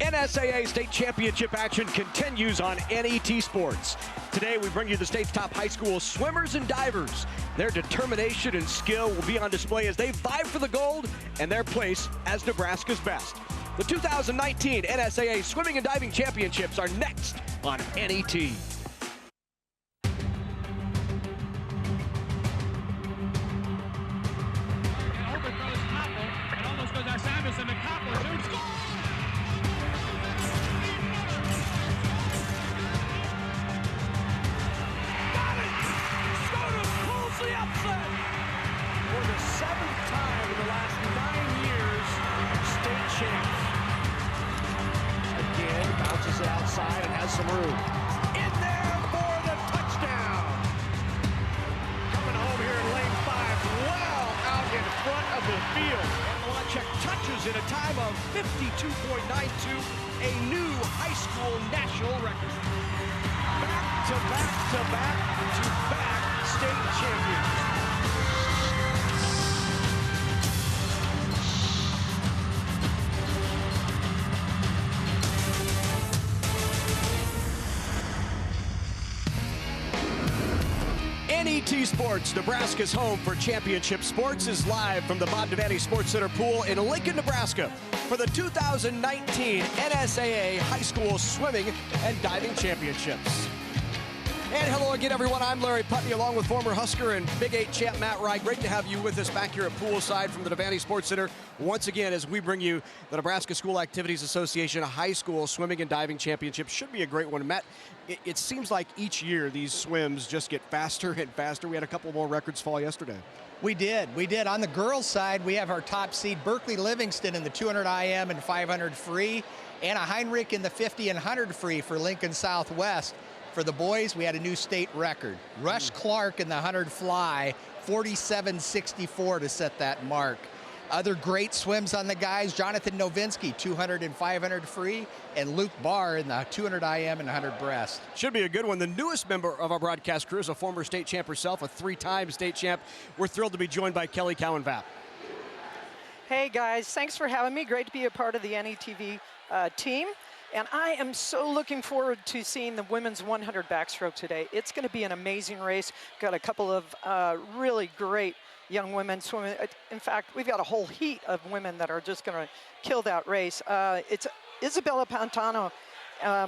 NSAA State Championship action continues on NET Sports. Today we bring you the state's top high school swimmers and divers. Their determination and skill will be on display as they vie for the gold and their place as Nebraska's best. The 2019 NSAA Swimming and Diving Championships are next on NET. Outside and has some room. In there for the touchdown. Coming home here in lane 5, well out in front of the field. And Malachek touches in a time of 52.92, a new high school national record. Back to back to back to back state champions. NET Sports, Nebraska's home for championship sports, is live from the Bob Devaney Sports Center pool in Lincoln, Nebraska for the 2019 NSAA High School Swimming and Diving Championships. And hello again, everyone. I'm Larry Putney, along with former Husker and Big 8 champ Matt Wright. Great to have you with us back here at poolside from the Devaney Sports Center once again as we bring you the Nebraska School Activities Association High School Swimming and Diving Championship. Should be a great one. Matt, it seems like each year these swims just get faster and faster. We had a couple more records fall yesterday. We did. On the girls' side, we have our top seed, Berkeley Livingston, in the 200 IM and 500 free, Anna Heinrich in the 50 and 100 free for Lincoln Southwest. For the boys, we had a new state record. Rush Clark in the 100 fly, 47.64 to set that mark. Other great swims on the guys, Jonathan Novinsky, 200 and 500 free, and Luke Barr in the 200 IM and 100 breast. Should be a good one. The newest member of our broadcast crew is a former state champ herself, a 3-time state champ. We're thrilled to be joined by Kelly Cowan-Vapp. Hey guys, thanks for having me. Great to be a part of the NETV team. And I am so looking forward to seeing the women's 100 backstroke today. It's going to be an amazing race. Got a couple of really great young women swimming. In fact, we've got a whole heat of women that are just going to kill that race. It's Isabella Pantano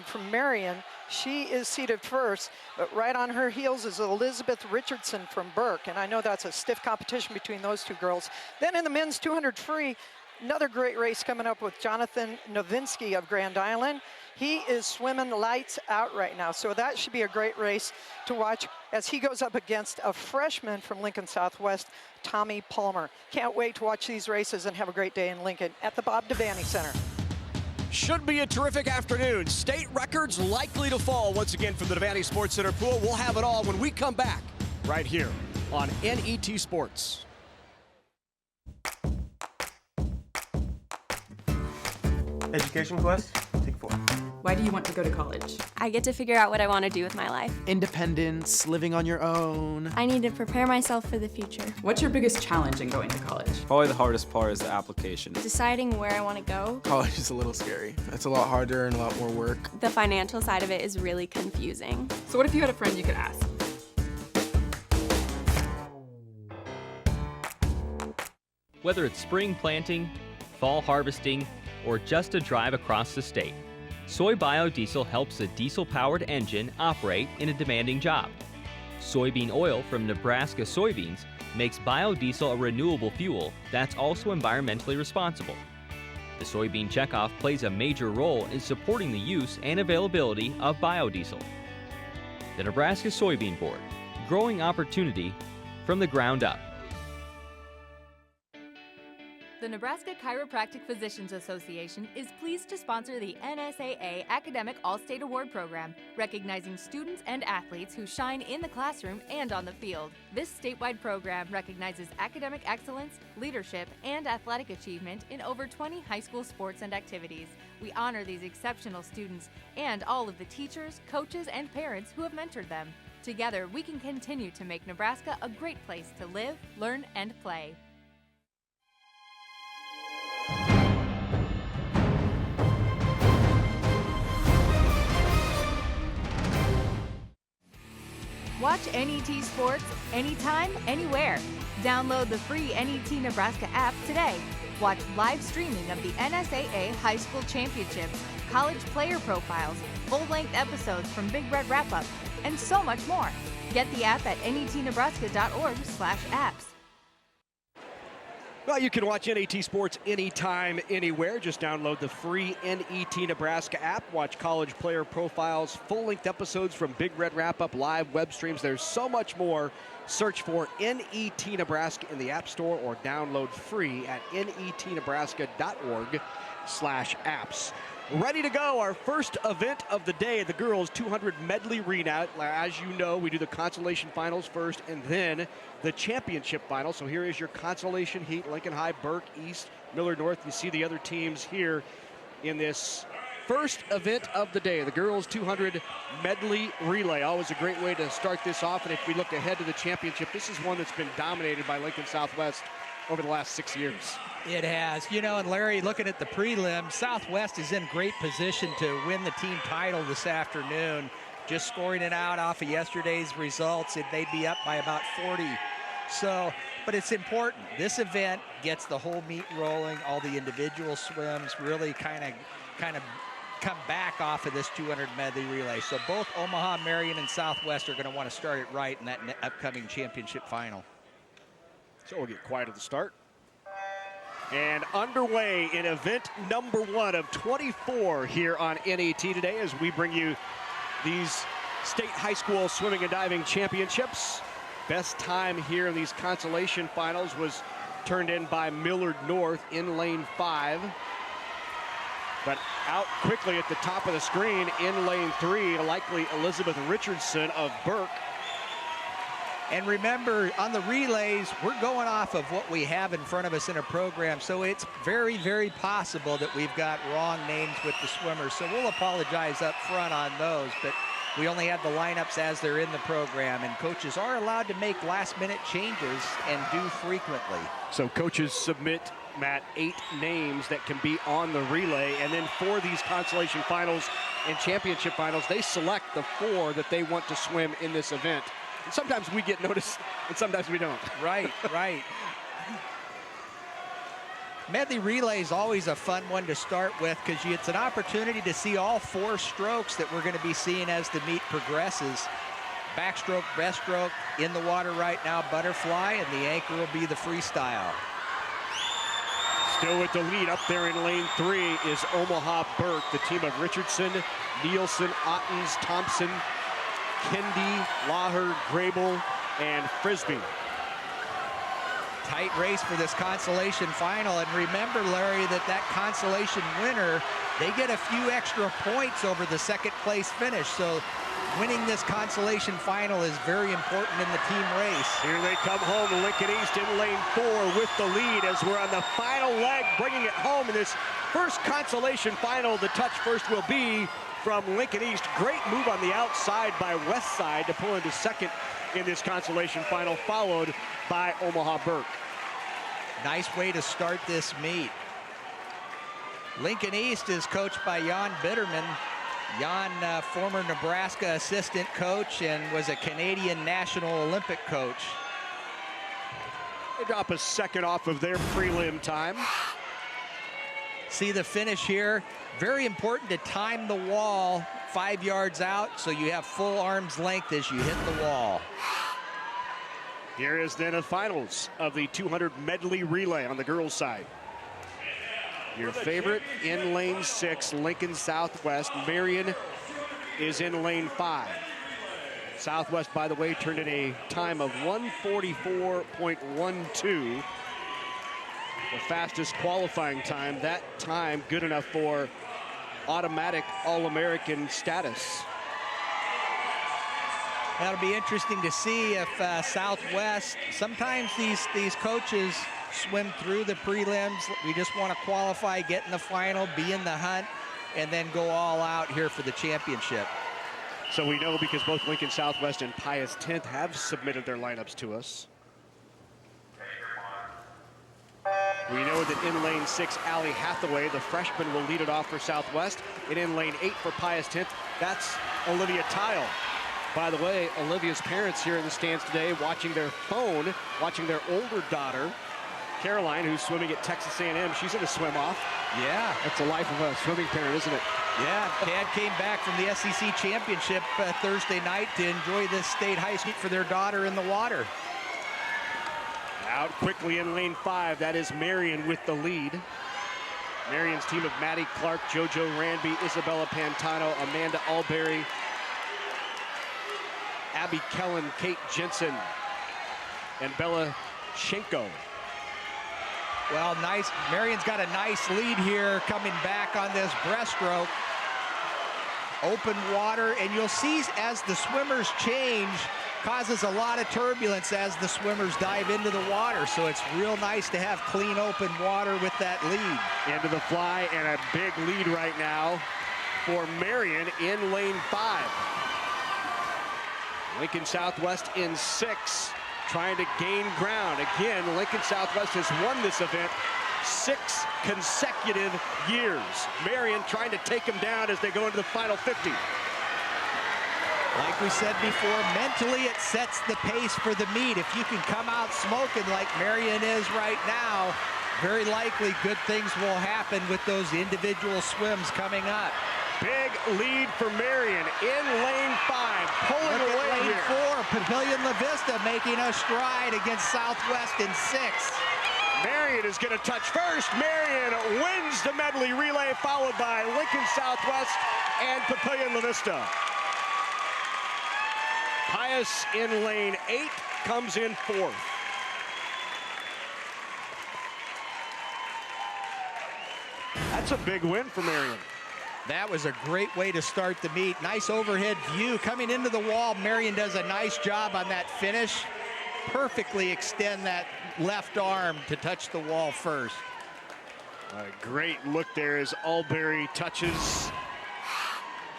from Marion. She is seated first, but right on her heels is Elizabeth Richardson from Burke. And I know that's a stiff competition between those two girls. Then in the men's 200 free, another great race coming up with Jonathan Novinsky of Grand Island. He is swimming lights out right now, so that should be a great race to watch as he goes up against a freshman from Lincoln Southwest, Tommy Palmer. Can't wait to watch these races and have a great day in Lincoln at the Bob Devaney Center. Should be a terrific afternoon. State records likely to fall once again from the Devaney Sports Center pool. We'll have it all when we come back right here on NET Sports. Education Quest, take 4. Why do you want to go to college? I get to figure out what I want to do with my life. Independence, living on your own. I need to prepare myself for the future. What's your biggest challenge in going to college? Probably the hardest part is the application. Deciding where I want to go. College is a little scary. It's a lot harder and a lot more work. The financial side of it is really confusing. So what if you had a friend you could ask? Whether it's spring planting, fall harvesting, or just a drive across the state, soy biodiesel helps a diesel-powered engine operate in a demanding job. Soybean oil from Nebraska soybeans makes biodiesel a renewable fuel that's also environmentally responsible. The soybean checkoff plays a major role in supporting the use and availability of biodiesel. The Nebraska Soybean Board, growing opportunity from the ground up. The Nebraska Chiropractic Physicians Association is pleased to sponsor the NSAA Academic All-State Award Program, recognizing students and athletes who shine in the classroom and on the field. This statewide program recognizes academic excellence, leadership, and athletic achievement in over 20 high school sports and activities. We honor these exceptional students and all of the teachers, coaches, and parents who have mentored them. Together, we can continue to make Nebraska a great place to live, learn, and play. watch NET Sports anytime, anywhere. Download the free NET Nebraska app today. Watch live streaming of the NSAA High School Championships, college player profiles, full-length episodes from Big Red Wrap-Up, and so much more. Get the app at netnebraska.org/apps. Well, you can watch NET Sports anytime, anywhere. Just download the free NET Nebraska app. Watch college player profiles, full-length episodes from Big Red Wrap-Up, live web streams. There's so much more. Search for NET Nebraska in the App Store or download free at netnebraska.org/apps. Ready to go, our first event of the day, the girls 200 medley relay. As you know, we do the consolation finals first and then the championship final. So here is your consolation heat, Lincoln High, Burke, East, Millard North. You see the other teams here in this first event of the day, the girls 200 medley relay. Always a great way to start this off. And if we look ahead to the championship, this is one that's been dominated by Lincoln Southwest over the last 6 years. It has. You know, and Larry, looking at the prelim, Southwest is in great position to win the team title this afternoon. Just scoring it out off of yesterday's results, they'd be up by about 40. So, but it's important. This event gets the whole meet rolling. All the individual swims really kind of come back off of this 200 medley relay. So both Omaha, Marion, and Southwest are going to want to start it right in that upcoming championship final. So we'll get quiet at the start. And underway in event number 1 of 24 here on NET today as we bring you these state high school swimming and diving championships. Best time here in these consolation finals was turned in by Millard North in lane 5. But out quickly at the top of the screen in lane 3, likely Elizabeth Richardson of Burke. And remember, on the relays, we're going off of what we have in front of us in a program, so it's very, very possible that we've got wrong names with the swimmers. So we'll apologize up front on those, but we only have the lineups as they're in the program, and coaches are allowed to make last-minute changes and do frequently. So coaches submit, Matt, 8 names that can be on the relay, and then for these consolation finals and championship finals, they select the 4 that they want to swim in this event. And sometimes we get noticed, and sometimes we don't. Right, right. Medley relay is always a fun one to start with because it's an opportunity to see all 4 strokes that we're going to be seeing as the meet progresses. Backstroke, breaststroke, in the water right now, butterfly, and the anchor will be the freestyle. Still with the lead up there in lane 3 is Omaha Burke, the team of Richardson, Nielsen, Ottens, Thompson, Kendi, Laher, Grable, and Frisbee. Tight race for this consolation final, and remember, Larry, that consolation winner, they get a few extra points over the second place finish, so winning this consolation final is very important in the team race. Here they come home, Lincoln East in lane 4 with the lead as we're on the final leg, bringing it home in this first consolation final. The touch first will be from Lincoln East. Great move on the outside by Westside to pull into second in this consolation final, followed by Omaha Burke. Nice way to start this meet. Lincoln East is coached by Jan Bitterman. Jan, former Nebraska assistant coach and was a Canadian National Olympic coach. They drop a second off of their prelim time. See the finish here. Very important to time the wall 5 yards out so you have full arm's length as you hit the wall. Here is then the finals of the 200 medley relay on the girls' side. Your favorite in lane 6, Lincoln Southwest. Marion is in lane 5. Southwest, by the way, turned in a time of 1:44.12. The fastest qualifying time. That time good enough for automatic All-American status. That'll be interesting to see if Southwest, sometimes these coaches swim through the prelims. We just want to qualify, get in the final, be in the hunt, and then go all out here for the championship. So we know because both Lincoln Southwest and Pius 10th have submitted their lineups to us. We know that in lane 6, Allie Hathaway, the freshman, will lead it off for Southwest. And in lane 8 for Pius 10th, that's Olivia Tile. By the way, Olivia's parents here in the stands today watching their phone, watching their older daughter, Caroline, who's swimming at Texas A&M. She's in a swim-off. Yeah. That's the life of a swimming parent, isn't it? Yeah, Dad came back from the SEC Championship Thursday night to enjoy this state high school for their daughter in the water. Out quickly in lane 5, that is Marion with the lead. Marion's team of Maddie Clark, JoJo Ranby, Isabella Pantano, Amanda Alberry, Abby Kellen, Kate Jensen, and Bella Schenko. Well, nice. Marion's got a nice lead here coming back on this breaststroke. Open water, and you'll see as the swimmers change, causes a lot of turbulence as the swimmers dive into the water. So it's real nice to have clean open water with that lead. Into the fly, and a big lead right now for Marion in lane 5. Lincoln Southwest in 6, trying to gain ground. Again, Lincoln Southwest has won this event 6 consecutive years. Marion trying to take them down as they go into the final 50. Like we said before, mentally it sets the pace for the meet. If you can come out smoking like Marion is right now, very likely good things will happen with those individual swims coming up. Big lead for Marion in lane 5, pulling Look away at lane here. 4, Pavilion La Vista making a stride against Southwest in 6. Marion is going to touch first. Marion wins the medley relay, followed by Lincoln Southwest and Pavilion La Vista. Pius in lane 8 comes in 4th. That's a big win for Marion. That was a great way to start the meet. Nice overhead view coming into the wall. Marion does a nice job on that finish. Perfectly extend that left arm to touch the wall first. A great look there as Alberry touches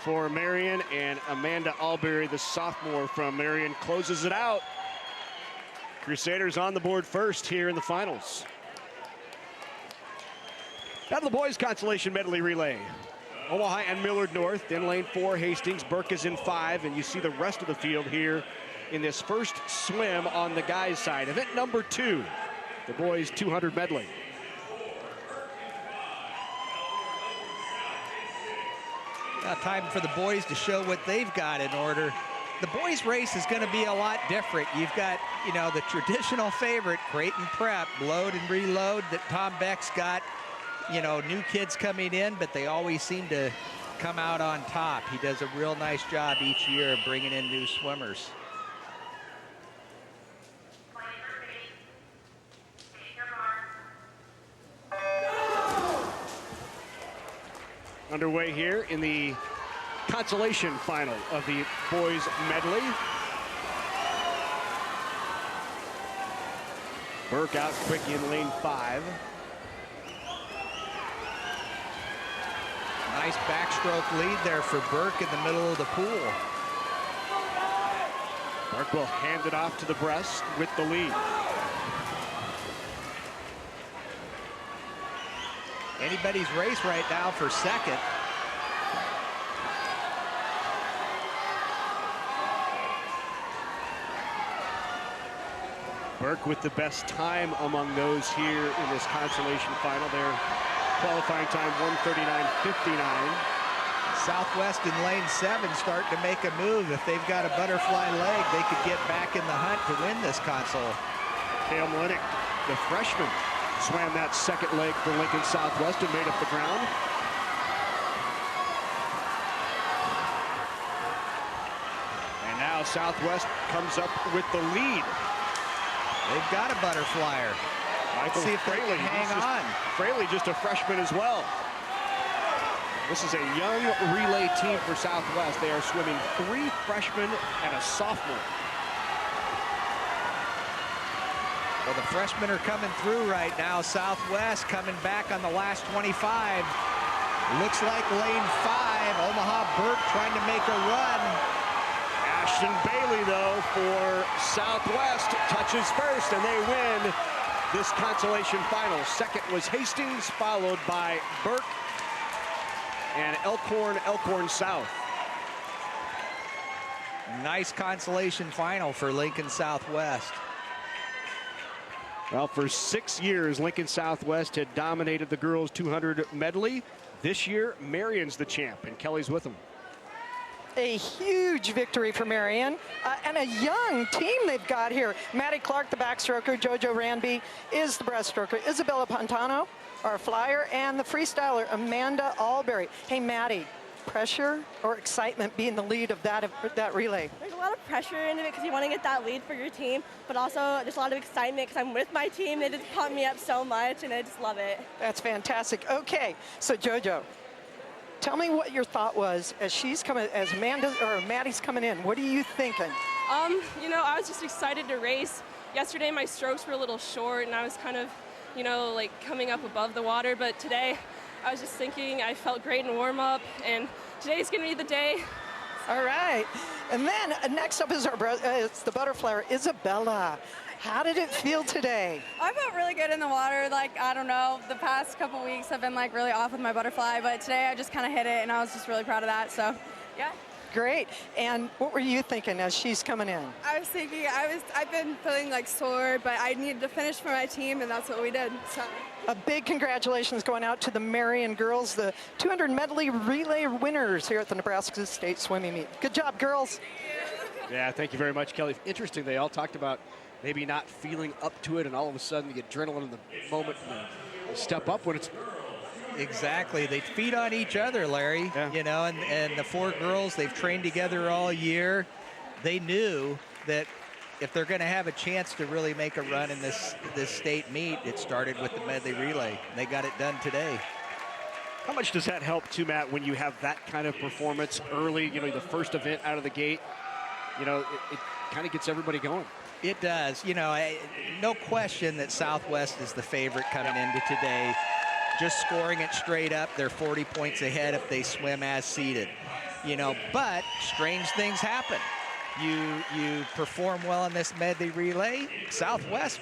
for Marion, and Amanda Alberry, the sophomore from Marion, closes it out. Crusaders on the board first here in the finals. Now the boys consolation medley relay. Omaha and Millard North in lane 4, Hastings, Burke is in 5, and you see the rest of the field here in this first swim on the guys' side. Event number 2, the boys 200 medley. Now time for the boys to show what they've got in order. The boys' race is going to be a lot different. You've got, you know, the traditional favorite, Creighton Prep, load and reload that Tom Beck's got. You know, new kids coming in, but they always seem to come out on top. He does a real nice job each year of bringing in new swimmers. Underway here in the consolation final of the boys medley. Burke out quick in lane 5. Nice backstroke lead there for Burke in the middle of the pool. Burke will hand it off to the breast with the lead. Anybody's race right now for second. Burke with the best time among those here in this consolation final. Their qualifying time 1:39.59. Southwest in lane 7 starting to make a move. If they've got a butterfly leg, they could get back in the hunt to win this console. Cale Mlinick, the freshman, swam that second leg for Lincoln Southwest and made up the ground. And now Southwest comes up with the lead. They've got a butterflyer. Michael See if they Fraley, can hang on. Fraley just a freshman as well. This is a young relay team for Southwest. They are swimming 3 freshmen and a sophomore. Well, the freshmen are coming through right now. Southwest coming back on the last 25. Looks like lane 5. Omaha Burke trying to make a run. Ashton Bailey, though, for Southwest, touches first, and they win this consolation final. Second was Hastings, followed by Burke and Elkhorn South. Nice consolation final for Lincoln Southwest. Well, for 6 years, Lincoln Southwest had dominated the girls 200 medley. This year, Marion's the champ, and Kelly's with them. A huge victory for Marion, and a young team they've got here. Maddie Clark, the backstroker. JoJo Ranby is the breaststroker. Isabella Pantano, our flyer, and the freestyler, Amanda Alberry. Hey, Maddie, pressure or excitement being the lead of that relay? There's a lot of pressure in it because you want to get that lead for your team, but also there's a lot of excitement because I'm with my team. They just pump me up so much, and I just love it. That's fantastic. Okay, so JoJo, tell me what your thought was as she's coming, as Maddie's coming in. What are you thinking? You know, I was just excited to race. Yesterday my strokes were a little short, and I was kind of, you know, like coming up above the water, but today I was just thinking I felt great in warm-up, and today's going to be the day. All right. And then next up is it's the butterflyer, Isabella. How did it feel today? I felt really good in the water. Like, I don't know, the past couple weeks have been like really off with my butterfly, but today I just kind of hit it, and I was just really proud of that. So, yeah. Great. And what were you thinking as she's coming in? I was thinking, I've been feeling like sore, but I needed to finish for my team, and that's what we did. So. A big congratulations going out to the Marion girls, the 200 medley relay winners here at the Nebraska State Swimming Meet. Good job, girls. Yeah, thank you very much, Kelly. Interesting, they all talked about maybe not feeling up to it, and all of a sudden the adrenaline in the moment and step up when it's... Exactly. They feed on each other, Larry. Yeah. You know, and the 4 girls, they've trained together all year. They knew that if they're going to have a chance to really make a run in this state meet, it started with the medley relay. They got it done today. How much does that help, too, Matt, when you have that kind of performance early, you know, the first event out of the gate? You know, it kind of gets everybody going. It does. You know, no question that Southwest is the favorite coming into today. Just scoring it straight up, they're 40 points ahead if they swim as seeded. You know, but strange things happen. You perform well in this medley relay. Southwest,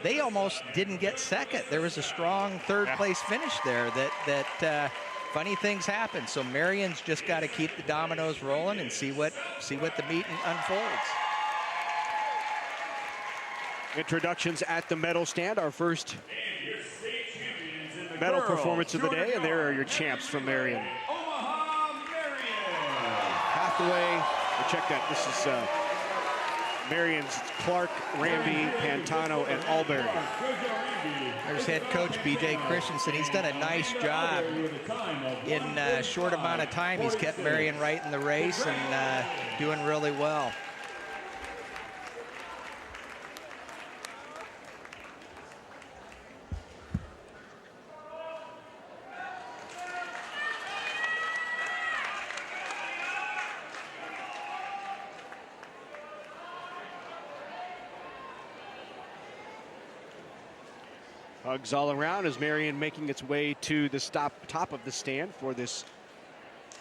they almost didn't get second. There was a strong third-place finish there that funny things happen. So Marion's just got to keep the dominoes rolling and see what the meet unfolds. Introductions at the medal stand. Our first medal performance of the day, and there are your champs from Marion. Hathaway, check that. This is Marion's Clark, Ramby, Pantano, and Alberry. There's head coach B.J. Christensen. He's done a nice job. In a short amount of time, he's kept Marion right in the race and doing really well. Hugs all around as Marion making its way to the top of the stand for this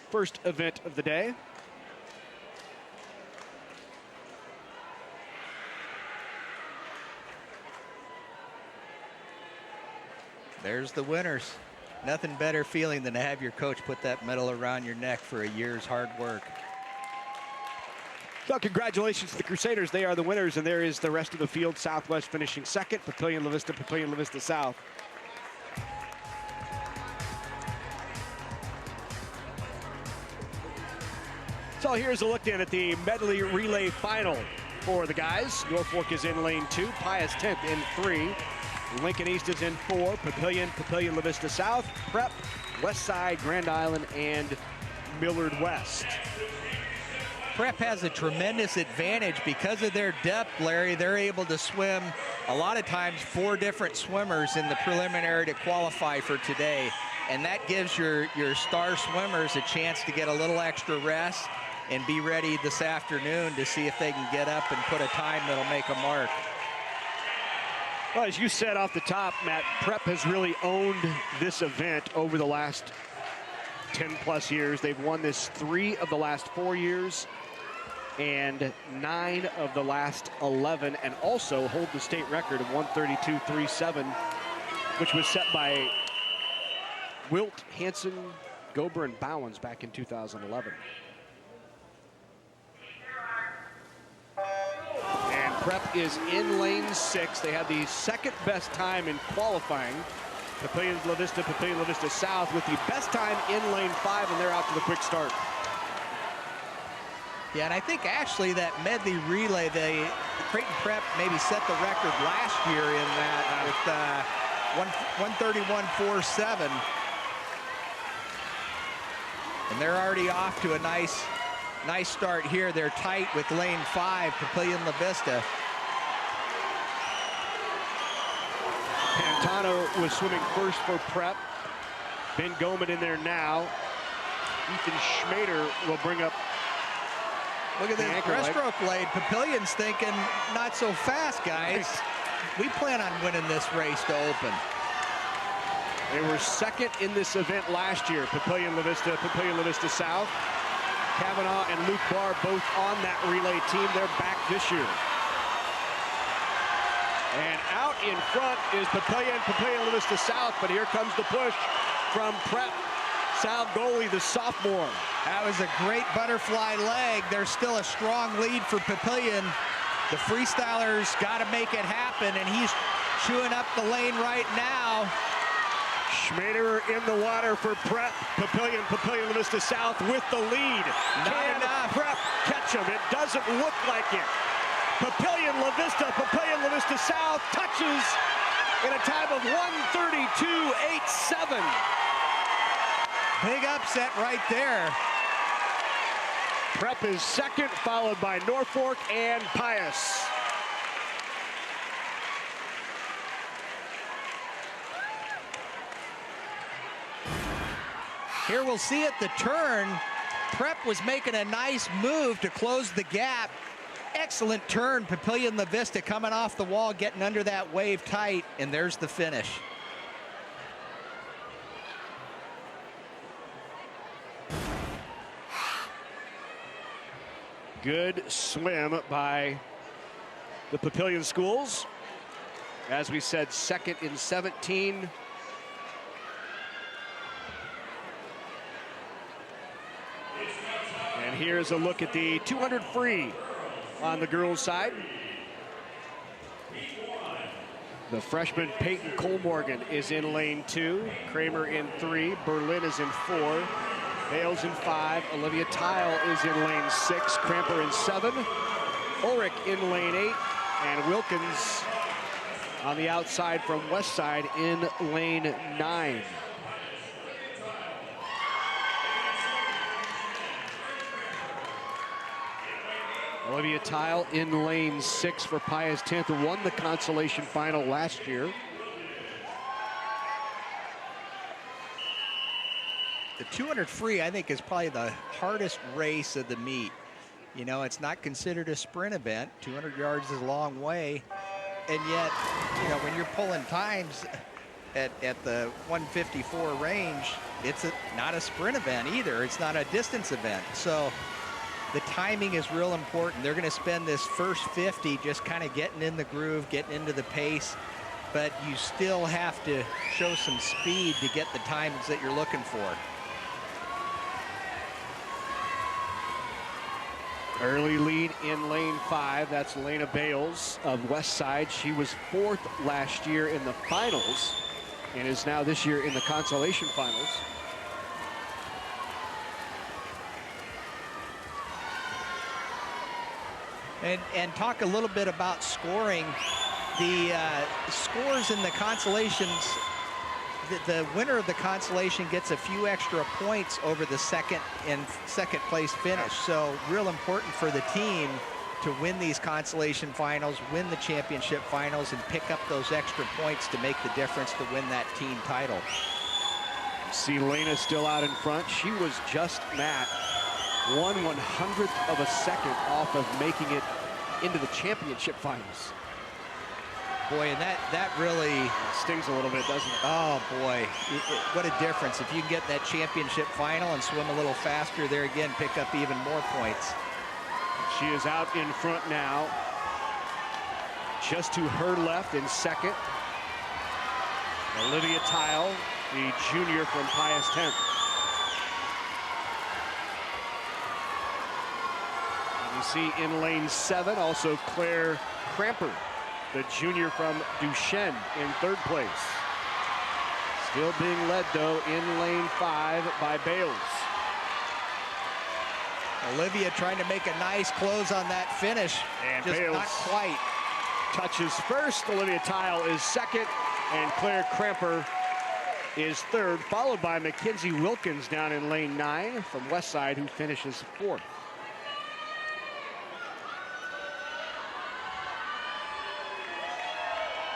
first event of the day. There's the winners. Nothing better feeling than to have your coach put that medal around your neck for a year's hard work. So congratulations to the Crusaders. They are the winners, and there is the rest of the field. Southwest finishing second, Papillion La Vista South. So here's a look then at the medley relay final for the guys. Norfolk is in lane 2, Pius 10th in 3. Lincoln East is in 4, Papillion La Vista South, Prep, West Side, Grand Island, and Millard West. Prep has a tremendous advantage because of their depth, Larry. They're able to swim a lot of times 4 different swimmers in the preliminary to qualify for today. And that gives your star swimmers a chance to get a little extra rest and be ready this afternoon to see if they can get up and put a time that'll make a mark. Well, as you said off the top, Matt, Prep has really owned this event over the last 10+ years. They've won this 3 of the last 4 years and 9 of the last 11, and also hold the state record of 132.37, which was set by Wilt, Hansen, Gober, and Bowens back in 2011. Prep is in lane 6. They had the second best time in qualifying. Papillion La Vista South with the best time in lane 5, and they're out to the quick start. Yeah, and I think actually that medley relay, the Creighton Prep maybe set the record last year in that with 131.47. And they're already off to a nice start here. They're tight with lane 5, Papillion La Vista. Pantano was swimming first for Prep. Ben Goman in there now. Ethan Schmader will bring up. Look at this breaststroke blade. Papillion's thinking, not so fast, guys. Right. We plan on winning this race to open. They were second in this event last year. Papillion La Vista South. Kavanaugh and Luke Barr both on that relay team. They're back this year. And out in front is Papillion La Vista South, but here comes the push from Prep. Sal Goalie, the sophomore. That was a great butterfly leg. There's still a strong lead for Papillion. The freestyler's got to make it happen, and he's chewing up the lane right now. Schmader in the water for Prep. Papillion La Vista South with the lead. Not enough. Prep catch him? It doesn't look like it. Papillion La Vista South touches in a time of 1:32.87. Big upset right there. Prep is second, followed by Norfolk and Pius. Here we'll see at the turn, Prep was making a nice move to close the gap. Excellent turn, Papillion La Vista coming off the wall, getting under that wave tight, and there's the finish. Good swim by the Papillion schools. As we said, second in 17. And here's a look at the 200 free on the girls' side. The freshman Peyton Colmorgan is in lane 2. Kramer in 3. Berlin is in 4. Bales in 5. Olivia Tile is in lane 6. Cramper in 7. Ulrich in lane 8. And Wilkins on the outside from Westside in lane 9. Olivia Tile in lane 6 for Pius 10th, who won the consolation final last year. The 200 free, I think, is probably the hardest race of the meet. You know, it's not considered a sprint event. 200 yards is a long way. And yet, you know, when you're pulling times at the 154 range, it's not a sprint event either. It's not a distance event. So the timing is real important. They're going to spend this first 50 just kind of getting in the groove, getting into the pace. But you still have to show some speed to get the times that you're looking for. Early lead in lane 5. That's Lena Bales of Westside. She was 4th last year in the finals and is now this year in the consolation finals. And talk a little bit about scoring. The scores in the consolations, the winner of the consolation gets a few extra points over the second place finish. So real important for the team to win these consolation finals, win the championship finals, and pick up those extra points to make the difference to win that team title. See Lena still out in front. She was just, Matt, 1/100th of a second off of making it into the championship finals. Boy, and that really stings a little bit, doesn't it? Oh boy, what a difference. If you can get that championship final and swim a little faster there again, pick up even more points. She is out in front now. Just to her left in second, Olivia Tile, the junior from Pius 10th. And you see in lane 7 also Claire Cramper, the junior from Duchesne, in third place. Still being led, though, in lane 5 by Bales. Olivia trying to make a nice close on that finish. And just Bales not quite. Touches first. Olivia Tile is second. And Claire Cramper is third, followed by Mackenzie Wilkins down in lane 9 from Westside, who finishes fourth.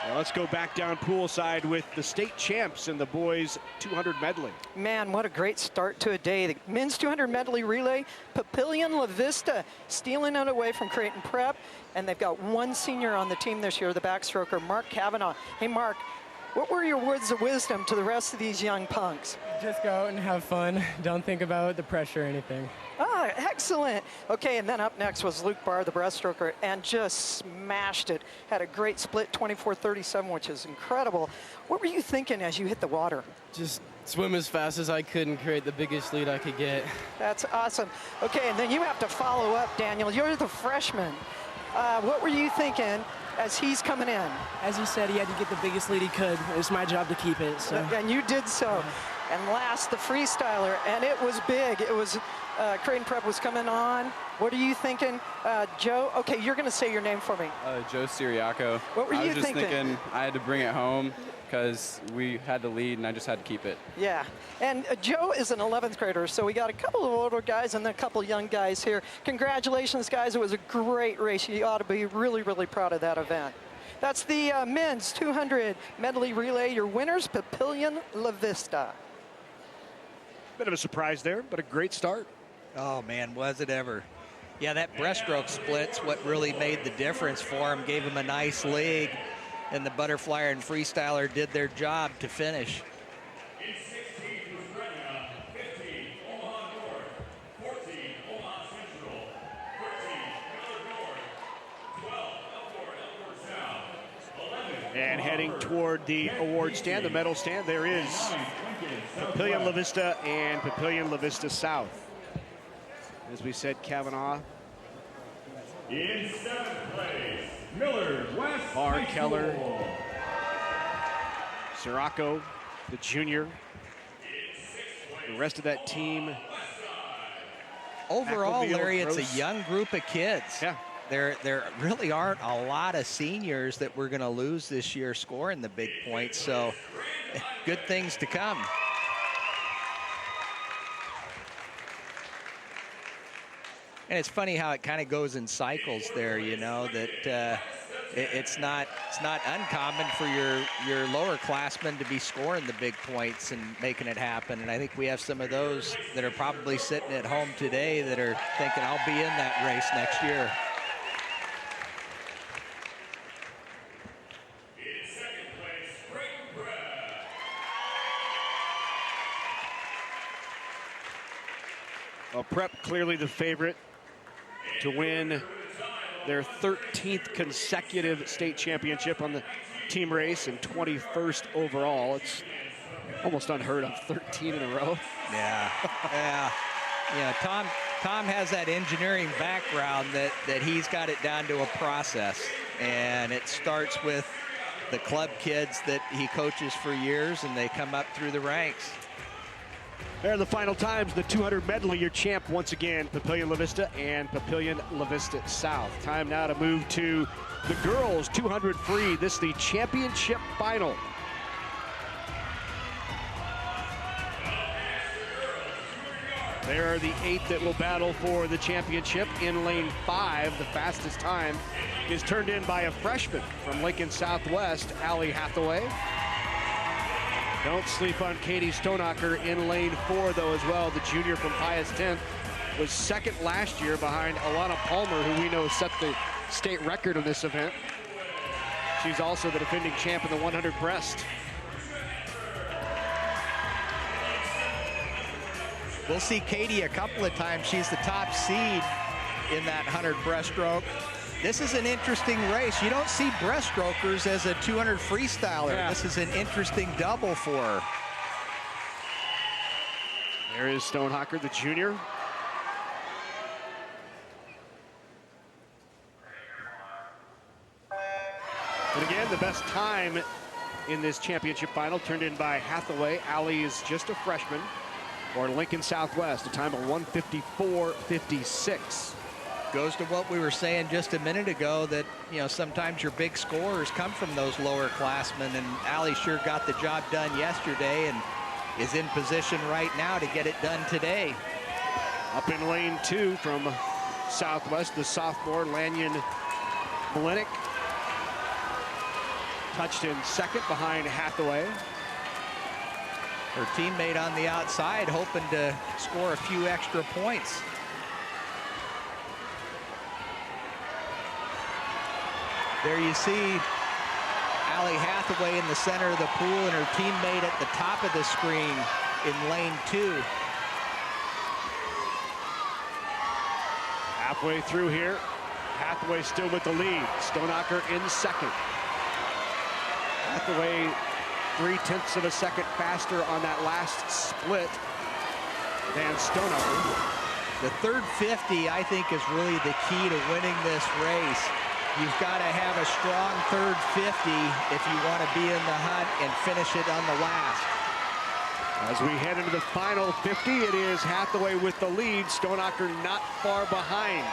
Now let's go back down poolside with the state champs in the boys 200 medley. Man, what a great start to a day. The men's 200 medley relay, Papillion La Vista stealing it away from Creighton Prep, and they've got one senior on the team this year, the backstroker, Mark Kavanaugh. Hey, Mark, what were your words of wisdom to the rest of these young punks? Just go out and have fun. Don't think about the pressure or anything. Ah, excellent. Okay, and then up next was Luke Barr, the breaststroker, and just smashed it. Had a great split, 24-37, which is incredible. What were you thinking as you hit the water? Just swim as fast as I could and create the biggest lead I could get. That's awesome. Okay, and then you have to follow up, Daniel. You're the freshman. What were you thinking as he's coming in? As he said, he had to get the biggest lead he could. It's my job to keep it. So. And you did so. And last, the freestyler, and it was big. It was Creighton Prep was coming on. What are you thinking, Joe? Okay, you're going to say your name for me. Joe Siriaco. What were you I was just thinking? thinking I had to bring it home because we had the lead and I just had to keep it. Yeah, and Joe is an 11th grader, so we got a couple of older guys and then a couple young guys here. Congratulations, guys. It was a great race. You ought to be really, really proud of that event. That's the men's 200 medley relay. Your winners, Papillion La Vista. Bit of a surprise there, but a great start. Oh, man, was it ever. Yeah, that breaststroke split's what really made the difference for him, gave him a nice leg, and the butterflyer and freestyler did their job to finish. And heading toward the award stand, the medal stand, there is Papillion La Vista and Papillion La Vista South. As we said, Kavanaugh. In 7th place, Millard West Barr, High Keller, School. Sirocco, the junior. The rest of that team. Overall, McElveel, Larry, it's Gross. a young group of kids. Yeah. There really aren't a lot of seniors that we're going to lose this year scoring the big points, so good things to come. And it's funny how it kind of goes in cycles there, you know, that it's not uncommon for your lower classmen to be scoring the big points and making it happen. And I think we have some of those that are probably sitting at home today that are thinking, I'll be in that race next year. Well, Prep clearly the favorite to win their 13th consecutive state championship on the team race and 21st overall. It's almost unheard of, 13 in a row. Yeah, yeah. Yeah, Tom has that engineering background that he's got it down to a process. And it starts with the club kids that he coaches for years, and they come up through the ranks. There are the final times. The 200 medley, your champ once again, Papillion La Vista and Papillion La Vista South. Time now to move to the girls 200 free. This is the championship final. There are the 8 that will battle for the championship. In lane 5, the fastest time is turned in by a freshman from Lincoln Southwest, Allie Hathaway. Don't sleep on Katie Stonehocker in lane 4, though, as well. The junior from Pius 10th was second last year behind Alana Palmer, who we know set the state record in this event. She's also the defending champ in the 100 breast. We'll see Katie a couple of times. She's the top seed in that 100 breaststroke. This is an interesting race. You don't see breaststrokers as a 200 freestyler. Yeah. This is an interesting double for her. There is Stonehocker, the junior. And again, the best time in this championship final turned in by Hathaway. Allie is just a freshman for Lincoln Southwest, a time of 1:54.56. Goes to what we were saying just a minute ago, that, you know, sometimes your big scorers come from those lower classmen, and Allie sure got the job done yesterday and is in position right now to get it done today. Up in lane 2 from Southwest, the sophomore Lanyon Malinik. Touched in second behind Hathaway. Her teammate on the outside hoping to score a few extra points. There you see Allie Hathaway in the center of the pool and her teammate at the top of the screen in lane 2. Halfway through here, Hathaway still with the lead. Stoneacker in second. Hathaway 0.3 of a second faster on that last split than Stoneacker. The third 50, I think, is really the key to winning this race. You've got to have a strong third 50 if you want to be in the hunt and finish it on the last. As we head into the final 50, it is Hathaway with the lead. Stoneacker not far behind.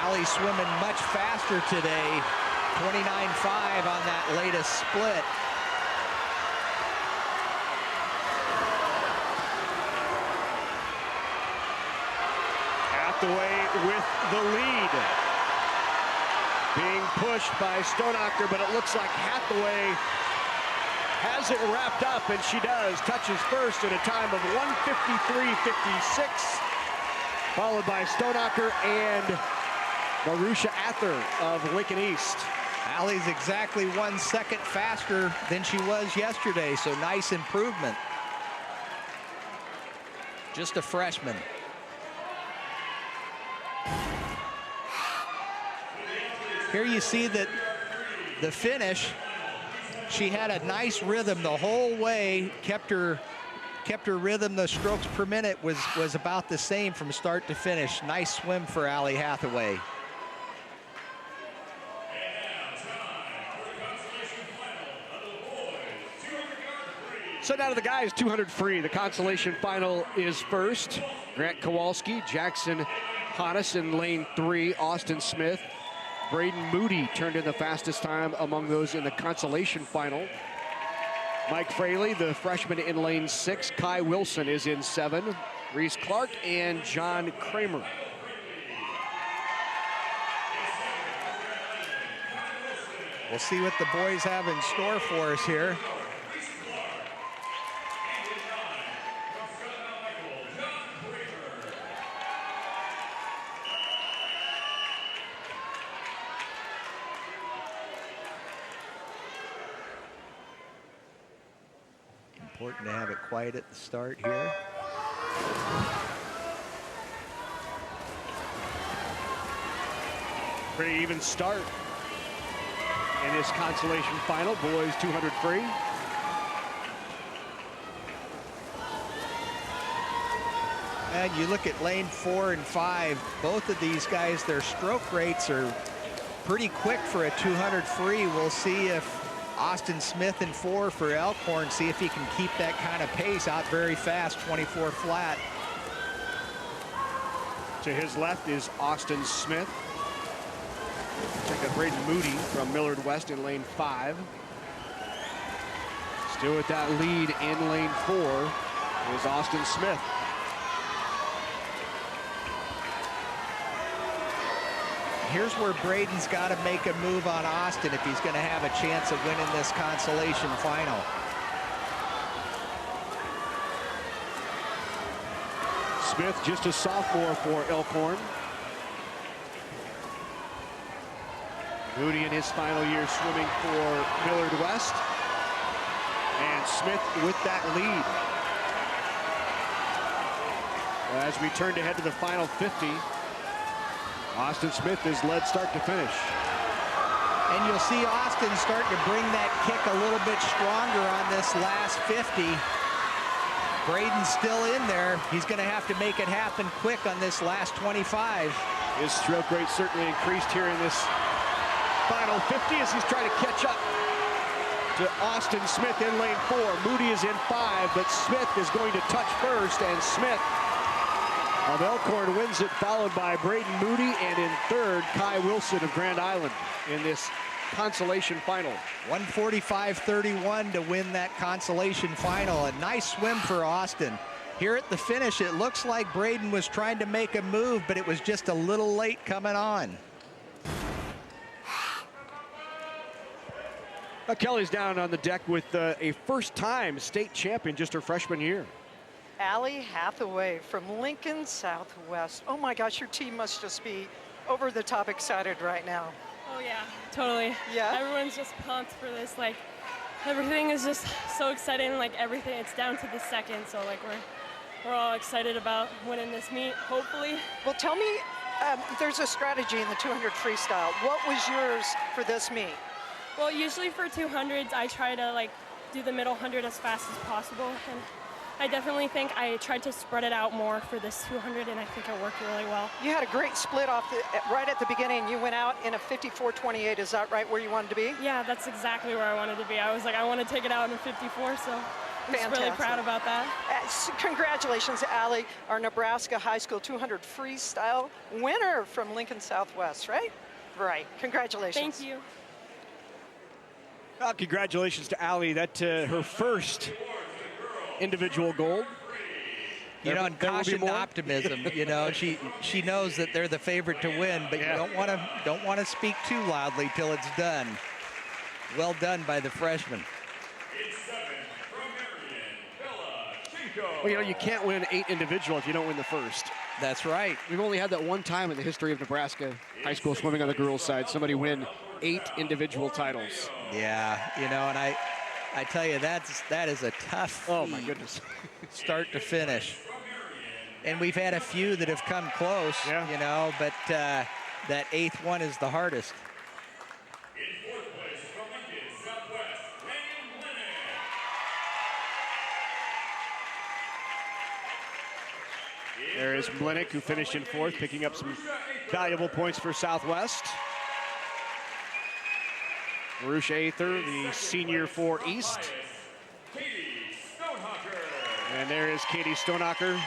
Allie swimming much faster today. 29.5 on that latest split. Hathaway with the lead. Being pushed by Stoneacker, but it looks like Hathaway has it wrapped up, and she does. Touches first at a time of 1:53.56, followed by Stoneacker and Marusha Ather of Lincoln East. Allie's exactly 1 second faster than she was yesterday, so nice improvement. Just a freshman. Here you see that the finish, she had a nice rhythm the whole way, kept her rhythm. The strokes per minute was about the same from start to finish. Nice swim for Allie Hathaway. So now to the guys, 200 free. The consolation final is first. Grant Kowalski, Jackson Hannes in lane 3, Austin Smith. Braden Moody turned in the fastest time among those in the consolation final. Mike Fraley, the freshman, in lane 6. Kai Wilson is in 7. Reese Clark and John Kramer. We'll see what the boys have in store for us here. Important to have it quiet at the start here. Pretty even start in this consolation final. Boys 200 free. And you look at lane 4 and 5, both of these guys, their stroke rates are pretty quick for a 200 free. We'll see if Austin Smith in 4 for Elkhorn, see if he can keep that kind of pace out very fast, 24 flat. To his left is Austin Smith. Check out Braden Moody from Millard West in lane 5. Still with that lead in lane 4 is Austin Smith. Here's where Braden's got to make a move on Austin if he's going to have a chance of winning this consolation final. Smith, just a sophomore for Elkhorn. Moody in his final year swimming for Millard West. And Smith with that lead. As we turn to head to the final 50, Austin Smith is led start to finish. And you'll see Austin starting to bring that kick a little bit stronger on this last 50. Braden's still in there. He's going to have to make it happen quick on this last 25. His stroke rate certainly increased here in this final 50 as he's trying to catch up to Austin Smith in lane 4. Moody is in 5, but Smith is going to touch first, and Smith of Elkhorn wins it, followed by Braden Moody, and in third, Kai Wilson of Grand Island in this consolation final. 1:45.31 to win that consolation final. A nice swim for Austin. Here at the finish, it looks like Braden was trying to make a move, but it was just a little late coming on. Kelly's down on the deck with a first-time state champion, just her freshman year. Allie Hathaway from Lincoln Southwest. Oh my gosh, your team must just be over the top excited right now. Oh yeah, totally. Yeah? Everyone's just pumped for this. Like, everything is just so exciting. Like, everything, it's down to the second. So, like, we're all excited about winning this meet, hopefully. Well, tell me, there's a strategy in the 200 freestyle. What was yours for this meet? Well, usually for 200s, I try to, like, do the middle 100 as fast as possible. And I definitely think I tried to spread it out more for this 200, and I think it worked really well. You had a great split off right at the beginning. You went out in a 54.28. Is that right where you wanted to be? Yeah, that's exactly where I wanted to be. I was like, I want to take it out in a 54, so I'm just really proud about that. Congratulations, Allie, our Nebraska High School 200 freestyle winner from Lincoln Southwest, right? Right. Congratulations. Thank you. Well, congratulations to Allie. That her first individual gold. You know, and caution optimism. You know, she knows that they're the favorite to win, but you don't want to speak too loudly till it's done. Well done by the freshman. Well, you know, you can't win 8 individual if you don't win the first. That's right. We've only had that one time in the history of Nebraska high school swimming on the girls' side, somebody win 8 individual titles. Yeah, you know, and I tell you, that is a tough oh my goodness, start to finish. And we've had a few that have come close, you know, but that 8th one is the hardest. There is Mlinick, who finished in 4th, picking up some valuable points for Southwest. Marusha Ather, the senior for East. And there is Katie Stonehocker.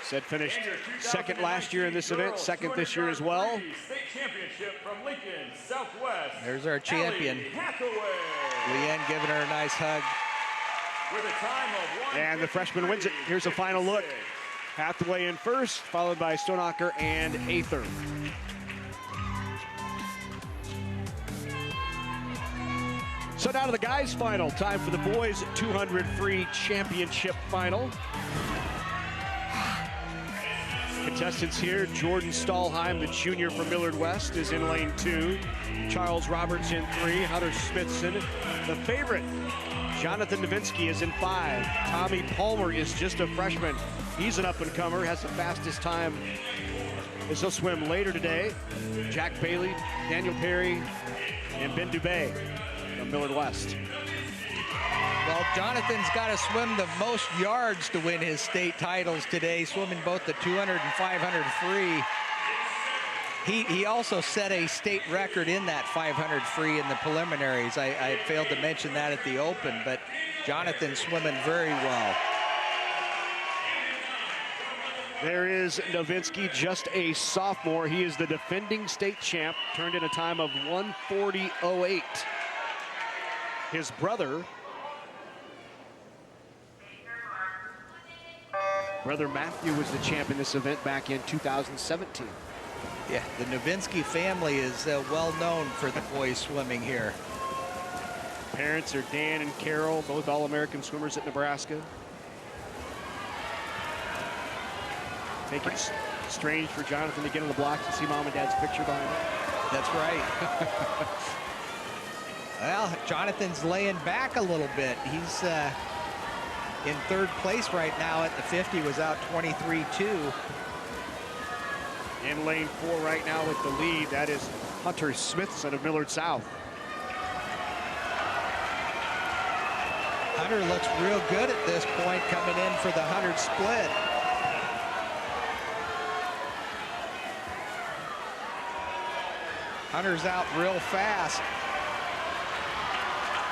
Said finished 2nd last year in this event, 2nd this year as well. State championship from Lincoln Southwest. There's our champion. Leanne giving her a nice hug. With a time of and the freshman wins it. Here's a final look. Hathaway in first, followed by Stonehocker and Ather. So now to the guys' final. Time for the boys' 200 free championship final. Contestants here, Jordan Stahlheim, the junior from Millard West, is in lane 2. Charles Roberts in 3. Hunter Smithson, the favorite. Jonathan Novinsky is in 5. Tommy Palmer is just a freshman. He's an up-and-comer, has the fastest time as he'll swim later today. Jack Bailey, Daniel Perry, and Ben Dubé from Millard West. Well, Jonathan's got to swim the most yards to win his state titles today, swimming both the 200 and 500 free. He also set a state record in that 500 free in the preliminaries. I had failed to mention that at the Open, but Jonathan swimming very well. There is Novinsky, just a sophomore. He is the defending state champ, turned in a time of 1:40.08. His brother Matthew was the champ in this event back in 2017. Yeah, the Novinsky family is well known for the boys swimming here. Parents are Dan and Carol, both All-American swimmers at Nebraska. I think it's strange for Jonathan to get on the blocks and see mom and dad's picture behind him. That's right. Well, Jonathan's laying back a little bit. He's in 3rd place right now at the 50, was out 23.2. In lane 4 right now with the lead, that is Hunter Smithson of Millard South. Hunter looks real good at this point, coming in for the 100 split. Hunter's out real fast.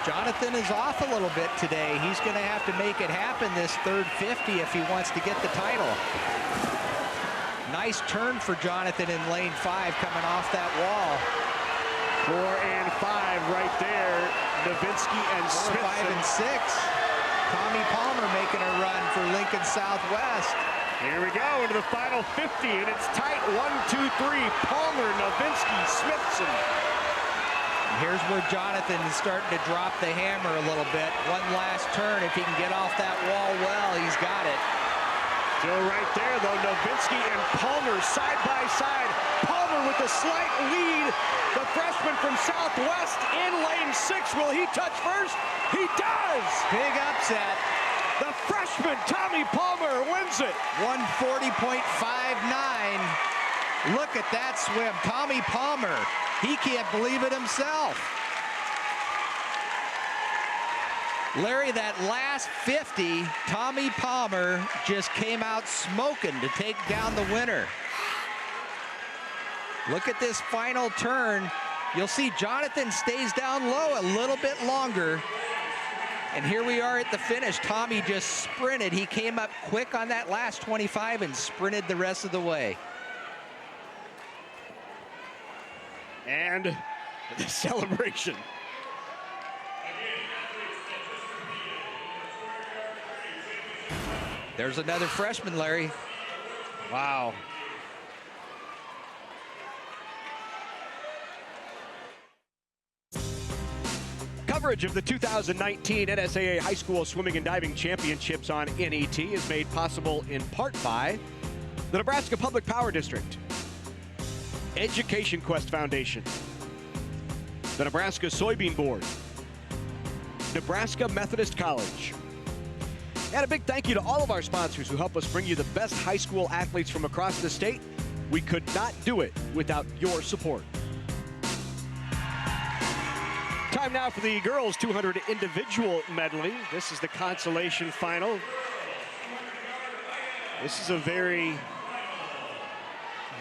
Jonathan is off a little bit today. He's going to have to make it happen this third 50 if he wants to get the title. Nice turn for Jonathan in lane 5 coming off that wall. 4 and 5 right there. Novinsky and 4, 5, and 6. Tommy Palmer making a run for Lincoln Southwest. Here we go into the final 50, and it's tight. 1, 2, 3. Palmer, Novinsky, Smithson. Here's where Jonathan is starting to drop the hammer a little bit. One last turn. If he can get off that wall well, he's got it. Still right there, though. Novinsky and Palmer side by side. Palmer with a slight lead. The freshman from Southwest in lane 6. Will he touch first? He does! Big upset. The freshman, Tommy Palmer, wins it. 140.59. Look at that swim. Tommy Palmer, he can't believe it himself. Larry, that last 50, Tommy Palmer just came out smoking to take down the winner. Look at this final turn. You'll see Jonathan stays down low a little bit longer. And here we are at the finish. Tommy just sprinted. He came up quick on that last 25 and sprinted the rest of the way. And the celebration. There's another freshman, Larry. Wow. Coverage of the 2019 NSAA High School Swimming and Diving Championships on NET is made possible in part by the Nebraska Public Power District, Education Quest Foundation, the Nebraska Soybean Board, Nebraska Methodist College, and a big thank you to all of our sponsors who help us bring you the best high school athletes from across the state. We could not do it without your support. Time now for the girls 200 individual medley. This is the consolation final. This is a very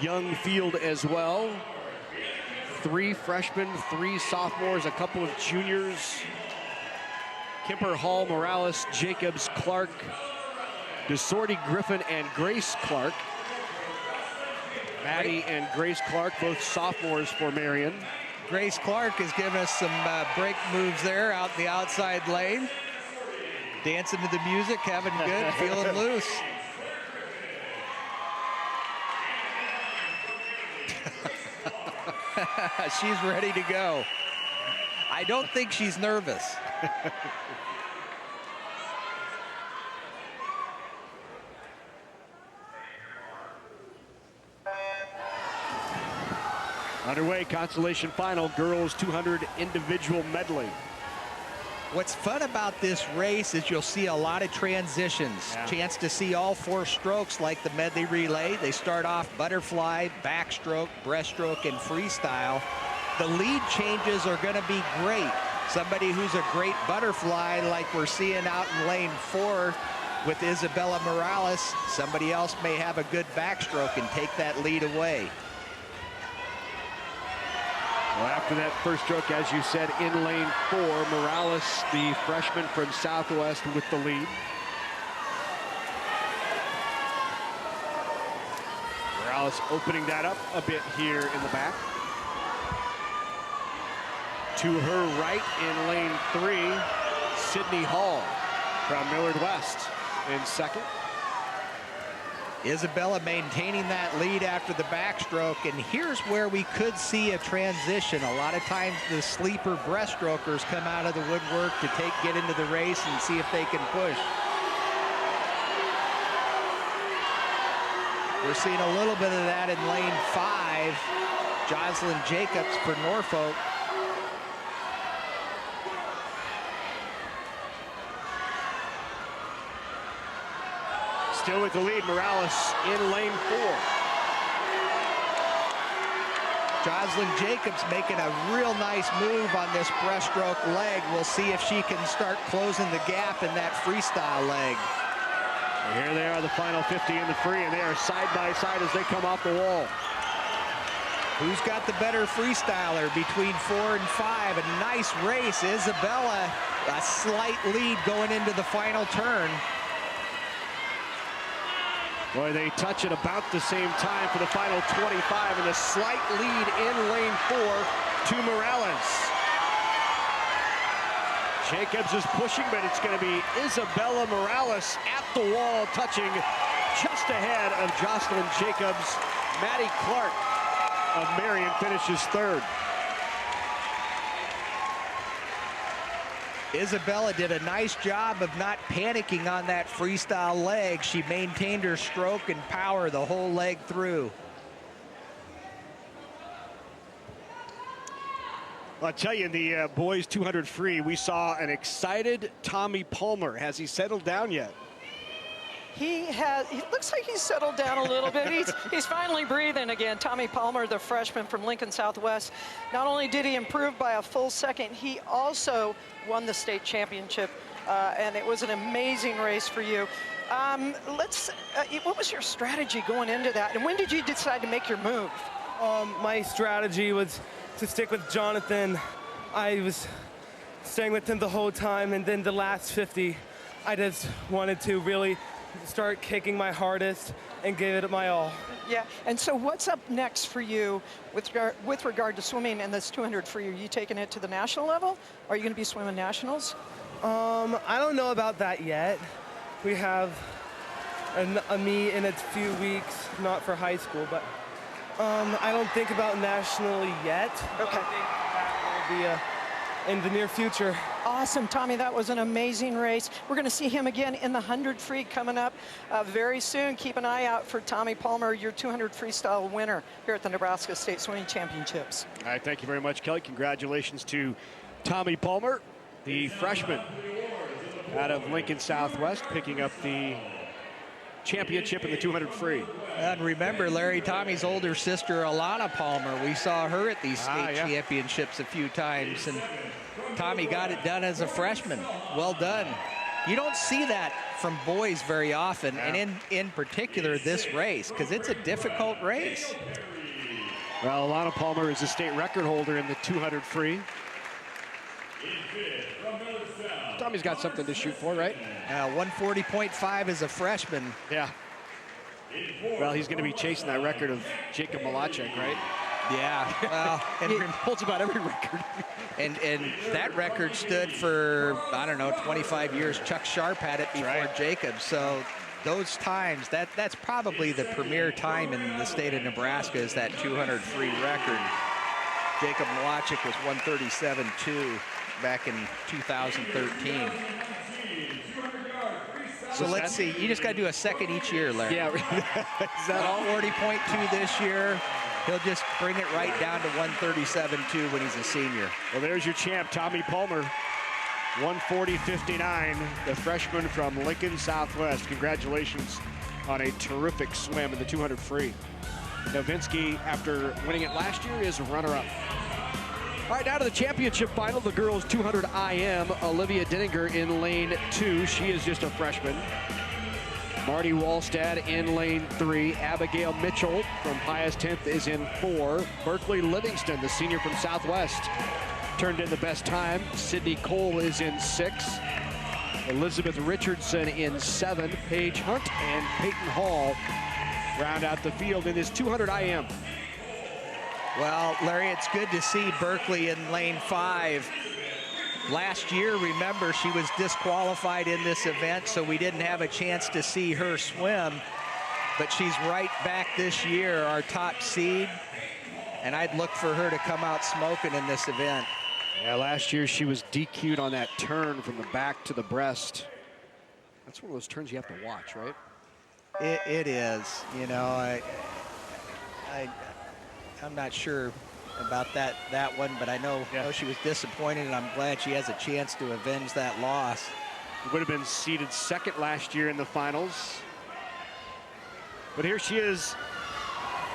young field as well. 3 freshmen, 3 sophomores, a couple of juniors. Kemper, Hall, Morales, Jacobs, Clark, DeSorty, Griffin, and Grace Clark. Maddie and Grace Clark, both sophomores for Marion. Grace Clark has given us some break moves there out in the outside lane. Dancing to the music, having good, feeling loose. She's ready to go. I don't think she's nervous. Underway, consolation final, girls 200 individual medley. What's fun about this race is you'll see a lot of transitions. Yeah. Chance to see all 4 strokes like the medley relay. They start off butterfly, backstroke, breaststroke, and freestyle. The lead changes are going to be great. Somebody who's a great butterfly like we're seeing out in lane 4 with Isabella Morales. Somebody else may have a good backstroke and take that lead away. Well, after that first stroke, as you said, in lane 4, Morales, the freshman from Southwest, with the lead. Morales opening that up a bit here in the back. To her right in lane 3, Sydney Hall from Millard West in second. Isabella maintaining that lead after the backstroke, and here's where we could see a transition. A lot of times the sleeper breaststrokers come out of the woodwork to get into the race and see if they can push. We're seeing a little bit of that in lane 5. Jocelyn Jacobs for Norfolk. Still with the lead, Morales in lane 4. Jocelyn Jacobs making a real nice move on this breaststroke leg. We'll see if she can start closing the gap in that freestyle leg. And here they are, the final 50 in the free, and they are side by side as they come off the wall. Who's got the better freestyler between 4 and 5? A nice race. Isabella, a slight lead going into the final turn. Boy, they touch at about the same time for the final 25, and a slight lead in lane 4 to Morales. Jacobs is pushing, but it's going to be Isabella Morales at the wall, touching just ahead of Jocelyn Jacobs. Maddie Clark of Marion finishes third. Isabella did a nice job of not panicking on that freestyle leg. She maintained her stroke and power the whole leg through. I'll tell you, in the boys 200 free, we saw an excited Tommy Palmer. Has he settled down yet? He looks like he's settled down a little bit. He's finally breathing again. Tommy Palmer, the freshman from Lincoln Southwest. Not only did he improve by a full second, he also won the state championship, and it was an amazing race for you. What was your strategy going into that, and when did you decide to make your move? My strategy was to stick with Jonathan. I was staying with him the whole time, and then the last 50, I just wanted to really start kicking my hardest and give it my all. Yeah, and so what's up next for you with regard to swimming in this 200 free? Are you taking it to the national level? Are you going to be swimming nationals? I don't know about that yet. We have a meet in a few weeks, not for high school, but I don't think about nationally yet. Okay. I think that will be in the near future. Awesome, Tommy, that was an amazing race. We're going to see him again in the 100 free coming up very soon. Keep an eye out for Tommy Palmer, your 200 freestyle winner here at the Nebraska State Swimming Championships. All right, thank you very much, Kelly. Congratulations to Tommy Palmer, the freshman out of Lincoln Southwest, picking up the championship in the 200 free. And remember, Larry, Tommy's older sister, Alana Palmer, we saw her at these state championships a few times, and Tommy got it done as a freshman. Well done. You don't see that from boys very often, and in particular this race, because it's a difficult race. Well, Alana Palmer is a state record holder in the 200 free. Tommy's got something to shoot for, right? 140.5 as a freshman. Yeah. Well, he's going to be chasing that record of Jacob Malachek, right? Yeah. Well, and he holds about every record. and that record stood for, I don't know, 25 years. Chuck Sharp had it before Jacob. So those times, that's probably the premier time in the state of Nebraska is that 200 free record. Jacob Malachek was 137.2 back in 2013. So let's see. You just got to do a second each year, Larry. Yeah. Is that all? 40.2 this year. He'll just bring it right down to 137.2 when he's a senior. Well, there's your champ, Tommy Palmer. 140.59, the freshman from Lincoln Southwest. Congratulations on a terrific swim in the 200 free. Novinsky, after winning it last year, is a runner-up. All right, now to the championship final, the girls 200 IM. Olivia Denninger in lane 2. She is just a freshman. Marty Wallstad in lane 3. Abigail Mitchell from Pius 10th is in 4. Berkeley Livingston, the senior from Southwest, turned in the best time. Sydney Cole is in 6. Elizabeth Richardson in 7. Paige Hunt and Peyton Hall round out the field in this 200 IM. Well, Larry, it's good to see Berkeley in lane 5. Last year, remember, she was disqualified in this event, so we didn't have a chance to see her swim. But she's right back this year, our top seed, and I'd look for her to come out smoking in this event. Yeah, last year she was DQ'd on that turn from the back to the breast. That's one of those turns you have to watch, right? It is. You know, I'm not sure about that one, but I know she was disappointed, and I'm glad she has a chance to avenge that loss. Would have been seeded second last year in the finals. But here she is,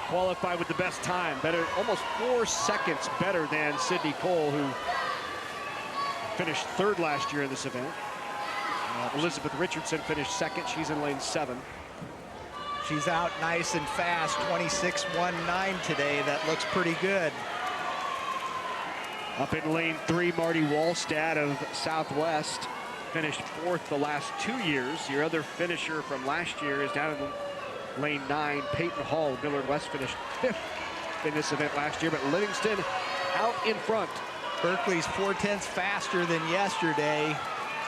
qualified with the best time. Better, almost 4 seconds better than Sydney Cole, who finished 3rd last year in this event. Elizabeth Richardson finished 2nd. She's in lane 7. She's out nice and fast, 26.19 today. That looks pretty good. Up in lane 3, Marty Wallstad of Southwest finished 4th the last 2 years. Your other finisher from last year is down in lane 9, Peyton Hall. Millard West finished 5th in this event last year, but Livingston out in front. Berkeley's 4/10 faster than yesterday.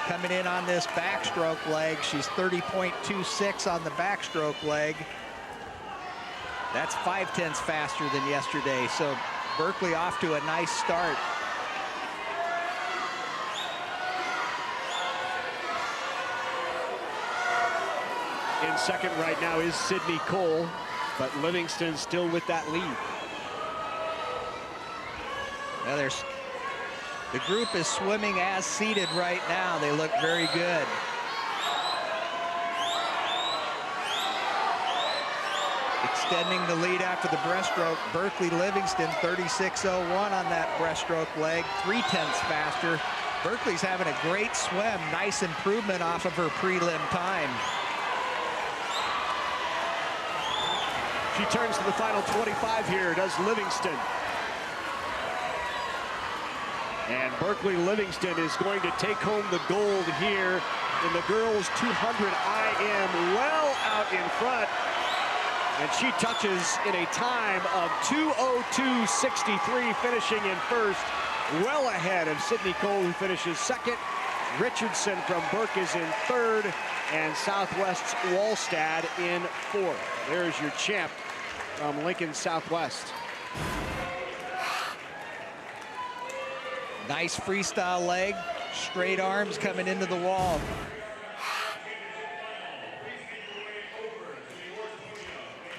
Coming in on this backstroke leg, she's 30.26 on the backstroke leg. That's 5/10 faster than yesterday, so Berkeley off to a nice start. In second right now is Sydney Cole, but Livingston still with that lead. Now the group is swimming as seated right now. They look very good. Extending the lead after the breaststroke, Berkeley Livingston 36.01 on that breaststroke leg, 3/10 faster. Berkeley's having a great swim, nice improvement off of her prelim time. She turns to the final 25 here, does Livingston. And Berkeley Livingston is going to take home the gold here in the girls 200 IM, well out in front. And she touches in a time of 2:02.63, finishing in first, well ahead of Sydney Cole, who finishes second. Richardson from Burke is in third, and Southwest's Wallstad in fourth. There's your champ from Lincoln Southwest. Nice freestyle leg, straight arms coming into the wall.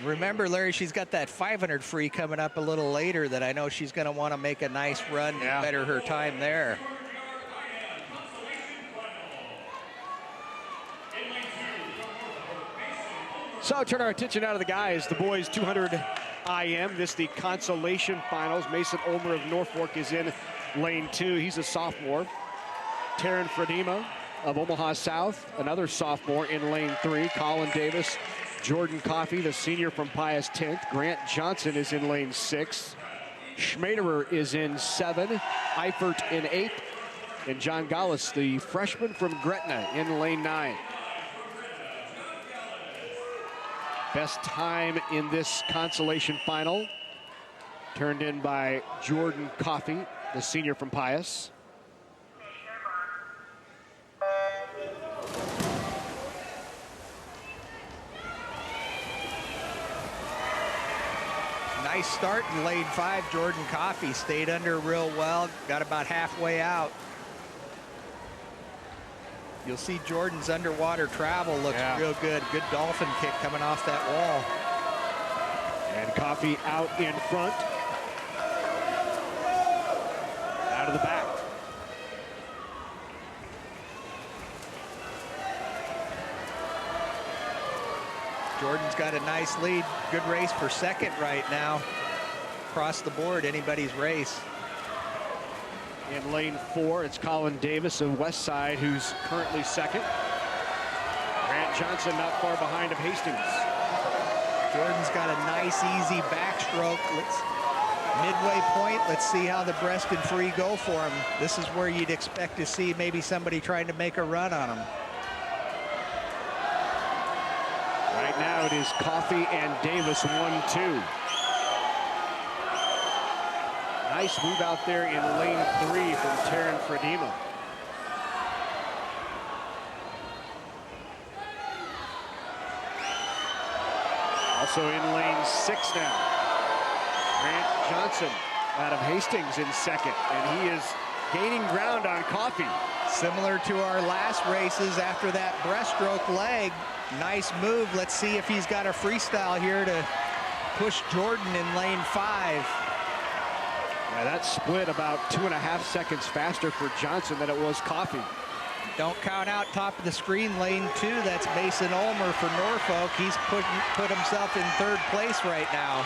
Remember, Larry, she's got that 500 free coming up a little later that I know she's going to want to make a nice run and better her time there. So turn our attention out of the guys. The boys 200 IM, this the consolation finals. Mason Ulmer of Norfolk is in lane 2. He's a sophomore. Taryn Fredema of Omaha South, another sophomore, in lane 3. Colin Davis, Jordan Coffey, the senior from Pius 10th. Grant Johnson is in lane 6. Schmaderer is in 7. Eifert in 8th. And John Gallis, the freshman from Gretna, in lane 9. Best time in this consolation final turned in by Jordan Coffey, the senior from Pius. Nice start in lane 5. Jordan Coffey stayed under real well, got about halfway out. You'll see Jordan's underwater travel looks real good. Good dolphin kick coming off that wall. And Coffey out in front. Out of the back. Jordan's got a nice lead. Good race for second right now. Across the board, anybody's race. In lane 4, it's Colin Davis of Westside, who's currently second. Grant Johnson not far behind of Hastings. Jordan's got a nice, easy backstroke. Midway point, let's see how the breast and free go for him. This is where you'd expect to see maybe somebody trying to make a run on him. Right now it is Coffey and Davis 1-2. Nice move out there in lane 3 from Taryn Fredema. Also in lane 6 now. Grant Johnson out of Hastings in second, and he is gaining ground on Coffey. Similar to our last races after that breaststroke leg. Nice move. Let's see if he's got a freestyle here to push Jordan in lane 5. Yeah, that split about 2.5 seconds faster for Johnson than it was Coffey. Don't count out top of the screen, lane 2. That's Mason Ulmer for Norfolk. He's put himself in third place right now.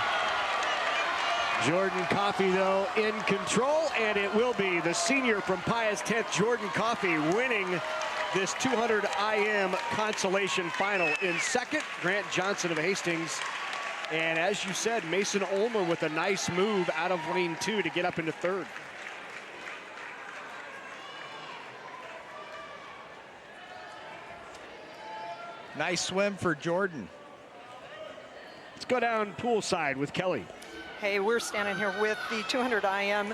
Jordan Coffey, though, in control, and it will be the senior from Pius 10th, Jordan Coffey, winning this 200 IM consolation final. In second, Grant Johnson of Hastings. And as you said, Mason Ulmer with a nice move out of lane 2 to get up into third. Nice swim for Jordan. Let's go down poolside with Kelly. Hey, we're standing here with the 200 IM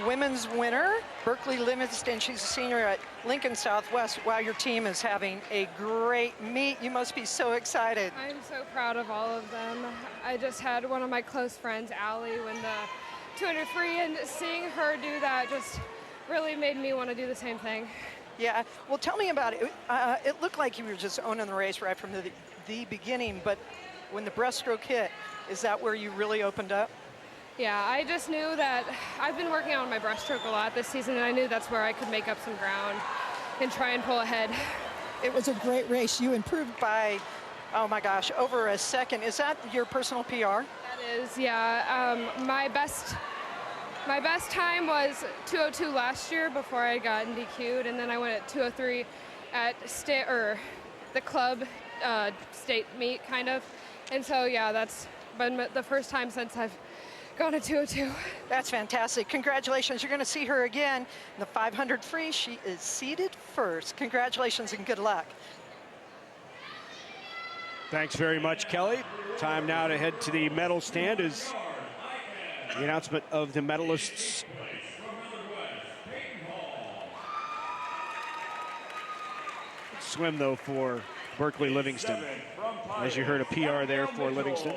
women's winner, Berkeley Livingston. She's a senior at Lincoln Southwest. Wow, your team is having a great meet. You must be so excited. I'm so proud of all of them. I just had one of my close friends, Allie, win the 200 free, and seeing her do that just really made me want to do the same thing. Yeah, well, tell me about it. It looked like you were just owning the race right from the beginning, but when the breaststroke hit, is that where you really opened up? Yeah, I just knew that I've been working on my breaststroke a lot this season, and I knew that's where I could make up some ground and try and pull ahead. It was a great race. You improved by, oh my gosh, over a second. Is that your personal PR? That is, yeah. My best time was 2:02 last year before I got DQ'd, and then I went at 2:03 at the club state meet, kind of. And so, yeah, that's been the first time since I've gone to 2:02. That's fantastic. Congratulations. You're going to see her again in the 500 free. She is seated first. Congratulations and good luck. Thanks very much, Kelly. Time now to head to the medal stand as the announcement of the medalists. Swim, though, for Berkeley Livingston. As you heard, a PR there for Livingston.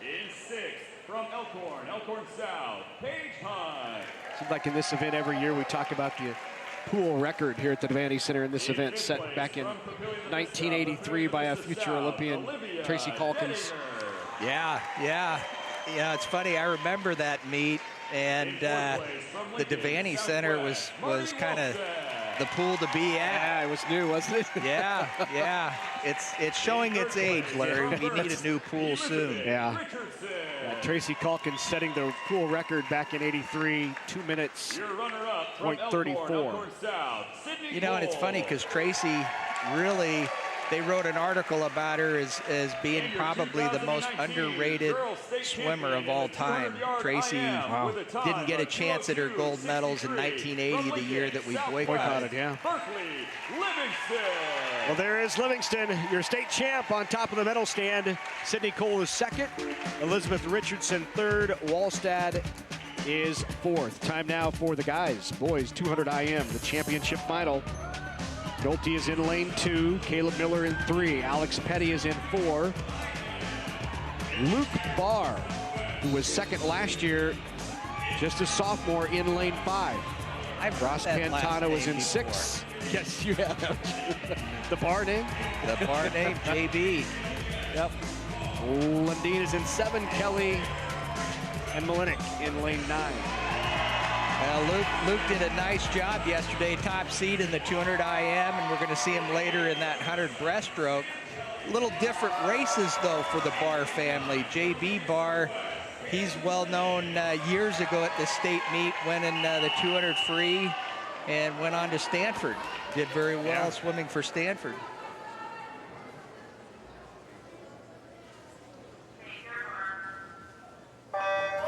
In sixth, from Elkhorn South, Paige Hunt. Seems like in this event every year we talk about the pool record here at the Devaney Center in this event, set back in 1983 by a future Olympian, Tracy Calkins. Yeah, it's funny. I remember that meet, and the Devaney Center was kind of the pool to be at. Yeah, it was new, wasn't it? yeah. It's showing its age, Larry. We need a new pool soon. Yeah. Tracy Calkins setting the pool record back in '83, 2 minutes, .34. You know, and it's funny because Tracy really, they wrote an article about her as being probably the most underrated swimmer of all time. Tracy didn't get a chance at her gold medals in 1980, the year that we boycotted. Yeah. Well, there is Livingston, your state champ, on top of the medal stand. Sydney Cole is second, Elizabeth Richardson third, Wallstad is fourth. Time now for the guys. Boys 200 IM, the championship final. Nolte is in lane 2, Caleb Miller in 3, Alex Petty is in 4. Luke Barr, who was second last year, just a sophomore, in lane 5. Ross Pantano is in 6. Yes, you have. The Barr name? The Barr name, JB. Yep. Lundeen is in 7, Kelly and Malinik in lane 9. Luke did a nice job yesterday, top seed in the 200 IM, and we're going to see him later in that 100 breaststroke. Little different races, though, for the Barr family. JB Barr, he's well known years ago at the state meet, winning the 200 free, and went on to Stanford. Did very well swimming for Stanford.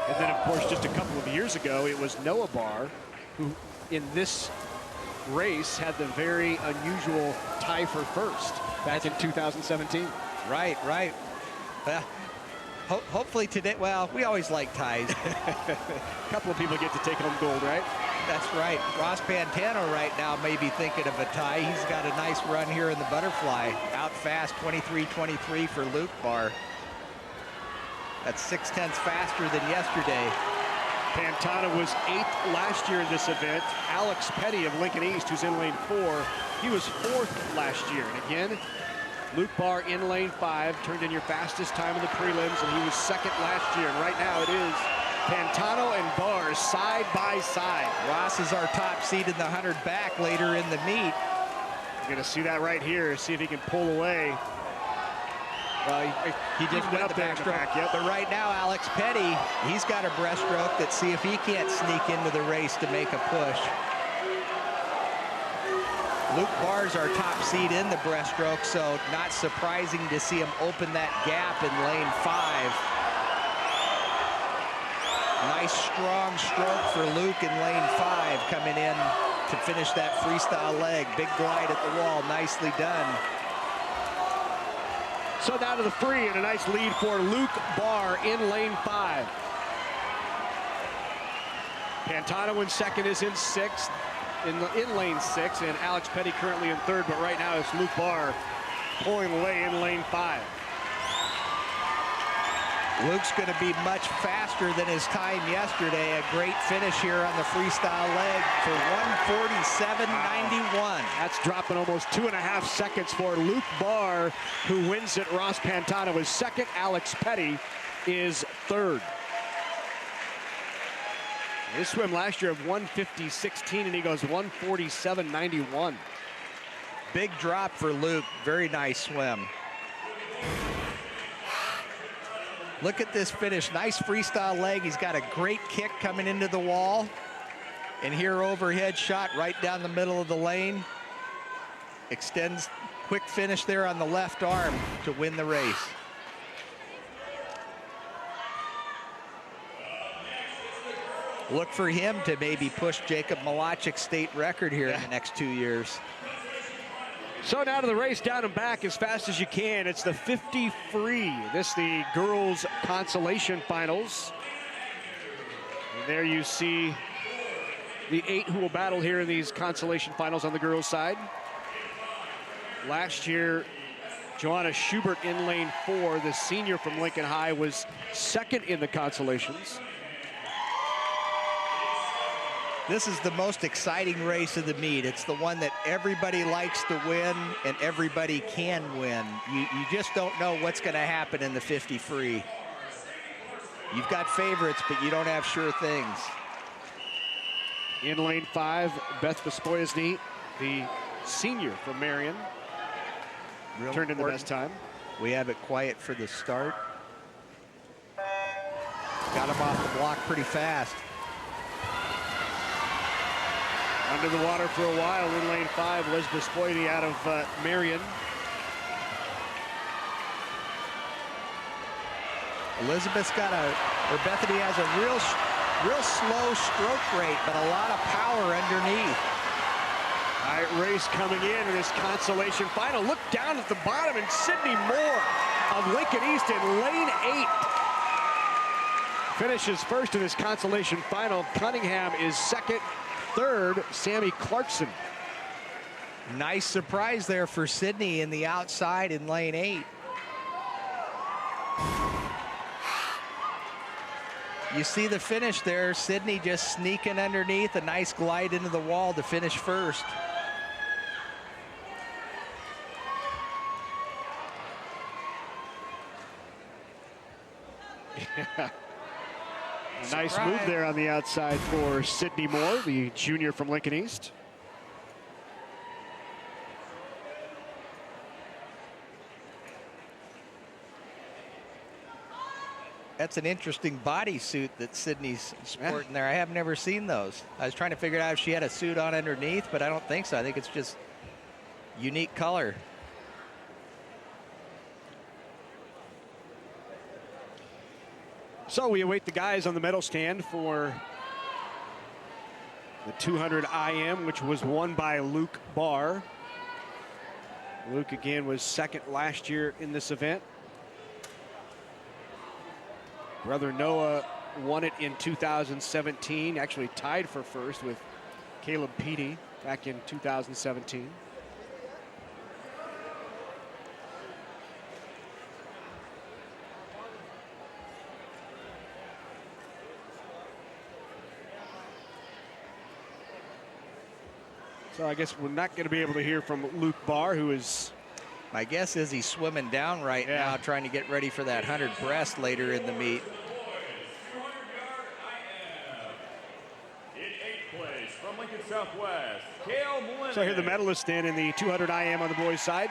And then, of course, just a couple of years ago, it was Noah Barr, who in this race had the very unusual tie for first back in 2017. Right. Hopefully today, well, we always like ties. A couple of people get to take home gold, right? That's right. Ross Pantano right now may be thinking of a tie. He's got a nice run here in the butterfly. Out fast, 23:23 for Luke Barr. That's 0.6 faster than yesterday. Pantano was 8th last year in this event. Alex Petty of Lincoln East, who's in lane 4, he was 4th last year. And again, Luke Barr in lane 5, turned in your fastest time in the prelims, and he was 2nd last year. And right now it is Pantano and Barr side by side. Ross is our top seed in the 100 back later in the meet. You're going to see that right here, see if he can pull away. He just went up the backstroke. Yep. But right now, Alex Petty, he's got a breaststroke that see if he can't sneak into the race to make a push. Luke Barr's our top seed in the breaststroke, so not surprising to see him open that gap in lane 5. Nice strong stroke for Luke in lane 5 coming in to finish that freestyle leg. Big glide at the wall, nicely done. So now to the free, and a nice lead for Luke Barr in lane 5. Pantano in second, is in 6th. In lane 6, and Alex Petty currently in 3rd, but right now it's Luke Barr pulling away in lane 5. Luke's going to be much faster than his time yesterday. A great finish here on the freestyle leg for 1:47.91. That's dropping almost 2.5 seconds for Luke Barr, who wins it. Ross Pantano is 2nd. Alex Petty is 3rd. His swim last year of 1:50.16, and he goes 1:47.91. Big drop for Luke. Very nice swim. Look at this finish. Nice freestyle leg. He's got a great kick coming into the wall. And here, overhead shot right down the middle of the lane. Extends, quick finish there on the left arm to win the race. Look for him to maybe push Jacob Malachik's state record here in the next 2 years. So now to the race, down and back as fast as you can. It's the 50 free. This the girls' consolation finals. And there you see the 8 who will battle here in these consolation finals on the girls' side. Last year, Joanna Schubert in lane 4, the senior from Lincoln High, was 2nd in the consolations. This is the most exciting race of the meet. It's the one that everybody likes to win and everybody can win. You just don't know what's going to happen in the 50 free. You've got favorites, but you don't have sure things. In lane 5, Beth Vespoyesny, the senior from Marion, turned in the best time. We have it quiet for the start. Got him off the block pretty fast. Under the water for a while in lane 5, Liz Vespoyesny out of Marion. Elizabeth's got or Bethany has a real slow stroke rate, but a lot of power underneath. All right, race coming in this consolation final. Look down at the bottom, and Sydney Moore of Lincoln East in lane 8 finishes first in this consolation final. Cunningham is 2nd. 3rd, Sammy Clarkson. Nice surprise there for Sydney in the outside in lane 8. You see the finish there. Sydney just sneaking underneath, a nice glide into the wall to finish first. Yeah. Nice move there on the outside for Sydney Moore, the junior from Lincoln East. That's an interesting bodysuit that Sydney's sporting there. I have never seen those. I was trying to figure out if she had a suit on underneath, but I don't think so. I think it's just unique color. So we await the guys on the medal stand for the 200 IM, which was won by Luke Barr. Luke again was 2nd last year in this event. Brother Noah won it in 2017, actually tied for first with Caleb Peaty back in 2017. So I guess we're not going to be able to hear from Luke Barr, who is... My guess is he's swimming down right now, trying to get ready for that 100 breast later in the meet. In 8th place from Lincoln Southwest, Cale Mullen. So here the medalists stand in the 200 IM on the boys' side.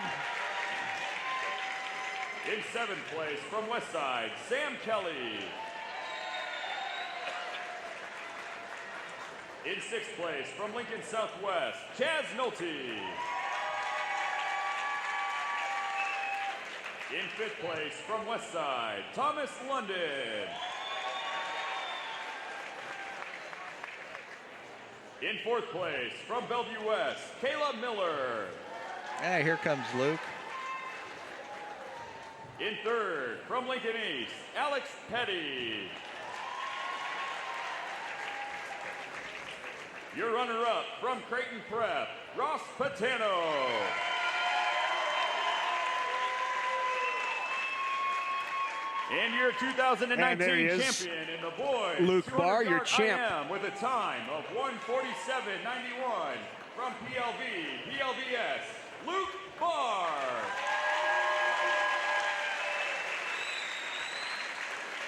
In 7th place from Westside, Sam Kelly. In 6th place from Lincoln Southwest, Chaz Nolte. In 5th place from Westside, Thomas London. In 4th place from Bellevue West, Kayla Miller. Hey, here comes Luke. In 3rd from Lincoln East, Alex Petty. Your runner-up from Creighton Prep, Ross Patano. And your 2019 champion in the boys, Luke Barr, your champ. IM with a time of 1:47.91 from PLVS, Luke Barr.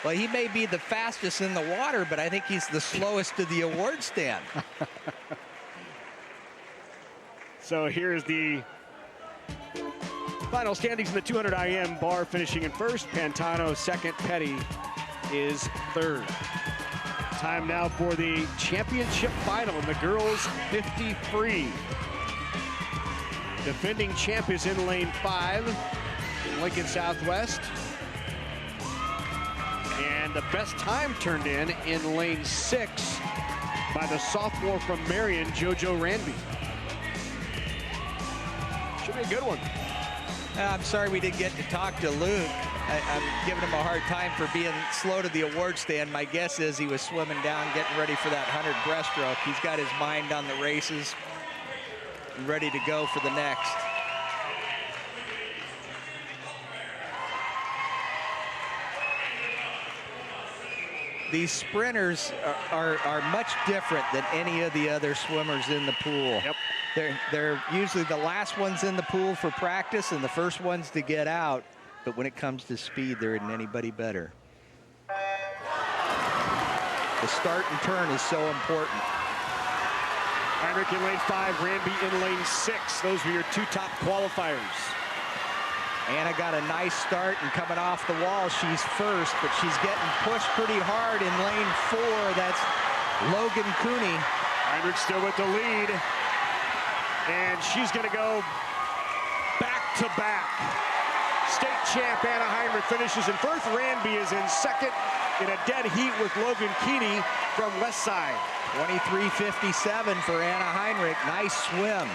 Well, he may be the fastest in the water, but I think he's the slowest to the award stand. So here's the final standings in the 200 IM. Barr finishing in 1st, Pantano 2nd, Petty is 3rd. Time now for the championship final in the girls 50 free. Defending champ is in lane 5, Lincoln Southwest. And the best time turned in lane 6 by the sophomore from Marion, JoJo Ranby. Should be a good one. I'm sorry we didn't get to talk to Luke. I'm giving him a hard time for being slow to the award stand. My guess is he was swimming down, getting ready for that 100 breaststroke. He's got his mind on the races and ready to go for the next. These sprinters are much different than any of the other swimmers in the pool. Yep. They're usually the last ones in the pool for practice and the first ones to get out. But when it comes to speed, there isn't anybody better. The start and turn is so important. Heinrich in lane 5, Ranby in lane 6. Those were your 2 top qualifiers. Anna got a nice start, and coming off the wall, she's 1st, but she's getting pushed pretty hard in lane 4. That's Logan Cooney. Heinrich still with the lead. And she's going to go back-to-back. State champ Anna Heinrich finishes in 1st. Ranby is in 2nd in a dead heat with Logan Keeney from Westside. 23:57 for Anna Heinrich. Nice swim.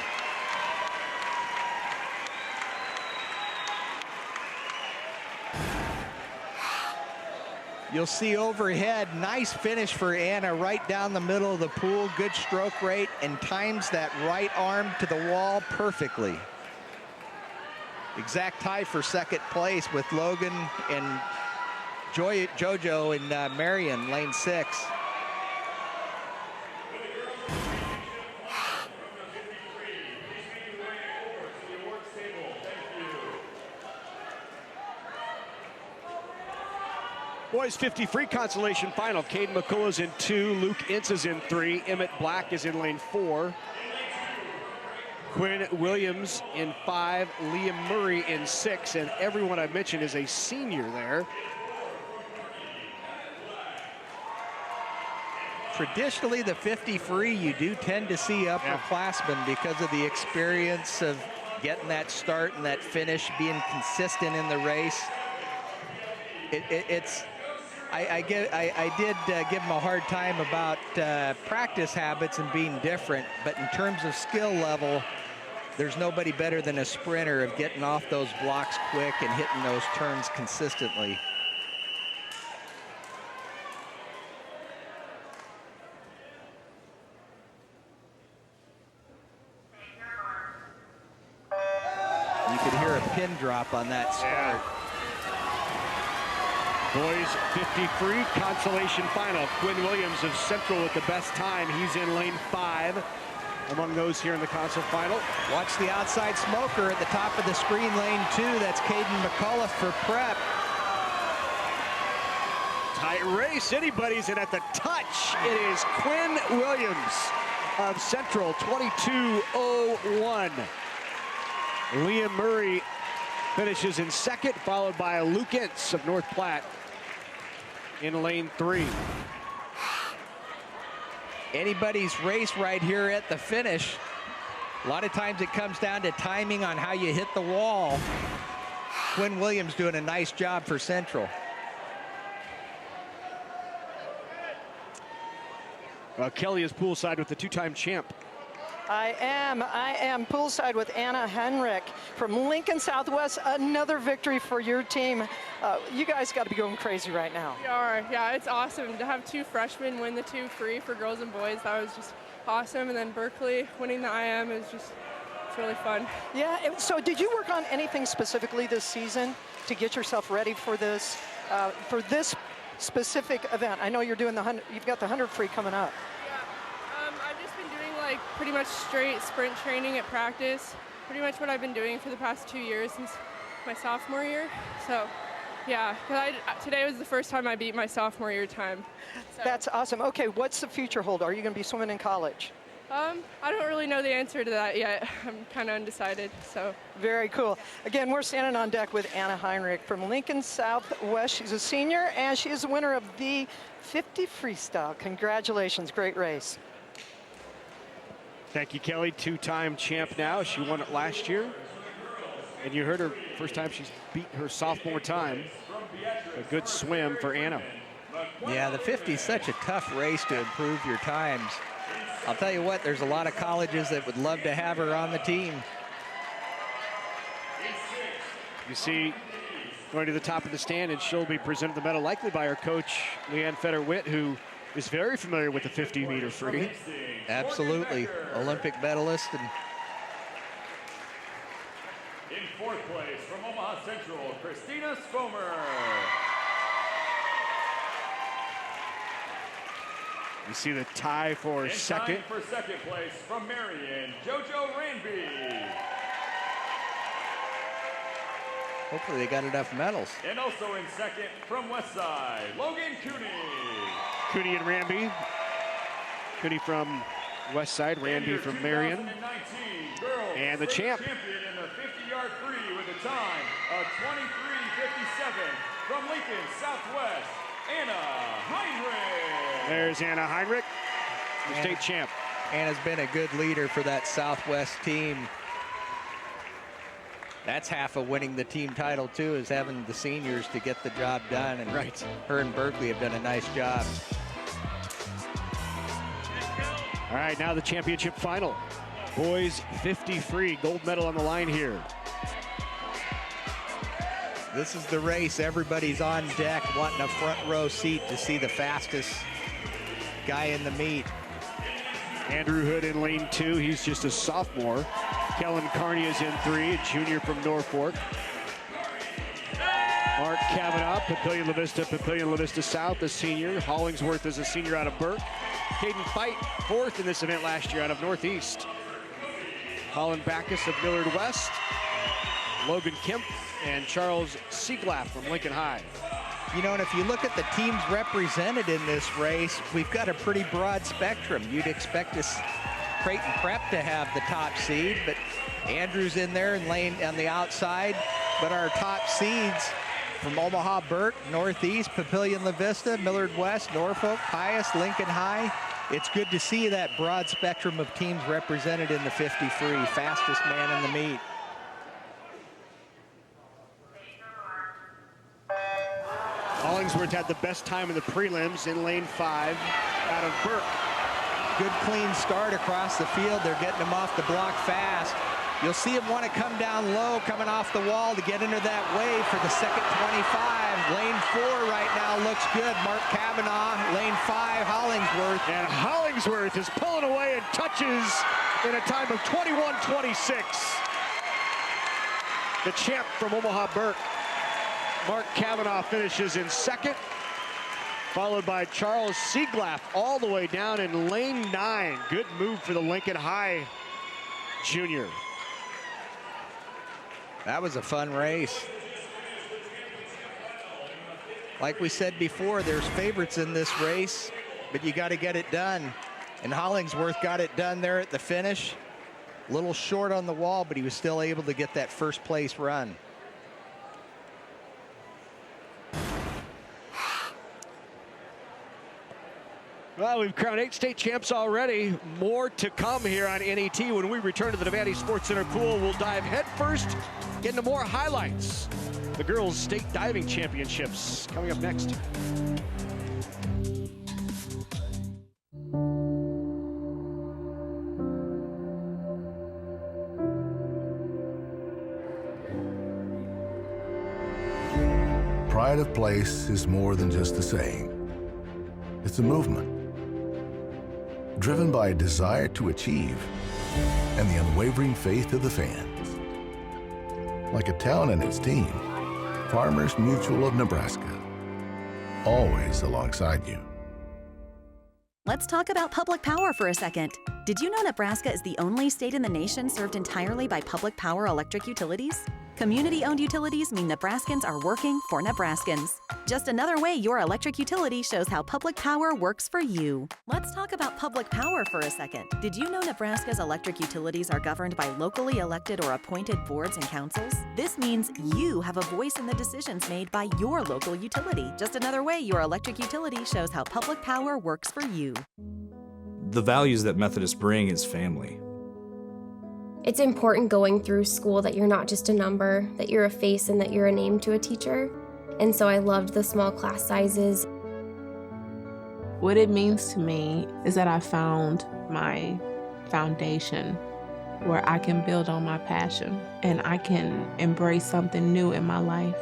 You'll see overhead, nice finish for Anna right down the middle of the pool. Good stroke rate and times that right arm to the wall perfectly. Exact tie for 2nd place with Logan and JoJo in Marion, lane 6. Boys 50 free consolation final. Caden McCullough's in 2, Luke Ince is in 3, Emmett Black is in lane 4. Quinn Williams in 5, Liam Murray in 6, and everyone I mentioned is a senior there. Traditionally, the 50 free, you do tend to see upperclassmen because of the experience of getting that start and that finish, being consistent in the race. I did give him a hard time about practice habits and being different, but in terms of skill level, there's nobody better than a sprinter of getting off those blocks quick and hitting those turns consistently. You could hear a pin drop on that start. Boys 50 free consolation final. Quinn Williams of Central with the best time. He's in lane 5 among those here in the console final. Watch the outside smoker at the top of the screen, lane 2. That's Caden McCullough for Prep. Tight race, anybody's in at the touch. It is Quinn Williams of Central, 22:01. Liam Murray finishes in second, followed by Luke Entz of North Platte in lane 3. Anybody's race right here at the finish. A lot of times it comes down to timing on how you hit the wall. Quinn Williams doing a nice job for Central. Kelly is poolside with the two-time champ. I am poolside with Anna Henrik from Lincoln Southwest. Another victory for your team. You guys got to be going crazy right now. We are. Yeah, it's awesome to have 2 freshmen win the 2 free for girls and boys. That was just awesome. And then Berkeley winning the IM is just, it's really fun. Yeah, so did you work on anything specifically this season to get yourself ready for this specific event? I know you're doing you've got the 100 free coming up. I've just been doing like pretty much straight sprint training at practice. Pretty much what I've been doing for the past 2 years since my sophomore year. So yeah, today was the first time I beat my sophomore year time. So. That's awesome. Okay, what's the future hold? Are you going to be swimming in college? I don't really know the answer to that yet. I'm kind of undecided, so. Very cool. Again, we're standing on deck with Anna Heinrich from Lincoln Southwest. She's a senior, and she is the winner of the 50 freestyle. Congratulations, great race. Thank you, Kelly. Two-time champ now. She won it last year. And you heard her first time she's beat her sophomore time. A good swim for Anna. Yeah, the 50 is such a tough race to improve your times. I'll tell you what, there's a lot of colleges that would love to have her on the team. You see, going to the top of the stand, and she'll be presented the medal likely by her coach, Leanne Fetter-Witt, who is very familiar with the 50-meter free. Absolutely, Olympic medalist. And in 4th place from Omaha Central, Christina Spomer. You see the tie for second. For 2nd place from Marion, JoJo Ranby. hopefully they got enough medals. And also in 2nd from Westside, Logan Cooney. Cooney and Ranby. Cooney from Westside, Ranby from Marion. And the champ. Champion in the 50-yard free with a time of 23:57 from Lincoln Southwest, Anna Heinrich. There's Anna Heinrich, the state champ. Anna's been a good leader for that Southwest team. That's half of winning the team title too, is having the seniors to get the job done. And right, her and Berkeley have done a nice job. All right, now the championship final. Boys 50 free, gold medal on the line here. This is the race. Everybody's on deck wanting a front row seat to see the fastest guy in the meet. Andrew Hood in lane 2. He's just a sophomore. Kellen Carney is in 3, a junior from Norfolk. Mark Kavanaugh, Papillion La Vista South, a senior. Hollingsworth is a senior out of Burke. Caden Fight, 4th in this event last year out of Northeast. Colin Backus of Millard West. Logan Kemp and Charles Sieglaf from Lincoln High. You know, and if you look at the teams represented in this race, we've got a pretty broad spectrum. You'd expect us, Creighton Prep, to have the top seed, but Andrew's in there and lane on the outside. But our top seeds from Omaha Burke, Northeast, Papillion La Vista, Millard West, Norfolk, Pius, Lincoln High. It's good to see that broad spectrum of teams represented in the 50 free, fastest man in the meet. Hollingsworth had the best time in the prelims in lane 5 out of Burke. Good clean start across the field. They're getting him off the block fast. You'll see him want to come down low, coming off the wall to get into that wave for the second 25. Lane 4 right now looks good. Mark Kavanaugh, lane 5, Hollingsworth. And Hollingsworth is pulling away and touches in a time of 21:26. The champ from Omaha Burke. Mark Kavanaugh finishes in 2nd, followed by Charles Sieglaf all the way down in lane 9. Good move for the Lincoln High junior. That was a fun race. Like we said before, there's favorites in this race, but you got to get it done. And Hollingsworth got it done there at the finish. A little short on the wall, but he was still able to get that first place run. Well, we've crowned 8 state champs already. More to come here on NET. When we return to the Devaney Sports Center pool, we'll dive headfirst into more highlights. The girls' state diving championships coming up next. Pride of place is more than just a saying. It's a movement, driven by a desire to achieve and the unwavering faith of the fans. Like a town and its team, Farmers Mutual of Nebraska, always alongside you. Let's talk about public power for a second. Did you know Nebraska is the only state in the nation served entirely by public power electric utilities? Community-owned utilities mean Nebraskans are working for Nebraskans. Just another way your electric utility shows how public power works for you. Let's talk about public power for a second. Did you know Nebraska's electric utilities are governed by locally elected or appointed boards and councils? This means you have a voice in the decisions made by your local utility. Just another way your electric utility shows how public power works for you. The values that Methodists bring is family. It's important going through school that you're not just a number, that you're a face and that you're a name to a teacher. And so I loved the small class sizes. What it means to me is that I found my foundation where I can build on my passion and I can embrace something new in my life.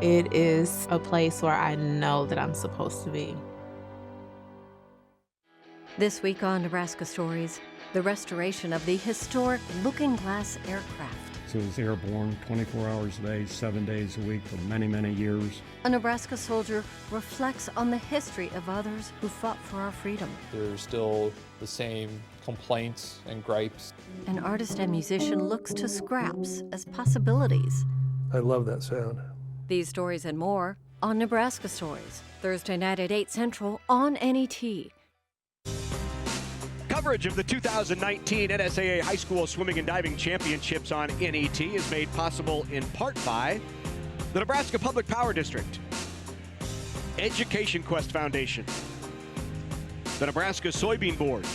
It is a place where I know that I'm supposed to be. This week on Nebraska Stories, the restoration of the historic Looking Glass aircraft. So it was airborne 24 hours a day, 7 days a week for many, many years. A Nebraska soldier reflects on the history of others who fought for our freedom. There's still the same complaints and gripes. An artist and musician looks to scraps as possibilities. I love that sound. These stories and more on Nebraska Stories, Thursday night at 8 Central on NET. Coverage of the 2019 NSAA High School Swimming and Diving Championships on NET is made possible in part by the Nebraska Public Power District, Education Quest Foundation, the Nebraska Soybean Board,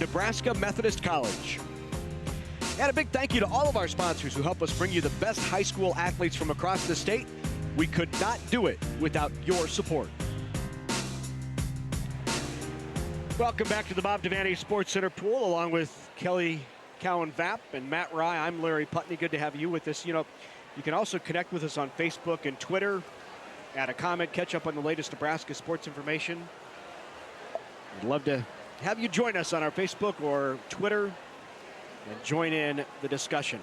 Nebraska Methodist College, and a big thank you to all of our sponsors who help us bring you the best high school athletes from across the state. We could not do it without your support. Welcome back to the Bob Devaney Sports Center pool, along with Kelly Cowan-Vapp and Matt Rye. I'm Larry Putney. Good to have you with us. You know, you can also connect with us on Facebook and Twitter. Add a comment, catch up on the latest Nebraska sports information. We'd love to have you join us on our Facebook or Twitter and join in the discussion.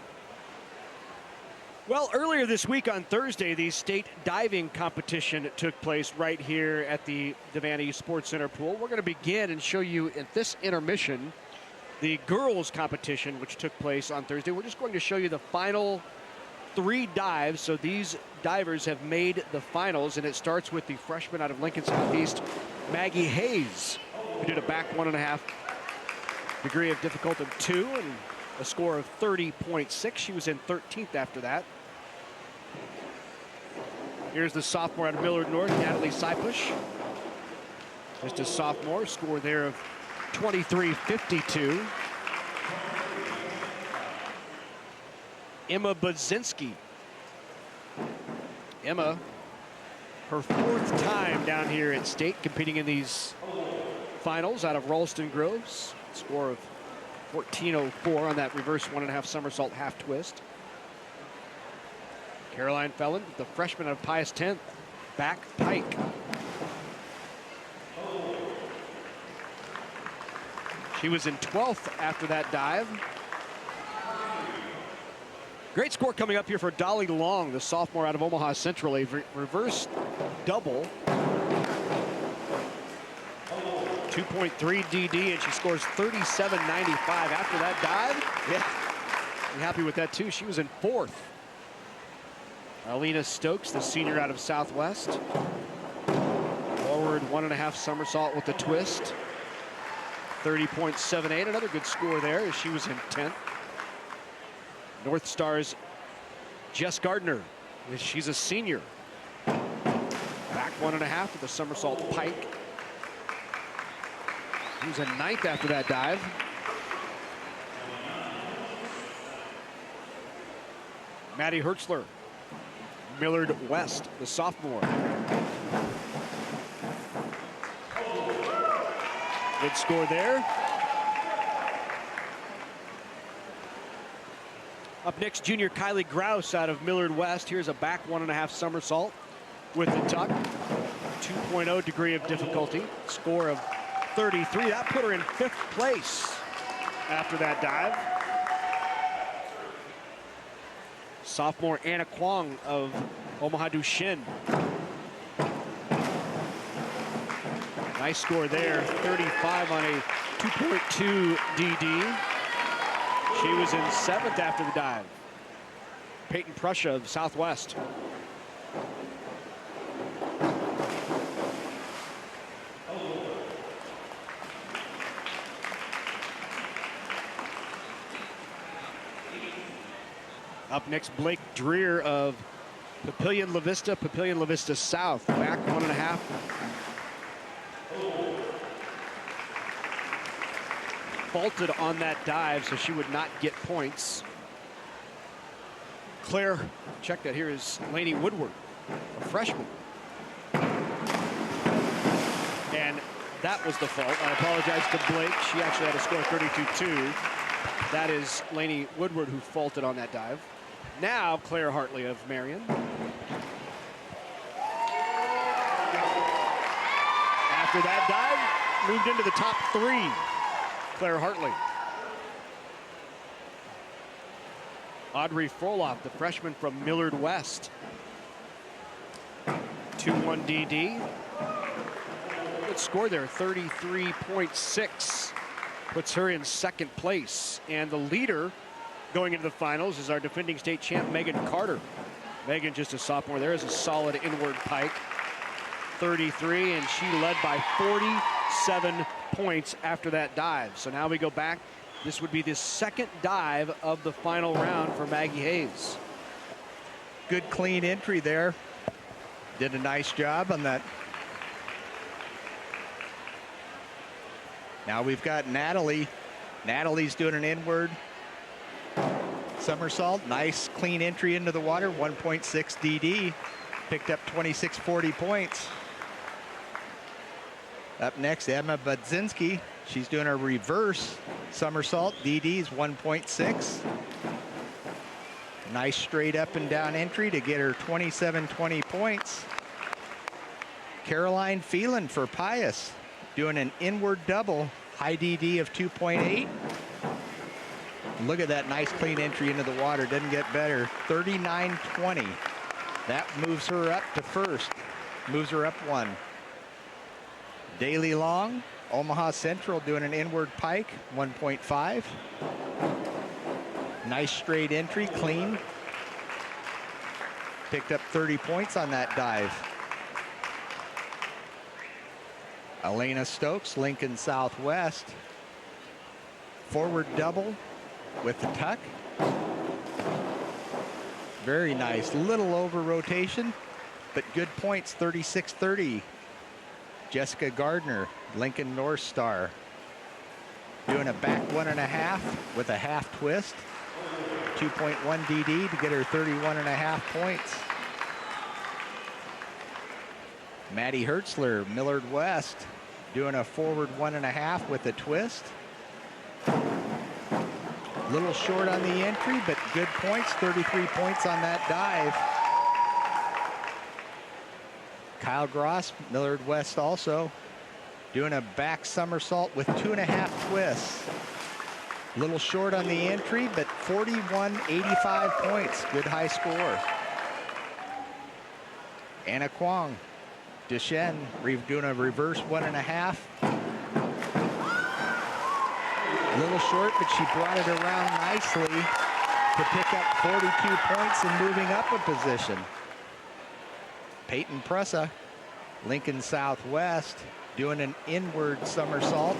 Well, earlier this week on Thursday, the state diving competition took place right here at the Devaney Sports Center pool. We're going to begin and show you at this intermission the girls competition, which took place on Thursday. We're just going to show you the final 3 dives. So these divers have made the finals, and it starts with the freshman out of Lincoln Southeast, Maggie Hayes, who did a back 1.5 degree of difficulty of 2 and a score of 30.6. She was in 13th after that. Here's the sophomore out of Millard North, Natalie Seipush. Just a sophomore, score there of 23.52. Emma Budzinski. Emma, her 4th time down here at state competing in these finals out of Ralston Groves. Score of 14.04 on that reverse 1.5 somersault half twist. Caroline Felon, the freshman out of Pius 10th, back pike. She was in 12th after that dive. Great score coming up here for Dolly Long, the sophomore out of Omaha Central, a reverse double. 2.3 DD, and she scores 37.95 after that dive. Yeah, I'm happy with that too. She was in 4th. Alina Stokes, the senior out of Southwest. Forward 1.5 somersault with the twist. 30.78, another good score there as she was in 10th. North Star's Jess Gardner, she's a senior. Back 1.5 with a somersault pike. He was in 9th after that dive. Maddie Hertzler, Millard West, the sophomore. Good score there. Up next, junior Kylie Grouse out of Millard West. Here's a back 1.5 somersault with the tuck. 2.0 degree of difficulty. Score of 33. That put her in 5th place after that dive. Sophomore Anna Kwong of Omaha Dushin. Nice score there, 35 on a 2.2 DD. She was in 7th after the dive. Peyton Prussia of Southwest. Up next, Blake Dreer of Papillion La Vista South, back 1.5. Faulted on that dive, so she would not get points. Claire, check that, here is Lainey Woodward, a freshman. And that was the fault. I apologize to Blake. She actually had a score of 32-2. That is Lainey Woodward who faulted on that dive. Now Claire Hartley of Marion. After that dive, moved into the top 3. Claire Hartley. Audrey Froloff, the freshman from Millard West. 2.1 DD. Good score there, 33.6. Puts her in 2nd place. And the leader going into the finals is our defending state champ, Megan Carter. Megan, just a sophomore there, is a solid inward pike. 33, and she led by 47 points after that dive. So now we go back. This would be the 2nd dive of the final round for Maggie Hayes. Good clean entry there. Did a nice job on that. Now we've got Natalie. Natalie's doing an inward somersault. Nice clean entry into the water. 1.6 DD. Picked up 2640 points. Up next, Emma Budzinski. She's doing a reverse somersault. DD's 1.6. Nice straight up and down entry to get her 2720 points. Caroline Phelan for Pius, doing an inward double, high DD of 2.8. Look at that nice clean entry into the water. Doesn't get better. 39.20. That moves her up to 1st. Moves her up 1. Daly Long, Omaha Central, doing an inward pike, 1.5. Nice straight entry, clean. Picked up 30 points on that dive. Elena Stokes, Lincoln Southwest. Forward double with the tuck. Very nice, little over rotation, but good points, 36-30. Jessica Gardner, Lincoln North Star, doing a back 1.5 with a half twist. 2.1 DD to get her 31.5 points. Maddie Hertzler, Millard West, doing a forward 1.5 with a twist. Little short on the entry, but good points, 33 points on that dive. Kyle Gross, Millard West also, doing a back somersault with 2.5 twists. Little short on the entry, but 41.85 points, good high score. Anna Kwong, Duchenne, doing a reverse 1.5. Little short, but she brought it around nicely to pick up 42 points and moving up a position. Peyton Prussia, Lincoln Southwest, doing an inward somersault.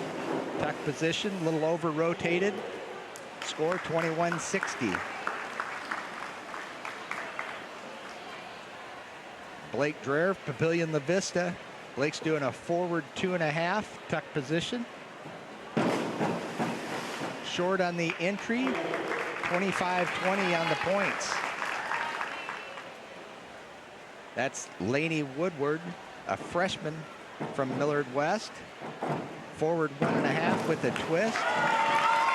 Tuck position, a little over rotated. Score 21.60. Blake Dreher, Papillion La Vista. Blake's doing a forward 2.5, tuck position. short on the entry, 25-20 on the points. That's Lainey Woodward, a freshman from Millard West. Forward 1.5 with a twist.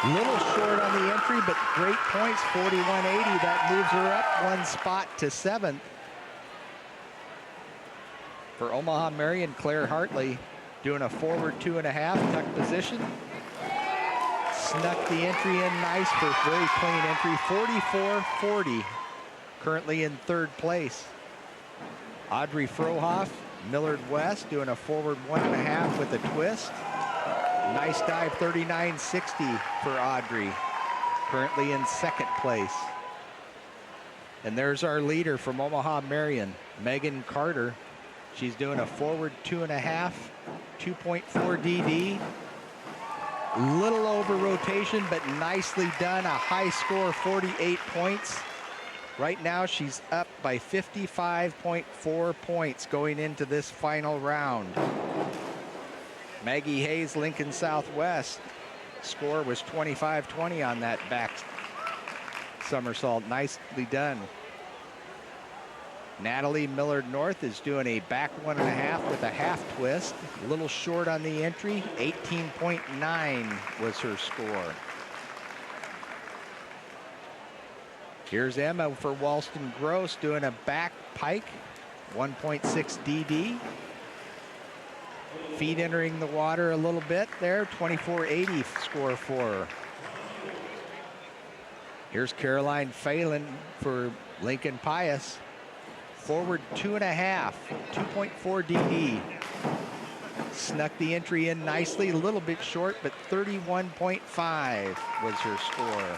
Little short on the entry, but great points, 41-80. That moves her up one spot to 7th. For Omaha Marion, Claire Hartley doing a forward 2.5, tuck position. Snuck the entry in nice for very clean entry, 44-40. Currently in 3rd place. Audrey Frohoff, Millard West, doing a forward 1.5 with a twist. Nice dive, 39-60 for Audrey. Currently in 2nd place. And there's our leader from Omaha Marion, Megan Carter. She's doing a forward 2.5, 2.4 DD. Little over rotation, but nicely done. A high score, 48 points. Right now, she's up by 55.4 points going into this final round. Maggie Hayes, Lincoln Southwest. Score was 25-20 on that back somersault. Nicely done. Natalie Millard North is doing a back 1.5 with a half twist. A little short on the entry. 18.9 was her score. Here's Emma for Walston Gross doing a back pike, 1.6 DD. Feet entering the water a little bit there, 24.80 score for her. Here's Caroline Phelan for Lincoln Pius. Forward 2.5, 2.4 DD. Snuck the entry in nicely, a little bit short, but 31.5 was her score.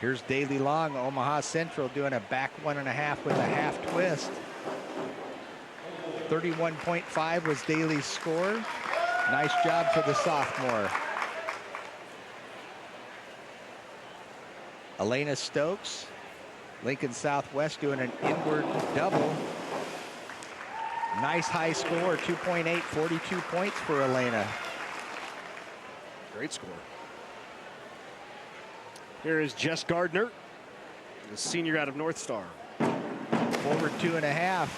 Here's Daly Long, Omaha Central, doing a back 1.5 with a half twist. 31.5 was Daly's score. Nice job for the sophomore. Elena Stokes, Lincoln Southwest, doing an inward double. Nice high score, 2.8, 42 points for Elena. Great score. Here is Jess Gardner, the senior out of North Star. Forward 2.5.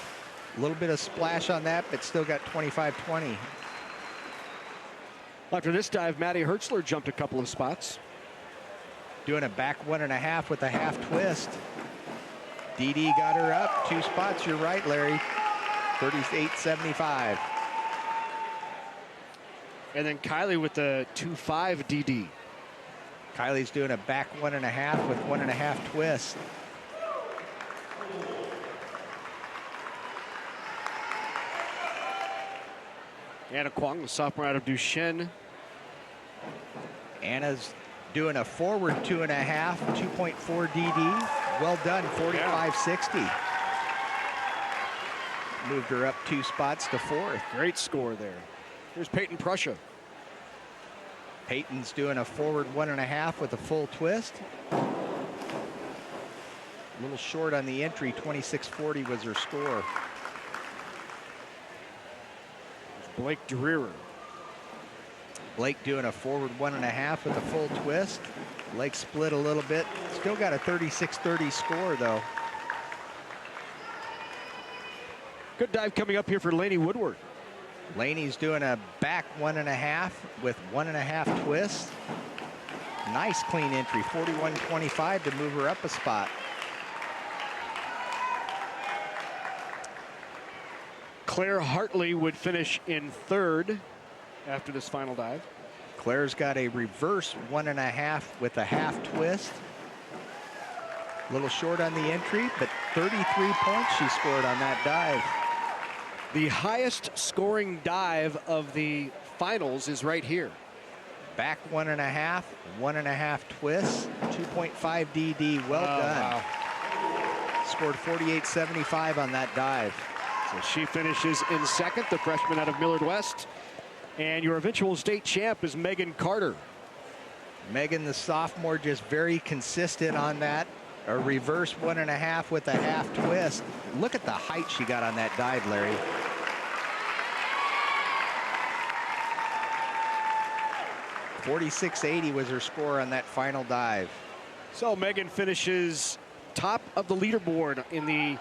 A little bit of splash on that, but still got 25-20. After this dive, Maddie Hertzler jumped a couple of spots. Doing a back 1.5 with a half twist. DD got her up 2 spots. You're right, Larry. 38.75. And then Kylie with the 2.5 DD. Kylie's doing a back 1.5 with 1.5 twist. Anna Kwong, the sophomore out of Duchesne. Anna's doing a forward 2.5, 2.4 DD. Well done, 45.60. Moved her up 2 spots to 4th. Great score there. Here's Peyton Prussia. Peyton's doing a forward 1.5 with a full twist. A little short on the entry, 26.40 was her score. Blake Dreher. Blake doing a forward 1.5 with a full twist. Blake split a little bit. Still got a 36.30 score though. Good dive coming up here for Lainey Woodward. Laney's doing a back 1.5 with 1.5 twists. Nice clean entry, 41.25 to move her up a spot. Claire Hartley would finish in 3rd after this final dive. Claire's got a reverse 1.5 with a half twist. A little short on the entry, but 33 points she scored on that dive. The highest scoring dive of the finals is right here. Back 1.5, 1.5 twists, 2.5 DD, well done. Wow. Scored 48.75 on that dive. So she finishes in 2nd, the freshman out of Millard West. And your eventual state champ is Megan Carter. Megan, the sophomore, just very consistent on that. A reverse 1.5 with a half twist. Look at the height she got on that dive, Larry. 46.80 was her score on that final dive. So Megan finishes top of the leaderboard in the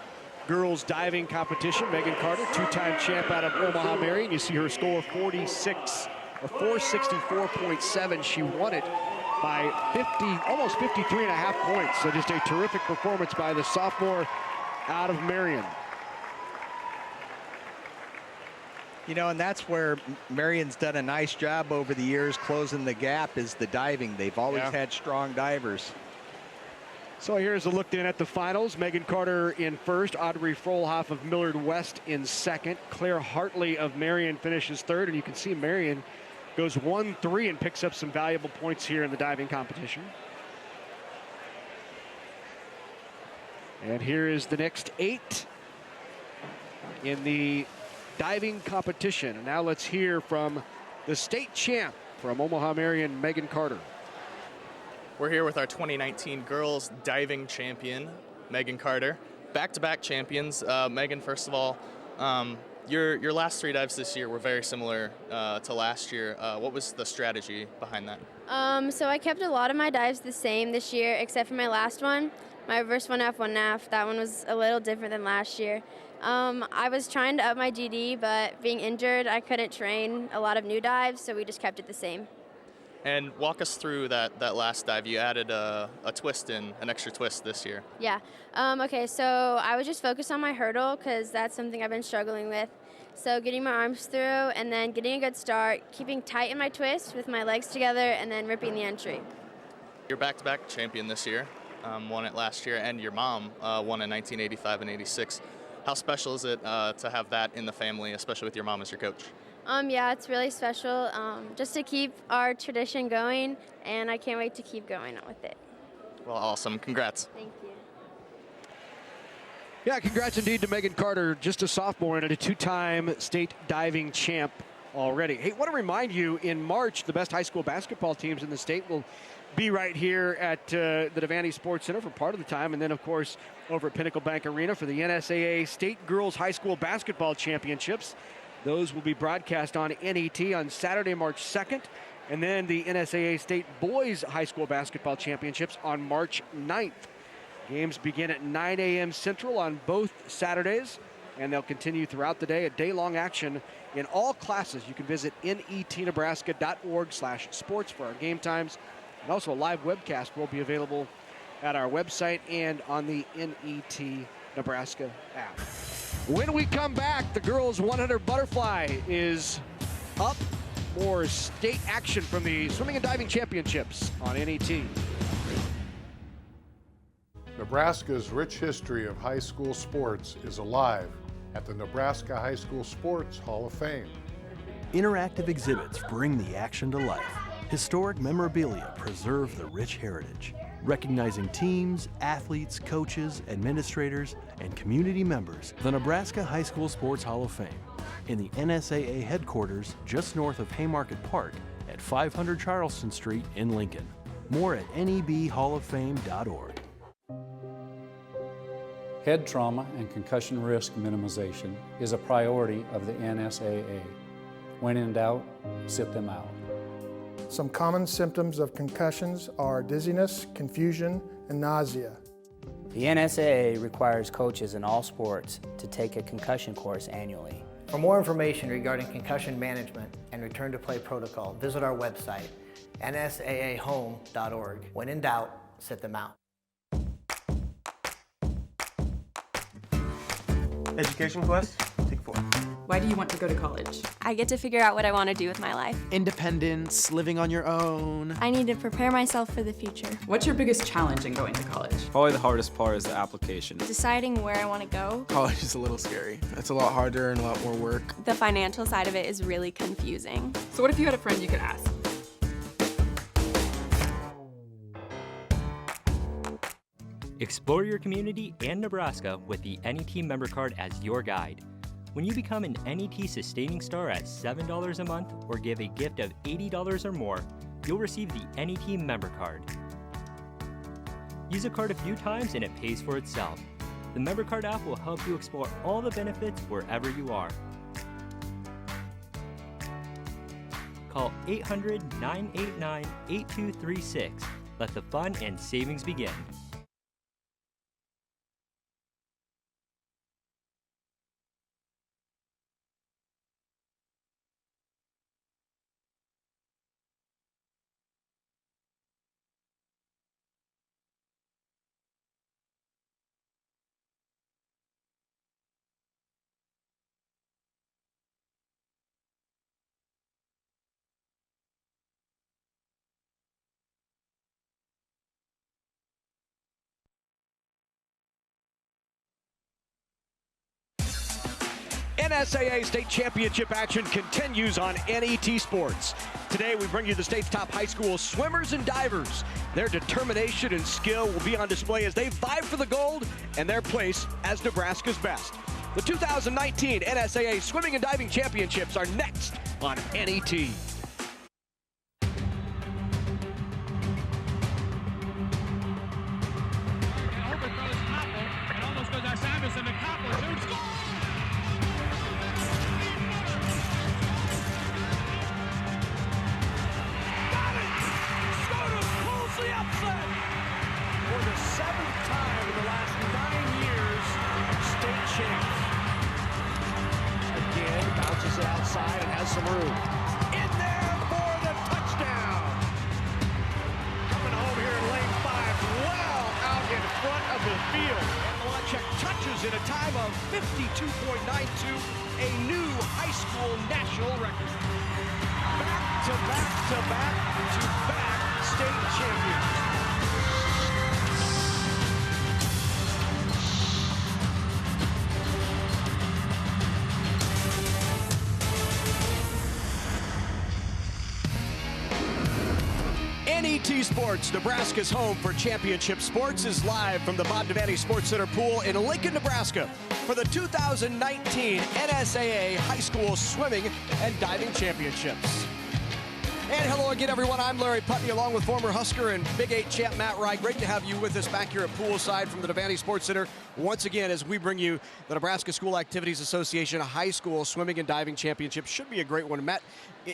girls diving competition. Megan Carter, two-time champ out of Omaha Marion. You see her score 464.7. She won it by almost 53.5 points. So just a terrific performance by the sophomore out of Marion. You know, and that's where Marion's done a nice job over the years closing the gap, is the diving. They've always had strong divers. So here's a look in at the finals. Megan Carter in first, Audrey Frohlhoff of Millard West in second. Claire Hartley of Marion finishes third, and you can see Marion goes 1-3 and picks up some valuable points here in the diving competition. And here is the next 8 in the diving competition. And now let's hear from the state champ from Omaha Marion, Megan Carter. We're here with our 2019 girls diving champion, Megan Carter. Back-to-back champions. Megan, first of all, your last 3 dives this year were very similar to last year. What was the strategy behind that? So I kept a lot of my dives the same this year, except for my last one, my reverse 1F, 1F. That one was a little different than last year. I was trying to up my GD, but being injured, I couldn't train a lot of new dives, so we just kept it the same. And walk us through that last dive. You added a twist in, an extra twist this year. Yeah. Okay, so I was just focused on my hurdle because that's something I've been struggling with. So getting my arms through and then getting a good start, keeping tight in my twist with my legs together, and then ripping the entry. You're back-to-back champion this year, won it last year, and your mom won in 1985 and 86. How special is it to have that in the family, especially with your mom as your coach? Yeah, it's really special just to keep our tradition going, and I can't wait to keep going with it. Well, awesome. Congrats. Thank you. Yeah, congrats indeed to Megan Carter, just a sophomore and a two-time state diving champ already. Hey, want to remind you, in March, the best high school basketball teams in the state will be right here at the Devaney Sports Center for part of the time, and then, of course, over at Pinnacle Bank Arena for the NSAA State Girls High School Basketball Championships. Those will be broadcast on NET on Saturday, March 2nd, and then the NSAA State Boys High School Basketball Championships on March 9th. Games begin at 9 a.m. Central on both Saturdays, and they'll continue throughout the day, a day-long action in all classes. You can visit netnebraska.org/sports for our game times, and also a live webcast will be available at our website and on the NET Nebraska app. When we come back, the girls 100 butterfly is up. More state action from the Swimming and Diving Championships on NET. Nebraska's rich history of high school sports is alive at the Nebraska High School Sports Hall of Fame. Interactive exhibits bring the action to life. Historic memorabilia preserve the rich heritage, recognizing teams, athletes, coaches, administrators, and community members. The Nebraska High School Sports Hall of Fame in the NSAA headquarters just north of Haymarket Park at 500 Charleston Street in Lincoln. More at nebhalloffame.org. Head trauma and concussion risk minimization is a priority of the NSAA. When in doubt, sit them out. Some common symptoms of concussions are dizziness, confusion, and nausea. The NSAA requires coaches in all sports to take a concussion course annually. For more information regarding concussion management and return to play protocol, visit our website, nsaahome.org. When in doubt, sit them out. Education Quest, take 4. Why do you want to go to college? I get to figure out what I want to do with my life. Independence, living on your own. I need to prepare myself for the future. What's your biggest challenge in going to college? Probably the hardest part is the application. Deciding where I want to go. College is a little scary. It's a lot harder and a lot more work. The financial side of it is really confusing. So what if you had a friend you could ask? Explore your community and Nebraska with the NET member card as your guide. When you become an NET Sustaining Star at $7 a month or give a gift of $80 or more, you'll receive the NET member card. Use a card a few times and it pays for itself. The member card app will help you explore all the benefits wherever you are. call 800-989-8236. Let the fun and savings begin. NSAA State Championship action continues on NET Sports. Today we bring you the state's top high school swimmers and divers. Their determination and skill will be on display as they vie for the gold and their place as Nebraska's best. The 2019 NSAA Swimming and Diving Championships are next on NET. Outside and has some room. In there for the touchdown. Coming home here in lane 5, well out in front of the field. And Malachek touches in a time of 52.92, a new high school national record. Back to back to back to back state champions. NET Sports, Nebraska's home for championship sports, is live from the Bob Devaney Center pool in Lincoln, Nebraska for the 2019 NSAA High School Swimming and Diving Championships. And hello again, everyone. I'm Larry Putney, along with former Husker and Big 8 champ Matt Wright. Great to have you with us back here at poolside from the Devaney Sports Center once again as we bring you the Nebraska School Activities Association High School Swimming and Diving Championships. Should be a great one. Matt,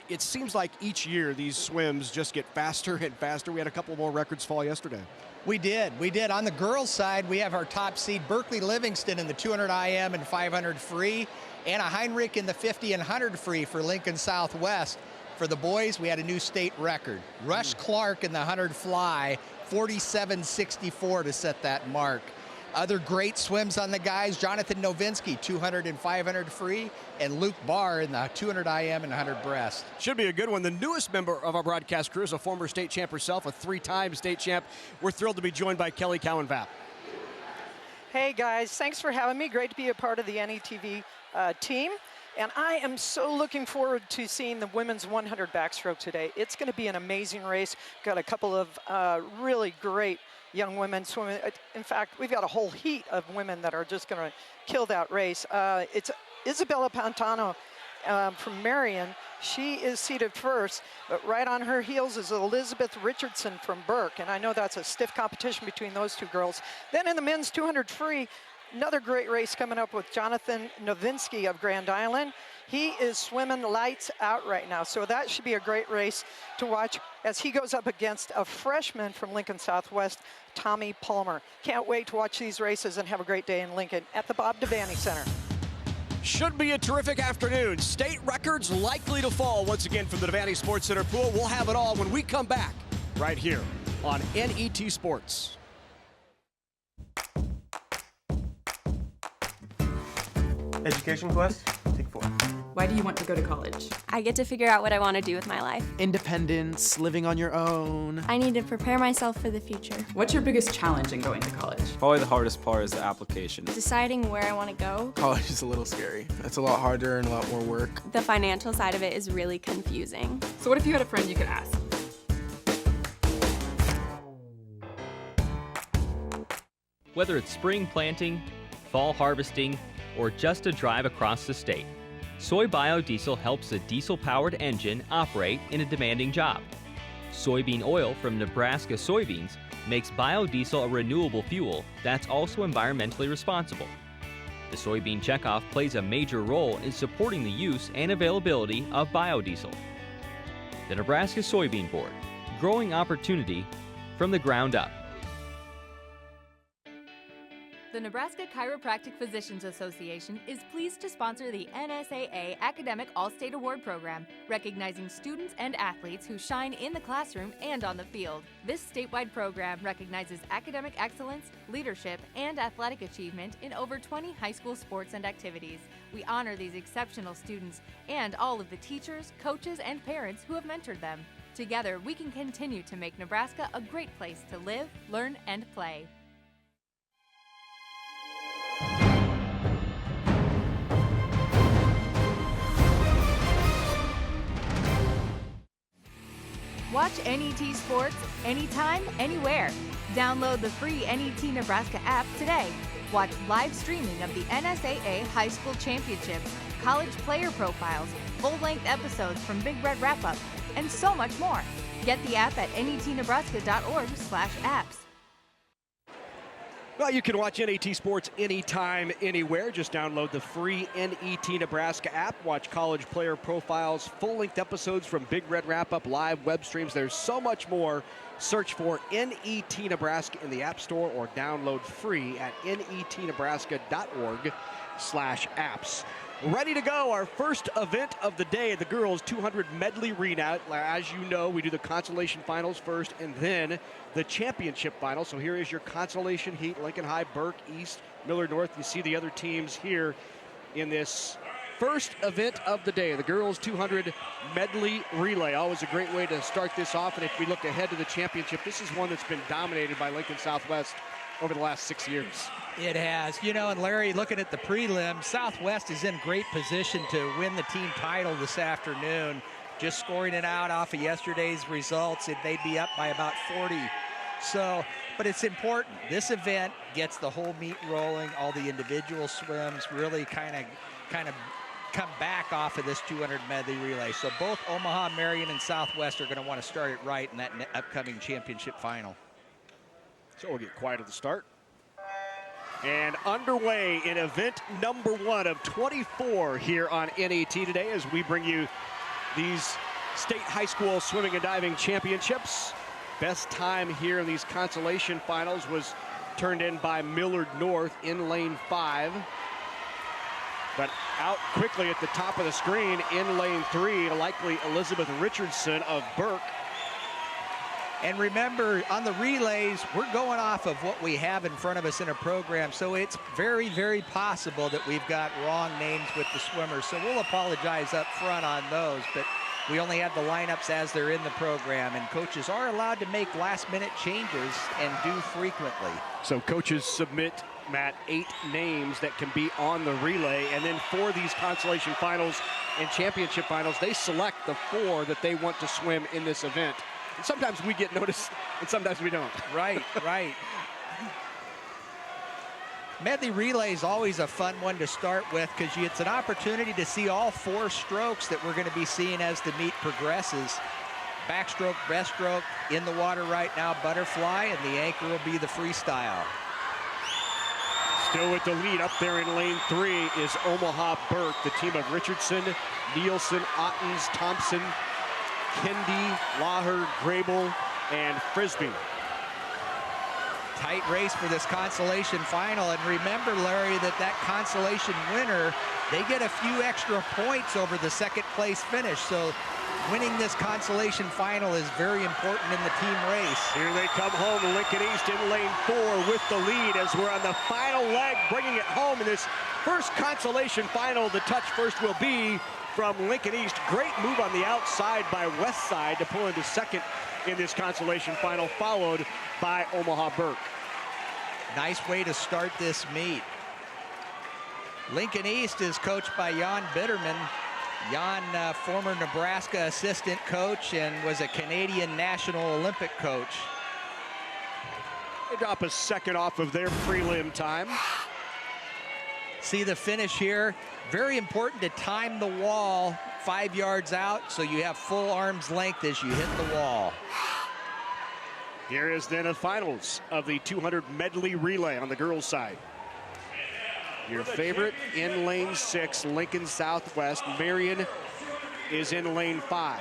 it seems like each year these swims just get faster and faster. We had a couple more records fall yesterday. We did. On the girls' side, we have our top seed Berkeley Livingston in the 200 IM and 500 free, Anna Heinrich in the 50 and 100 free for Lincoln Southwest. For the boys, we had a new state record. Rush Clark in the 100 fly, 47.64 to set that mark. Other great swims on the guys, Jonathan Novinsky, 200 and 500 free, and Luke Barr in the 200 IM and 100 breast. Should be a good one. The newest member of our broadcast crew is a former state champ herself, a 3-time state champ. We're thrilled to be joined by Kelly Cowan-Vapp. Hey guys, thanks for having me. Great to be a part of the NETV team. And I am so looking forward to seeing the women's 100 backstroke today. It's going to be an amazing race. Got a couple of really great young women swimming. In fact, we've got a whole heat of women that are just going to kill that race. It's Isabella Pantano from Marion. She is seated first, but right on her heels is Elizabeth Richardson from Burke. And I know that's a stiff competition between those two girls. Then in the men's 200 free, another great race coming up with Jonathan Novinsky of Grand Island. He is swimming lights out right now, so that should be a great race to watch as he goes up against a freshman from Lincoln Southwest, Tommy Palmer. Can't wait to watch these races and have a great day in Lincoln at the Bob Devaney Center. Should be a terrific afternoon. State records likely to fall once again from the Devaney Sports Center pool. We'll have it all when we come back right here on NET Sports. Education quest, take 4. Why do you want to go to college? I get to figure out what I want to do with my life. Independence, living on your own. I need to prepare myself for the future. What's your biggest challenge in going to college? Probably the hardest part is the application. Deciding where I want to go. College is a little scary. It's a lot harder and a lot more work. The financial side of it is really confusing. So what if you had a friend you could ask? Whether it's spring planting, fall harvesting, or just a drive across the state, soy biodiesel helps a diesel-powered engine operate in a demanding job. Soybean oil from Nebraska soybeans makes biodiesel a renewable fuel that's also environmentally responsible. The soybean checkoff plays a major role in supporting the use and availability of biodiesel. The Nebraska Soybean Board, growing opportunity from the ground up. The Nebraska Chiropractic Physicians Association is pleased to sponsor the NSAA Academic All-State Award Program, recognizing students and athletes who shine in the classroom and on the field. This statewide program recognizes academic excellence, leadership, and athletic achievement in over 20 high school sports and activities. We honor these exceptional students and all of the teachers, coaches, and parents who have mentored them. Together, we can continue to make Nebraska a great place to live, learn, and play. Watch NET Sports anytime, anywhere. Download the free NET Nebraska app today. Watch live streaming of the NSAA High School Championships, college player profiles, full-length episodes from Big Red Wrap-Up, and so much more. Get the app at netnebraska.org/apps. Well, you can watch NET Sports anytime, anywhere. Just download the free NET Nebraska app. Watch college player profiles, full-length episodes from Big Red Wrap-Up, live web streams. There's so much more. Search for NET Nebraska in the App Store or download free at netnebraska.org/apps. Ready to go, our first event of the day, the girls 200 medley relay. As you know, we do the consolation finals first and then the championship final. So here is your consolation heat, Lincoln High, Burke, East, Millard North. You see the other teams here in this first event of the day, the girls 200 medley relay. Always a great way to start this off. And if we look ahead to the championship, this is one that's been dominated by Lincoln Southwest over the last 6 years. It has. You know, and Larry, looking at the prelim, Southwest is in great position to win the team title this afternoon. Just scoring it out off of yesterday's results, they'd be up by about 40. So, but it's important. This event gets the whole meet rolling. All the individual swims really kind of come back off of this 200 medley relay. So both Omaha, Marion, and Southwest are going to want to start it right in that upcoming championship final. So we'll get quiet at the start. And underway in event number 1 of 24 here on NET today as we bring you these state high school swimming and diving championships. Best time here in these consolation finals was turned in by Millard North in lane 5. But out quickly at the top of the screen in lane 3, likely Elizabeth Richardson of Burke. And remember, on the relays, we're going off of what we have in front of us in a program, so it's very, very possible that we've got wrong names with the swimmers. So we'll apologize up front on those, but we only have the lineups as they're in the program, and coaches are allowed to make last-minute changes and do frequently. So coaches submit, Matt, 8 names that can be on the relay, and then for these consolation finals and championship finals, they select the 4 that they want to swim in this event. And sometimes we get noticed, and sometimes we don't. Right, right. Medley relay is always a fun one to start with because it's an opportunity to see all 4 strokes that we're going to be seeing as the meet progresses. Backstroke, breaststroke, in the water right now, butterfly, and the anchor will be the freestyle. Still with the lead up there in lane 3 is Omaha Burke, the team of Richardson, Nielsen, Ottens, Thompson, Kendi, Laher, Grable, and Frisbee. Tight race for this consolation final, and remember, Larry, that consolation winner, they get a few extra points over the second place finish, so winning this consolation final is very important in the team race. Here they come home, Lincoln East in lane 4 with the lead as we're on the final leg, bringing it home in this first consolation final. The touch first will be from Lincoln East. Great move on the outside by Westside to pull into second in this consolation final, followed by Omaha Burke. Nice way to start this meet. Lincoln East is coached by Jan Bitterman. Jan, former Nebraska assistant coach and was a Canadian National Olympic coach. They drop a second off of their prelim time. See the finish here. Very important to time the wall 5 yards out so you have full arm's length as you hit the wall. Here is then the finals of the 200 medley relay on the girls' side. Your favorite in lane 6, Lincoln Southwest. Marion is in lane 5.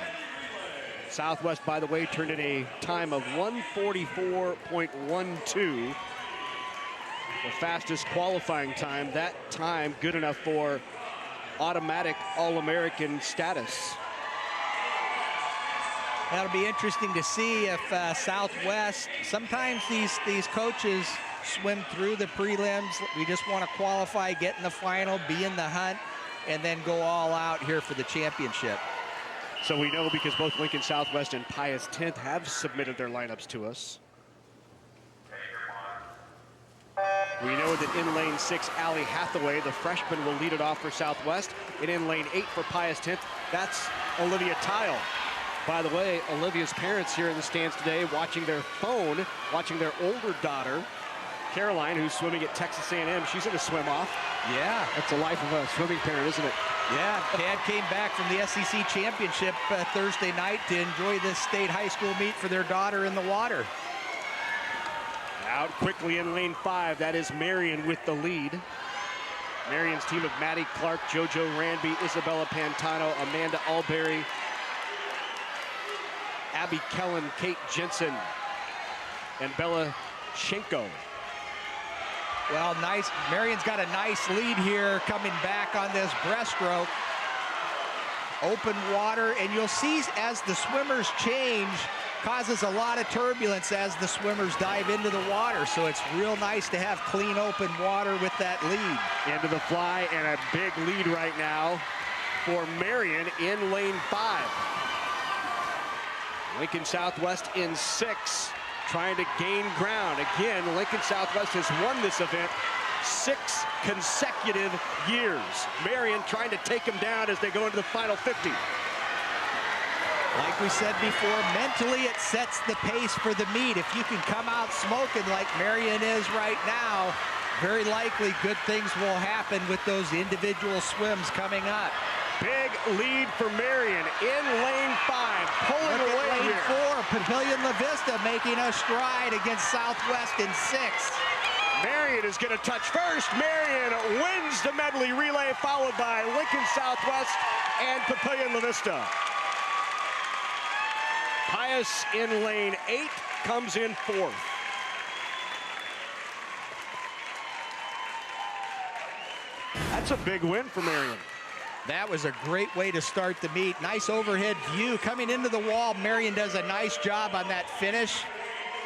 Southwest, by the way, turned in a time of 1:44.12. The fastest qualifying time. That time good enough for automatic All-American status. That'll be interesting to see if Southwest, sometimes these coaches swim through the prelims. We just want to qualify, get in the final, be in the hunt, and then go all out here for the championship. So we know because both Lincoln Southwest and Pius 10th have submitted their lineups to us. We know that in lane 6, Allie Hathaway, the freshman, will lead it off for Southwest. And in lane 8 for Pius 10th, that's Olivia Tile. By the way, Olivia's parents here in the stands today watching their phone, watching their older daughter, Caroline, who's swimming at Texas A&M. She's in a swim-off. Yeah. That's the life of a swimming parent, isn't it? Yeah, Dad came back from the SEC Championship Thursday night to enjoy this state high school meet for their daughter in the water. Out quickly in lane 5, that is Marion with the lead. Marion's team of Maddie Clark, JoJo Ranby, Isabella Pantano, Amanda Alberry, Abby Kellen, Kate Jensen, and Bella Schenko. Well, nice. Marion's got a nice lead here coming back on this breaststroke. Open water, and you'll see as the swimmers change, causes a lot of turbulence as the swimmers dive into the water. So it's real nice to have clean open water with that lead. Into the fly, and a big lead right now for Marion in lane 5. Lincoln Southwest in 6, trying to gain ground. Again, Lincoln Southwest has won this event 6 consecutive years. Marion trying to take them down as they go into the final 50. Like we said before, mentally it sets the pace for the meet. If you can come out smoking like Marion is right now, very likely good things will happen with those individual swims coming up. Big lead for Marion in lane 5, pulling away lane here. 4, Pavilion La Vista making a stride against Southwest in 6. Marion is going to touch first. Marion wins the medley relay, followed by Lincoln Southwest and Pavilion La Vista. Pius in lane 8 comes in 4th. That's a big win for Marion. That was a great way to start the meet. Nice overhead view coming into the wall. Marion does a nice job on that finish.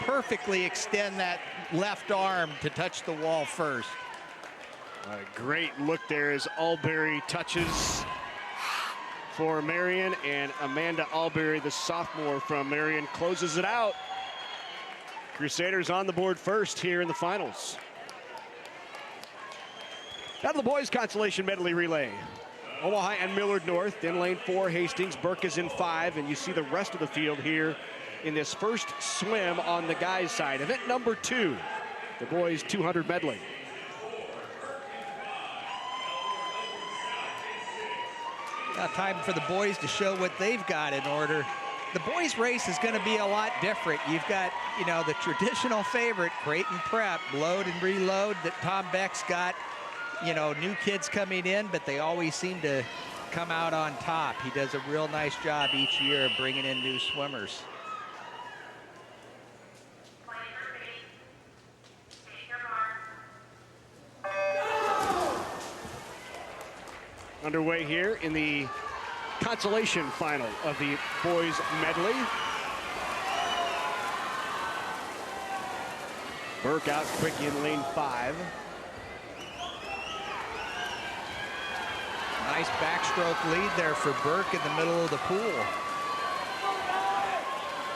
Perfectly extend that left arm to touch the wall first. A great look there as Alberry touches for Marion, and Amanda Alberry, the sophomore from Marion, closes it out. Crusaders on the board first here in the finals. Now to the boys' consolation medley relay. Omaha and Millard North in lane 4, Hastings. Burke is in 5, and you see the rest of the field here in this first swim on the guys' side. Event number 2, the boys' 200 medley. Now time for the boys to show what they've got in order. The boys' race is going to be a lot different. You've got, you know, the traditional favorite, Creighton Prep, load and reload that Tom Beck's got. You know, new kids coming in, but they always seem to come out on top. He does a real nice job each year of bringing in new swimmers. Underway here in the consolation final of the boys medley. Burke out quick in lane 5. Nice backstroke lead there for Burke in the middle of the pool.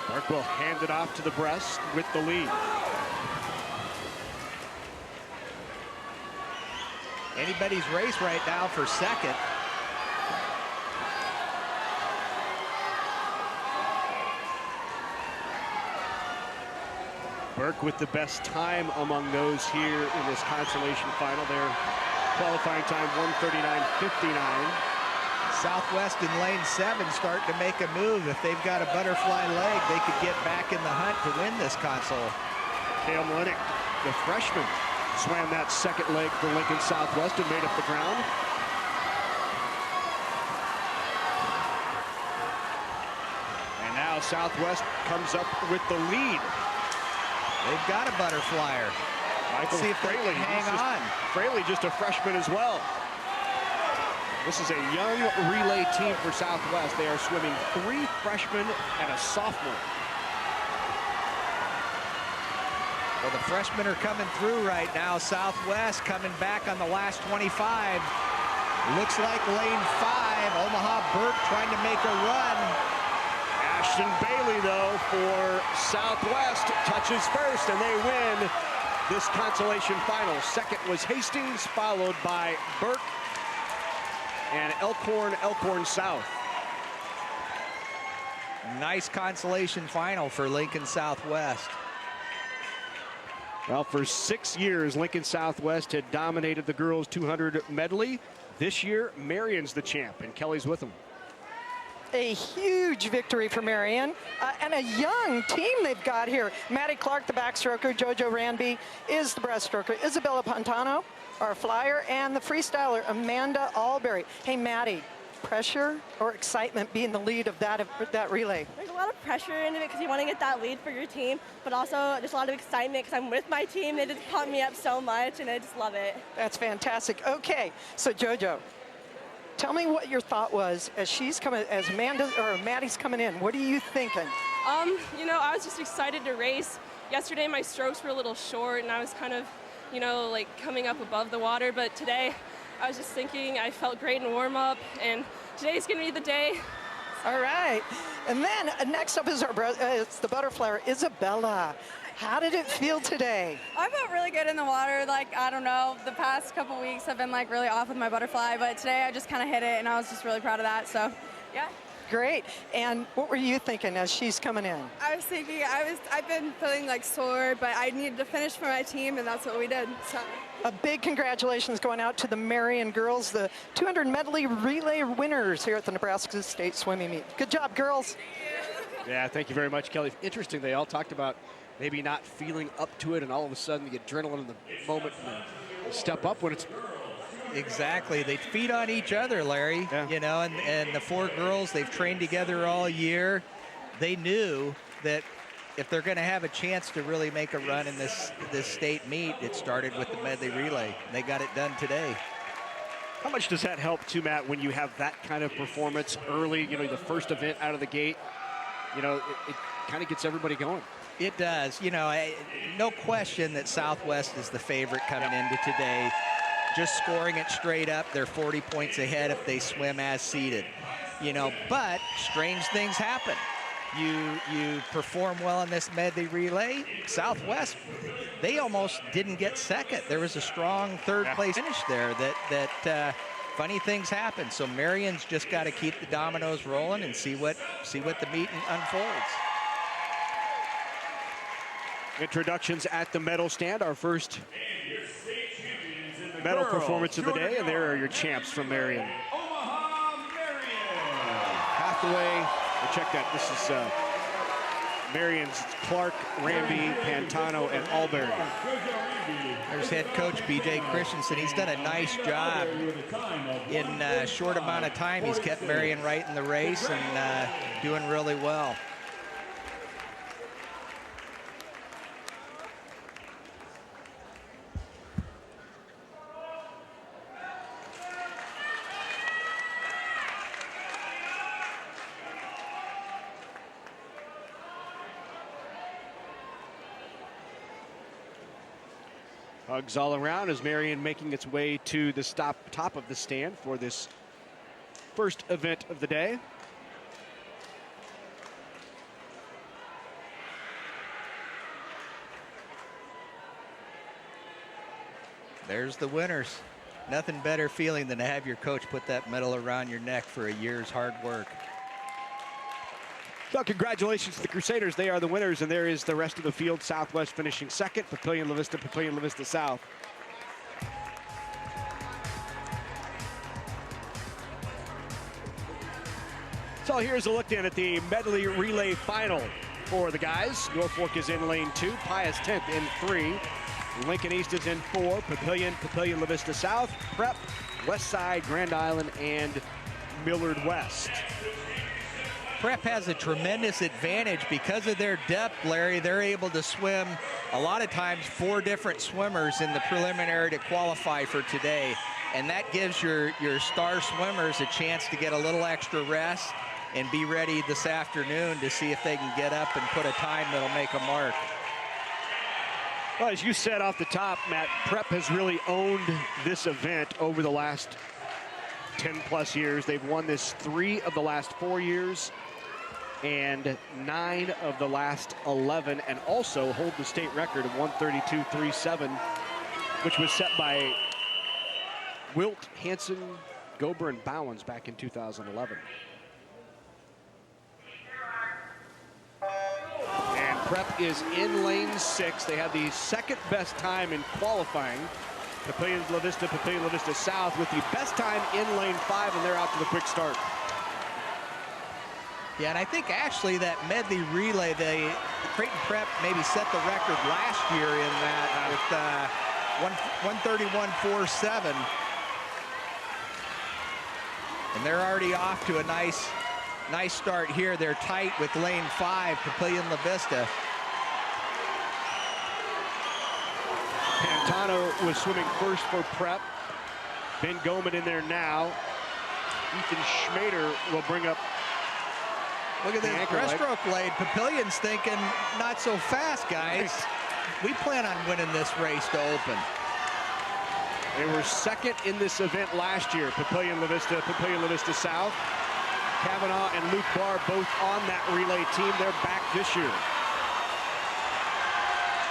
Burke will hand it off to the breast with the lead. Anybody's race right now for second. Burke with the best time among those here in this consolation final. Their qualifying time 1:39.59. Southwest in lane 7 starting to make a move. If they've got a butterfly leg, they could get back in the hunt to win this console. Cale Lennick, the freshman, swam that second leg for Lincoln Southwest and made up the ground. And now Now Southwest comes up with the lead. They've got a butterflyer. Michael See if they Fraley, can hang on. Fraley, just a freshman as well. This is a young relay team for Southwest. They are swimming 3 freshmen and a sophomore. Well, the freshmen are coming through right now. Southwest coming back on the last 25. Looks like lane 5. Omaha Burke trying to make a run. Ashton Bailey, though, for Southwest, touches first, and they win this consolation final. Second was Hastings, followed by Burke and Elkhorn South. Nice consolation final for Lincoln Southwest. Well, for 6 years, Lincoln Southwest had dominated the girls 200 medley. This year, Marion's the champ, and Kelly's with them. A huge victory for Marion, and a young team they've got here. Maddie Clark, the backstroker. JoJo Ranby is the breaststroker. Isabella Pantano, our flyer, and the freestyler, Amanda Alberry. Hey, Maddie, pressure or excitement being the lead of that relay? There's a lot of pressure in it because you want to get that lead for your team, but also there's a lot of excitement because I'm with my team. They just pump me up so much, and I just love it. That's fantastic. Okay, so JoJo, tell me what your thought was as she's coming, as Maddie's coming in. What are you thinking? You know, I was just excited to race. Yesterday, my strokes were a little short, and I was kind of, you know, like coming up above the water. But today, I was just thinking I felt great in warm up, and today's going to be the day. All right. And then next up is it's the butterflyer, Isabella. How did it feel today? I felt really good in the water. Like, I don't know, the past couple weeks have been like really off with my butterfly, but today I just kind of hit it, and I was just really proud of that. So, yeah. Great. And what were you thinking as she's coming in? I was thinking, I've been feeling like sore, but I needed to finish for my team, and that's what we did. So. A big congratulations going out to the Marion girls, the 200 medley relay winners here at the Nebraska State Swimming Meet. Good job, girls. Yeah, thank you very much, Kelly. Interesting, they all talked about maybe not feeling up to it, and all of a sudden the adrenaline in the moment and step up when it's... Exactly. They feed on each other, Larry. Yeah. You know, and the 4 girls, they've trained together all year. They knew that if they're going to have a chance to really make a run in this state meet, it started with the medley relay. They got it done today. How much does that help, too, Matt, when you have that kind of performance early, you know, the first event out of the gate? You know, it kind of gets everybody going. It does. You know, no question that Southwest is the favorite coming into today. Just scoring it straight up, they're 40 points ahead if they swim as seeded. You know, but strange things happen. You perform well in this medley relay. Southwest, they almost didn't get second. There was a strong third place finish there that funny things happen. So Marion's just got to keep the dominoes rolling and see what the meet unfolds. Introductions at the medal stand. Our first medal performance of the day, and there are your champs from Marion. Hathaway, check that. This is Marion's Clark, Ranby, Pantano, and Alberry. There's head coach B.J. Christensen. He's done a nice job in a short amount of time. He's kept Marion right in the race and doing really well. Hugs all around as Marion making its way to the top of the stand for this first event of the day. There's the winners. Nothing better feeling than to have your coach put that medal around your neck for a year's hard work. So congratulations to the Crusaders. They are the winners, and there is the rest of the field. Southwest finishing second, Papillion La Vista South. So here's a look in at the medley relay final for the guys. Norfolk is in lane 2, Pius 10th in 3. Lincoln East is in 4, Papillion La Vista South, Prep, West Side, Grand Island, and Millard West. Prep has a tremendous advantage because of their depth, Larry. They're able to swim a lot of times 4 different swimmers in the preliminary to qualify for today. And that gives your star swimmers a chance to get a little extra rest and be ready this afternoon to see if they can get up and put a time that'll make a mark. Well, as you said off the top, Matt, Prep has really owned this event over the last 10+ years. They've won this 3 of the last 4 years and 9 of the last 11, and also hold the state record of 132.37, which was set by Wilt, Hansen, Gober, and Bowens back in 2011. And Prep is in lane 6. They have the second best time in qualifying. Papillion La Vista South with the best time in lane 5, and they're out to the quick start. Yeah, and I think actually that medley relay, the Creighton Prep maybe set the record last year in that with 131.47. And they're already off to a nice start here. They're tight with lane 5, Papillion La Vista. Pantano was swimming first for Prep. Ben Goman in there now. Ethan Schmader will bring up. Look at this breaststroke blade. Papillion's thinking, not so fast, guys. We plan on winning this race to open. They were second in this event last year. Papillion La Vista South. Kavanaugh and Luke Barr both on that relay team. They're back this year.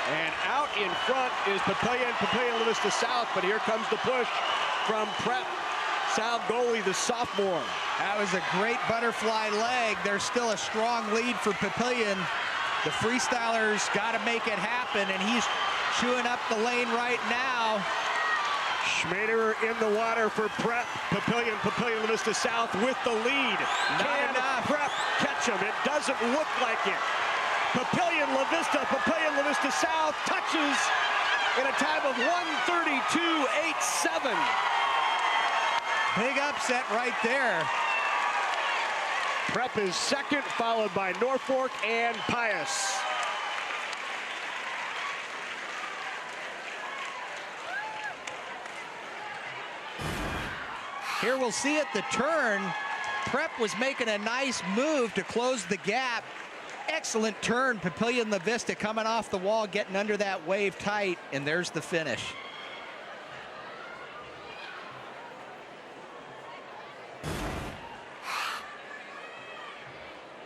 And out in front is Papillion La Vista South, but here comes the push from Prep. Sal Goley, the sophomore. That was a great butterfly leg. There's still a strong lead for Papillion. The freestylers got to make it happen, and he's chewing up the lane right now. Schmader in the water for Prep. Papillion La Vista South with the lead. Can Prep catch him? It doesn't look like it. Papillion La Vista South touches in a time of 132.87. Big upset right there. Prep is second, followed by Norfolk and Pius. Here we'll see at the turn, Prep was making a nice move to close the gap. Excellent turn, Papillion La Vista coming off the wall, getting under that wave tight, and there's the finish.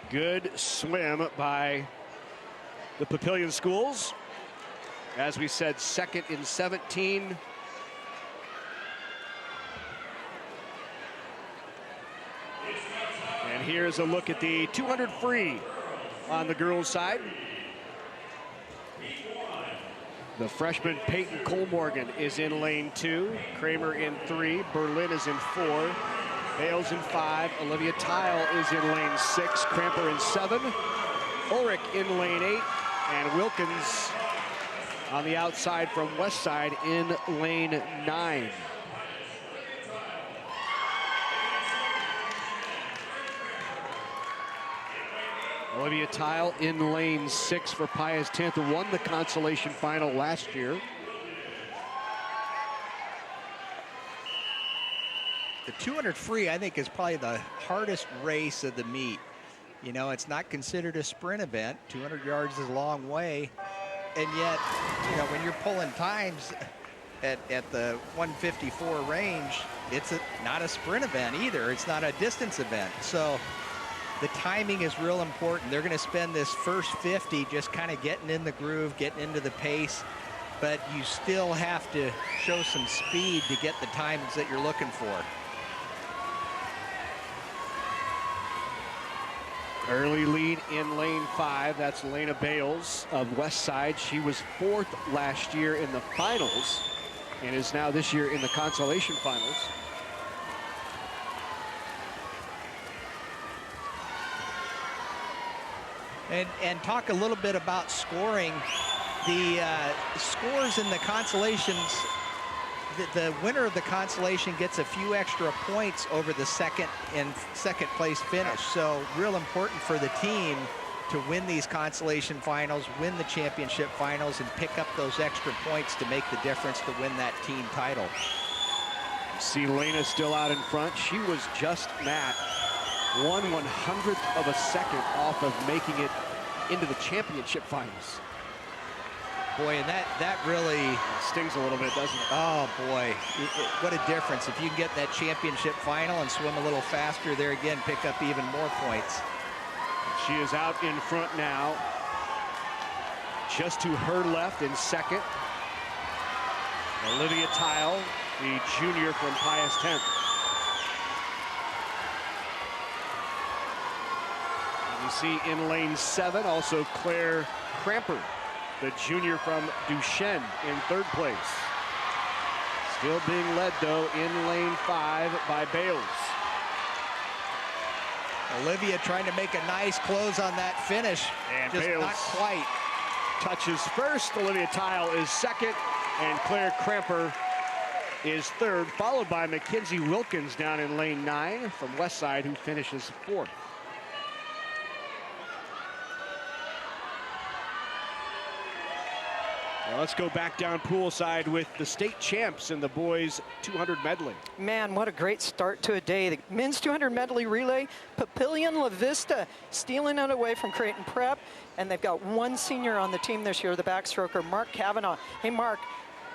Good swim by the Papillion schools. As we said, second in 17. And here's a look at the 200 free on the girls' side. The freshman Peyton Colmorgan is in lane 2. Kramer in 3. Berlin is in 4. Bales in 5. Olivia Tile is in lane 6. Cramper in 7. Ulrich in lane 8. And Wilkins on the outside from Westside in lane 9. Olivia Tile in lane 6 for Pius 10th, who won the consolation final last year. The 200 free, I think, is probably the hardest race of the meet. You know, it's not considered a sprint event. 200 yards is a long way. And yet, you know, when you're pulling times at the 154 range, it's not a sprint event either. It's not a distance event. So the timing is real important. They're going to spend this first 50 just kind of getting in the groove, getting into the pace. But you still have to show some speed to get the times that you're looking for. Early lead in lane 5. That's Lena Bales of Westside. She was 4th last year in the finals and is now this year in the consolation finals. And talk a little bit about scoring. The scores in the consolations the winner of the consolation gets a few extra points over the second place finish. So real important for the team to win these consolation finals, win the championship finals, and pick up those extra points to make the difference to win that team title. See Lena still out in front. She was just, Matt, 1/100th of a second off of making it into the championship finals. Boy, and that really stings a little bit, doesn't it? Oh boy, what a difference. If you can get that championship final and swim a little faster there again, pick up even more points. She is out in front now. Just to her left in second, Olivia Tile, the junior from Pius 10th. And you see in lane 7 also Claire Cramper, the junior from Duchesne, in 3rd place. Still being led though in lane 5 by Bales. Olivia trying to make a nice close on that finish. And just Bales not quite. Touches first. Olivia Tile is second, and Claire Cramper is 3rd, followed by Mackenzie Wilkins down in lane 9 from Westside, who finishes 4th. Now let's go back down poolside with the state champs in the boys 200 medley. Man, what a great start to a day. The men's 200 medley relay, Papillion La Vista stealing it away from Creighton Prep, and they've got one senior on the team this year, the backstroker, Mark Kavanaugh. Hey, Mark,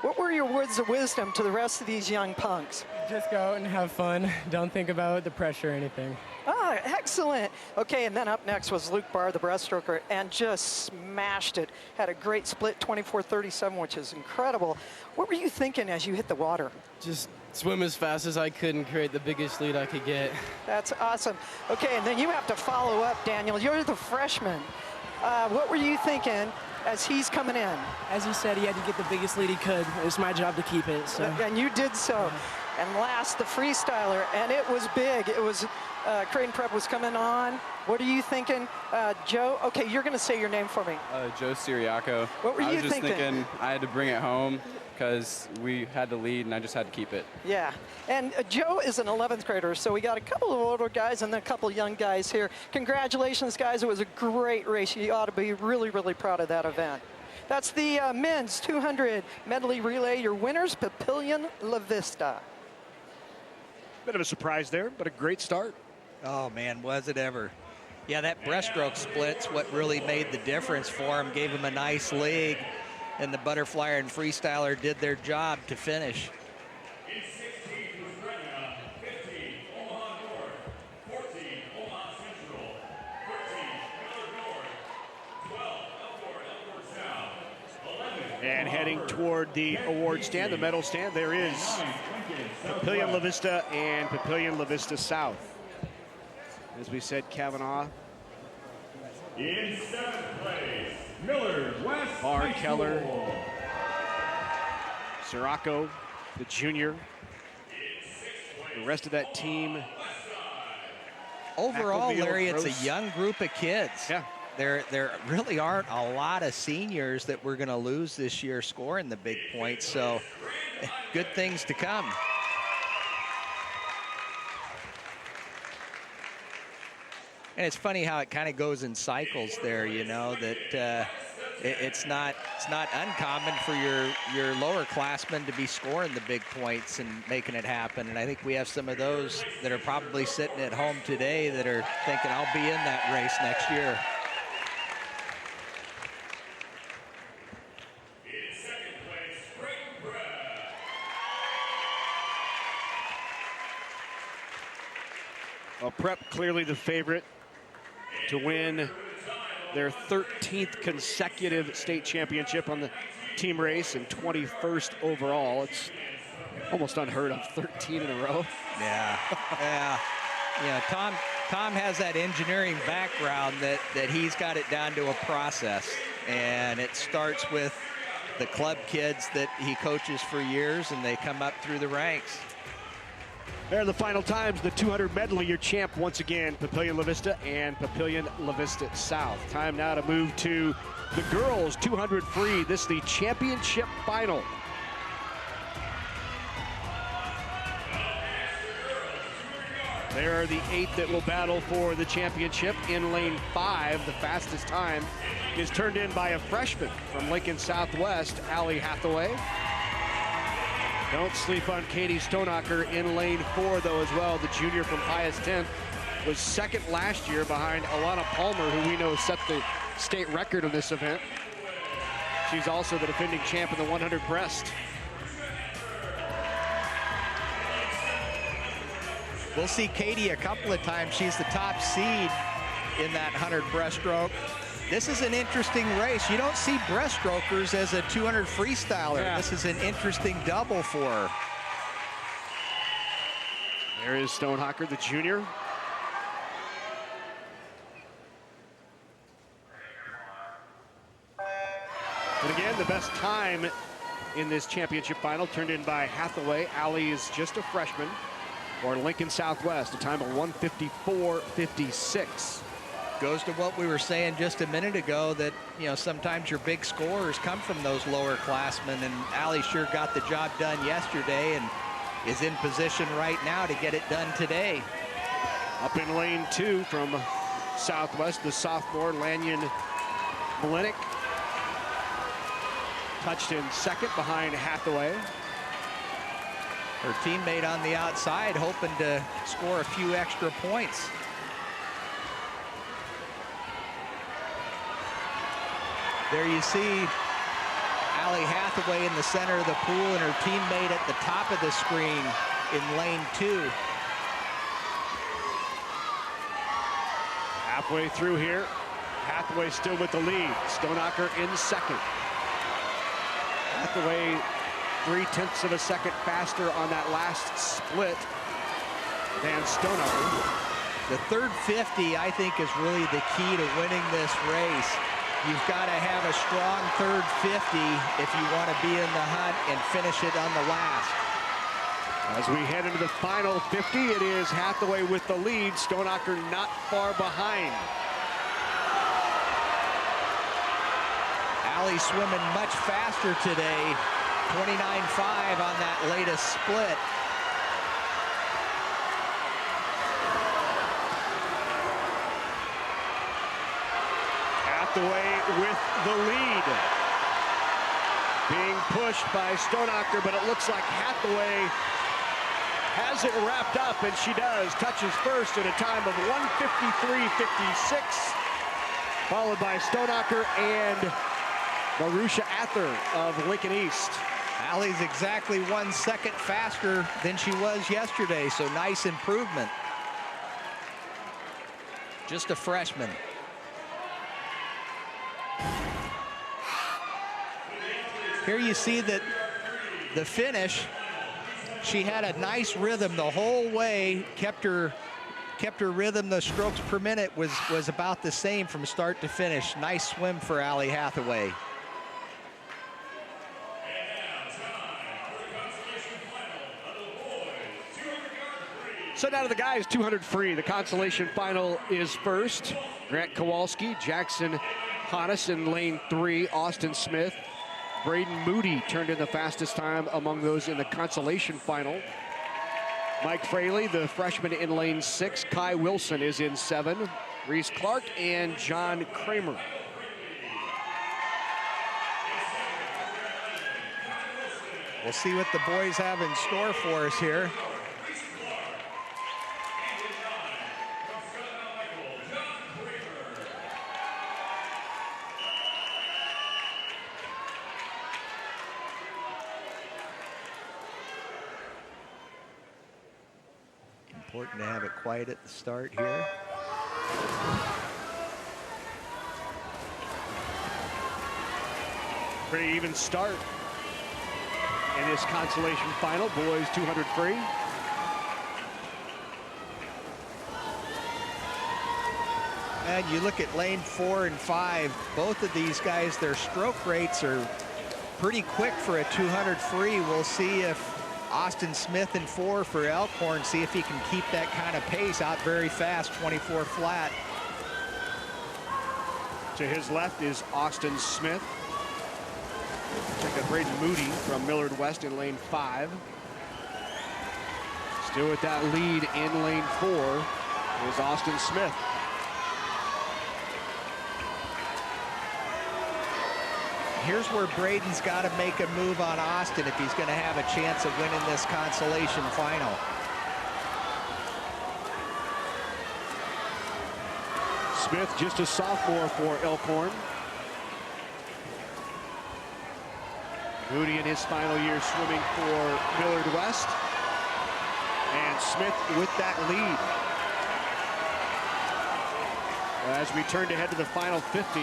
what were your words of wisdom to the rest of these young punks? Just go out and have fun. Don't think about the pressure or anything. Ah, excellent. Okay, and then up next was Luke Barr, the breaststroker, and just smashed it. Had a great split, 24:37, which is incredible. What were you thinking as you hit the water? Just swim as fast as I could and create the biggest lead I could get. That's awesome. Okay, and then you have to follow up, Daniel. You're the freshman. What were you thinking as he's coming in? As he said, he had to get the biggest lead he could. It's my job to keep it. So. And you did so. And last, the freestyler, and it was big. It was Creighton Prep was coming on. What are you thinking, Joe? Okay, you're going to say your name for me. Joe Siriaco. What were you I was just thinking? thinking I had to bring it home because we had the lead and I just had to keep it. Yeah, and Joe is an 11th grader, so we got a couple of older guys and then a couple of young guys here. Congratulations, guys. It was a great race. You ought to be really, really proud of that event. That's the men's 200 medley relay. Your winners, Papillion La Vista. Bit of a surprise there, but a great start. Oh man, was it ever. Yeah, that breaststroke split's what really made the difference for him, gave him a nice leg, and the butterflyer and freestyler did their job to finish. And heading toward the award stand, the medal stand, there is Papillion La Vista and Papillion La Vista South. As we said, Kavanaugh. In 7th place, Millard West Barr Keller. Sirocco, the junior. The rest of that team. Overall, McElveel, Larry, it's Gross. a young group of kids. Yeah. There really aren't a lot of seniors that we're going to lose this year scoring the big points, so good things to come. And it's funny how it kind of goes in cycles there, you know, that it's not uncommon for your lower classmen to be scoring the big points and making it happen. And I think we have some of those that are probably sitting at home today that are thinking, I'll be in that race next year. Well, Prep clearly the favorite to win their 13th consecutive state championship on the team race and 21st overall. It's almost unheard of, 13 in a row. Yeah, yeah. Yeah, Tom has that engineering background that he's got it down to a process. And it starts with the club kids that he coaches for years, and they come up through the ranks. There are the final times, the 200 medley, your champ once again, Papillion La Vista and Papillion La Vista South. Time now to move to the girls 200 free. This is the championship final. They are the 8 that will battle for the championship in lane 5. The fastest time is turned in by a freshman from Lincoln Southwest, Allie Hathaway. Don't sleep on Katie Stoneacker in lane 4, though, as well. The junior from Pius 10th was second last year behind Alana Palmer, who we know set the state record of this event. She's also the defending champ in the 100 breast. We'll see Katie a couple of times. She's the top seed in that 100 breaststroke. This is an interesting race. You don't see breaststrokers as a 200 freestyler. Yeah. This is an interesting double for her. There is Stonehacker, the junior. And again, the best time in this championship final turned in by Hathaway. Allie is just a freshman for Lincoln Southwest, a time of 1:54.56. Goes to what we were saying just a minute ago, that, you know, sometimes your big scorers come from those lower classmen, and Allie sure got the job done yesterday and is in position right now to get it done today. Up in lane 2 from Southwest, the sophomore Lanyon Malinik. Touched in second behind Hathaway. Her teammate on the outside hoping to score a few extra points. There you see Allie Hathaway in the center of the pool and her teammate at the top of the screen in lane 2. Halfway through here, Hathaway still with the lead. Stoneacker in second. Hathaway 0.3 of a second faster on that last split than Stoneacker. The third 50, I think, is really the key to winning this race. You've got to have a strong third 50 if you want to be in the hunt and finish it on the last. As we head into the final 50, it is Hathaway with the lead. Stoneacker not far behind. Allie swimming much faster today. 29.5 on that latest split. Hathaway with the lead. Being pushed by Stoneacker, but it looks like Hathaway has it wrapped up, and she does. Touches first at a time of 1:53.56, followed by Stoneacker and Marusha Ather of Lincoln East. Allie's exactly 1 second faster than she was yesterday, so nice improvement. Just a freshman. Here you see that the finish, she had a nice rhythm the whole way, kept her rhythm. The strokes per minute was about the same from start to finish. Nice swim for Allie Hathaway. So now to the guys 200 free. The consolation final is first. Grant Kowalski, Jackson Hannes in lane 3, Austin Smith. Braden Moody turned in the fastest time among those in the consolation final. Mike Fraley, the freshman, in lane 6. Kai Wilson is in 7. Reese Clark and John Kramer. We'll see what the boys have in store for us here. Important to have it quiet at the start here. Pretty even start in this consolation final. Boys 200 free. And you look at lane 4 and 5, both of these guys, their stroke rates are pretty quick for a 200 free. We'll see if Austin Smith in 4 for Elkhorn, see if he can keep that kind of pace out very fast, 24 flat. To his left is Austin Smith. Check out Braden Moody from Millard West in lane 5. Still with that lead in lane 4 is Austin Smith. Here's where Braden's got to make a move on Austin if he's going to have a chance of winning this consolation final. Smith, just a sophomore for Elkhorn. Moody in his final year swimming for Millard West. And Smith with that lead. As we turn to head to the final 50,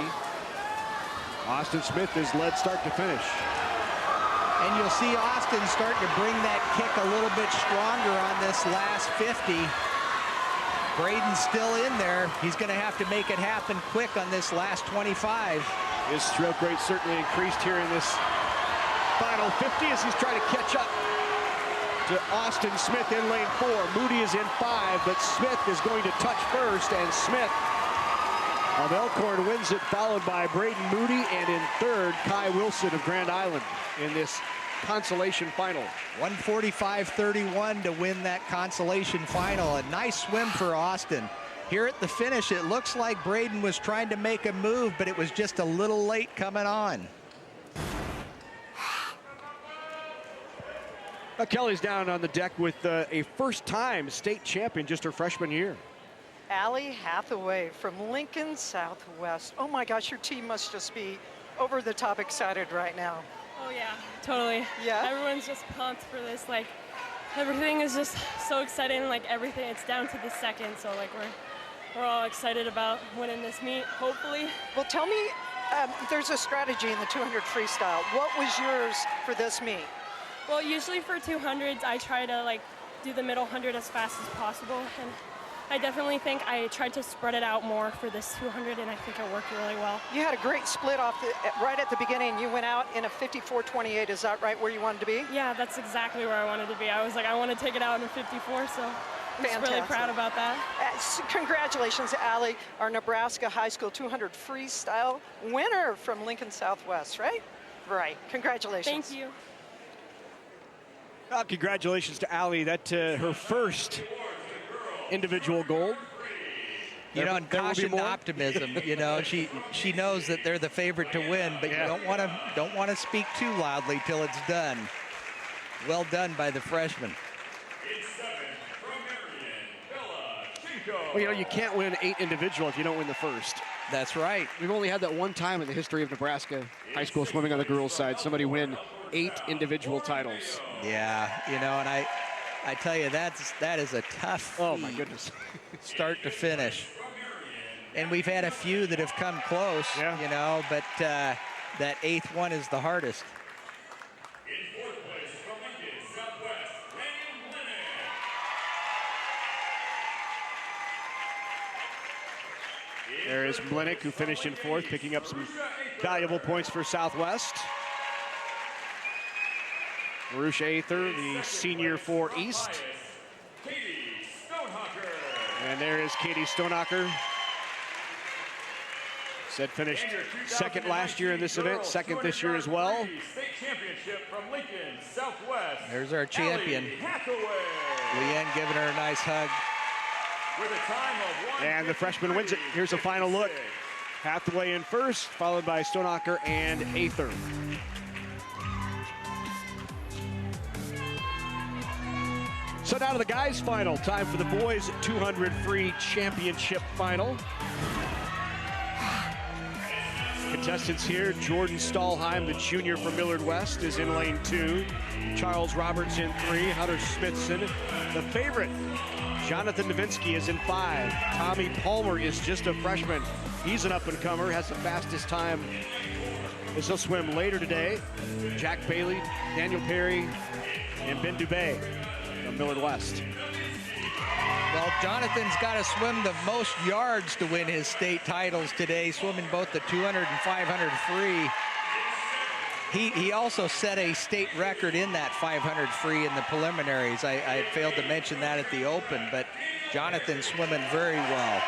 Austin Smith is led start to finish. And you'll see Austin starting to bring that kick a little bit stronger on this last 50. Braden's still in there. He's going to have to make it happen quick on this last 25. His stroke rate certainly increased here in this final 50 as he's trying to catch up to Austin Smith in lane 4. Moody is in 5, but Smith is going to touch first, and Smith of Elkhorn wins it, followed by Braden Moody, and in third, Kai Wilson of Grand Island in this consolation final. 145.31 to win that consolation final. A nice swim for Austin. Here at the finish, it looks like Braden was trying to make a move, but it was just a little late coming on. Kelly's down on the deck with a first-time state champion, just her freshman year. Allie Hathaway from Lincoln Southwest. Oh my gosh, your team must just be over the top excited right now. Oh yeah, totally. Yeah? Everyone's just pumped for this. Like, everything is just so exciting. Like, everything, it's down to the second. So, like, we're all excited about winning this meet, hopefully. Well, tell me, there's a strategy in the 200 freestyle. What was yours for this meet? Well, usually for 200s, I try to, like, do the middle 100 as fast as possible. And I definitely think I tried to spread it out more for this 200, and I think it worked really well. You had a great split off right at the beginning. You went out in a 54.28. Is that right where you wanted to be? Yeah, that's exactly where I wanted to be. I was like, I want to take it out in a 54, so I'm just really proud about that. Congratulations, Allie, our Nebraska High School 200 freestyle winner from Lincoln Southwest, right? Right. Congratulations. Thank you. Well, congratulations to Allie. That her first individual gold. You know, and caution optimism. You know, she knows that they're the favorite to win, but you don't want to speak too loudly till it's done. Well done by the freshman. Well, you know, you can't win 8 individual if you don't win the first. That's right. We've only had that one time in the history of Nebraska high school swimming on the girls' side, somebody win 8 individual titles. Yeah, you know, and I tell you, that is a tough oh my goodness start to finish. And we've had a few that have come close, you know, but that 8th one is the hardest. There is Mlinick, who finished in 4th, picking up some valuable points for Southwest. Marusha Ather, the senior for East. And there is Katie Stonehocker. Said finished 2nd last year in this event, 2nd this year as well. State championship from Lincoln Southwest. There's our champion. Leanne giving her a nice hug. With a time of and the freshman wins it. Here's a final look. Hathaway in 1st, followed by Stonehocker and Ather. So now to the guys' final. Time for the boys' 200 free championship final. Contestants here, Jordan Stahlheim, the junior from Millard West, is in lane 2. Charles Roberts in 3. Hunter Smithson, the favorite. Jonathan Novinsky is in 5. Tommy Palmer is just a freshman. He's an up-and-comer, has the fastest time as he'll swim later today. Jack Bailey, Daniel Perry, and Ben Dubé from Millard West. Well, Jonathan's got to swim the most yards to win his state titles today, swimming both the 200 and 500 free. He also set a state record in that 500 free in the preliminaries. I failed to mention that at the Open, but Jonathan's swimming very well.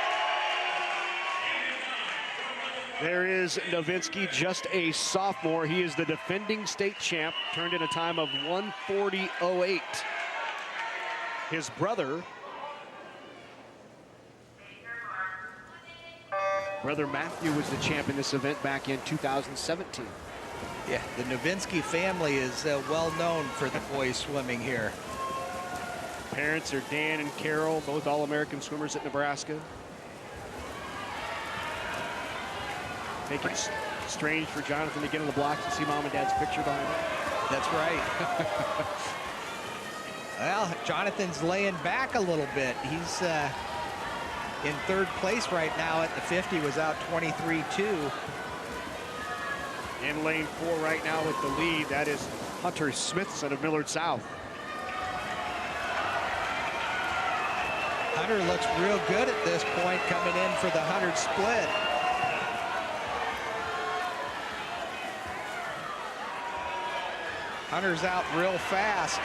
There is Novinsky, just a sophomore. He is the defending state champ, turned in a time of 1:40.08. his brother. Brother Matthew was the champ in this event back in 2017. Yeah, the Novinsky family is well known for the boys swimming here. Parents are Dan and Carol, both All-American swimmers at Nebraska. Make it strange for Jonathan to get on the blocks and see mom and dad's picture behind him. That's right. Well, Jonathan's laying back a little bit. He's in third place right now at the 50, was out 23-2. In lane 4 right now with the lead, that is Hunter Smithson of Millard South. Hunter looks real good at this point, coming in for the 100 split. Hunter's out real fast.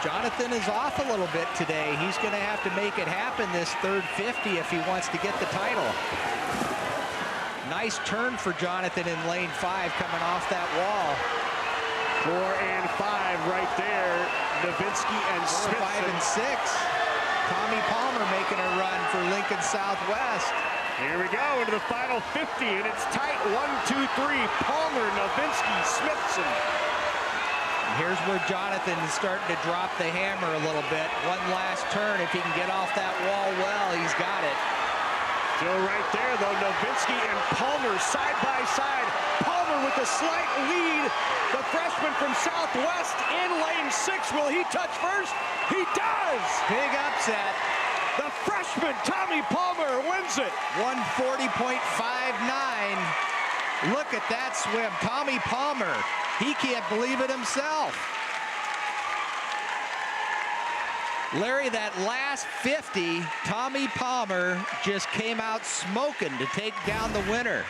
Jonathan is off a little bit today. He's going to have to make it happen this third 50 if he wants to get the title. Nice turn for Jonathan in lane 5 coming off that wall. 4 and 5 right there. Novinsky and Smith. 5 and 6. Tommy Palmer making a run for Lincoln Southwest. Here we go into the final 50, and it's tight. 1, 2, 3. Palmer, Novinsky, Smithson. And here's where Jonathan is starting to drop the hammer a little bit. One last turn. If he can get off that wall well, he's got it. Still right there, though. Novinsky and Palmer side by side. Palmer with a slight lead. The freshman from Southwest in lane 6. Will he touch first? He does! Big upset. The freshman, Tommy Palmer, wins it. 140.59. Look at that swim. Tommy Palmer, he can't believe it himself. Larry, that last 50, Tommy Palmer just came out smoking to take down the winner.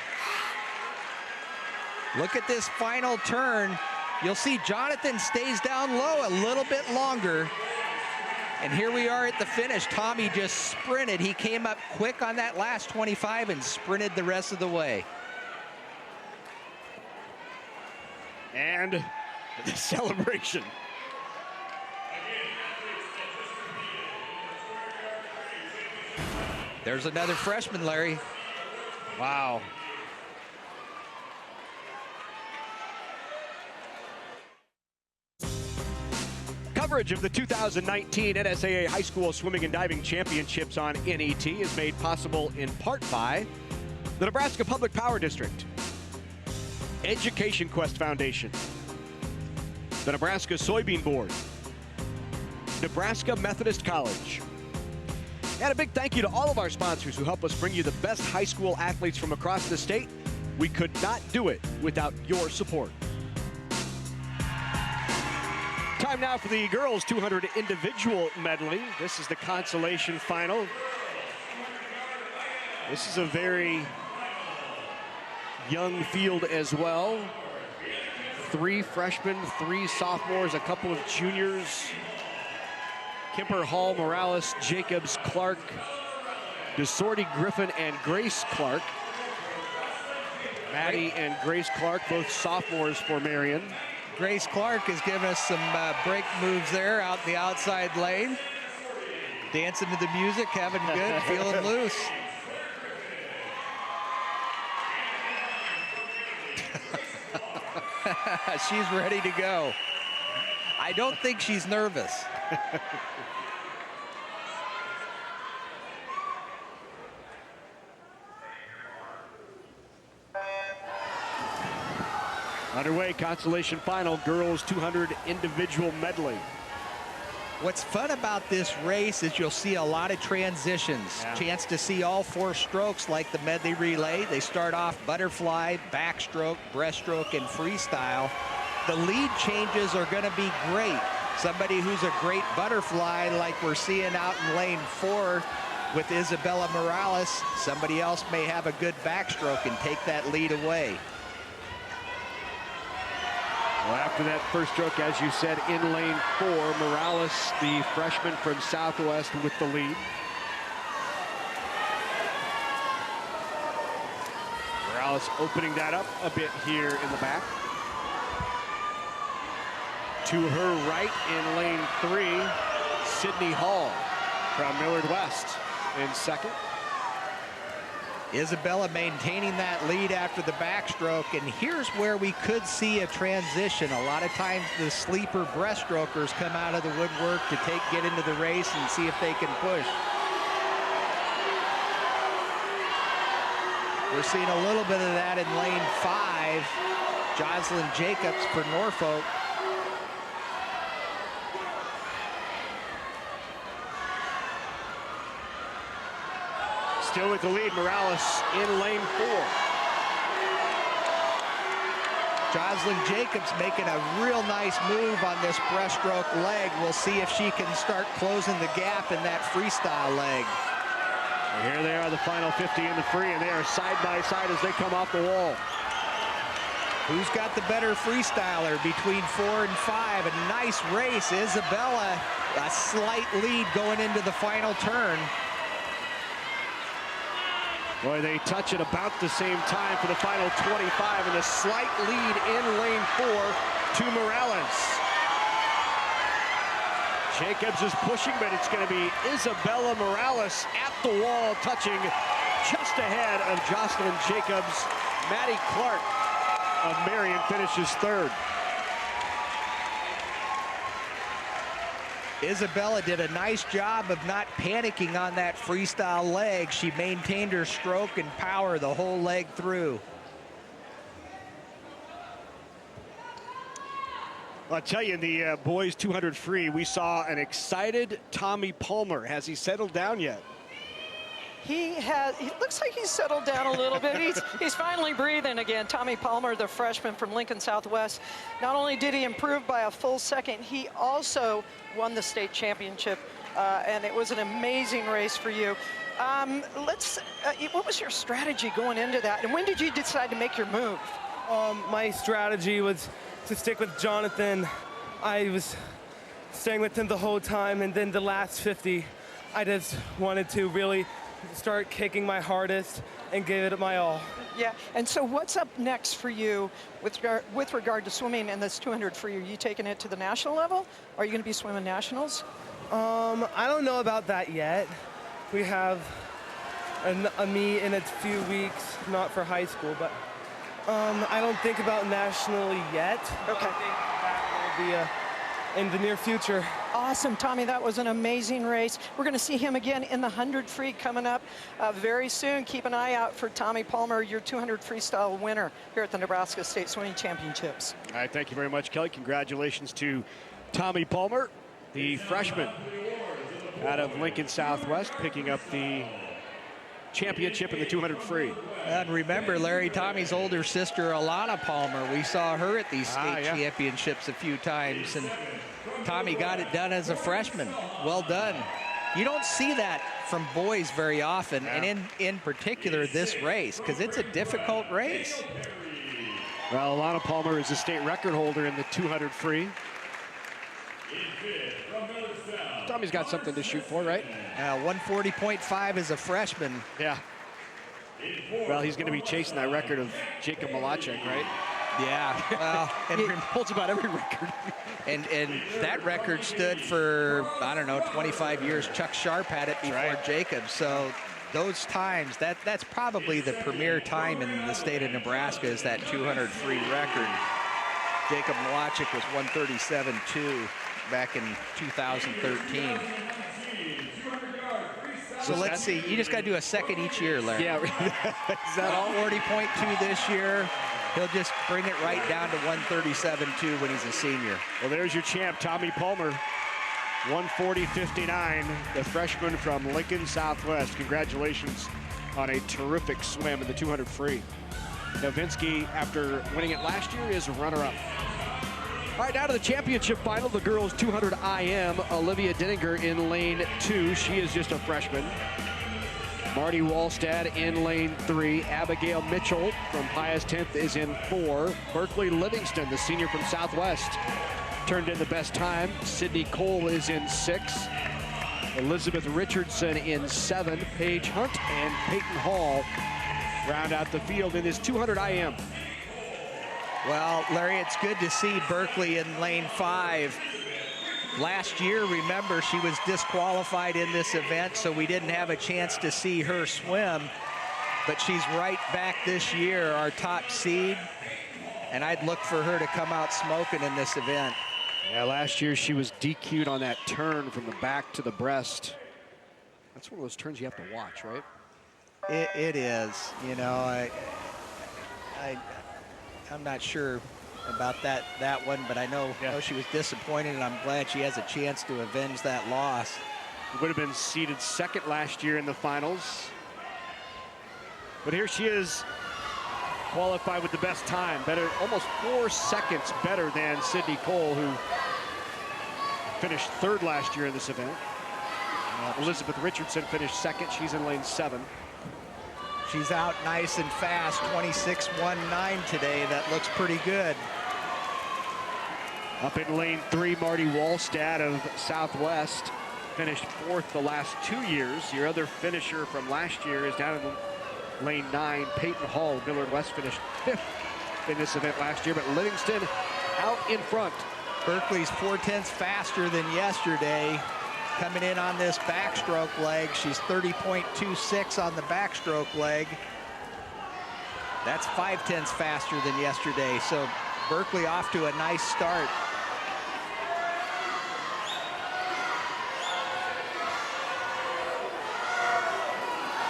Look at this final turn. You'll see Jonathan stays down low a little bit longer. And here we are at the finish. Tommy just sprinted. He came up quick on that last 25 and sprinted the rest of the way. And the celebration. There's another freshman, Larry. Wow. Coverage of the 2019 NSAA High School Swimming and Diving Championships on NET is made possible in part by the Nebraska Public Power District, Education Quest Foundation, the Nebraska Soybean Board, Nebraska Methodist College, and a big thank you to all of our sponsors who help us bring you the best high school athletes from across the state. We could not do it without your support. Time now for the girls 200 individual medley. This is the consolation final. This is a very young field as well. 3 freshmen, 3 sophomores, a couple of juniors. Kemper, Hall, Morales, Jacobs, Clark, DeSorty, Griffin, and Grace Clark. Maddie and Grace Clark, both sophomores for Marion. Grace Clark has given us some break moves there out in the outside lane. Dancing to the music, having good, feeling loose. She's ready to go. I don't think she's nervous. Underway, consolation final, girls 200 individual medley. What's fun about this race is you'll see a lot of transitions. Yeah. Chance to see all 4 strokes like the medley relay. They start off butterfly, backstroke, breaststroke, and freestyle. The lead changes are going to be great. Somebody who's a great butterfly like we're seeing out in lane 4 with Isabella Morales. Somebody else may have a good backstroke and take that lead away. Well, after that first stroke, as you said, in lane 4, Morales, the freshman from Southwest, with the lead. Morales opening that up a bit here in the back. To her right in lane 3, Sydney Hall from Millard West in second. Isabella maintaining that lead after the backstroke, and here's where we could see a transition. A lot of times the sleeper breaststrokers come out of the woodwork to get into the race and see if they can push. We're seeing a little bit of that in lane 5. Jocelyn Jacobs for Norfolk. Still with the lead, Morales in lane 4. Jocelyn Jacobs making a real nice move on this breaststroke leg. We'll see if she can start closing the gap in that freestyle leg. And here they are, the final 50 in the free, and they are side by side as they come off the wall. Who's got the better freestyler between 4 and 5? A nice race. Isabella, a slight lead going into the final turn. Boy, they touch at about the same time for the final 25, and a slight lead in lane 4 to Morales. Jacobs is pushing, but it's going to be Isabella Morales at the wall, touching just ahead of Jocelyn Jacobs. Maddie Clark of Marion finishes third. Isabella did a nice job of not panicking on that freestyle leg. She maintained her stroke and power the whole leg through. I'll tell you, in the boys 200 free, we saw an excited Tommy Palmer. Has he settled down yet? He looks like he's settled down a little bit. He's finally breathing again. Tommy Palmer, the freshman from Lincoln Southwest. Not only did he improve by a full second, he also won the state championship, and it was an amazing race for you. What was your strategy going into that, and when did you decide to make your move? My strategy was to stick with Jonathan. I was staying with him the whole time, and then the last 50, I just wanted to really start kicking my hardest and give it my all. Yeah, and so what's up next for you with regard to swimming in this 200 free? Are you taking it to the national level? Are you going to be swimming nationals? I don't know about that yet. We have a meet in a few weeks, not for high school, but I don't think about nationally yet. Okay. I think that will be in the near future. Awesome, Tommy, that was an amazing race. We're going to see him again in the 100 free coming up very soon. Keep an eye out for Tommy Palmer, your 200 freestyle winner here at the Nebraska State Swimming Championships. All right, thank you very much, Kelly. Congratulations to Tommy Palmer, the freshman out of Lincoln Southwest, picking up the championship in the 200 free. And remember, Larry, Tommy's older sister, Alana Palmer, we saw her at these state championships a few times, and Tommy got it done as a freshman. Well done. You don't see that from boys very often, and in particular this race, because it's a difficult race. Well, Alana Palmer is a state record holder in the 200 free. Tommy's got something to shoot for, right? 140.5 as a freshman. Yeah. Well, he's going to be chasing that record of Jacob Malachek, right? Yeah. Well, and holds about every record. and that record stood for, I don't know, 25 years. Chuck Sharp had it before Jacob. So those times, that's probably the premier time in the state of Nebraska is that 200 free record. Jacob Malachek was 137.2 back in 2013. So let's see. You just got to do a second each year, Larry. Yeah. Is that all? 40.2 this year. He'll just bring it right down to 137.2 when he's a senior. Well, there's your champ, Tommy Palmer. 140.59, the freshman from Lincoln Southwest. Congratulations on a terrific swim in the 200 free. Novinsky, after winning it last year, is a runner-up. All right, now to the championship final, the girls 200 IM. Olivia Denninger in lane 2. She is just a freshman. Marty Wallstad in lane 3. Abigail Mitchell from Pius 10th is in 4. Berkeley Livingston, the senior from Southwest, turned in the best time. Sydney Cole is in 6. Elizabeth Richardson in 7. Paige Hunt and Peyton Hall round out the field in this 200 IM. Well, Larry, it's good to see Berkeley in lane 5. Last year, remember, she was disqualified in this event, so we didn't have a chance to see her swim. But she's right back this year, our top seed. And I'd look for her to come out smoking in this event. Yeah, last year she was DQ'd on that turn from the back to the breast. That's one of those turns you have to watch, right? It is. You know, I'm not sure about that one, but I know she was disappointed, and I'm glad she has a chance to avenge that loss. Would have been seeded second last year in the finals. But here she is, qualified with the best time, better, almost 4 seconds better than Sydney Cole, who finished third last year in this event. Elizabeth Richardson finished second. She's in lane 7. She's out nice and fast, 26.19 today. That looks pretty good. Up in lane 3, Marty Wallstad of Southwest finished 4th the last 2 years. Your other finisher from last year is down in lane 9, Peyton Hall. Millard West finished 5th in this event last year, but Livingston out in front. Berkeley's 4/10 faster than yesterday. Coming in on this backstroke leg, she's 30.26 on the backstroke leg. That's 5/10 faster than yesterday, so Berkeley off to a nice start.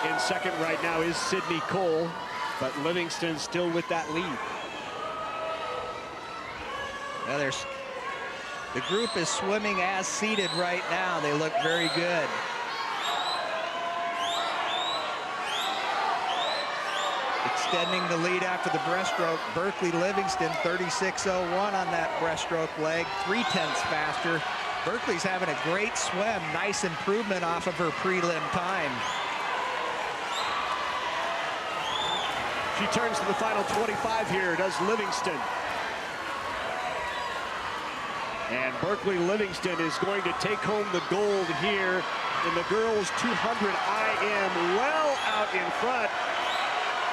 In second right now is Sydney Cole, but Livingston still with that lead. Now the group is swimming as seated right now. They look very good. Extending the lead after the breaststroke, Berkeley Livingston 36.01 on that breaststroke leg, 3/10 faster. Berkeley's having a great swim, nice improvement off of her prelim time. She turns to the final 25 here, does Livingston. And Berkeley Livingston is going to take home the gold here in the girls 200 IM, well out in front.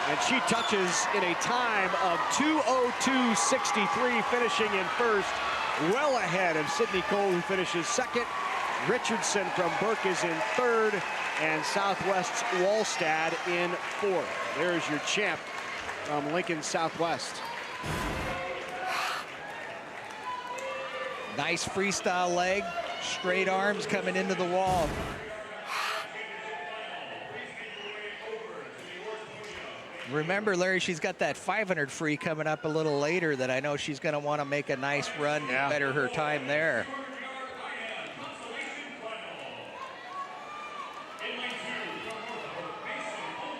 And she touches in a time of 2:02.63, finishing in first, well ahead of Sydney Cole, who finishes second. Richardson from Burke is in third, and Southwest's Wallstad in fourth. There's your champ from Lincoln Southwest. Nice freestyle leg, straight arms coming into the wall. Remember, Larry, she's got that 500 free coming up a little later that I know she's going to want to make a nice run to better her time there.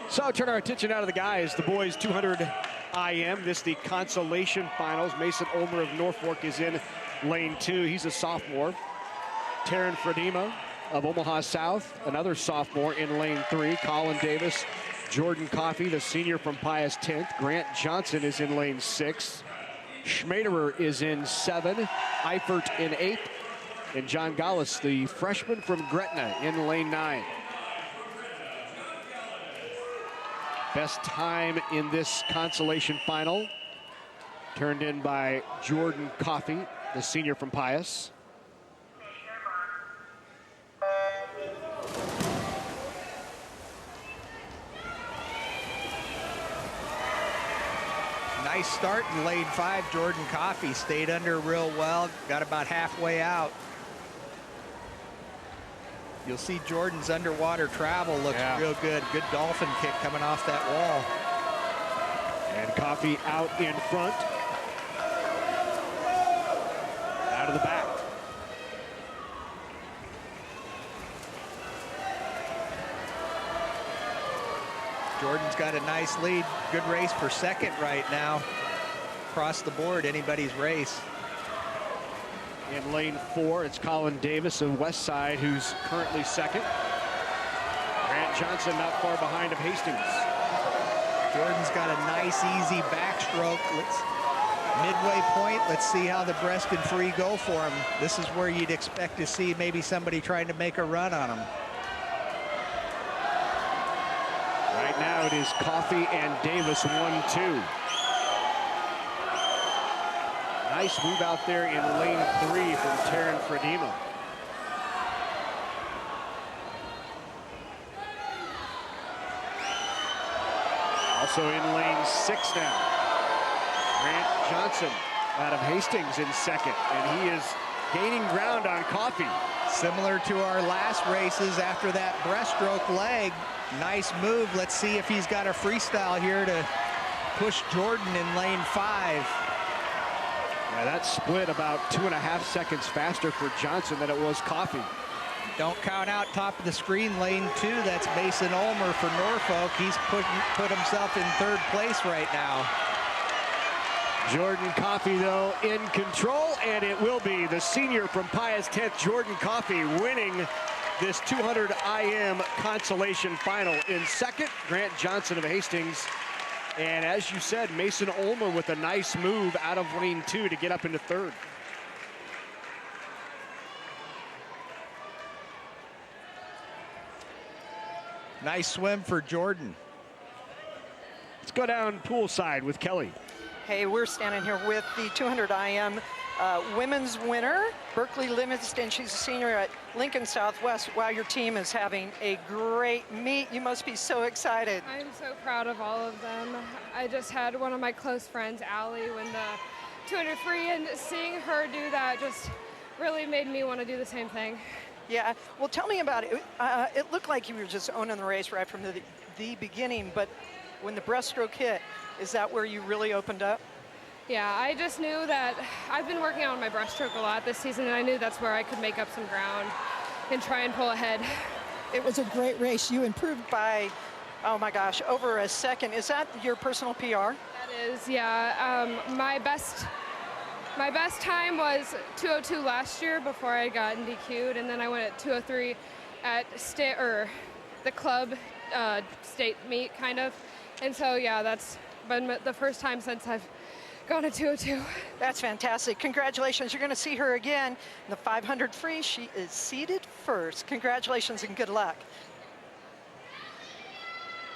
So turn our attention out of the guys. The boys 200 IM, this the consolation finals. Mason Ulmer of Norfolk is in lane 2. He's a sophomore. Taryn Fredema of Omaha South, another sophomore, in lane 3. Colin Davis, Jordan Coffey, the senior from Pius 10th. Grant Johnson is in lane 6. Schmaderer is in 7. Eifert in 8. And John Gallis, the freshman from Gretna, in lane 9. Best time in this consolation final turned in by Jordan Coffey, the senior from Pius. Nice start in lane 5. Jordan Coffey stayed under real well, got about halfway out. You'll see Jordan's underwater travel looks real good. Good dolphin kick coming off that wall. And Coffey out in front. Out of the back. Jordan's got a nice lead. Good race for second right now. Across the board, anybody's race. In lane 4, it's Colin Davis of Westside, who's currently second. Grant Johnson not far behind of Hastings. Jordan's got a nice, easy backstroke. Midway point, let's see how the breast and free go for him. This is where you'd expect to see maybe somebody trying to make a run on him. Right now it is Coffey and Davis 1-2. Nice move out there in lane 3 from Taryn Fredema. Also in lane 6 now. Grant Johnson out of Hastings in second, and he is gaining ground on Coffey. Similar to our last races after that breaststroke leg. Nice move. Let's see if he's got a freestyle here to push Jordan in lane 5. Yeah, that split about 2.5 seconds faster for Johnson than it was Coffey. Don't count out top of the screen, lane 2. That's Mason Ulmer for Norfolk. He's put himself in 3rd place right now. Jordan Coffey, though, in control, and it will be the senior from Pius 10th, Jordan Coffey, winning this 200 IM consolation final. In second, Grant Johnson of Hastings. And as you said, Mason Ulmer with a nice move out of lane 2 to get up into 3rd. Nice swim for Jordan. Let's go down poolside with Kelly. Hey, we're standing here with the 200 IM women's winner, Berkeley Livingston. She's a senior at Lincoln Southwest. Wow, your team is having a great meet. You must be so excited. I'm so proud of all of them. I just had one of my close friends, Allie, win the 200 free, and seeing her do that just really made me want to do the same thing. Yeah, well, tell me about it. It looked like you were just owning the race right from the beginning, but when the breaststroke hit, is that where you really opened up? Yeah, I just knew that I've been working on my breaststroke a lot this season, and I knew that's where I could make up some ground and try and pull ahead. It was a great race. You improved by, oh my gosh, over a second. Is that your personal PR? That is, yeah. My best time was 2:02 last year before I got DQ'd, and then I went at 2:03 at the club state meet, kind of. And so, yeah, that's been the first time since I've gone at 2:02. That's fantastic. Congratulations. You're going to see her again in the 500 free. She is seated first. Congratulations and good luck.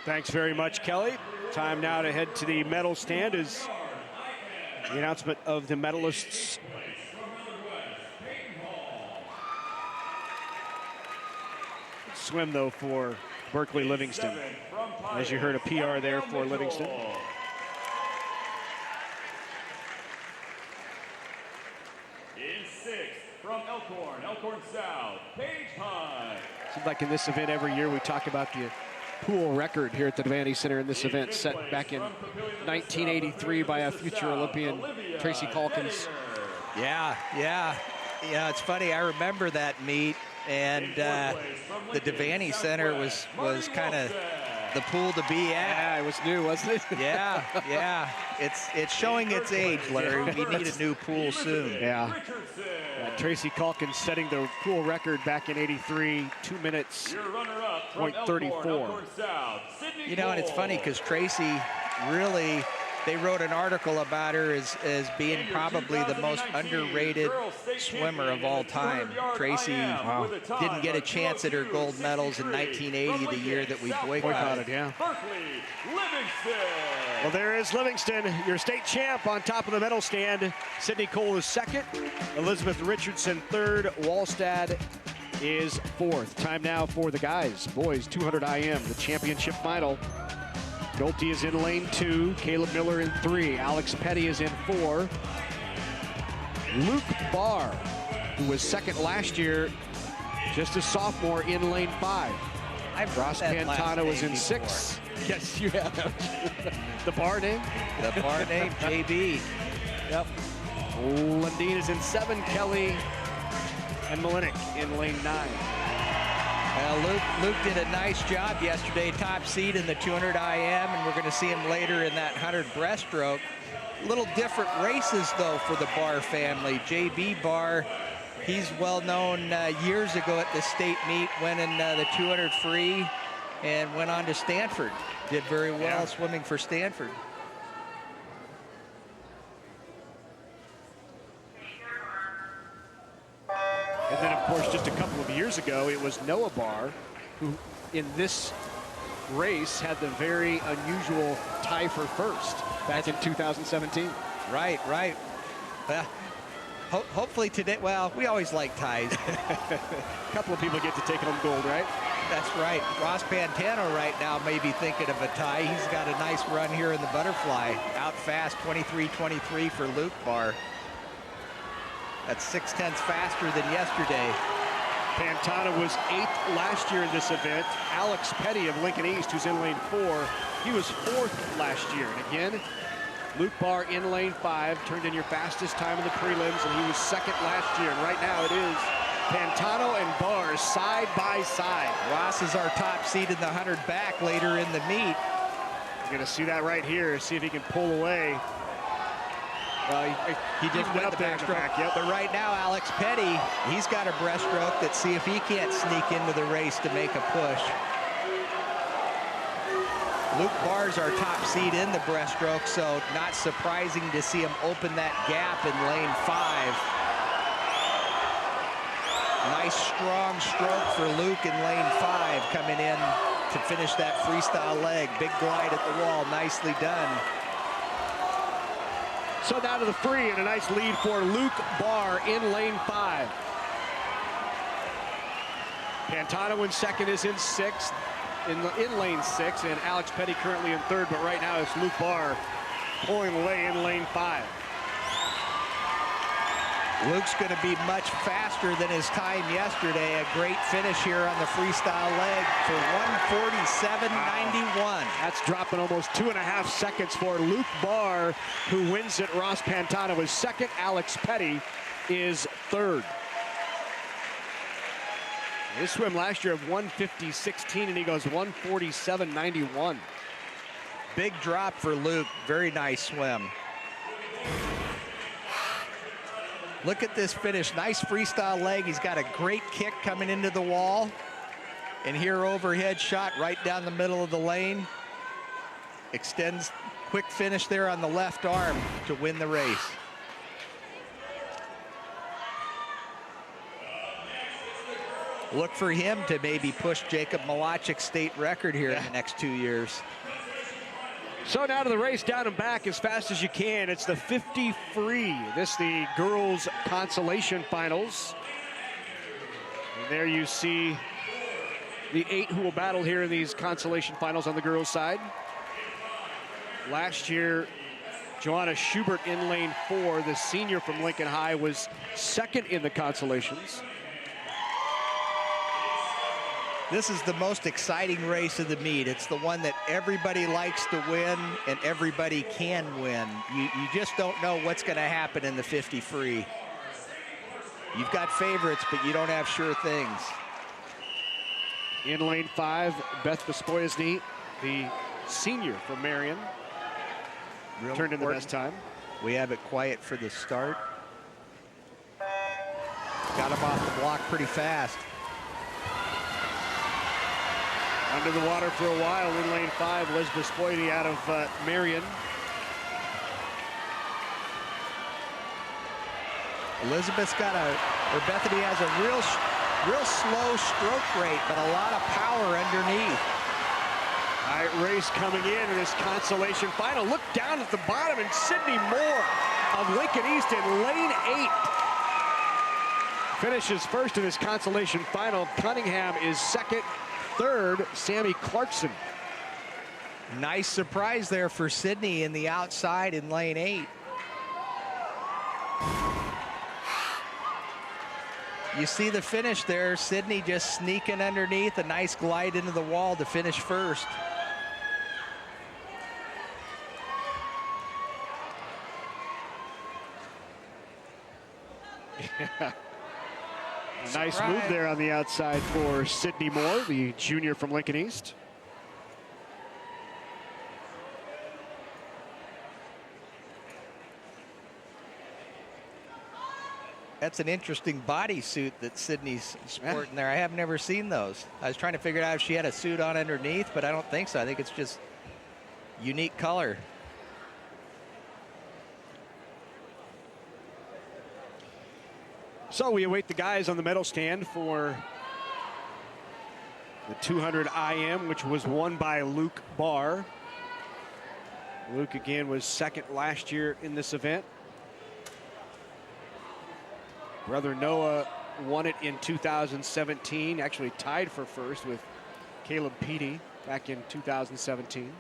Thanks very much, Kelly. Time now to head to the medal stand as the announcement of the medalists. Swim, though, for Berkeley Livingston. As you heard, a PR there for Livingston. In 6th, from Elkhorn South, Paige Hunt. Seems like in this event every year we talk about the pool record here at the Devaney Center in this event, set back in 1983 by a future Olympian, Tracy Calkins. Yeah, it's funny. I remember that meet, and the Devaney Center was kind of the pool to be at. Yeah, it was new, wasn't it? Yeah. It's showing its age, Larry. We need a new pool soon. Yeah. Tracy Calkins setting the pool record back in '83, 2 minutes, .34. You know, and it's funny because Tracy really, they wrote an article about her as being probably the most underrated swimmer of all time. Tracy didn't get a chance at her gold medals in 1980, the year that we boycotted. Yeah. Well, there is Livingston, your state champ, on top of the medal stand. Sydney Cole is second, Elizabeth Richardson third, Wallstad is fourth. Time now for the guys. Boys 200 IM, the championship final. Nolte is in lane 2, Caleb Miller in 3, Alex Petty is in 4. Luke Barr, who was second last year, just a sophomore, in lane 5. Ross Pantano is in 6. Yes, you have. The Barr name? The Barr name, JB. Yep. Lundeen is in 7, Kelly and Malinik in lane 9. Luke did a nice job yesterday, top seed in the 200 IM, and we're going to see him later in that 100 breaststroke. Little different races, though, for the Barr family. JB Barr, he's well known years ago at the state meet, winning the 200 free, and went on to Stanford. Did very well swimming for Stanford. And then, of course, just a couple of years ago, it was Noah Barr who, in this race, had the very unusual tie for first back in 2017. Right. Hopefully today, well, we always like ties. A couple of people get to take home gold, right? That's right. Ross Pantano right now may be thinking of a tie. He's got a nice run here in the butterfly. Out fast, 23-23 for Luke Barr. That's 0.6 faster than yesterday. Pantano was 8th last year in this event. Alex Petty of Lincoln East, who's in lane 4, he was 4th last year. And again, Luke Barr in lane 5, turned in your fastest time in the prelims, and he was 2nd last year. And right now it is Pantano and Barr side by side. Ross is our top seed in the 100 back later in the meet. You're going to see that right here. See if he can pull away. Well, he just went the backstroke. Yep. But right now, Alex Petty, he's got a breaststroke. Let's see if he can't sneak into the race to make a push. Luke Barr's our top seed in the breaststroke, so not surprising to see him open that gap in lane 5. Nice strong stroke for Luke in lane 5 coming in to finish that freestyle leg. Big glide at the wall, nicely done. So down to the free and a nice lead for Luke Barr in lane 5. Pantano in 2nd is in 6th, in lane 6, and Alex Petty currently in 3rd, but right now it's Luke Barr pulling away in lane 5. Luke's going to be much faster than his time yesterday. A great finish here on the freestyle leg for 1:47.91. Wow. That's dropping almost 2.5 seconds for Luke Barr, who wins it. Ross Pantano is 2nd. Alex Petty is 3rd. His swim last year of 1:50.16, and he goes 1:47.91. Big drop for Luke. Very nice swim. Look at this finish. Nice freestyle leg. He's got a great kick coming into the wall. And here overhead shot right down the middle of the lane. Extends, quick finish there on the left arm to win the race. Look for him to maybe push Jacob Malachik's state record here in the next 2 years. So now to the race down and back as fast as you can. It's the 50 free. This the girls' consolation finals. And there you see the 8 who will battle here in these consolation finals on the girls' side. Last year, Joanna Schubert in lane 4, the senior from Lincoln High, was 2nd in the consolations. This is the most exciting race of the meet. It's the one that everybody likes to win and everybody can win. You just don't know what's going to happen in the 50 free. You've got favorites, but you don't have sure things. In lane 5, Beth Bespoyesny, the senior from Marion, turned in the best time. We have it quiet for the start. Got him off the block pretty fast. Under the water for a while in lane 5, Liz Bespoyesny out of Marion. Elizabeth's got Bethany has a real slow stroke rate, but a lot of power underneath. All right, race coming in this consolation final. Look down at the bottom, and Sydney Moore of Lincoln East in lane 8 finishes first in this consolation final. Cunningham is 2nd. 3rd, Sammy Clarkson. Nice surprise there for Sydney in the outside in lane 8. You see the finish there. Sydney just sneaking underneath, a nice glide into the wall to finish first. Nice move there on the outside for Sydney Moore, the junior from Lincoln East. That's an interesting bodysuit that Sydney's sporting there. I have never seen those. I was trying to figure out if she had a suit on underneath, but I don't think so. I think it's just unique color. So we await the guys on the medal stand for the 200 IM, which was won by Luke Barr. Luke again was 2nd last year in this event. Brother Noah won it in 2017, actually tied for first with Caleb Petey back in 2017.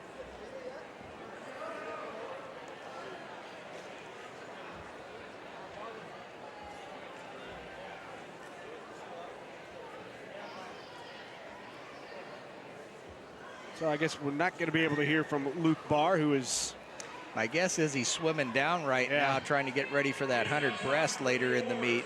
So I guess we're not going to be able to hear from Luke Barr, who is... My guess is he's swimming down right now, trying to get ready for that 100 breast later in the meet.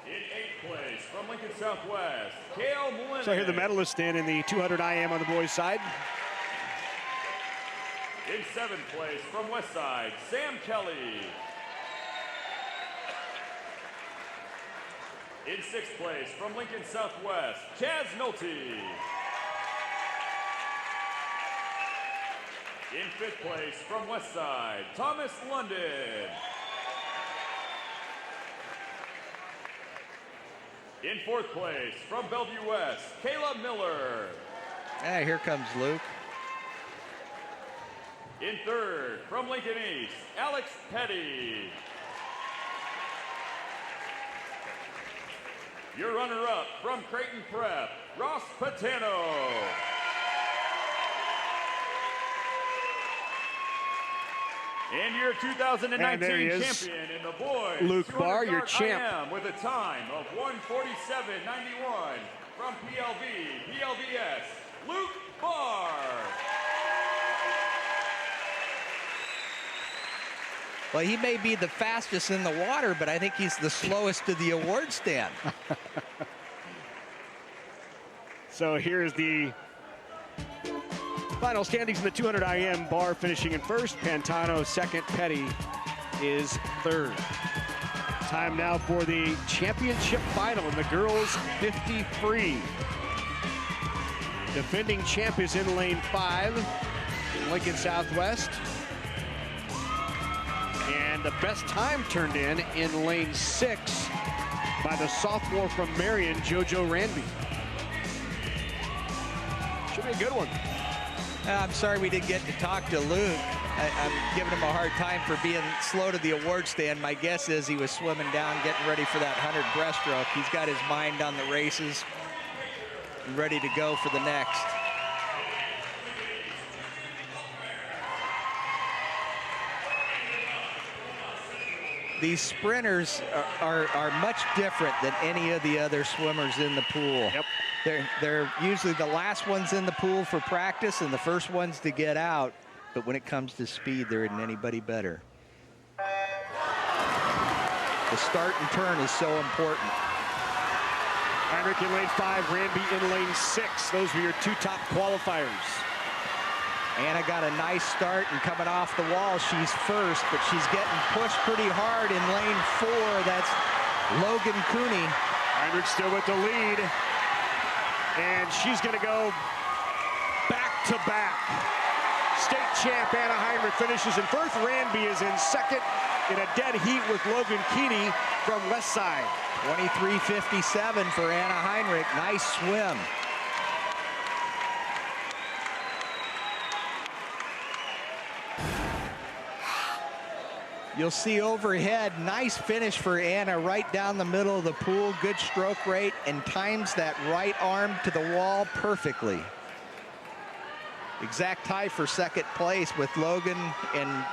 In 8th place from Lincoln Southwest, Cale Melinez. So here the medalists stand in the 200 IM on the boys' side. In 7th place from Westside, Sam Kelly. In 6th place from Lincoln Southwest, Chaz Nolte. In 5th place from Westside, Thomas London. In 4th place from Bellevue West, Kayla Miller. Here comes Luke. In 3rd from Lincoln East, Alex Petty. Your runner-up from Creighton Prep, Ross Patano. And your 2019 champion in the boys, Luke Barr, your 200-yard champ. IM with a time of 1:47.91 from PLVS, Luke Barr. Well, he may be the fastest in the water, but I think he's the slowest to the award stand. So here's the final standings in the 200 IM. Barr finishing in first, Pantano second, Petty is third. Time now for the championship final in the girls 50 free. Defending champ is in lane 5, Lincoln Southwest. And the best time turned in lane 6 by the sophomore from Marion, JoJo Ranby. Should be a good one. I'm sorry we didn't get to talk to Luke. I'm giving him a hard time for being slow to the award stand. My guess is he was swimming down, getting ready for that 100 breaststroke. He's got his mind on the races and ready to go for the next. These sprinters are much different than any of the other swimmers in the pool. Yep. They're usually the last ones in the pool for practice and the first ones to get out. But when it comes to speed, there isn't anybody better. The start and turn is so important. Heinrich in lane 5, Ranby in lane 6. Those were your two top qualifiers. Anna got a nice start and coming off the wall, she's first, but she's getting pushed pretty hard in lane 4. That's Logan Cooney. Heinrich still with the lead. And she's going to go back-to-back. State champ Anna Heinrich finishes in first. Ranby is in second in a dead heat with Logan Keeney from Westside. 23:57 for Anna Heinrich. Nice swim. You'll see overhead, nice finish for Anna right down the middle of the pool. Good stroke rate and times that right arm to the wall perfectly. Exact tie for second place with Logan and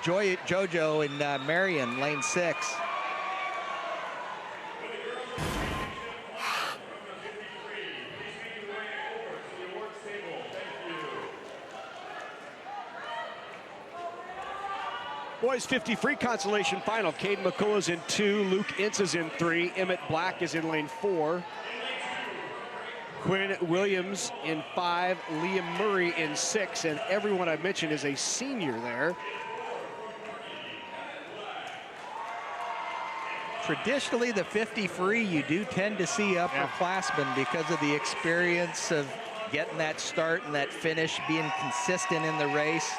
JoJo and Marion, lane 6. Boys 50 free consolation final. Caden McCullough is in 2, Luke Ince is in 3, Emmett Black is in lane 4, Quinn Williams in 5, Liam Murray in 6, and everyone I mentioned is a senior there. Traditionally, the 50 free, you do tend to see upperclassmen because of the experience of getting that start and that finish, being consistent in the race.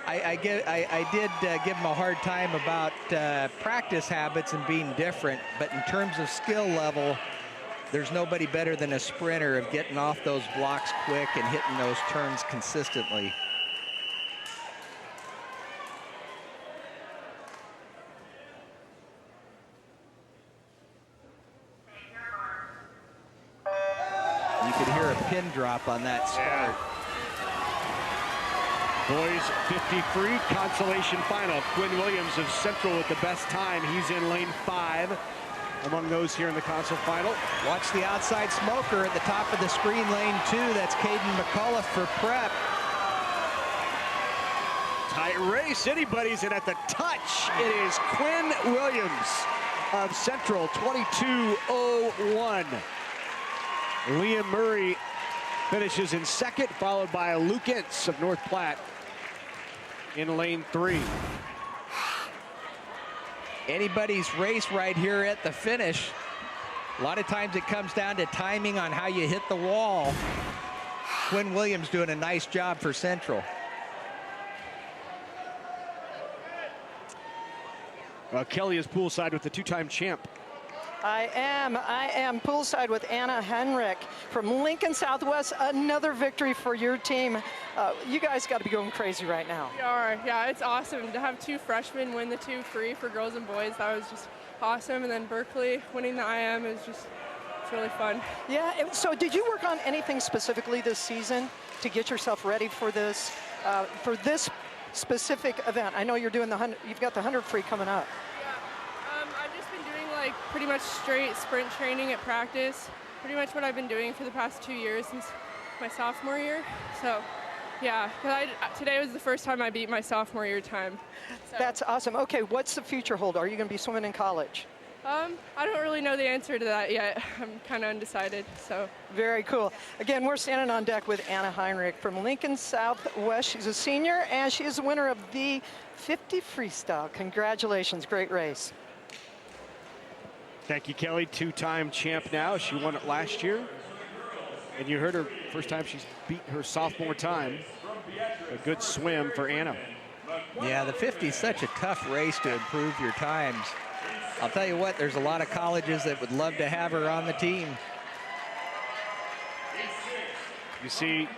I did give him a hard time about practice habits and being different, but in terms of skill level, there's nobody better than a sprinter of getting off those blocks quick and hitting those turns consistently. pin drop on that start. Boys 50 free, consolation final. Quinn Williams of Central with the best time. He's in lane 5 among those here in the console final. Watch the outside smoker at the top of the screen, lane 2. That's Caden McCullough for prep. Tight race, anybody's in at the touch. It is Quinn Williams of Central, 22:01. Liam Murray finishes in second, followed by Luke Entz of North Platte in lane 3. Anybody's race right here at the finish. A lot of times it comes down to timing on how you hit the wall. Quinn Williams doing a nice job for Central. Kelly is poolside with the 2-time champ. I am poolside with Anna Henrik from Lincoln Southwest. Another victory for your team. You guys got to be going crazy right now. We are. Yeah, it's awesome to have 2 freshmen win the 2 free for girls and boys. That was just awesome. And then Berkeley winning the IM is just, it's really fun. Yeah, so did you work on anything specifically this season to get yourself ready for this specific event? I know you're doing you've got the 100 free coming up. I've just been doing like pretty much straight sprint training at practice. Pretty much what I've been doing for the past 2 years since my sophomore year. So yeah, today was the first time I beat my sophomore year time. So. That's awesome. Okay, what's the future hold? Are you going to be swimming in college? I don't really know the answer to that yet. I'm kind of undecided, so. Very cool. Again, we're standing on deck with Anna Heinrich from Lincoln Southwest. She's a senior, and she is the winner of the 50 freestyle. Congratulations, great race. Thank you, Kelly. 2-time champ now. She won it last year. And you heard her first time she's beat her sophomore time. A good swim for Anna. Yeah, the 50 is such a tough race to improve your times. I'll tell you what, there's a lot of colleges that would love to have her on the team. You see,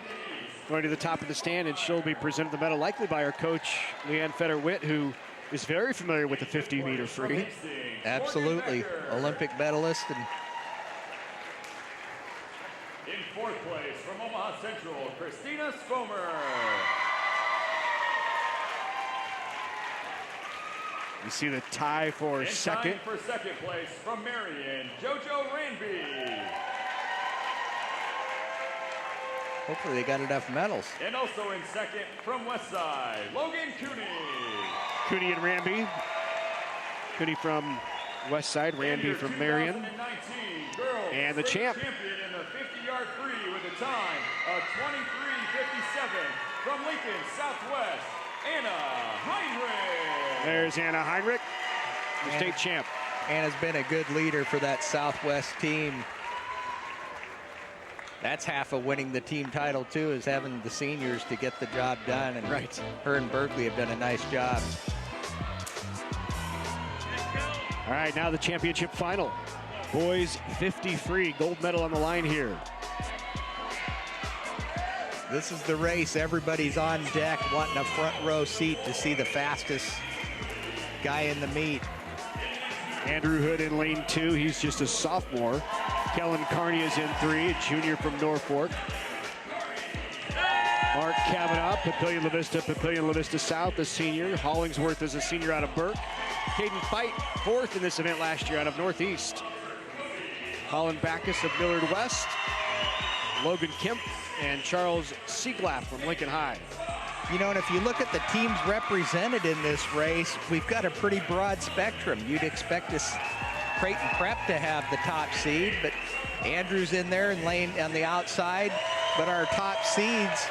going to the top of the stand, and she'll be presented the medal likely by her coach, Leanne Feder-Witt, who is very familiar with the 50-meter free. Absolutely, Olympic medalist. And in 4th place from Omaha Central, Christina Spomer. You see the tie for second. For 2nd place from Marion, JoJo Ranby. Hopefully they got enough medals. And also in 2nd from Westside, Logan Cooney. Cooney and Ranby. Cooney from Westside, Ranby from Marion. And the champ. Champion in the 50-yard free with a time of 23:57 from Lincoln Southwest, Anna Heinrich. There's Anna Heinrich, the state champ. Anna's been a good leader for that Southwest team. That's half of winning the team title, too, is having the seniors to get the job done. And right. Her and Berkeley have done a nice job. All right, now the championship final. Boys 50 free, gold medal on the line here. This is the race. Everybody's on deck wanting a front row seat to see the fastest guy in the meet. Andrew Hood in lane 2. He's just a sophomore. Kellen Carney is in 3, a junior from Norfolk. Mark Kavanaugh, Papillion La Vista South, a senior. Hollingsworth is a senior out of Burke. Caden Fight, 4th in this event last year out of Northeast. Colin Backus of Millard West. Logan Kemp and Charles Sieglaff from Lincoln High. You know, and if you look at the teams represented in this race, we've got a pretty broad spectrum. You'd expect us, Creighton Prep, to have the top seed, but Andrew's in there and lane on the outside. But our top seeds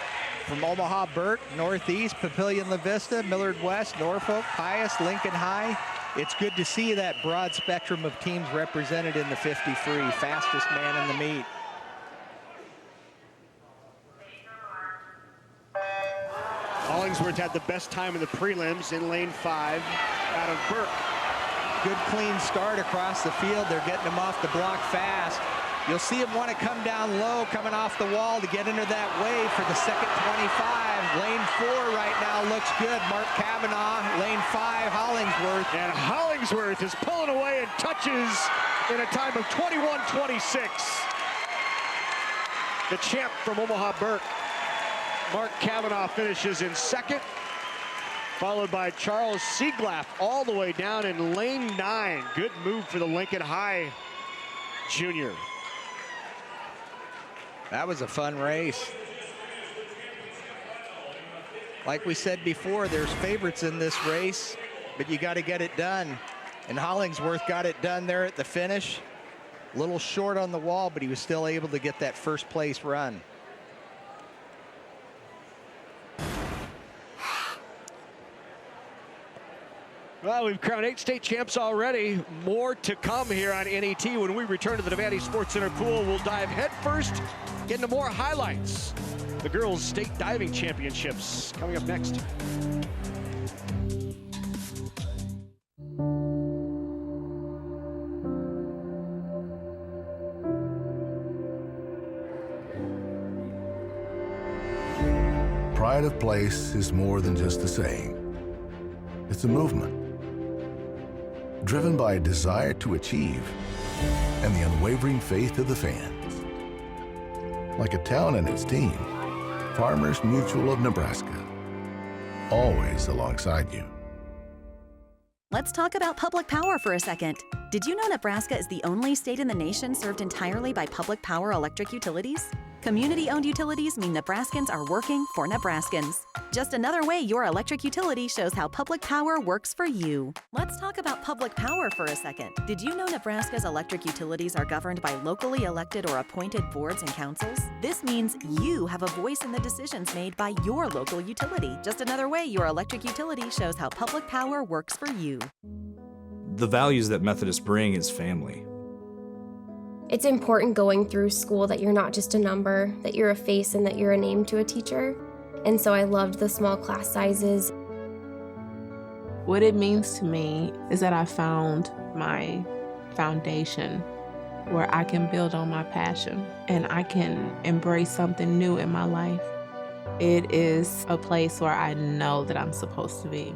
from Omaha Burke, Northeast, Papillion La Vista, Millard West, Norfolk, Pius, Lincoln High. It's good to see that broad spectrum of teams represented in the 50 free, fastest man in the meet. Hollingsworth had the best time in the prelims in lane 5 out of Burke. Good clean start across the field. They're getting him off the block fast. You'll see him want to come down low, coming off the wall to get into that wave for the second 25. Lane 4 right now looks good. Mark Kavanaugh, lane 5, Hollingsworth. And Hollingsworth is pulling away and touches in a time of 21:26. the champ from Omaha Burke. Mark Cavanaugh finishes in second, followed by Charles Sieglaff all the way down in lane 9. Good move for the Lincoln High junior. That was a fun race. Like we said before, there's favorites in this race, but you got to get it done. And Hollingsworth got it done there at the finish. A little short on the wall, but he was still able to get that first place run. Well, we've crowned 8 state champs already. More to come here on NET. When we return to the Devaney Sports Center pool, we'll dive headfirst, get into more highlights. The girls' state diving championships coming up next. Pride of place is more than just a saying. It's a movement, driven by a desire to achieve and the unwavering faith of the fans. Like a town and its team, Farmers Mutual of Nebraska, always alongside you. Let's talk about public power for a second. Did you know Nebraska is the only state in the nation served entirely by public power electric utilities? Community-owned utilities mean Nebraskans are working for Nebraskans. Just another way your electric utility shows how public power works for you. Let's talk about public power for a second. Did you know Nebraska's electric utilities are governed by locally elected or appointed boards and councils? This means you have a voice in the decisions made by your local utility. Just another way your electric utility shows how public power works for you. The values that Methodists bring is family. It's important going through school that you're not just a number, that you're a face and that you're a name to a teacher. And so I loved the small class sizes. What it means to me is that I found my foundation where I can build on my passion and I can embrace something new in my life. It is a place where I know that I'm supposed to be.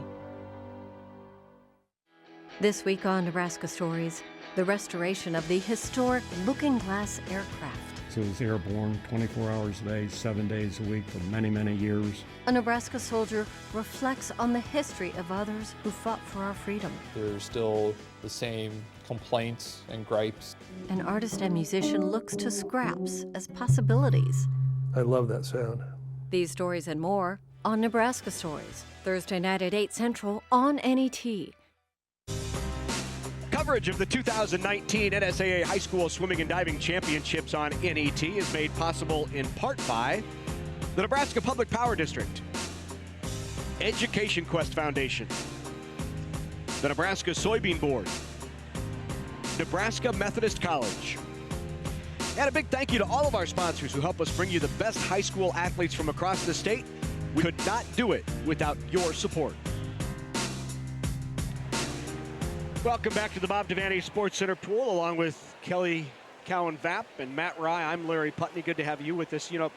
This week on Nebraska Stories, the restoration of the historic Looking Glass aircraft. So it was airborne 24 hours a day, 7 days a week for many, many years. A Nebraska soldier reflects on the history of others who fought for our freedom. There's still the same complaints and gripes. An artist and musician looks to scraps as possibilities. I love that sound. These stories and more on Nebraska Stories, Thursday night at 8 Central on NET. Coverage of the 2019 NSAA High School Swimming and Diving Championships on NET is made possible in part by the Nebraska Public Power District, Education Quest Foundation, the Nebraska Soybean Board, Nebraska Methodist College, and a big thank you to all of our sponsors who help us bring you the best high school athletes from across the state. We could not do it without your support. Welcome back to the Bob Devaney Sports Center pool, along with Kelly Cowan-Vapp and Matt Rye. I'm Larry Putney. Good to have you with us. You know,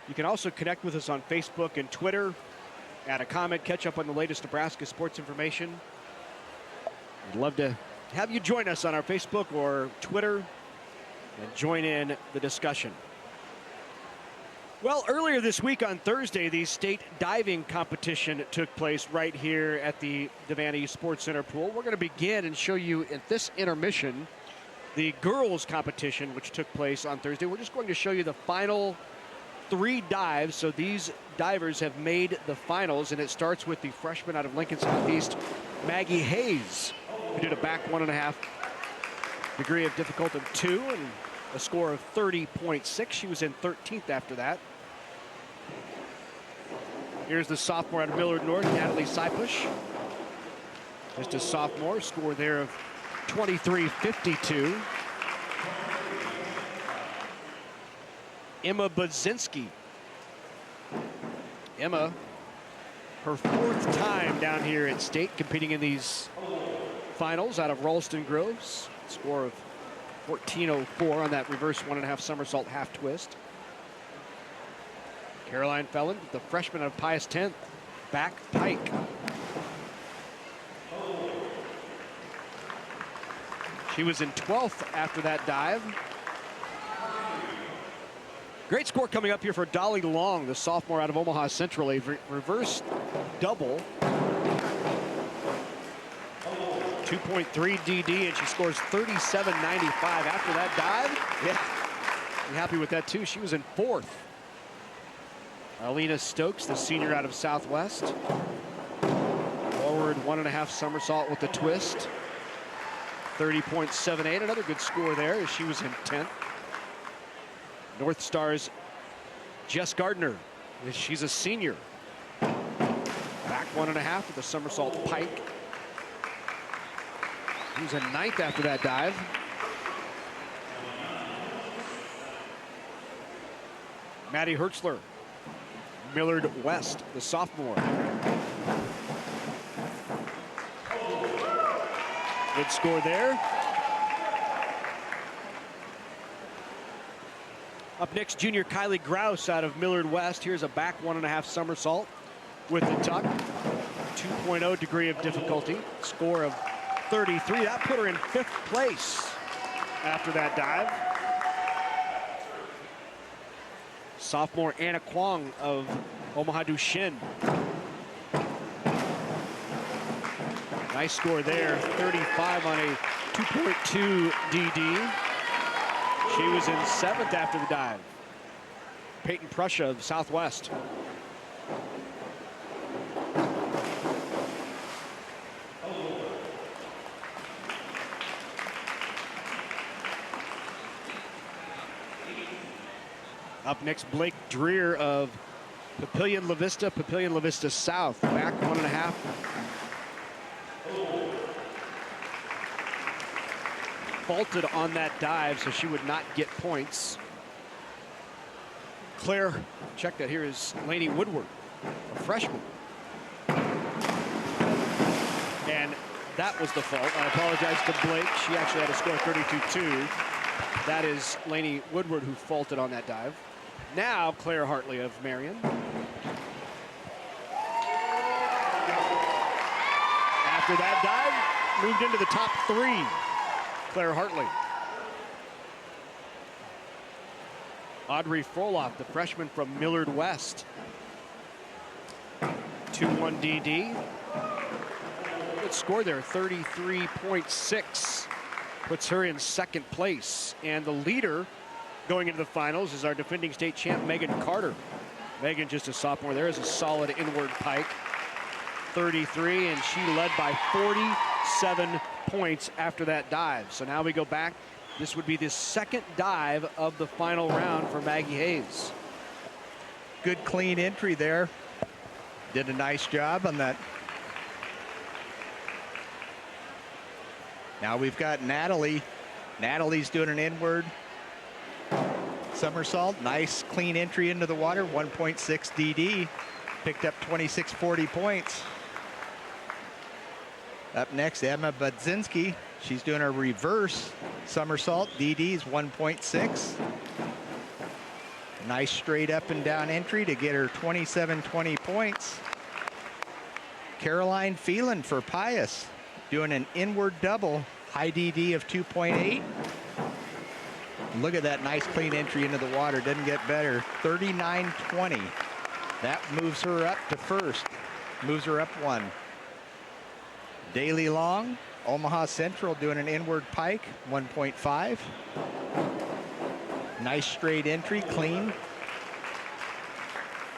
you can also connect with us on Facebook and Twitter. Add a comment, catch up on the latest Nebraska sports information. I'd love to have you join us on our Facebook or Twitter and join in the discussion. Well, earlier this week on Thursday, the state diving competition took place right here at the Devaney Sports Center pool. We're going to begin and show you at this intermission the girls competition, which took place on Thursday. We're just going to show you the final 3 dives. So these divers have made the finals, and it starts with the freshman out of Lincoln Southeast, Maggie Hayes, who did a back 1.5 degree of difficulty of 2 and a score of 30.6. She was in 13th after that. Here's the sophomore out of Millard North, Natalie Seipush. Just a sophomore, score there of 23.52. Emma Budzinski. Emma, her 4th time down here at state competing in these finals out of Ralston Groves. Score of 14.04 on that reverse 1.5 somersault half twist. Caroline Felland, the freshman of Pius 10th, back pike. She was in 12th after that dive. Great score coming up here for Dolly Long, the sophomore out of Omaha Central. A reverse double. 2.3 DD, and she scores 37.95 after that dive. Yeah, I'm happy with that too. She was in 4th. Alina Stokes, the senior out of Southwest. Forward 1.5 somersault with the twist. 30.78, another good score there as she was in 10th. North Star's Jess Gardner, she's a senior. Back 1.5 with the somersault pike. He was in 9th after that dive. Maddie Hertzler, Millard West, the sophomore. Good score there. Up next, junior Kylie Grouse out of Millard West. Here's a back 1.5 somersault with the tuck. 2.0 degree of difficulty. Score of 33. That put her in 5th place after that dive. Sophomore Anna Kwong of Omaha Duchenne. Nice score there, 35 on a 2.2 DD. She was in 7th after the dive. Peyton Prussia of Southwest. Up next, Blake Dreer of Papillion La Vista South. Back 1.5. Faulted on that dive, so she would not get points. Claire, check that here is Lainey Woodward, a freshman. And that was the fault. I apologize to Blake. She actually had a score of 32-2. That is Lainey Woodward who faulted on that dive. Now Claire Hartley of Marion. After that dive, moved into the top 3. Claire Hartley. Audrey Froloff, the freshman from Millard West. 2.1 DD. Good score there, 33.6. Puts her in 2nd place. And the leader going into the finals is our defending state champ, Megan Carter. Megan, just a sophomore there, is a solid inward pike. 33, and she led by 47 points after that dive. So now we go back. This would be the 2nd dive of the final round for Maggie Hayes. Good clean entry there. Did a nice job on that. Now we've got Natalie. Natalie's doing an inward somersault. Nice clean entry into the water. 1.6 DD. Picked up 26.40 points. Up next, Emma Budzinski. She's doing a reverse somersault. DD's 1.6. Nice straight up and down entry to get her 27.20 points. Caroline Phelan for Pius, doing an inward double, high DD of 2.8. Look at that nice clean entry into the water. Doesn't get better. 39.20. That moves her up to 1st. Moves her up 1. Daly Long, Omaha Central, doing an inward pike, 1.5. Nice straight entry, clean.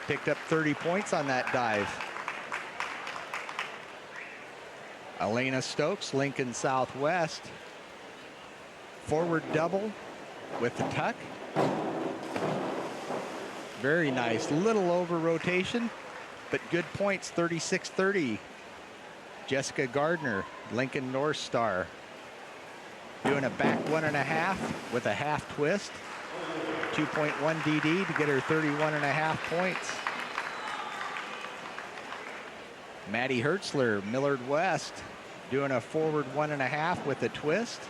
Picked up 30 points on that dive. Elena Stokes, Lincoln Southwest. Forward double with the tuck. Very nice, little over rotation, but good points, 36.30. Jessica Gardner, Lincoln North Star, doing a back 1.5 with a half twist. 2.1 DD to get her 31.5 points. Maddie Hertzler, Millard West, doing a forward 1.5 with a twist.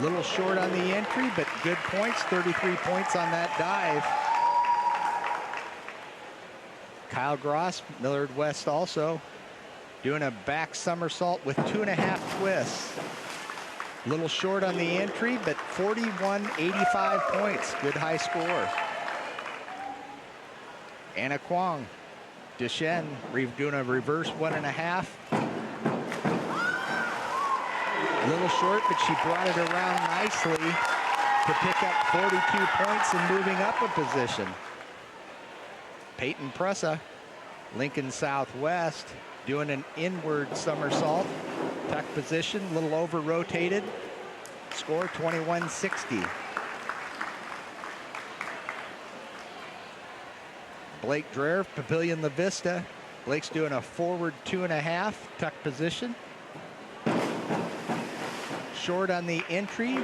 Little short on the entry, but good points, 33 points on that dive. Kyle Gross, Millard West also, doing a back somersault with 2.5 twists. Little short on the entry, but 41.85 points. Good high score. Anna Kwong. Duchenne doing a reverse 1.5. A little short, but she brought it around nicely to pick up 42 points and moving up a position. Peyton Pressa, Lincoln Southwest, doing an inward somersault. Tuck position, a little over rotated. Score 21.60. Blake Dreher, Pavilion La Vista. Blake's doing a forward 2.5, tuck position. Short on the entry,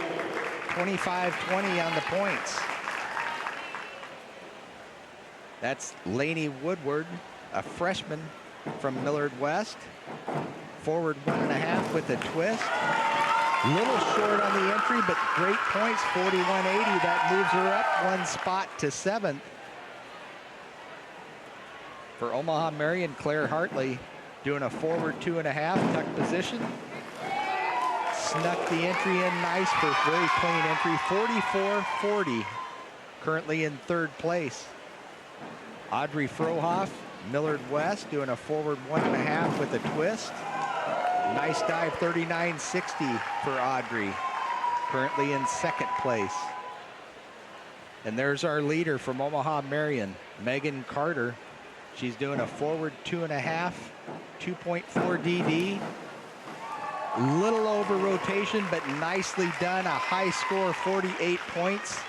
25-20 on the points. That's Lainey Woodward, a freshman from Millard West. Forward 1.5 with a twist. Little short on the entry, but great points, 41.80. That moves her up one spot to 7th. For Omaha Marion, Claire Hartley doing a forward 2.5, tuck position. Snuck the entry in nice for very clean entry, 44.40. Currently in 3rd place. Audrey Frohoff, Millard West, doing a forward 1.5 with a twist. Nice dive, 39.60 for Audrey. Currently in 2nd place. And there's our leader from Omaha Marion, Megan Carter. She's doing a forward 2.5, 2.4 DD. Little over rotation, but nicely done. A high score, 48 points.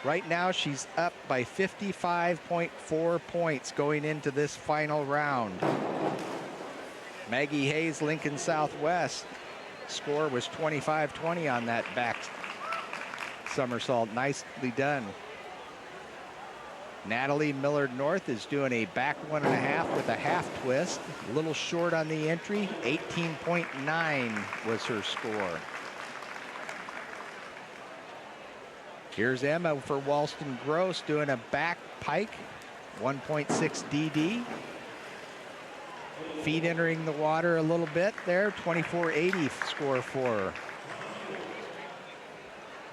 Right now, she's up by 55.4 points going into this final round. Maggie Hayes, Lincoln Southwest. Score was 25-20 on that back somersault. Nicely done. Natalie Millard North is doing a back 1.5 with a half twist. A little short on the entry. 18.9 was her score. Here's Emma for Walston Gross doing a back pike, 1.6 DD. Feet entering the water a little bit there, 24.80 score for her.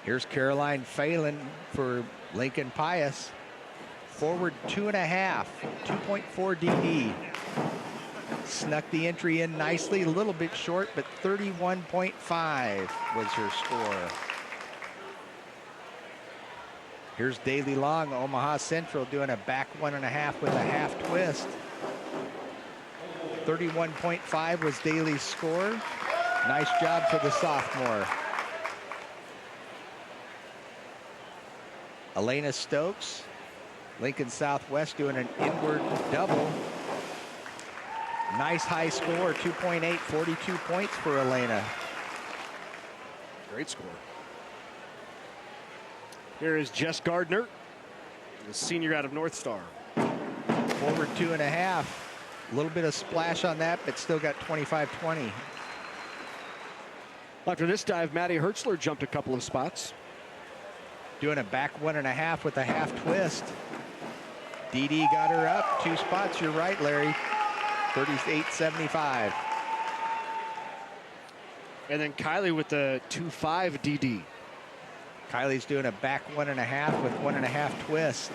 Here's Caroline Phelan for Lincoln Pius. Forward 2.5, 2.4 DD. Snuck the entry in nicely, a little bit short, but 31.5 was her score. Here's Daly Long, Omaha Central, doing a back 1.5 with a half twist. 31.5 was Daly's score. Nice job for the sophomore. Elena Stokes, Lincoln Southwest, doing an inward double. Nice high score, 2.8, 42 points for Elena. Great score. Here is Jess Gardner, the senior out of North Star. Forward 2.5. A little bit of splash on that, but still got 25-20. After this dive, Maddie Hertzler jumped a couple of spots. Doing a back 1.5 with a half twist. DD got her up 2 spots. You're right, Larry. 38.75. And then Kylie with the 2.5 DD. Kylie's doing a back 1.5 with 1.5 twist.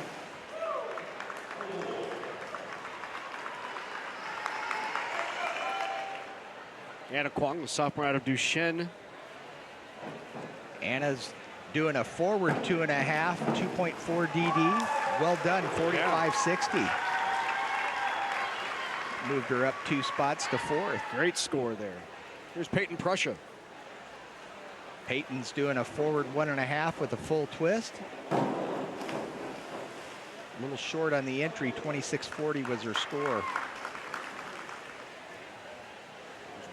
Anna Kwong, the sophomore out of Duchenne. Anna's doing a forward 2.5, 2.4 DD. Well done, 45.60. Moved her up 2 spots to 4th. Great score there. Here's Peyton Prussia. Peyton's doing a forward 1.5 with a full twist. A little short on the entry, 26.40 was her score.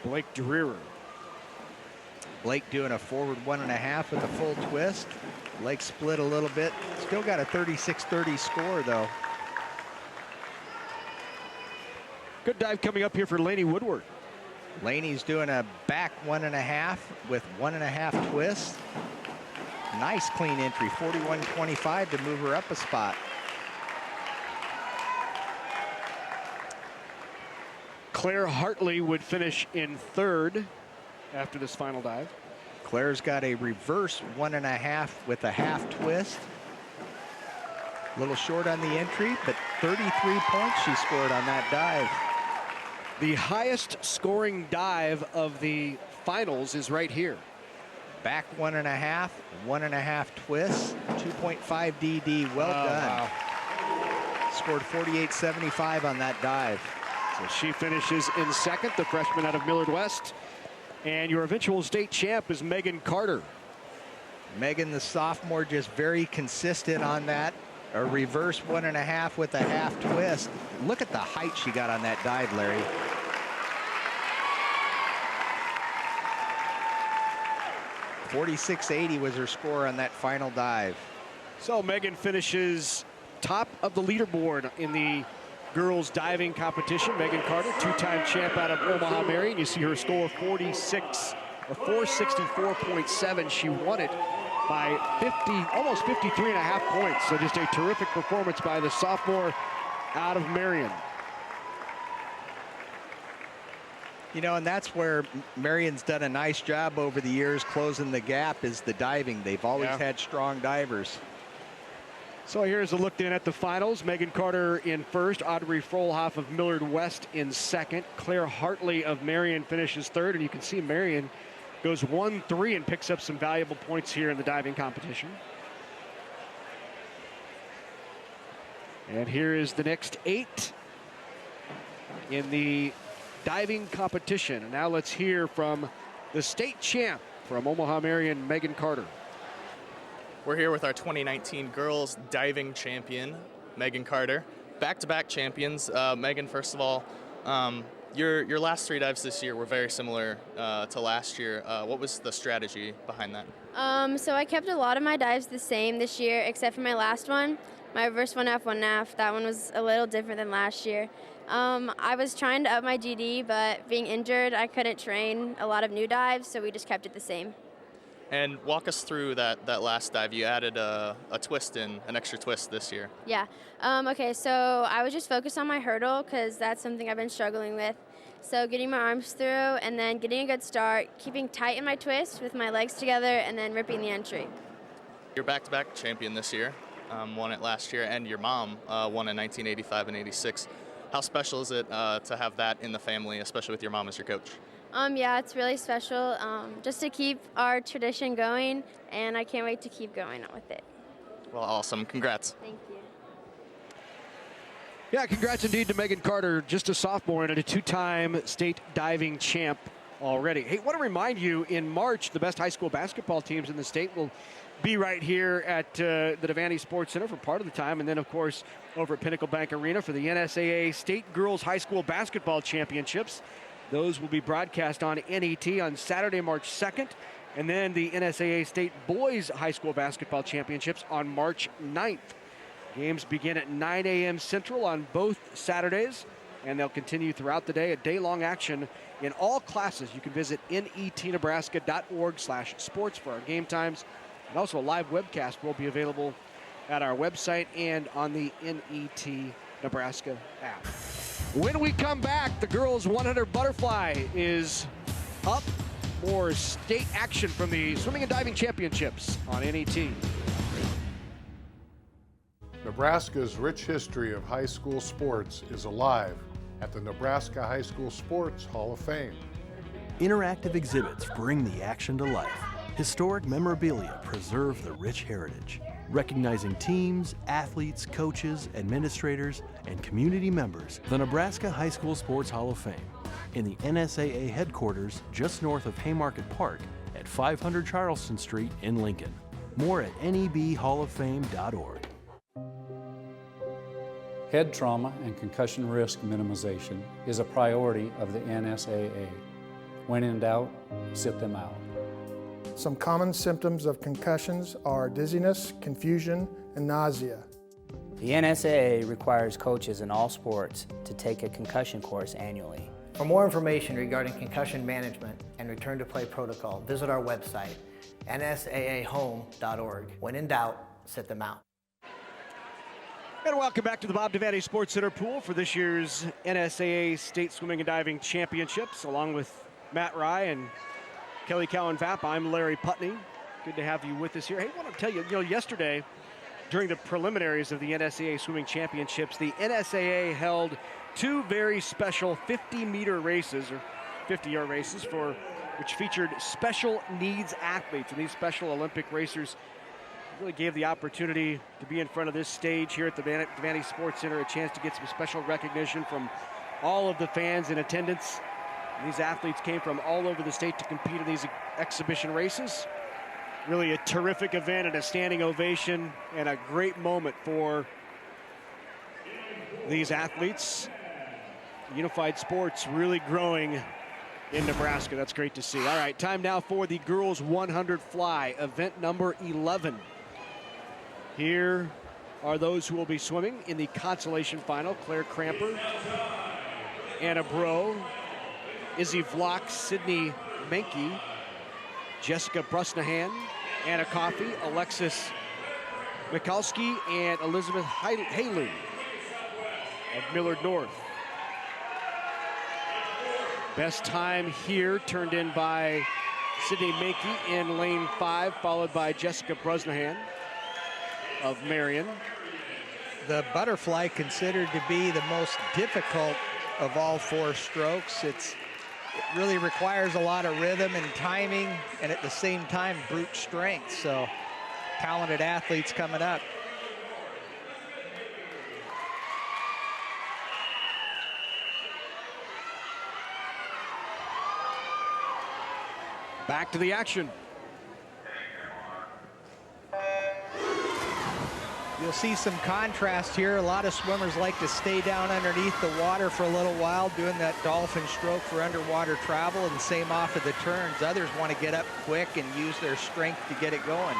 Blake Dreher. Blake doing a forward 1.5 with a full twist. Blake split a little bit. Still got a 36.30 score though. Good dive coming up here for Lainey Woodward. Laney's doing a back 1.5 with 1.5 twists. Nice clean entry, 41.25 to move her up a spot. Claire Hartley would finish in 3rd after this final dive. Claire's got a reverse 1.5 with a half twist. A little short on the entry, but 33 points she scored on that dive. The highest scoring dive of the finals is right here. Back 1.5 twists, 2.5 DD, well done. Wow. Scored 48.75 on that dive. So she finishes in second, the freshman out of Millard West. And your eventual state champ is Megan Carter. Megan, the sophomore, just very consistent on that. A reverse 1.5 with a half twist. Look at the height she got on that dive, Larry. .46.80 was her score on that final dive. So Megan finishes top of the leaderboard in the girls diving competition. Megan Carter, two-time champ out of Omaha Marion. You see her score 464.7. She won it by almost 53.5 points. So just a terrific performance by the sophomore out of Marion. You know, and that's where Marion's done a nice job over the years closing the gap, is the diving. They've always had strong divers. So here's a look then at the finals. Megan Carter in first, Audrey Frohlhoff of Millard West in second, Claire Hartley of Marion finishes third, and you can see Marion goes 1-3 and picks up some valuable points here in the diving competition. And here is the next 8 in the diving competition. And now let's hear from the state champ from Omaha Marion, Megan Carter. We're here with our 2019 girls diving champion, Megan Carter. Back-to-back champions. Megan, first of all, your last 3 dives this year were very similar to last year. What was the strategy behind that? So I kept a lot of my dives the same this year, except for my last one. My reverse 1.5, that one was a little different than last year. I was trying to up my GD, but being injured, I couldn't train a lot of new dives, so we just kept it the same. And walk us through that last dive. You added a twist in, an extra twist this year. Yeah. Okay, so I was just focused on my hurdle because that's something I've been struggling with. So getting my arms through and then getting a good start, keeping tight in my twist with my legs together, and then ripping the entry. You're back-to-back champion this year, won it last year, and your mom won in 1985 and 86. How special is it to have that in the family, especially with your mom as your coach? Yeah, it's really special just to keep our tradition going, and I can't wait to keep going with it. Well, awesome. Congrats. Thank you. Yeah, congrats indeed to Megan Carter, just a sophomore and a 2-time state diving champ already. Hey, want to remind you, in March, the best high school basketball teams in the state will be right here at the Devaney Sports Center for part of the time, and then, of course, over at Pinnacle Bank Arena for the NSAA State Girls High School Basketball Championships. Those will be broadcast on NET on Saturday, March 2nd, and then the NSAA State Boys High School Basketball Championships on March 9th. Games begin at 9 a.m. Central on both Saturdays, and they'll continue throughout the day, a day-long action in all classes. You can visit netnebraska.org/sports for our game times, and also a live webcast will be available at our website and on the NET Nebraska app. When we come back, the girls 100 butterfly is up. More state action from the Swimming and Diving Championships on NET. Nebraska's rich history of high school sports is alive at the Nebraska High School Sports Hall of Fame. Interactive exhibits bring the action to life. Historic memorabilia preserve the rich heritage, recognizing teams, athletes, coaches, administrators, and community members. The Nebraska High School Sports Hall of Fame in the NSAA headquarters just north of Haymarket Park at 500 Charleston Street in Lincoln. More at nebhalloffame.org. Head trauma and concussion risk minimization is a priority of the NSAA. When in doubt, sit them out. Some common symptoms of concussions are dizziness, confusion, and nausea. The NSAA requires coaches in all sports to take a concussion course annually. For more information regarding concussion management and return to play protocol, visit our website, nsaahome.org. When in doubt, sit them out. And welcome back to the Bob Devaney Sports Center pool for this year's NSAA State Swimming and Diving Championships, along with Matt Rye and Kelly Cowan-Vapp, I'm Larry Putney. Good to have you with us here. Hey, I want to tell you, yesterday during the preliminaries of the NSAA Swimming Championships, the NSAA held two very special 50-meter races, or 50-yard races, which featured special needs athletes. And these special Olympic racers really gave the opportunity to be in front of this stage here at the Devaney Sports Center, a chance to get some special recognition from all of the fans in attendance. And these athletes came from all over the state to compete in these exhibition races. Really a terrific event and a standing ovation and a great moment for these athletes. Unified sports really growing in Nebraska. That's great to see. All right, time now for the girls 100 fly, event number 11. Here are those who will be swimming in the consolation final. Claire Cramper, Anna Bro, Izzy Vlock, Sydney Menke, Jessica Brusnahan, Anna Coffey, Alexis Mikulski, and Elizabeth Haley of Millard North. Best time here turned in by Sydney Menke in lane 5, followed by Jessica Brusnahan of Marion. The butterfly considered to be the most difficult of all 4 strokes. It really requires a lot of rhythm and timing, and at the same time, brute strength. So talented athletes coming up. Back to the action. You'll see some contrast here. A lot of swimmers like to stay down underneath the water for a little while, doing that dolphin stroke for underwater travel, and same off of the turns. Others want to get up quick and use their strength to get it going.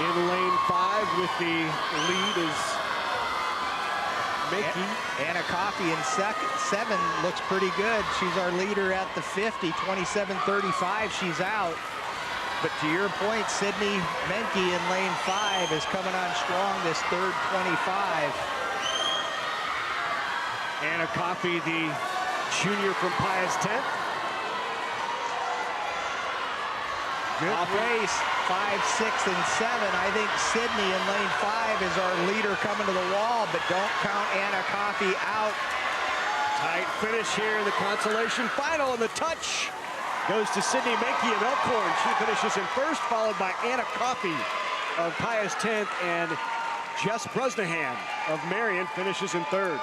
In lane 5 with the lead is Menke. Anna Coffey in 7 looks pretty good. She's our leader at the 50, 27:35. She's out. But to your point, Sydney Menke in lane 5 is coming on strong this third 25. Anna Coffey, the junior from Pius 10th. Good race, 5, 6, and 7. I think Sydney in lane 5 is our leader coming to the wall, but don't count Anna Coffey out. Tight finish here in the consolation final, and the touch goes to Sydney Menke of Elkhorn. She finishes in first, followed by Anna Coffey of Pius 10th, and Jess Brusnahan of Marion finishes in third.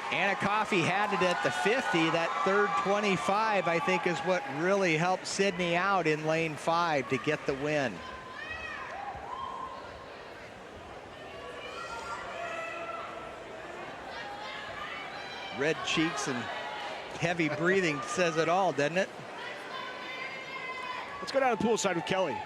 Anna Coffey had it at the 50. That third 25, I think, is what really helped Sydney out in lane 5 to get the win. Red cheeks and heavy breathing says it all, doesn't it? Let's go down to the poolside with Kelly.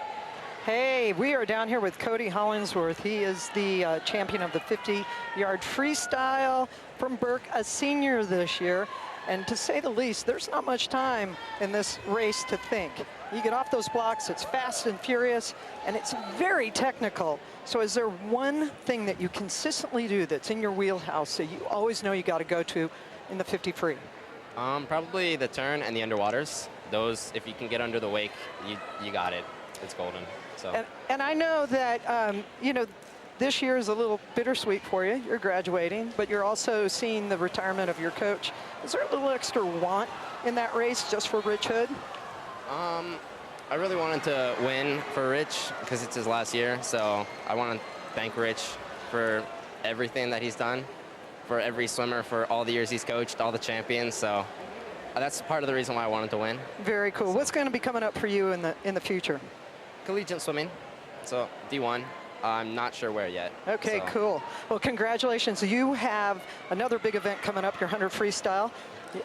Hey, we are down here with Cody Hollingsworth. He is the champion of the 50-yard freestyle from Burke, a senior this year. And to say the least, there's not much time in this race to think. You get off those blocks, it's fast and furious, and it's very technical. So is there one thing that you consistently do that's in your wheelhouse that you always know you got to go to in the 50 free? Probably the turn and the underwaters. Those, if you can get under the wake, you got it. It's golden. So. And I know that, you know, this year is a little bittersweet for you. You're graduating, but you're also seeing the retirement of your coach. Is there a little extra want in that race just for Rich Hood? I really wanted to win for Rich because it's his last year. So I want to thank Rich for everything that he's done, for every swimmer, for all the years he's coached, all the champions. So that's part of the reason why I wanted to win. Very cool. What's going to be coming up for you in the future? Collegiate swimming, so D1. I'm not sure where yet. Okay, so. Cool. Well, congratulations. You have another big event coming up, your 100 freestyle.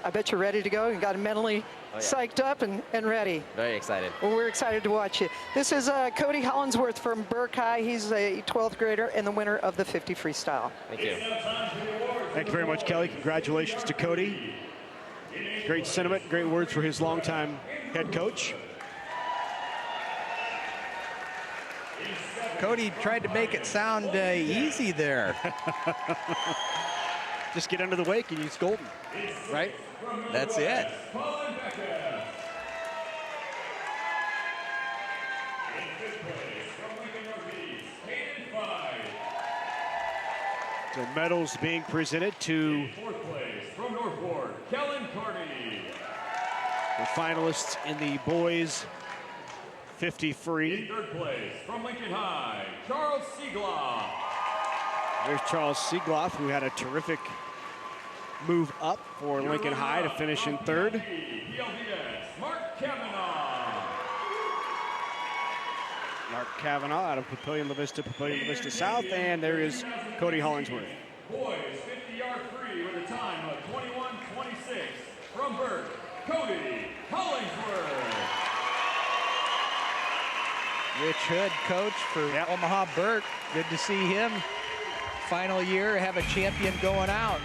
I bet you're ready to go. You got it mentally psyched up and ready. Very excited. Well, we're excited to watch you. This is Cody Hollingsworth from Burke High. He's a 12th grader and the winner of the 50 freestyle. Thank you. Thank you very much, Kelly. Congratulations to Cody. Great sentiment, great words for his longtime head coach. Cody tried to make it sound easy there. Just get under the wake and use Golden, right? That's it. So medals being presented to Fourth place from Northport, Kellen Carney. the finalists in the boys 50 free. In third place from Lincoln High, Charles Siegloff. There's Charles Siegloff, who had a terrific move up for Lincoln High to finish in third. PLDS, Mark Kavanaugh. Mark Kavanaugh out of Papillion La Vista South, and there is Cody Hollingsworth. Boys 50-yard free with a time of 21:26 from Burke, Cody Hollingsworth. Rich Hood, coach for Omaha Burke. Good to see him. Final year, have a champion going out.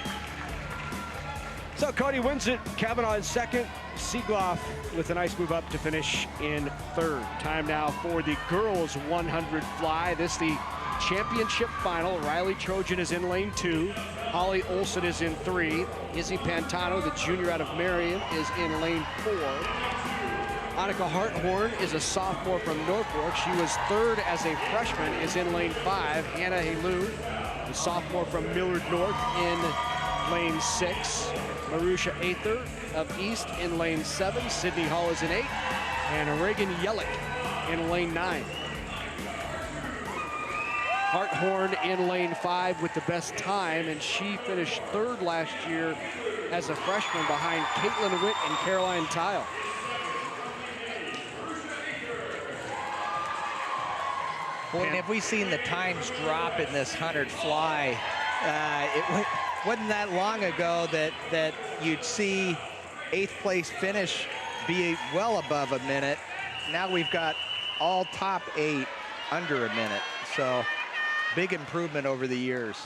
So Cody wins it. Kavanaugh in second. Siegloff with a nice move up to finish in third. Time now for the girls 100 fly. This the championship final. Riley Trojan is in lane 2. Holly Olson is in 3. Izzy Pantano, the junior out of Marion, is in lane 4. Annika Harthorn is a sophomore from Norfolk. She was third as a freshman, is in lane 5. Hannah Halou, the sophomore from Millard North, in lane 6. Marusha Aether of East in lane 7. Sydney Hall is in 8. And Reagan Yellick in lane 9. Harthorn in lane 5 with the best time, and she finished third last year as a freshman behind Caitlin Witt and Caroline Tile. Boy, and have we seen the times drop in this 100 fly. It wasn't that long ago that you'd see 8th place finish be well above a minute. Now we've got all top 8 under a minute. So big improvement over the years.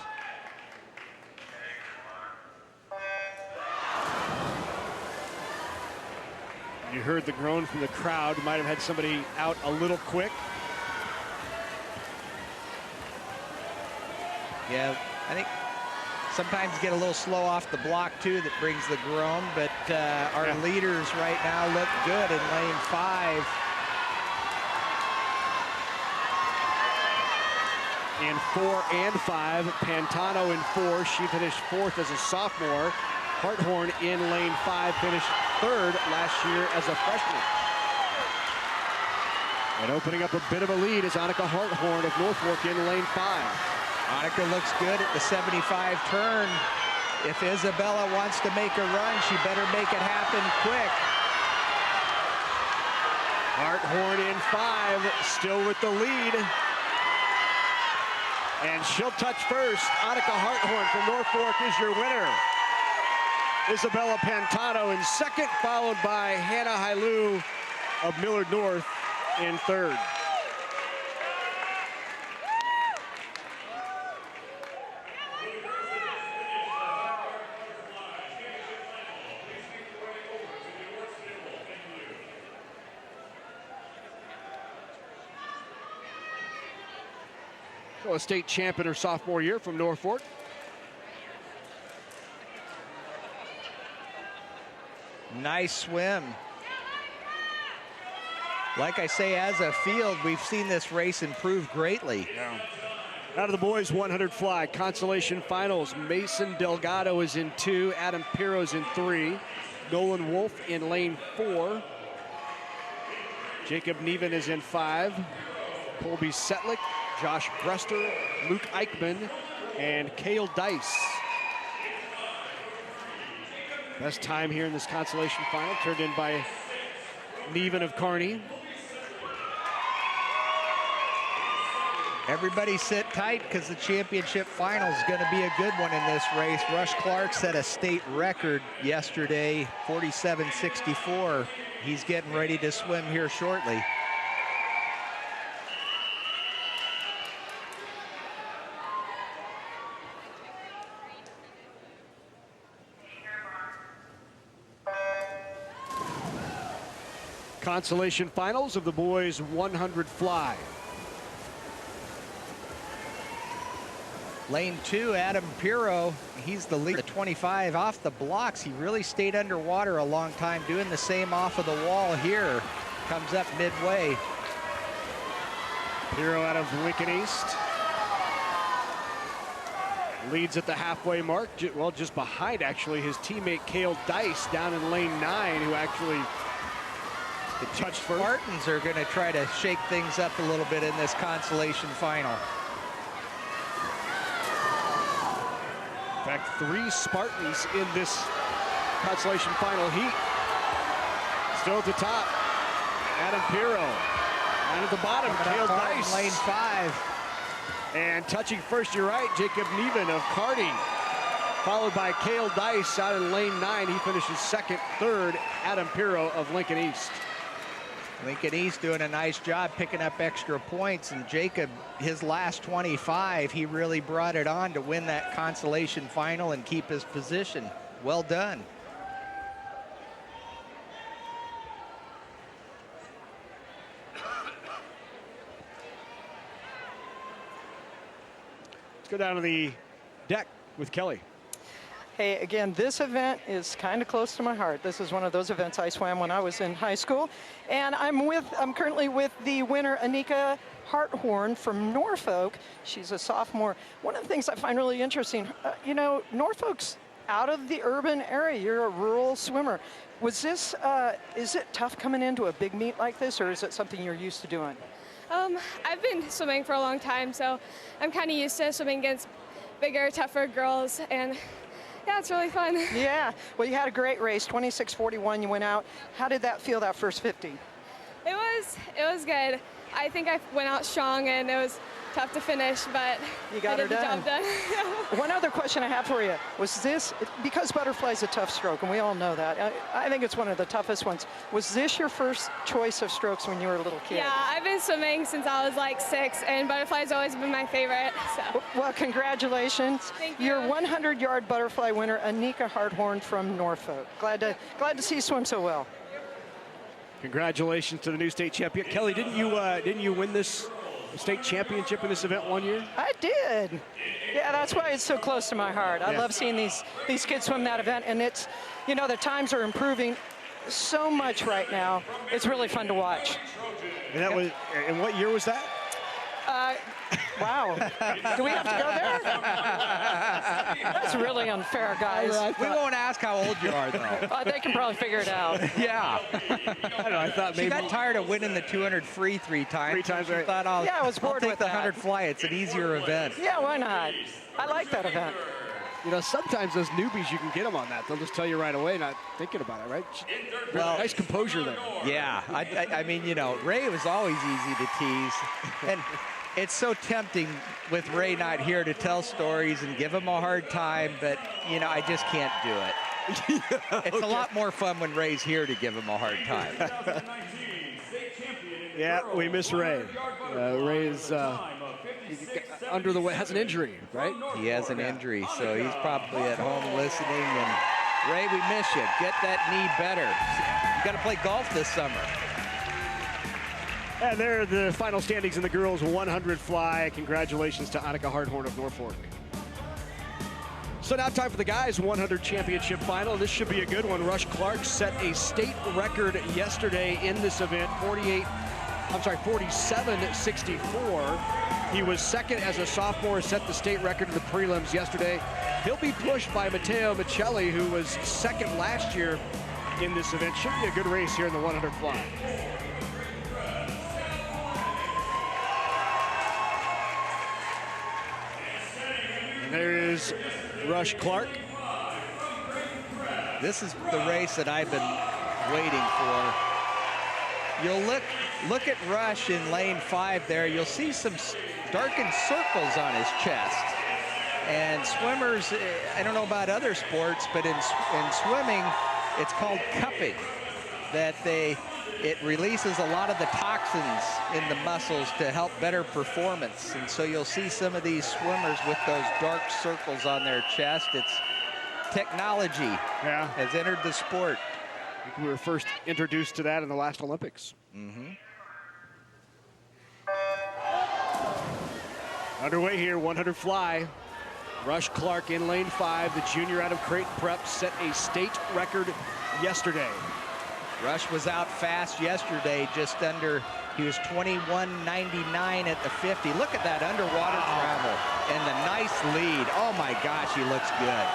You heard the groan from the crowd. Might have had somebody out a little quick. Yeah, I think sometimes get a little slow off the block too, that brings the groan, but our leaders right now look good in lane 5. In 4 and 5, Pantano in 4. She finished 4th as a sophomore. Harthorn in lane 5 finished 3rd last year as a freshman. And opening up a bit of a lead is Annika Harthorn of Norfolk in lane 5. Annika looks good at the 75 turn. If Isabella wants to make a run, she better make it happen quick. Harthorn in 5, still with the lead. And she'll touch first. Annika Harthorn from Norfolk is your winner. Isabella Pantano in second, followed by Hannah Halou of Millard North in 3rd. A state champion her sophomore year from Norfolk. Nice swim. Like I say, as a field, we've seen this race improve greatly. Yeah. Out of the boys 100 fly, consolation finals, Mason Delgado is in 2, Adam Piro's in 3, Nolan Wolf in lane 4, Jacob Neven is in 5, Colby Setlick, Josh Brester, Luke Eichmann, and Cale Dice. Best time here in this consolation final, turned in by Neven of Kearney. Everybody sit tight because the championship final is going to be a good one in this race. Rush Clark set a state record yesterday, 47.64. He's getting ready to swim here shortly. Consolation finals of the boys 100 fly. Lane 2, Adam Pirro, he's the lead. The 25 off the blocks. He really stayed underwater a long time, doing the same off of the wall here. Comes up midway. Pirro out of Lincoln East. Leads at the halfway mark, well, just behind, actually, his teammate Cale Dice down in lane 9, who actually touched first. Spartans are going to try to shake things up a little bit in this consolation final. In fact, 3 Spartans in this consolation final heat. Still at the top, Adam Pirro. And at the bottom, Cale Dice. Lane 5. And touching first, you're right, Jacob Neven of karting. Followed by Cale Dice out in lane 9. He finishes second. Third, Adam Pirro of Lincoln East. Lincoln East doing a nice job picking up extra points, and Jacob, his last 25, he really brought it on to win that consolation final and keep his position. Well done. Let's go down to the deck with Kelly. Hey, again, this event is kind of close to my heart. This is one of those events I swam when I was in high school. And I'm currently with the winner, Anika Harthorn from Norfolk. She's a sophomore. One of the things I find really interesting, you know, Norfolk's out of the urban area. You're a rural swimmer. Was this, is it tough coming into a big meet like this, or is it something you're used to doing? I've been swimming for a long time, so I'm kind of used to swimming against bigger, tougher girls, and yeah, it's really fun. Yeah, well, you had a great race, 26:41, you went out. How did that feel, that first 50? It was good. I think I went out strong, and it was tough to finish, but you got I did the job done. One other question I have for you, was this, because butterfly's a tough stroke, and we all know that, I think it's one of the toughest ones. Was this your first choice of strokes when you were a little kid? Yeah, I've been swimming since I was like 6, and butterfly's always been my favorite. So. Well, congratulations. Thank you. Your 100-yard butterfly winner, Anika Harthorn from Norfolk. Glad to see you swim so well. Congratulations to the new state champion. Kelly, didn't you win this state championship in this event one year? I did. Yeah, that's why it's so close to my heart. I love seeing these kids swim that event, and it's, you know, the times are improving so much right now. It's really fun to watch. And that was, and what year was that? Wow. Do we have to go there? That's really unfair, guys. We won't ask how old you are, though. They can probably figure it out. Yeah. I don't know, I thought maybe. She got tired of winning the 200 free 3 times. 3 times, right? Thought, I was bored I'll with take the that. 100 fly. It's an easier event. Yeah, why not? I like that event. You know, sometimes those newbies, you can get them on that. They'll just tell you right away, not thinking about it, right? Well, nice composure there. Yeah, I mean, you know, Ray was always easy to tease. And it's so tempting with Ray not here to tell stories and give him a hard time, but, you know, I just can't do it. It's a lot more fun when Ray's here to give him a hard time. Yeah, we miss Ray. Ray is under the way, has an injury, right? He has an injury, so he's probably at home listening. And Ray, we miss you. Get that knee better. You got to play golf this summer. And there are the final standings in the girls 100 fly. Congratulations to Anika Harthorn of Norfolk. So now time for the guys 100 championship final. This should be a good one. Rush Clark set a state record yesterday in this event, 47.64. He was second as a sophomore, set the state record in the prelims yesterday. He'll be pushed by Matteo Michelli, who was second last year in this event. Should be a good race here in the 100 fly. And there is Rush Clark. This is the race that I've been waiting for. You'll look at Rush in lane 5 there. You'll see some darkened circles on his chest. And swimmers, I don't know about other sports, but in swimming, it's called cupping. That it releases a lot of the toxins in the muscles to help better performance. And so you'll see some of these swimmers with those dark circles on their chest. It's technology has entered the sport. We were first introduced to that in the last Olympics. Underway here, 100 fly. Rush Clark in lane 5, the junior out of Creighton Prep, set a state record yesterday. Rush was out fast yesterday, just under, he was 21.99 at the 50. Look at that underwater travel and the nice lead. Oh my gosh, he looks good.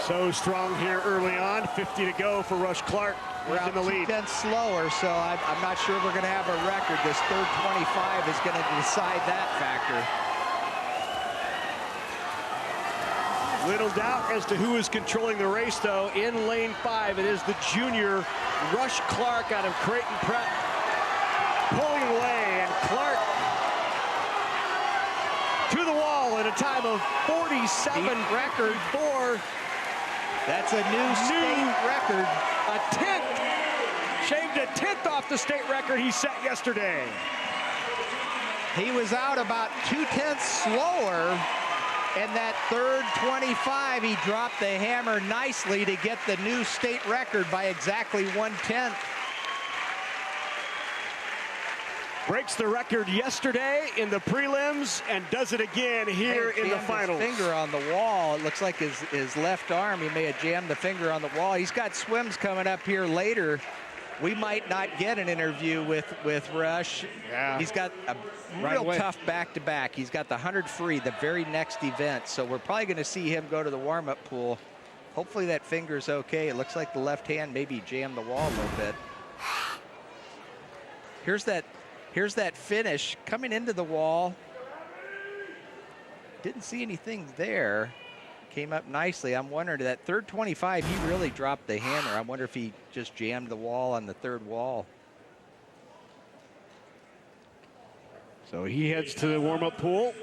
So strong here early on, 50 to go for Rush Clark. We're out in the lead. 2/10 slower, so I'm not sure we're going to have a record. This third 25 is going to decide that factor. Little doubt as to who is controlling the race, though. In lane 5, it is the junior Rush Clark out of Creighton Prep pulling away, and Clark to the wall in a time of 47. Record for. That's a new state record. A 10th, shaved a 10th off the state record he set yesterday. He was out about 2/10 slower. And that third 25, he dropped the hammer nicely to get the new state record by exactly 1/10. Breaks the record yesterday in the prelims and does it again here in the finals. His finger on the wall. It looks like his left arm, he may have jammed the finger on the wall. He's got swims coming up here later. We might not get an interview with Rush. Yeah. He's got a real tough back-to-back. He's got the 100 free, the very next event. So we're probably going to see him go to the warm-up pool. Hopefully that finger's okay. It looks like the left hand maybe jammed the wall a little bit. Here's that finish coming into the wall. Didn't see anything there. Came up nicely. I'm wondering, that third 25, he really dropped the hammer. I wonder if he just jammed the wall on the third wall. So he heads to the warm-up pool,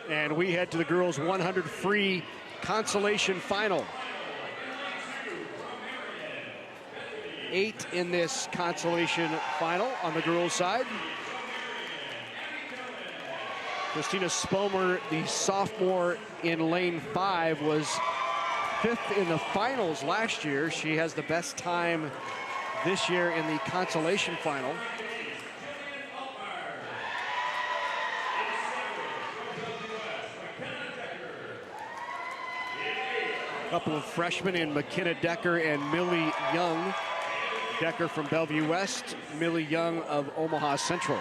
and we head to the girls' 100 free consolation final. 8 in this consolation final on the girls' side. Christina Spomer, the sophomore in lane 5, was 5th in the finals last year. She has the best time this year in the consolation final. A couple of freshmen in McKenna Decker and Millie Young. Decker from Bellevue West, Millie Young of Omaha Central.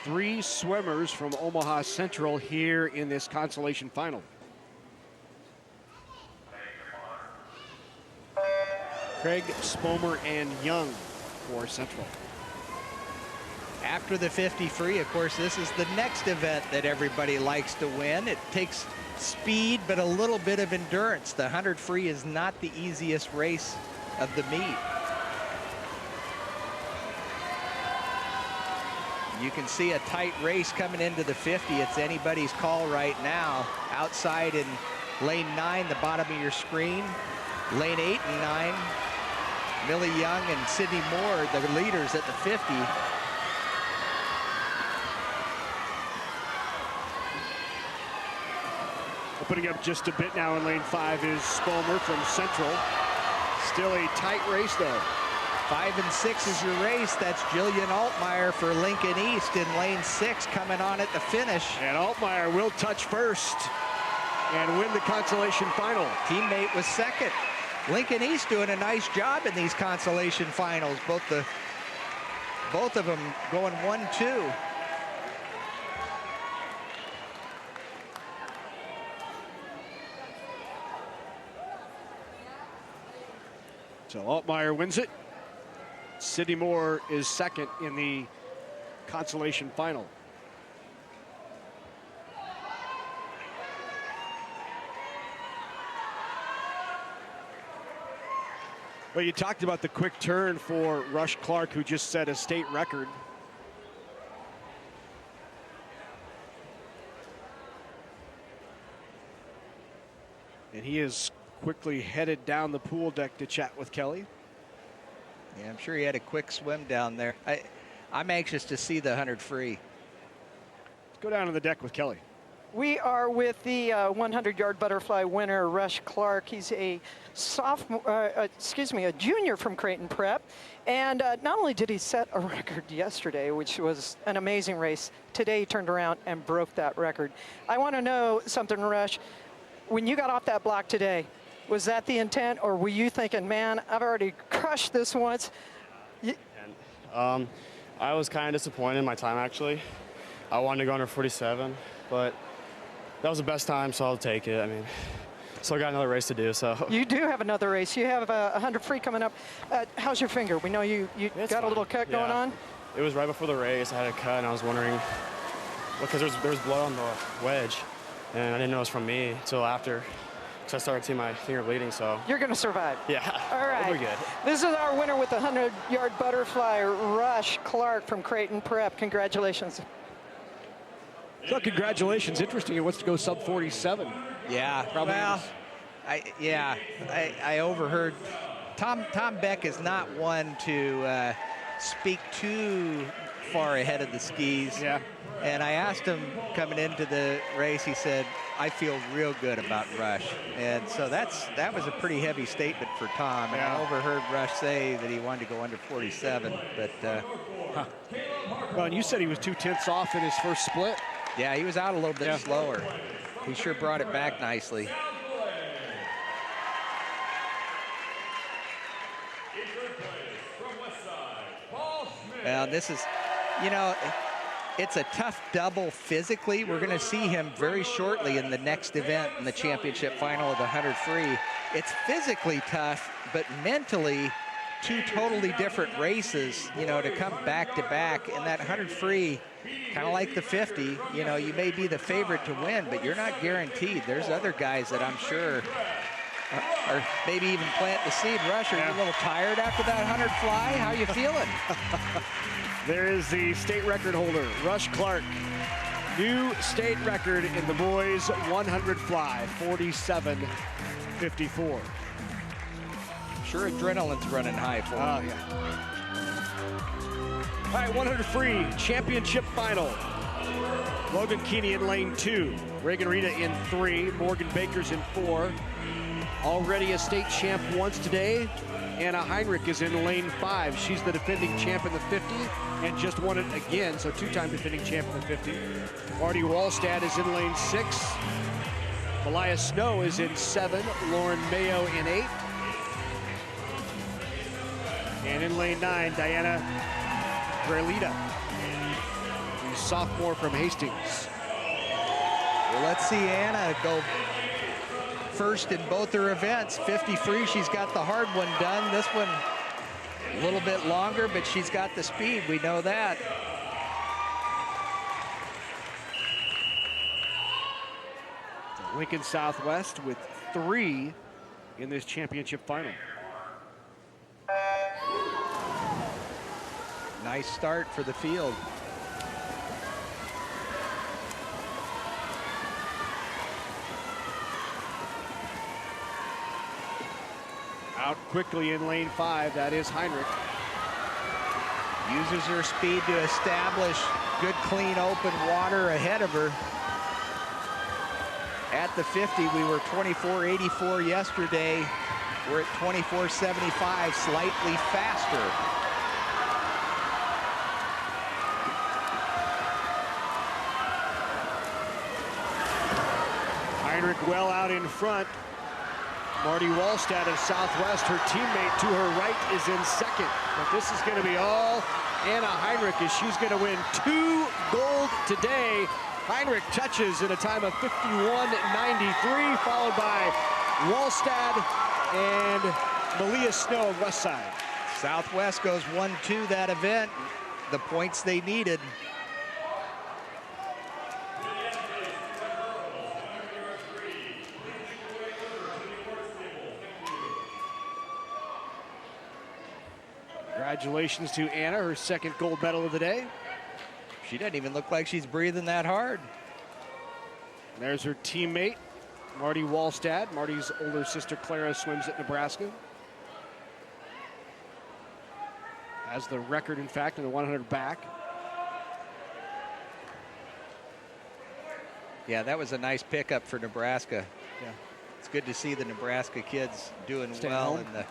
3 swimmers from Omaha Central here in this consolation final. Craig, Spomer, and Young for Central. After the 50 free, of course, this is the next event that everybody likes to win. It takes speed, but a little bit of endurance. The 100 free is not the easiest race of the meet. You can see a tight race coming into the 50. It's anybody's call right now. Outside in lane 9, the bottom of your screen. Lane 8 and 9. Millie Young and Sydney Moore, the leaders at the 50. Opening up just a bit now in lane 5 is Spomer from Central. Still a tight race, though. 5 and 6 is your race. That's Jillian Altmaier for Lincoln East in lane 6 coming on at the finish. And Altmaier will touch first and win the consolation final. Teammate was second. Lincoln East doing a nice job in these consolation finals. Both of them going 1-2. So Altmaier wins it. Sydney Moore is second in the consolation final. Well, you talked about the quick turn for Rush Clark, who just set a state record. And he is quickly headed down the pool deck to chat with Kelly. Yeah, I'm sure he had a quick swim down there. I'm anxious to see the 100 free. Let's go down to the deck with Kelly. We are with the 100-yard butterfly winner, Rush Clark. He's a a junior from Creighton Prep. And not only did he set a record yesterday, which was an amazing race, today he turned around and broke that record. I want to know something, Rush. When you got off that block today, was that the intent, or were you thinking, man, I've already crushed this once? I was kind of disappointed in my time, actually. I wanted to go under 47, but that was the best time, so I'll take it. I mean, still got another race to do, so. You do have another race. You have a 100 free coming up. How's your finger? We know you got fine. a little cut going on. It was right before the race. I had a cut, and I was wondering, because there was blood on the wedge, and I didn't know it was from me until after, because I started seeing my finger bleeding, so. You're going to survive. Yeah. All right. We're good. This is our winner with the 100-yard butterfly, Rush Clark from Creighton Prep. Congratulations. So congratulations. Interesting. He wants to go sub 47. Yeah. Probably. Well, I overheard. Tom Beck is not one to speak too far ahead of the skis. Yeah. And I asked him coming into the race, he said, I feel real good about Rush. And so that was a pretty heavy statement for Tom. And I overheard Rush say that he wanted to go under 47. But well, and you said he was 2/10 off in his first split. Yeah, he was out a little bit slower. He sure brought it back nicely. Well, this is, you know, it's a tough double physically. We're going to see him very shortly in the next event in the championship final of the 100 free. It's physically tough, but mentally two totally different races, you know, to come back to back. And that 100 free, kind of like the 50, you know, you may be the favorite to win, but you're not guaranteed. There's other guys that I'm sure are maybe even plant the seed. Rush, are you a little tired after that 100 fly? How you feeling? There is the state record holder, Rush Clark. New state record in the boys 100 fly, 47:54. Sure, adrenaline's running high for him. Oh, yeah. All right, 100 free championship final. Logan Keeney in lane 2. Reagan Rita in 3. Morgan Baker's in 4. Already a state champ once today. Anna Heinrich is in lane 5. She's the defending champ in the 50 and just won it again, so two-time defending champ in the 50. Marty Wallstad is in lane 6. Malia Snow is in 7. Lauren Mayo in 8. And in lane 9, Diana Grelita, the sophomore from Hastings. Well, let's see Anna go first in both her events. 50 free, she's got the hard one done. This one a little bit longer, but she's got the speed. We know that. Lincoln Southwest with 3 in this championship final. Nice start for the field. Out quickly in lane 5, that is Heinrich. Uses her speed to establish good, clean, open water ahead of her. At the 50, we were 24.84 yesterday. We're at 24.75, slightly faster. Heinrich well out in front. Marty Wallstad of Southwest, her teammate to her right, is in second. But this is going to be all Anna Heinrich as she's going to win 2 gold today. Heinrich touches in a time of 51.93, followed by Wallstad and Malia Snow of Westside. Southwest goes 1-2 that event. The points they needed. Congratulations to Anna, her second gold medal of the day. She doesn't even look like she's breathing that hard. There's her teammate, Marty Wallstad. Marty's older sister, Clara, swims at Nebraska. Has the record, in fact, in the 100 back. Yeah, that was a nice pickup for Nebraska. Yeah. It's good to see the Nebraska kids doing well. In the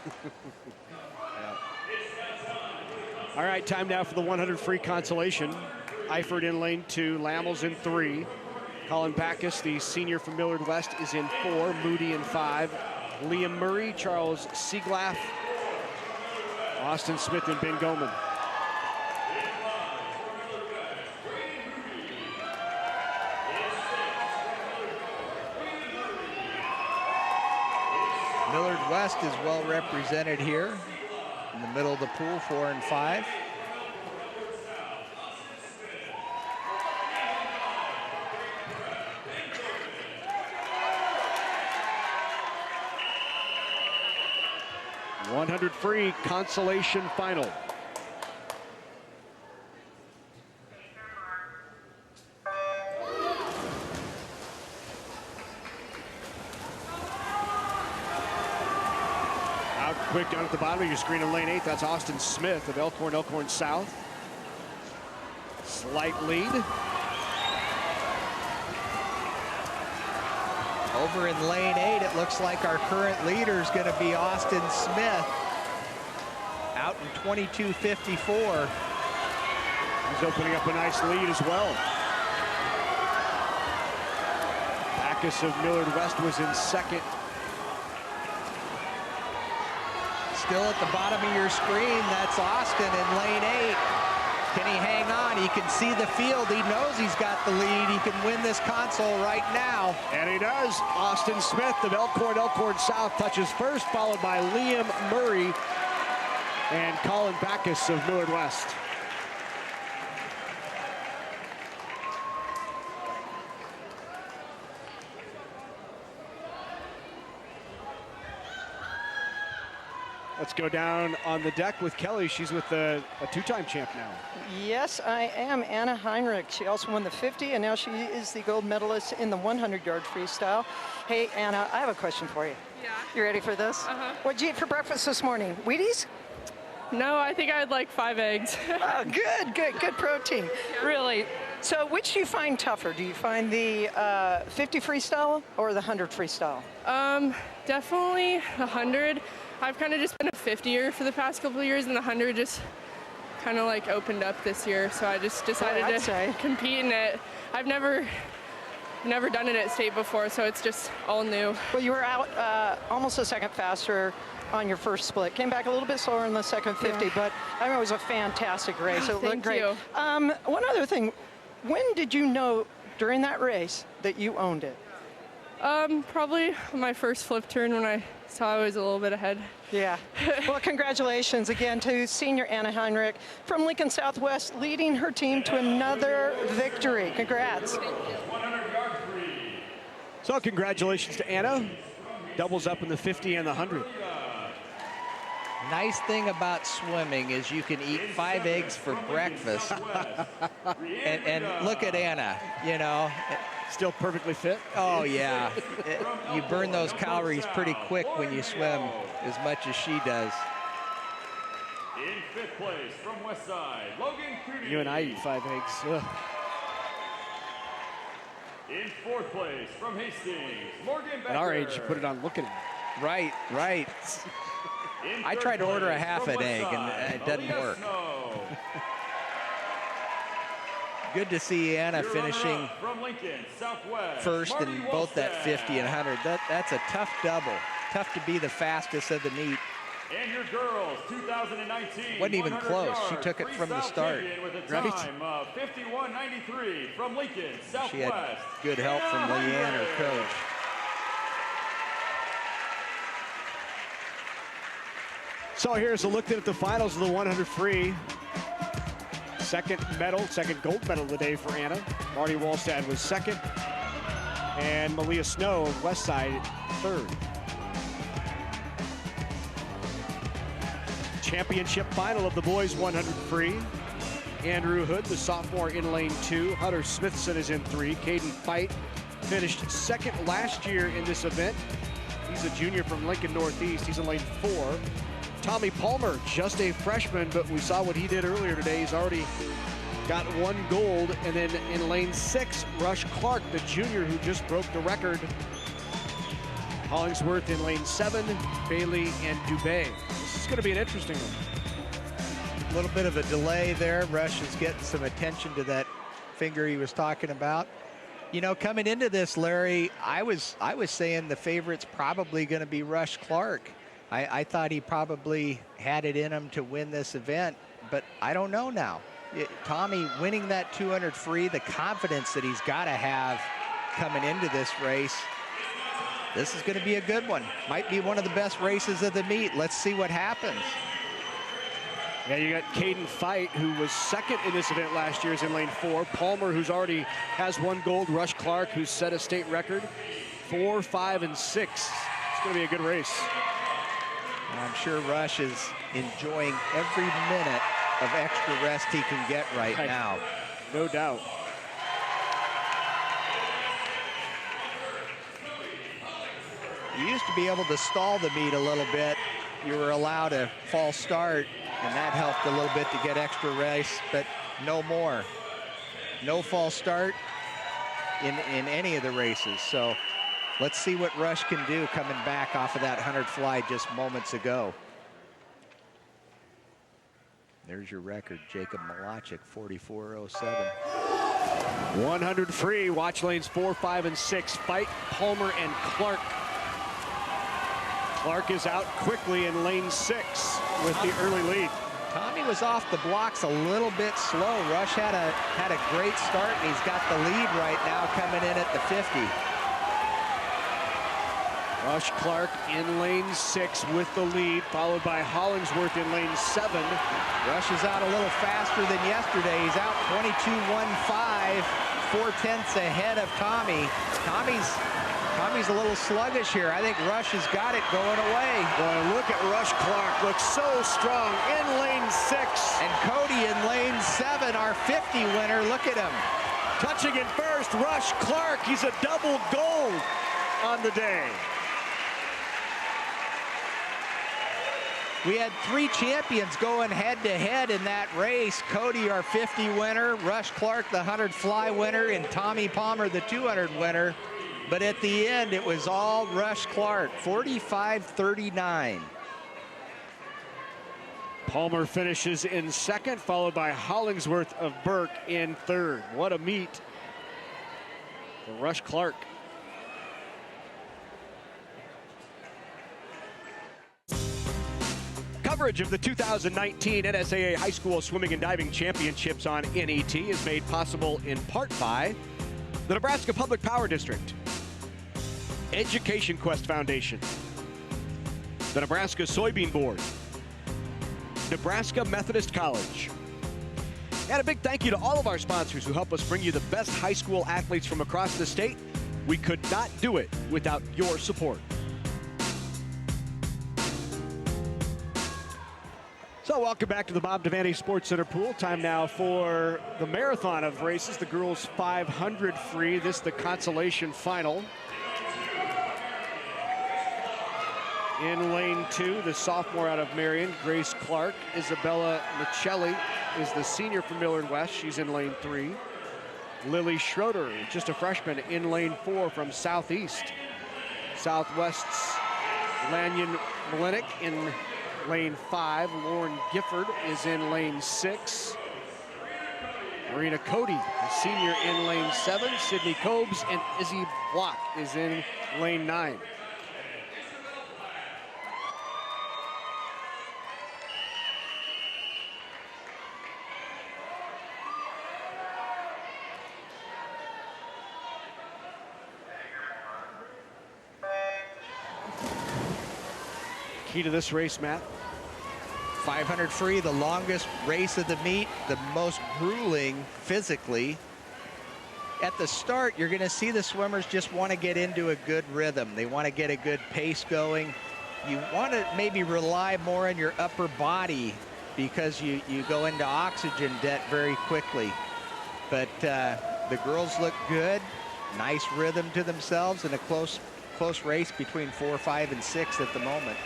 All right, time now for the 100 free consolation. Eifert in lane 2, Lamels in 3. Colin Backus, the senior from Millard West, is in 4. Moody in 5. Liam Murray, Charles Sieglaff, Austin Smith, and Ben Goman. Millard West is well represented here in the middle of the pool, 4 and 5. $100 free consolation final. Out quick down at the bottom of your screen in lane 8. That's Austin Smith of Elkhorn South. Slight lead. Over in lane 8, it looks like our current leader is going to be Austin Smith. Out in 22:54. He's opening up a nice lead as well. Backus of Millard West was in second. Still at the bottom of your screen, that's Austin in lane 8. Can he hang on? He can see the field. He knows he's got the lead. He can win this console right now. And he does. Austin Smith of Elkhorn South touches first, followed by Liam Murray and Colin Backus of Millard West. Let's go down on the deck with Kelly. She's with a two-time champ now. Yes, I am. Anna Heinrich. She also won the 50, and now she is the gold medalist in the 100-yard freestyle. Hey, Anna, I have a question for you. Yeah. You ready for this? Uh-huh. What'd you eat for breakfast this morning? Wheaties? No, I think I had like 5 eggs. Oh, good protein. Yeah. Really. So which do you find tougher? Do you find the 50 freestyle or the 100 freestyle? Definitely 100. I've kind of just been a 50-er for the past couple of years, and the 100 just kind of like opened up this year. So I just decided to compete in it. I've never done it at state before, so it's just all new. Well, you were out almost a second faster on your first split. Came back a little bit slower in the second 50, yeah. But I mean, it was a fantastic race. It looked great. One other thing, when did you know during that race that you owned it? Probably my first flip turn when I saw I was a little bit ahead. Yeah. Well, congratulations again to senior Anna Heinrich from Lincoln Southwest, leading her team to another victory. Congrats. So congratulations to Anna. Doubles up in the 50 and the 100. Nice thing about swimming is you can eat 5 eggs for breakfast. and look at Anna, you know. Still perfectly fit? Oh, yeah. You burn those calories pretty quick when you swim as much as she does. In 5th place from Westside, Logan Cooney. You and I eat 5 eggs. Ugh. In 4th place from Hastings, Morgan Becker. At our age, you put it on looking at. Right. I tried to order a half an egg, and it doesn't work. Good to see Anna finishing first in both that 50 and 100. That's a tough double. Tough to be the fastest of the meet. And your girls, 2019. Wasn't even close. She took it from the start. With a time of 51.93 from Lincoln Southwest. She had good help from Leanne, her coach. So here's a look at the finals of the 100 free. Second gold medal of the day for Anna. Marty Wallstad was second. And Malia Snow of Westside, third. Championship final of the boys 100 free. Andrew Hood, the sophomore, in lane 2. Hunter Smithson is in 3. Caden Fite finished second last year in this event. He's a junior from Lincoln Northeast. He's in lane 4. Tommy Palmer, just a freshman, but we saw what he did earlier today. He's already got 1 gold. And then in lane 6, Rush Clark, the junior who just broke the record. Hollingsworth in lane 7, Bailey and Dubé. This is going to be an interesting one. A little bit of a delay there. Rush is getting some attention to that finger he was talking about. You know, coming into this, Larry, I was saying the favorite's probably going to be Rush Clark. I thought he probably had it in him to win this event, but I don't know now. Tommy winning that 200 free, the confidence that he's got to have coming into this race. This is going to be a good one. Might be one of the best races of the meet. Let's see what happens. Yeah, you got Caden Fight, who was second in this event last year, is in lane 4. Palmer, who's already has 1 gold. Rush Clark, who's set a state record. 4, 5, and 6. It's going to be a good race. I'm sure Rush is enjoying every minute of extra rest he can get right now. No doubt. You used to be able to stall the meet a little bit. You were allowed a false start, and that helped a little bit to get extra race, but no more. No false start in any of the races. So let's see what Rush can do coming back off of that 100 fly just moments ago. There's your record, Jacob Malachik, 44.07. 100 free, watch lanes 4, 5, and 6. Fight, Palmer, and Clark. Clark is out quickly in lane 6 with the early lead. Tommy was off the blocks a little bit slow. Rush had a great start, and he's got the lead right now coming in at the 50. Rush Clark in lane 6 with the lead, followed by Hollingsworth in lane 7. Rush is out a little faster than yesterday. He's out 22.15, 4/10 ahead of Tommy. Tommy's a little sluggish here. I think Rush has got it going away. Boy, look at Rush Clark. Looks so strong in lane 6. And Cody in lane 7, our 50 winner. Look at him. Touching in first, Rush Clark. He's a double gold on the day. We had 3 champions going head-to-head in that race. Cody, our 50 winner, Rush Clark, the 100 fly winner, and Tommy Palmer, the 200 winner. But at the end, it was all Rush Clark, 45.39. Palmer finishes in second, followed by Hollingsworth of Burke in third. What a meet for Rush Clark. Coverage of the 2019 NSAA High School Swimming and Diving Championships on NET is made possible in part by the Nebraska Public Power District, Education Quest Foundation, the Nebraska Soybean Board, Nebraska Methodist College. And a big thank you to all of our sponsors who help us bring you the best high school athletes from across the state. We could not do it without your support. So welcome back to the Bob Devaney Sports Center pool. Time now for the marathon of races, the girls 500 free. This the consolation final. In lane 2, the sophomore out of Marion, Grace Clark. Isabella Michelli is the senior from Millard West. She's in lane 3. Lily Schroeder, just a freshman, in lane 4 from Southeast. Southwest's Lanyon Malinik in lane 5. Lauren Gifford is in lane 6. Marina Cody, the senior, in lane 7. Sydney Cobes and Izzy Block is in lane 9. Key to this race, Matt? 500 free, the longest race of the meet, the most grueling physically. At the start, you're going to see the swimmers just want to get into a good rhythm. They want to get a good pace going. You want to maybe rely more on your upper body because you go into oxygen debt very quickly. But the girls look good, nice rhythm to themselves, and a close race between 4, 5, and 6 at the moment.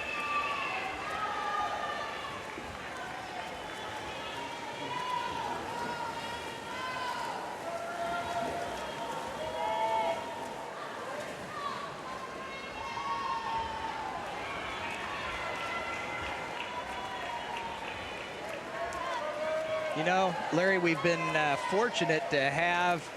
You know, Larry, we've been fortunate to have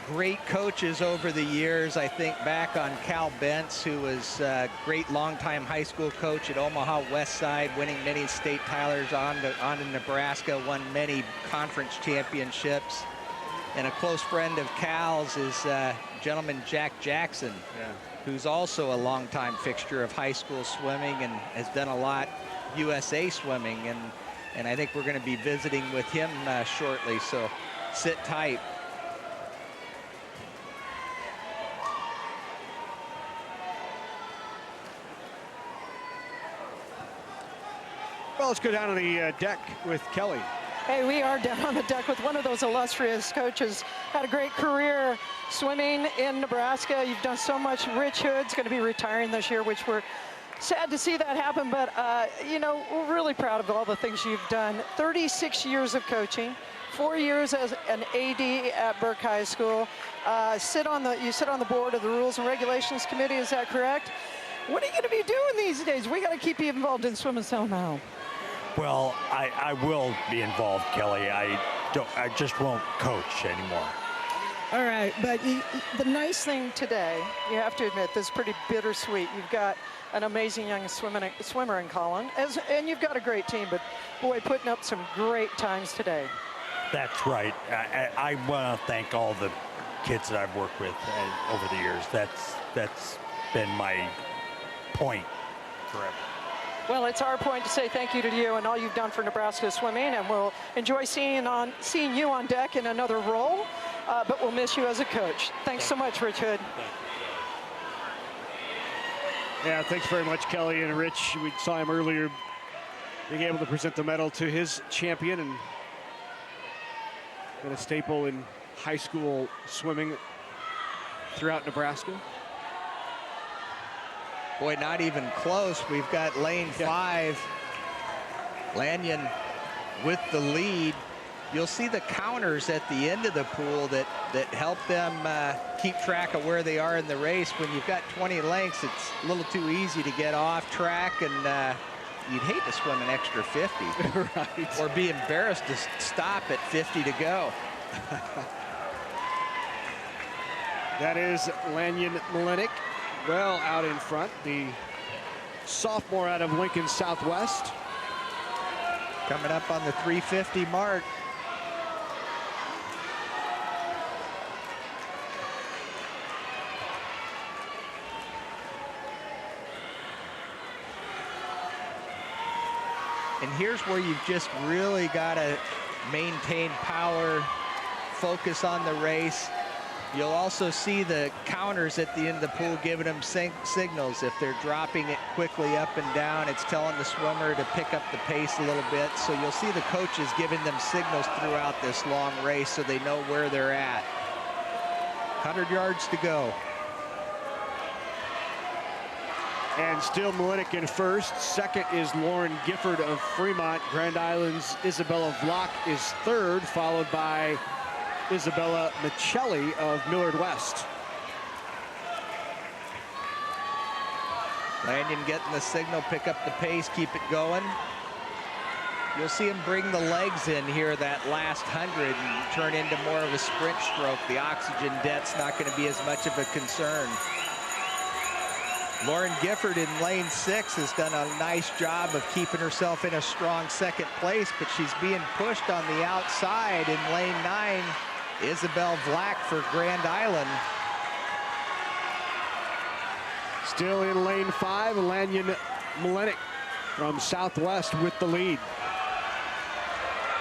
great coaches over the years. I think back on Cal Bentz, who was a great longtime high school coach at Omaha West Side, winning many state titles on to Nebraska, won many conference championships. And a close friend of Cal's is gentleman Jack Jackson, who's also a longtime fixture of high school swimming and has done a lot USA swimming. And I think we're going to be visiting with him shortly, so sit tight. Well, let's go down to the deck with Kelly. Hey, we are down on the deck with one of those illustrious coaches. Had a great career swimming in Nebraska. You've done so much. Rich Hood's going to be retiring this year, which we're sad to see that happen, but you know, we're really proud of all the things you've done. 36 years of coaching, 4 years as an AD at Burke High School. You sit on the board of the Rules and Regulations Committee, is that correct? What are you going to be doing these days? We got to keep you involved in swim and somehow. Well, I will be involved, Kelly. I just won't coach anymore. All right, but the nice thing today, you have to admit, this is pretty bittersweet. You've got an amazing young swimmer in Colin, and you've got a great team, but boy, putting up some great times today. That's right. I want to thank all the kids that I've worked with over the years. That's been my point forever. Well, it's our point to say thank you to you and all you've done for Nebraska swimming, and we'll enjoy seeing you on deck in another role, but we'll miss you as a coach. Thanks so much, Rich Hood. Yeah, thanks very much, Kelly and Rich. We saw him earlier being able to present the medal to his champion, and been a staple in high school swimming throughout Nebraska. Boy, not even close. We've got lane 5. Lanyon with the lead. You'll see the counters at the end of the pool that help them keep track of where they are in the race. When you've got 20 lengths, it's a little too easy to get off track, and you'd hate to swim an extra 50. Right. Or be embarrassed to stop at 50 to go. That is Lanyon Malenik, well out in front, the sophomore out of Lincoln Southwest. Coming up on the 350 mark. And here's where you've just really got to maintain power, focus on the race. You'll also see the counters at the end of the pool giving them signals. If they're dropping it quickly up and down, it's telling the swimmer to pick up the pace a little bit. So you'll see the coaches giving them signals throughout this long race so they know where they're at. 100 yards to go. And still Malenik in first. Second is Lauren Gifford of Fremont. Grand Island's Isabella Vlock is third, followed by Isabella Michelli of Millard West. Lanyon getting the signal, pick up the pace, keep it going. You'll see him bring the legs in here that last 100 and turn into more of a sprint stroke. The oxygen debt's not going to be as much of a concern. Lauren Gifford in lane 6 has done a nice job of keeping herself in a strong second place, but she's being pushed on the outside in lane 9. Isabel Vlack for Grand Island. Still in lane 5, Lanyon Malenik from Southwest with the lead.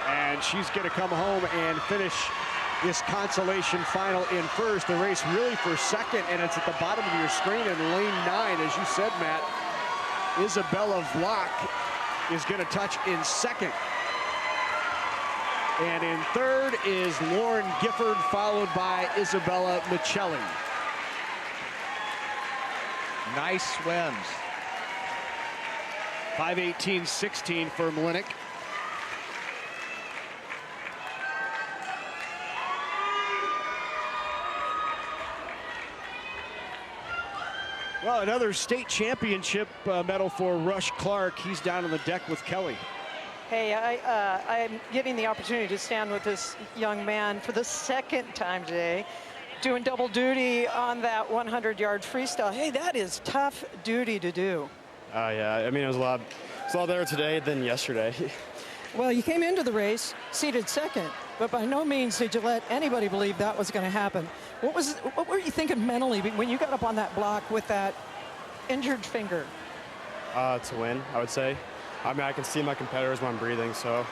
And she's going to come home and finish this consolation final in first. The race really for second, and it's at the bottom of your screen in lane 9, as you said, Matt. Isabella Vlock is going to touch in second. And in third is Lauren Gifford, followed by Isabella Michelli. Nice swims. 5:18.16 for Malenik. Well, another state championship medal for Rush Clark. He's down on the deck with Kelly. Hey, I'm getting the opportunity to stand with this young man for the second time today, doing double duty on that 100-yard freestyle. Hey, that is tough duty to do. Yeah, I mean, it was a lot better today than yesterday. Well, you came into the race seated second, but by no means did you let anybody believe that was going to happen. What were you thinking mentally when you got up on that block with that injured finger? To win, I would say. I mean, I can see my competitors when I'm breathing, so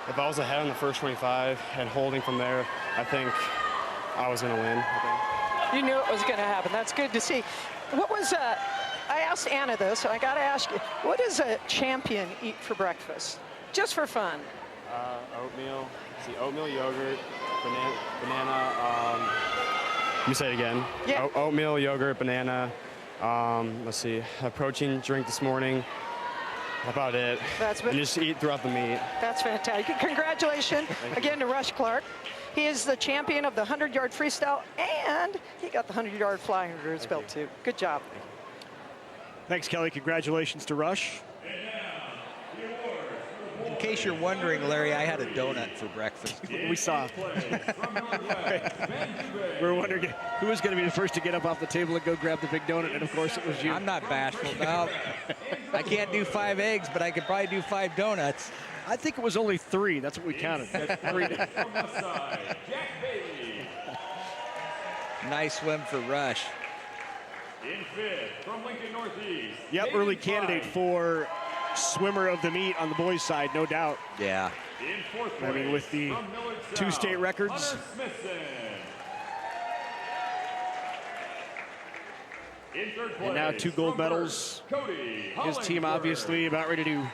if I was ahead on the first 25 and holding from there, I think I was going to win. You knew it was going to happen. That's good to see. What was, I asked Anna this, so I got to ask you, what does a champion eat for breakfast? Just for fun. Oatmeal, oatmeal, yogurt, banana, let me say it again. Yeah. Oatmeal, yogurt, banana, let's see, a protein drink this morning. About it. And just eat throughout the meet. That's fantastic. Congratulations again to Rush Clark. He is the champion of the 100-yard freestyle, and he got the 100-yard flying under his belt too. Good job. Thanks, Kelly. Congratulations to Rush. In case you're wondering, Larry, I had a donut for breakfast. We saw. We were wondering who was going to be the first to get up off the table and go grab the big donut, and of course it was you. I'm not bashful. No, I can't do 5 eggs, but I could probably do 5 donuts. I think it was only 3. That's what we counted. 3. Nice swim for Rush. In fifth, from Lincoln Northeast. Yep, early candidate for swimmer of the meet on the boys' side, no doubt. Yeah. In fourth place, I mean, with the 2 state records. In third place, and now 2 gold medals. His team obviously about ready to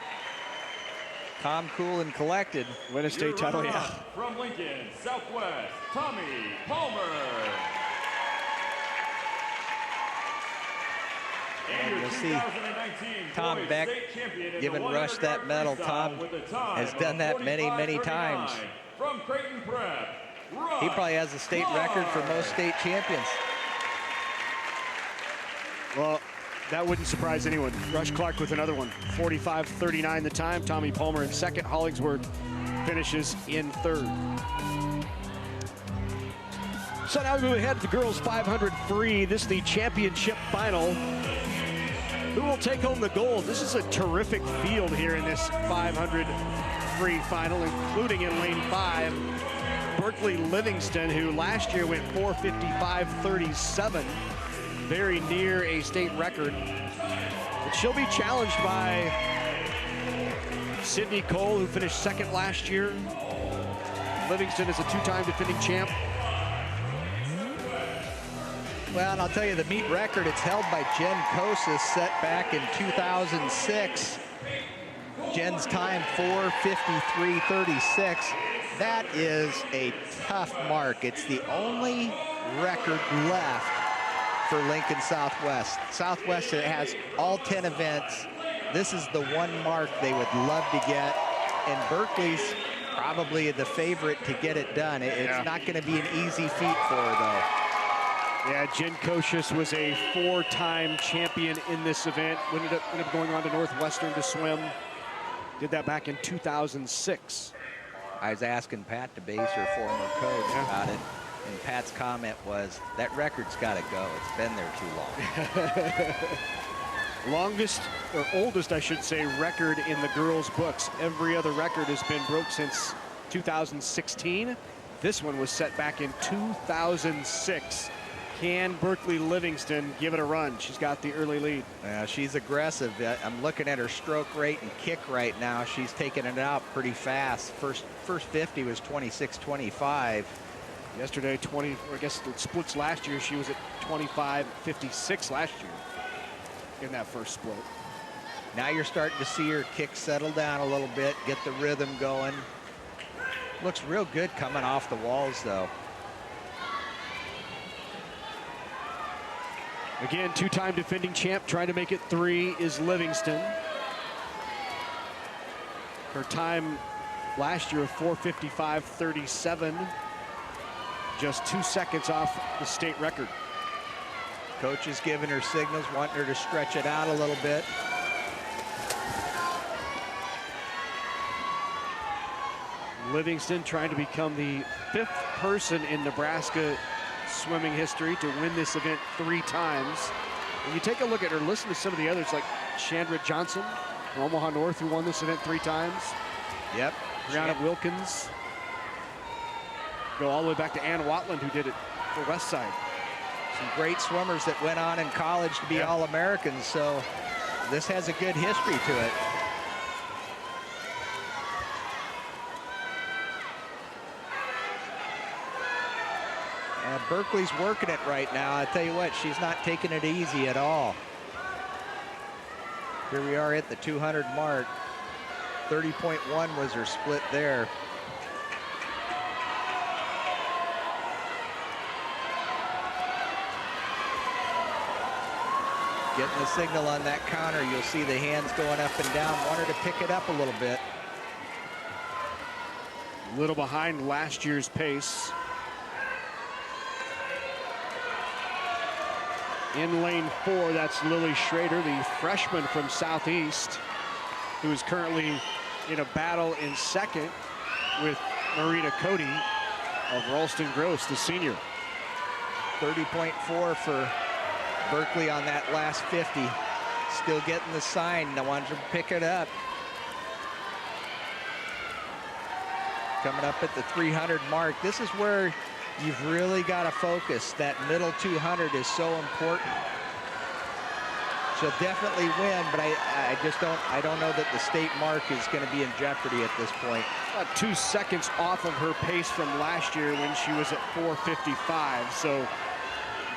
calm, cool, and collected. Win a state title, yeah. From Lincoln Southwest, Tommy Palmer. And you'll see Tom Beck giving Rush that medal. Tom has done that many, many times. From Creighton Prep, he probably has a state record for most state champions. Well, that wouldn't surprise anyone. Rush Clark with another one. 45:39 the time. Tommy Palmer in second. Hollingsworth finishes in third. So now we move ahead to the girls 500 free. This is the championship final. Who will take home the gold? This is a terrific field here in this 500 free final, including in lane 5, Berkeley Livingston, who last year went 4:55.37, very near a state record. But she'll be challenged by Sydney Cole, who finished second last year. Livingston is a 2-time defending champ. Well, and I'll tell you, the meet record, it's held by Jen Kosis, set back in 2006. Jen's time, 4:53.36. That is a tough mark. It's the only record left for Lincoln Southwest. Southwest has all 10 events. This is the one mark they would love to get, and Berkeley's probably the favorite to get it done. It's not going to be an easy feat for her, though. Yeah, Jen Kosis was a 4-time champion in this event. Ended up going on to Northwestern to swim. Did that back in 2006. I was asking Pat DeBase, her former coach, about it, and Pat's comment was, that record's got to go. It's been there too long. Longest, or oldest, I should say, record in the girls' books. Every other record has been broke since 2016. This one was set back in 2006. Can Berkeley Livingston give it a run? She's got the early lead. Yeah, she's aggressive. I'm looking at her stroke rate and kick right now. She's taking it out pretty fast. First 50 was 26:25. Yesterday, or I guess it splits last year. She was at 25:56 last year in that first split. Now you're starting to see her kick settle down a little bit, get the rhythm going. Looks real good coming off the walls, though. Again, 2-time defending champ, trying to make it 3 is Livingston. Her time last year of 4:55.37, just 2 seconds off the state record. Coach is giving her signals, wanting her to stretch it out a little bit. Livingston trying to become the 5th person in Nebraska swimming history to win this event 3 times. When you take a look at or listen to some of the others, like Chandra Johnson from Omaha North, who won this event 3 times. Yep. Brianna Wilkins. Go all the way back to Ann Watland, who did it for Westside. Some great swimmers that went on in college to be All-Americans, so this has a good history to it. And Berkeley's working it right now. I tell you what, she's not taking it easy at all. Here we are at the 200 mark. 30.1 was her split there. Getting the signal on that counter. You'll see the hands going up and down. Want her to pick it up a little bit. A little behind last year's pace. In lane 4, that's Lily Schrader, the freshman from Southeast, who is currently in a battle in second with Marina Cody of Ralston Gross, the senior. 30.4 for Berkeley on that last 50. Still getting the sign. I want her to pick it up. Coming up at the 300 mark. This is where you've really got to focus. That middle 200 is so important. She'll definitely win, but I don't know that the state mark is going to be in jeopardy at this point. About 2 seconds off of her pace from last year when she was at 4:55. So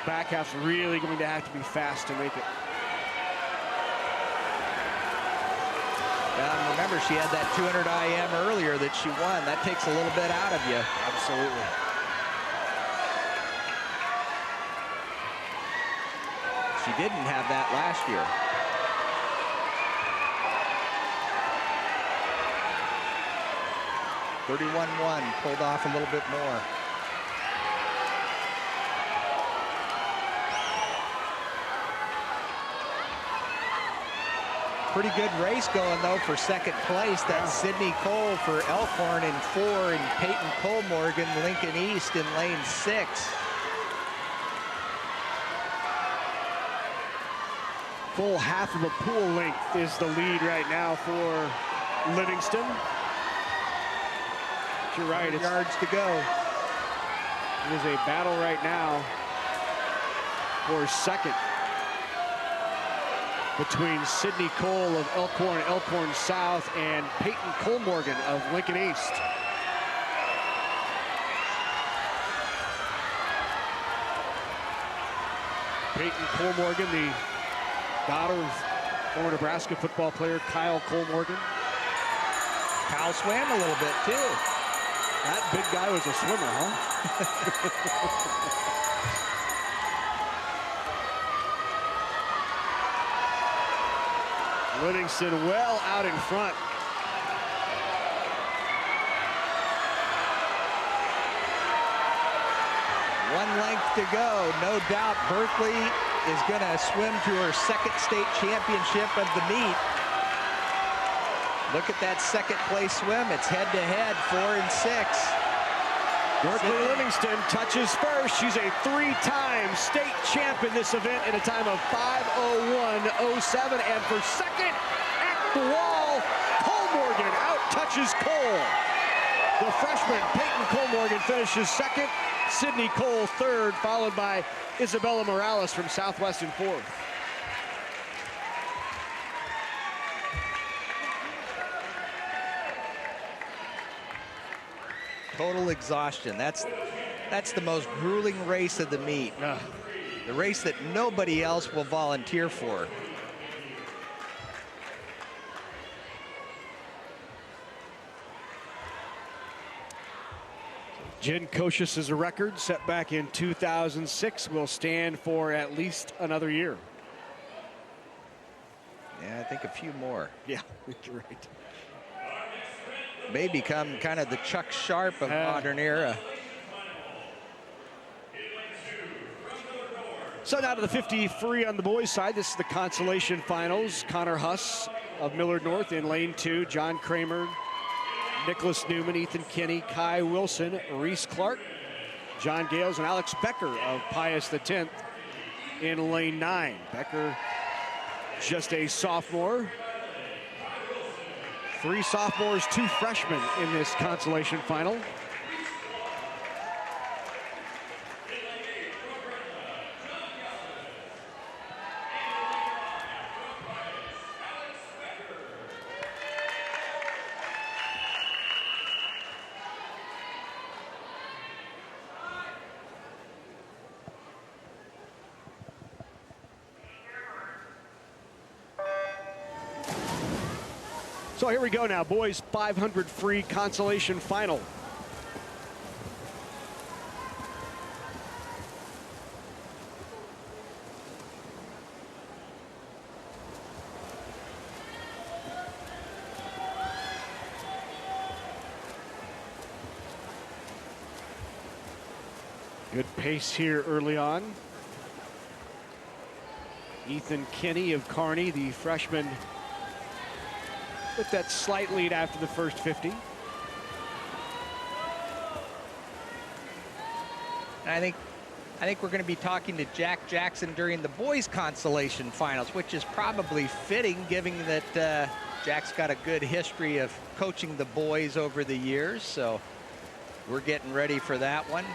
back half's really going to have to be fast to make it. And remember, she had that 200 IM earlier that she won. That takes a little bit out of you. Absolutely. She didn't have that last year. (31.1) pulled off a little bit more. Pretty good race going, though, for second place. That's Sydney Cole for Elkhorn in 4, and Peyton Cole-Morgan, Lincoln East in lane 6. Full half of a pool length is the lead right now for Livingston. You're right. 100 yards to go. It is a battle right now for second between Sydney Cole of Elkhorn South, and Peyton Cole-Morgan of Lincoln East. Peyton Cole-Morgan, the daughter of former Nebraska football player Kyle Cole-Morgan. Kyle swam a little bit, too. That big guy was a swimmer, huh? Livingston well out in front. One length to go. No doubt Berkeley is going to swim to her second state championship of the meet. Look at that second place swim. It's head-to-head, 4 and 6. Berkeley Livingston touches first. She's a 3-time state champ in this event in a time of 5:01.07. And for second at the wall, Cole-Morgan out-touches Cole. The freshman, Peyton Cole-Morgan, finishes second. Sydney Cole third, followed by Isabella Morales from Southwest in fourth. Total exhaustion. That's the most grueling race of the meet. The race that nobody else will volunteer for. Jen Kocius' record set back in 2006 will stand for at least another year. Yeah, I think a few more. Yeah, you're right. May become kind of the Chuck Sharp of modern era. So now to the 50 free on the boys' side. This is the consolation finals. Connor Huss of Millard North in lane 2. John Kramer, Nicholas Newman, Ethan Kinney, Kai Wilson, Reese Clark, John Gales, and Alex Becker of Pius X in lane 9. Becker, just a sophomore. 3 sophomores, 2 freshmen in this consolation final. So here we go now, boys 500 free consolation final. Good pace here early on. Ethan Kinney of Kearney, the freshman, with that slight lead after the first 50. I think we're going to be talking to Jack Jackson during the boys consolation finals, which is probably fitting given that Jack's got a good history of coaching the boys over the years. So we're getting ready for that one.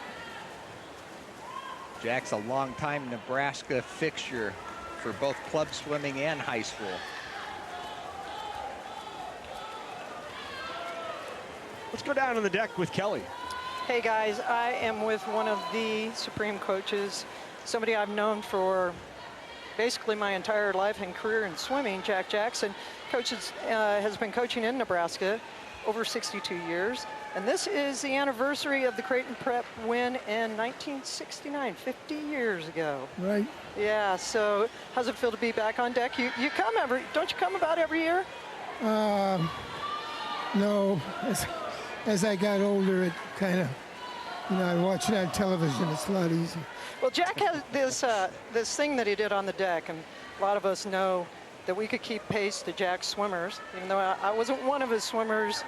Jack's a longtime Nebraska fixture for both club swimming and high school. Let's go down on the deck with Kelly. Hey guys, I am with one of the supreme coaches, somebody I've known for basically my entire life and career in swimming. Jack Jackson has been coaching in Nebraska over 62 years. And this is the anniversary of the Creighton Prep win in 1969, 50 years ago. Right. Yeah, so how's it feel to be back on deck? You come don't you come about every year? No. As I got older, it kind of, I watch it on television. It's a lot easier. Well, Jack has this thing that he did on the deck, and a lot of us know that we could keep pace to Jack's swimmers, even though I wasn't one of his swimmers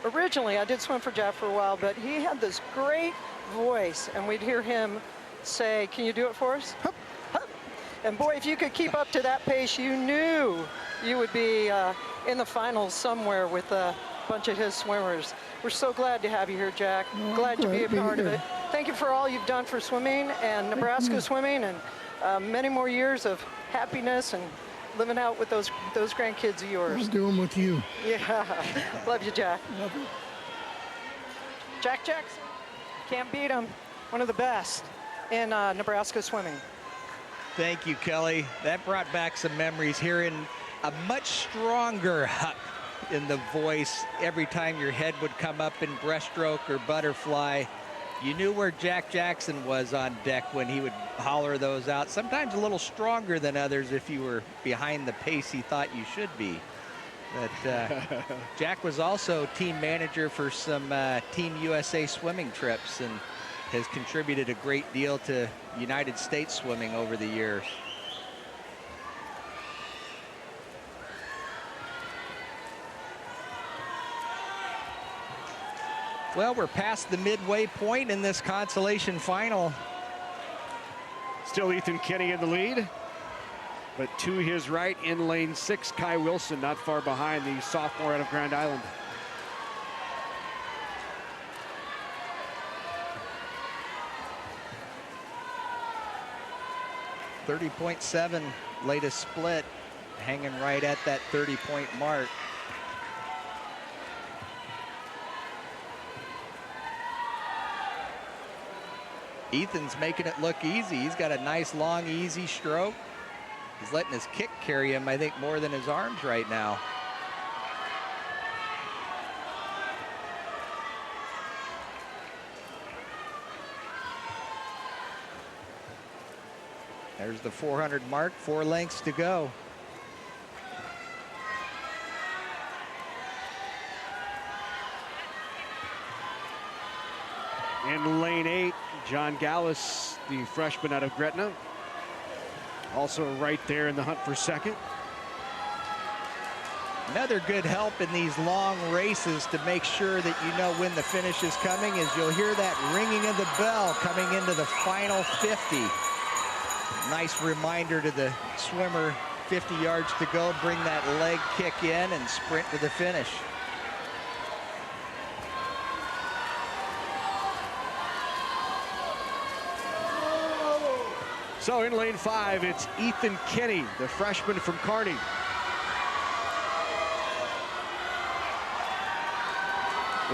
originally. I did swim for Jack for a while, but he had this great voice, and we'd hear him say, "Can you do it for us?" Hup, hup. And boy, if you could keep up to that pace, you knew you would be in the finals somewhere with a bunch of his swimmers. We're so glad to have you here, Jack. Glad to be a part of it. Thank you for all you've done for swimming and Nebraska swimming, and many more years of happiness and living out with those grandkids of yours. I'll do them with you. Yeah. Love you, Jack. Love you. Jack Jackson. Can't beat him. One of the best in Nebraska swimming. Thank you, Kelly. That brought back some memories, hearing a much stronger hup in the voice every time your head would come up in breaststroke or butterfly. You knew where Jack Jackson was on deck when he would holler those out. Sometimes a little stronger than others if you were behind the pace he thought you should be. But Jack was also team manager for some Team USA swimming trips and has contributed a great deal to United States swimming over the years. Well, we're past the midway point in this consolation final. Still Ethan Kinney in the lead, but to his right in lane 6, Kai Wilson, not far behind, the sophomore out of Grand Island. .7 latest split, hanging right at that 30-point mark. Ethan's making it look easy. He's got a nice, long, easy stroke. He's letting his kick carry him, I think, more than his arms right now. There's the 400 mark, 4 lengths to go. In lane 8, John Gallus, the freshman out of Gretna, also right there in the hunt for second. Another good help in these long races to make sure that you know when the finish is coming is you'll hear that ringing of the bell coming into the final 50. Nice reminder to the swimmer, 50 yards to go, bring that leg kick in and sprint to the finish. So in lane 5, it's Ethan Kinney, the freshman from Kearney.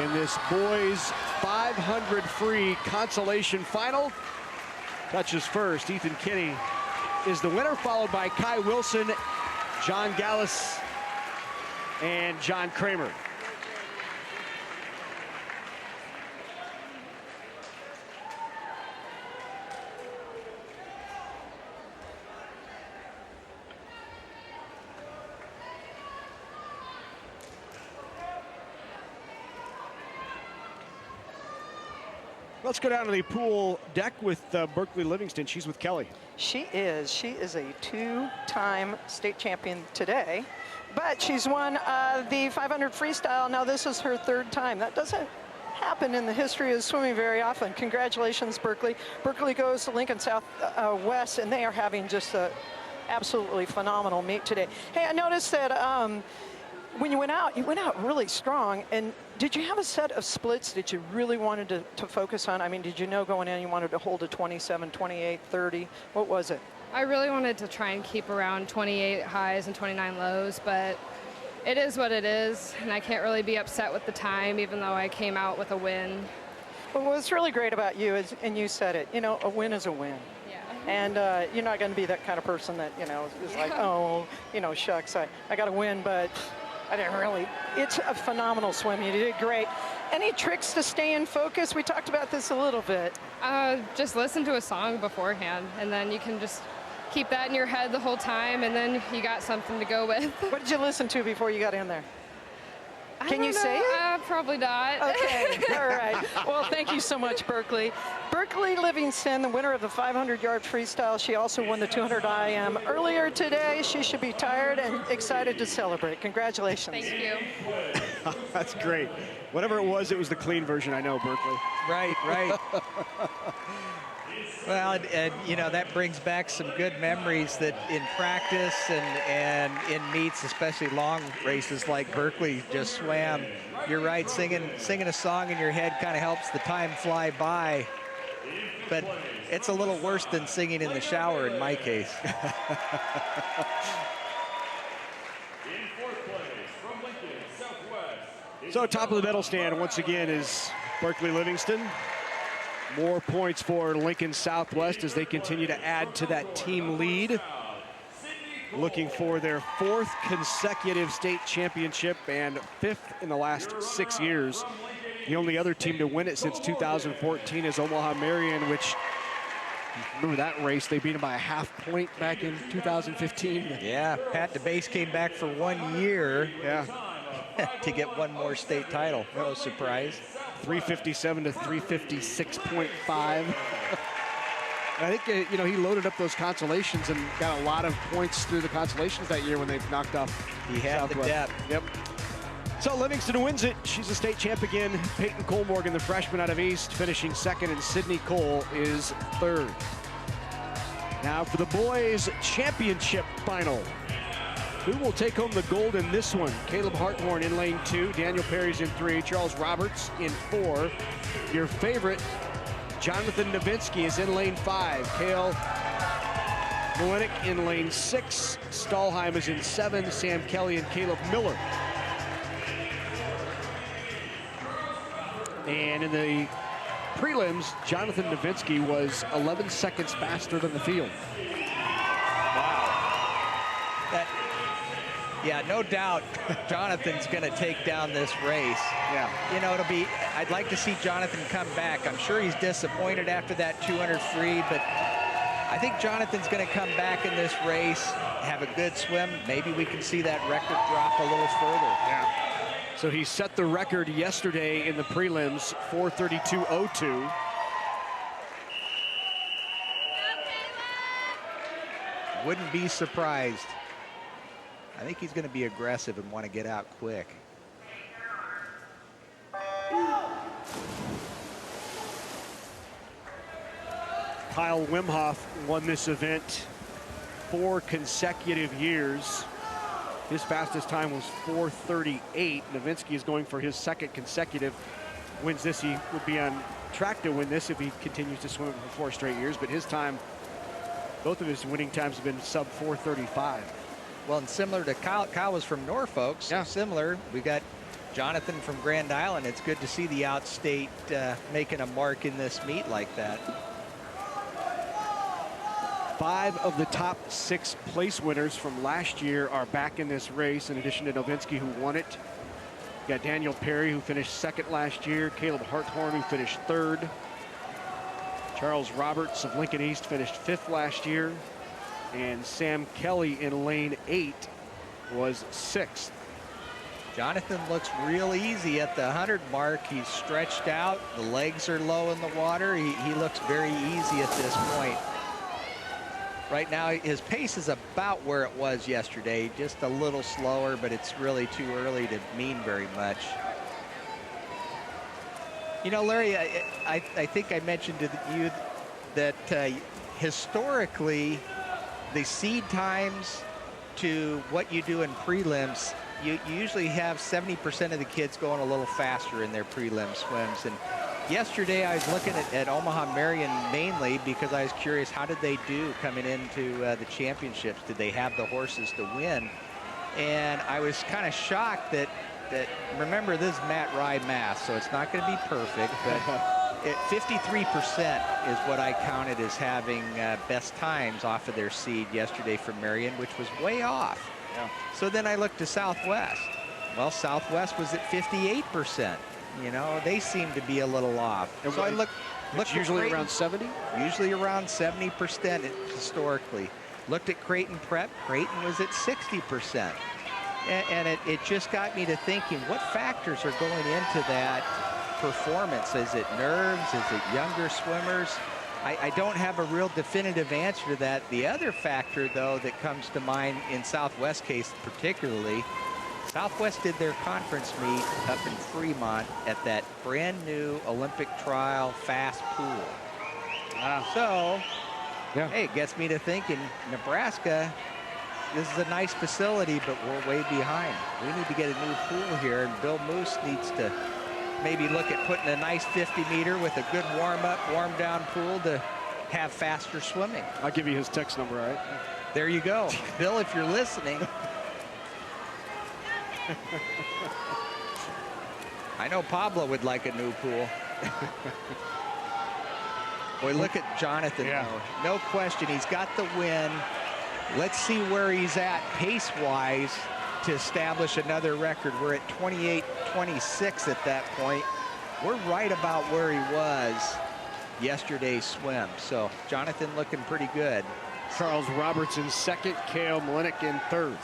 In this boys 500 free consolation final. Touches first. Ethan Kinney is the winner, followed by Kai Wilson, John Gallus, and John Kramer. Let's go down to the pool deck with Berkeley Livingston. She's with Kelly. She is a two-time state champion today, but she's won the 500 freestyle. Now this is her third time. That doesn't happen in the history of swimming very often. Congratulations, Berkeley. Berkeley goes to Lincoln Southwest, and they are having just a absolutely phenomenal meet today. Hey, I noticed that when you went out really strong. And did you have a set of splits that you really wanted to focus on? I mean, did you know going in you wanted to hold a 27, 28, 30? What was it? I really wanted to try and keep around 28 highs and 29 lows, but it is what it is, and I can't really be upset with the time, even though I came out with a win. Well, what's really great about you is, and you said it, you know, a win is a win. And you're not going to be that kind of person that, you know, is like, oh, you know, shucks, I got to win, but I didn't really. It's a phenomenal swim. You did great. Any tricks to stay in focus? We talked about this a little bit. Just listen to a song beforehand, and then you can just keep that in your head the whole time, and then you got something to go with. What did you listen to before you got in there? Can you say it? Probably not. Okay, all right. Well, thank you so much, Berkeley. Berkeley Livingston, the winner of the 500-yard freestyle. She also won the 200 IM earlier today. She should be tired and excited to celebrate. Congratulations. Thank you. That's great. Whatever it was the clean version, I know, Berkeley. Right. Well, and you know, that brings back some good memories that in practice and in meets, especially long races like Berkeley just swam. You're right, singing a song in your head kind of helps the time fly by. But it's a little worse than singing in the shower in my case. So top of the medal stand once again is Berkeley Livingston. More points for Lincoln Southwest as they continue to add to that team lead. Looking for their 4th consecutive state championship and 5th in the last 6 years. The only other team to win it since 2014 is Omaha Marion, which, remember that race, they beat them by a half point back in 2015. Yeah, Pat DeBase came back for 1 year. Yeah. To get one more state title. That was a surprise. 357 to 356.5. I think, you know, he loaded up those consolations and got a lot of points through the consolations that year when they knocked off He had Southwest. the depth. Yep. So Livingston wins it. She's a state champ again. Peyton Cole-Morgan, the freshman out of East, finishing second, and Sydney Cole is third. Now for the boys' championship final. Who will take home the gold in this one? Caleb Harthorn in lane 2, Daniel Perry's in 3, Charles Roberts in 4. Your favorite, Jonathan Novinsky, is in lane 5. Kale Molinek in lane 6. Stahlheim is in 7. Sam Kelly and Caleb Miller. And in the prelims, Jonathan Novinsky was 11 seconds faster than the field. Yeah, no doubt Jonathan's going to take down this race. Yeah. You know, I'd like to see Jonathan come back. I'm sure he's disappointed after that 200 free, but I think Jonathan's going to come back in this race, have a good swim. Maybe we can see that record drop a little further. Yeah. So he set the record yesterday in the prelims, 4:32.02. Wouldn't be surprised. I think he's going to be aggressive and want to get out quick. Kyle Wimhoff won this event 4 consecutive years. His fastest time was 4:38. Nowitzki is going for his 2nd consecutive. Wins this, he would be on track to win this if he continues to swim it for 4 straight years. But his time, both of his winning times have been sub 4:35. Well, and similar to Kyle was from Norfolk, so similar. We got Jonathan from Grand Island. It's good to see the outstate making a mark in this meet like that. 5 of the top 6 place winners from last year are back in this race, in addition to Nowitzki, who won it. You got Daniel Perry, who finished 2nd last year. Caleb Harthorn, who finished 3rd. Charles Roberts of Lincoln East finished 5th last year. And Sam Kelly in lane 8 was 6th. Jonathan looks real easy at the 100 mark. He's stretched out. The legs are low in the water. He looks very easy at this point. Right now, his pace is about where it was yesterday, just a little slower, but it's really too early to mean very much. You know, Larry, I think I mentioned to you that historically, the seed times to what you do in prelims, you usually have 70% of the kids going a little faster in their prelim swims. And yesterday I was looking at Omaha Marion mainly because I was curious, how did they do coming into the championships? Did they have the horses to win? And I was kind of shocked that remember, this is Matt Rye math, so it's not going to be perfect, but 53% is what I counted as having best times off of their seed yesterday for Marion, which was way off. Yeah. So then I looked to Southwest. Well, Southwest was at 58%. You know, they seem to be a little off. So I looked usually around 70? Usually around 70% historically. Looked at Creighton Prep. Creighton was at 60%. And it just got me to thinking, what factors are going into that performance? Is it nerves? Is it younger swimmers? I don't have a real definitive answer to that. The other factor, though, that comes to mind in Southwest case particularly, Southwest did their conference meet up in Fremont at that brand new Olympic trial fast pool. Wow. So, hey, it gets me to thinking, Nebraska, this is a nice facility, but we're way behind. We need to get a new pool here, and Bill Moose needs to maybe look at putting a nice 50-meter with a good warm-up, warm-down pool to have faster swimming. I'll give you his text number, all right? There you go. Bill, if you're listening. I know Pablo would like a new pool. Boy, look at Jonathan, though. No question, he's got the win. Let's see where he's at pace-wise to establish another record. We're at 28:26 at that point. We're right about where he was yesterday's swim. So Jonathan looking pretty good. Charles Roberts in 2nd, Cale Malinek in 3rd.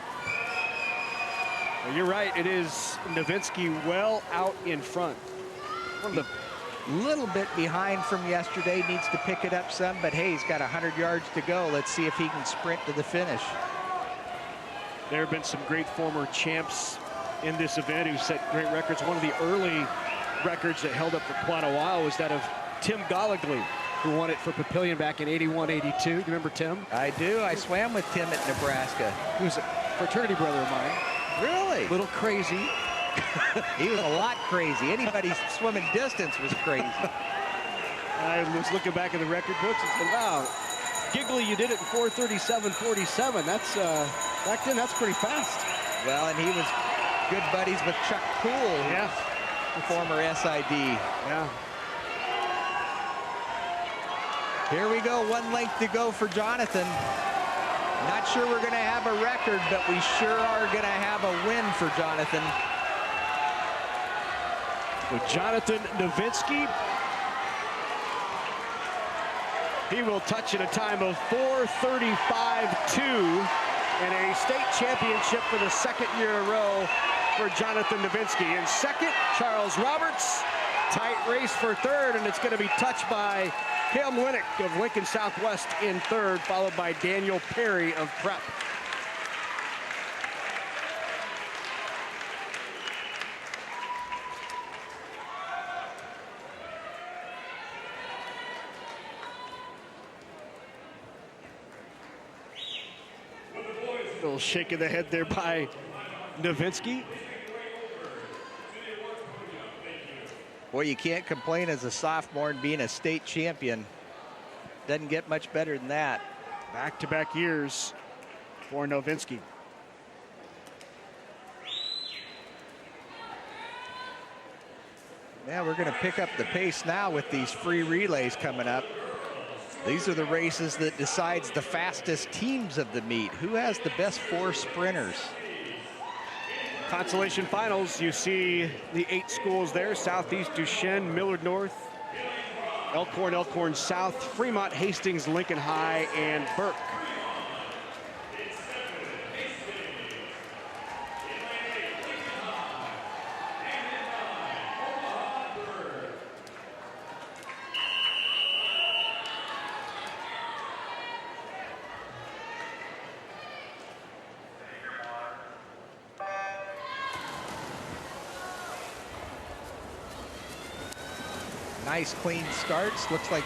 Well, you're right, it is Nowitzki well out in front. One of the little bit behind from yesterday, needs to pick it up some, but hey, he's got 100 yards to go. Let's see if he can sprint to the finish. There have been some great former champs in this event who set great records. One of the early records that held up for quite a while was that of Tim Goligly, who won it for Papillion back in 81, 82. Do you remember Tim? I do. I swam with Tim at Nebraska. He was a fraternity brother of mine. Really? Little crazy. He was a lot crazy. Anybody swimming distance was crazy. I was looking back at the record books and said, wow, Giggly, you did it in 4:37.47. That's back then, that's pretty fast. Well, and he was good buddies with Chuck Poole, the former SID. Yeah. Here we go, 1 length to go for Jonathan. Not sure we're going to have a record, but we sure are going to have a win for Jonathan. With Jonathan Nowitzki, he will touch at a time of 4:35.2 and a state championship for the 2nd year in a row for Jonathan Nowitzki. In 2nd, Charles Roberts. Tight race for 3rd, and it's going to be touched by Cale Malinek of Lincoln Southwest in 3rd, followed by Daniel Perry of Prep. little shake of the head there by Novinsky. Boy, you can't complain as a sophomore and being a state champion. Doesn't get much better than that. Back-to-back years for Novinsky. Yeah, we're going to pick up the pace now with these free relays coming up. These are the races that decides the fastest teams of the meet. Who has the best 4 sprinters? Consolation finals, you see the 8 schools there: Southeast, Duchesne, Millard North, Elkhorn South, Fremont, Hastings, Lincoln High, and Burke. Nice clean starts. Looks like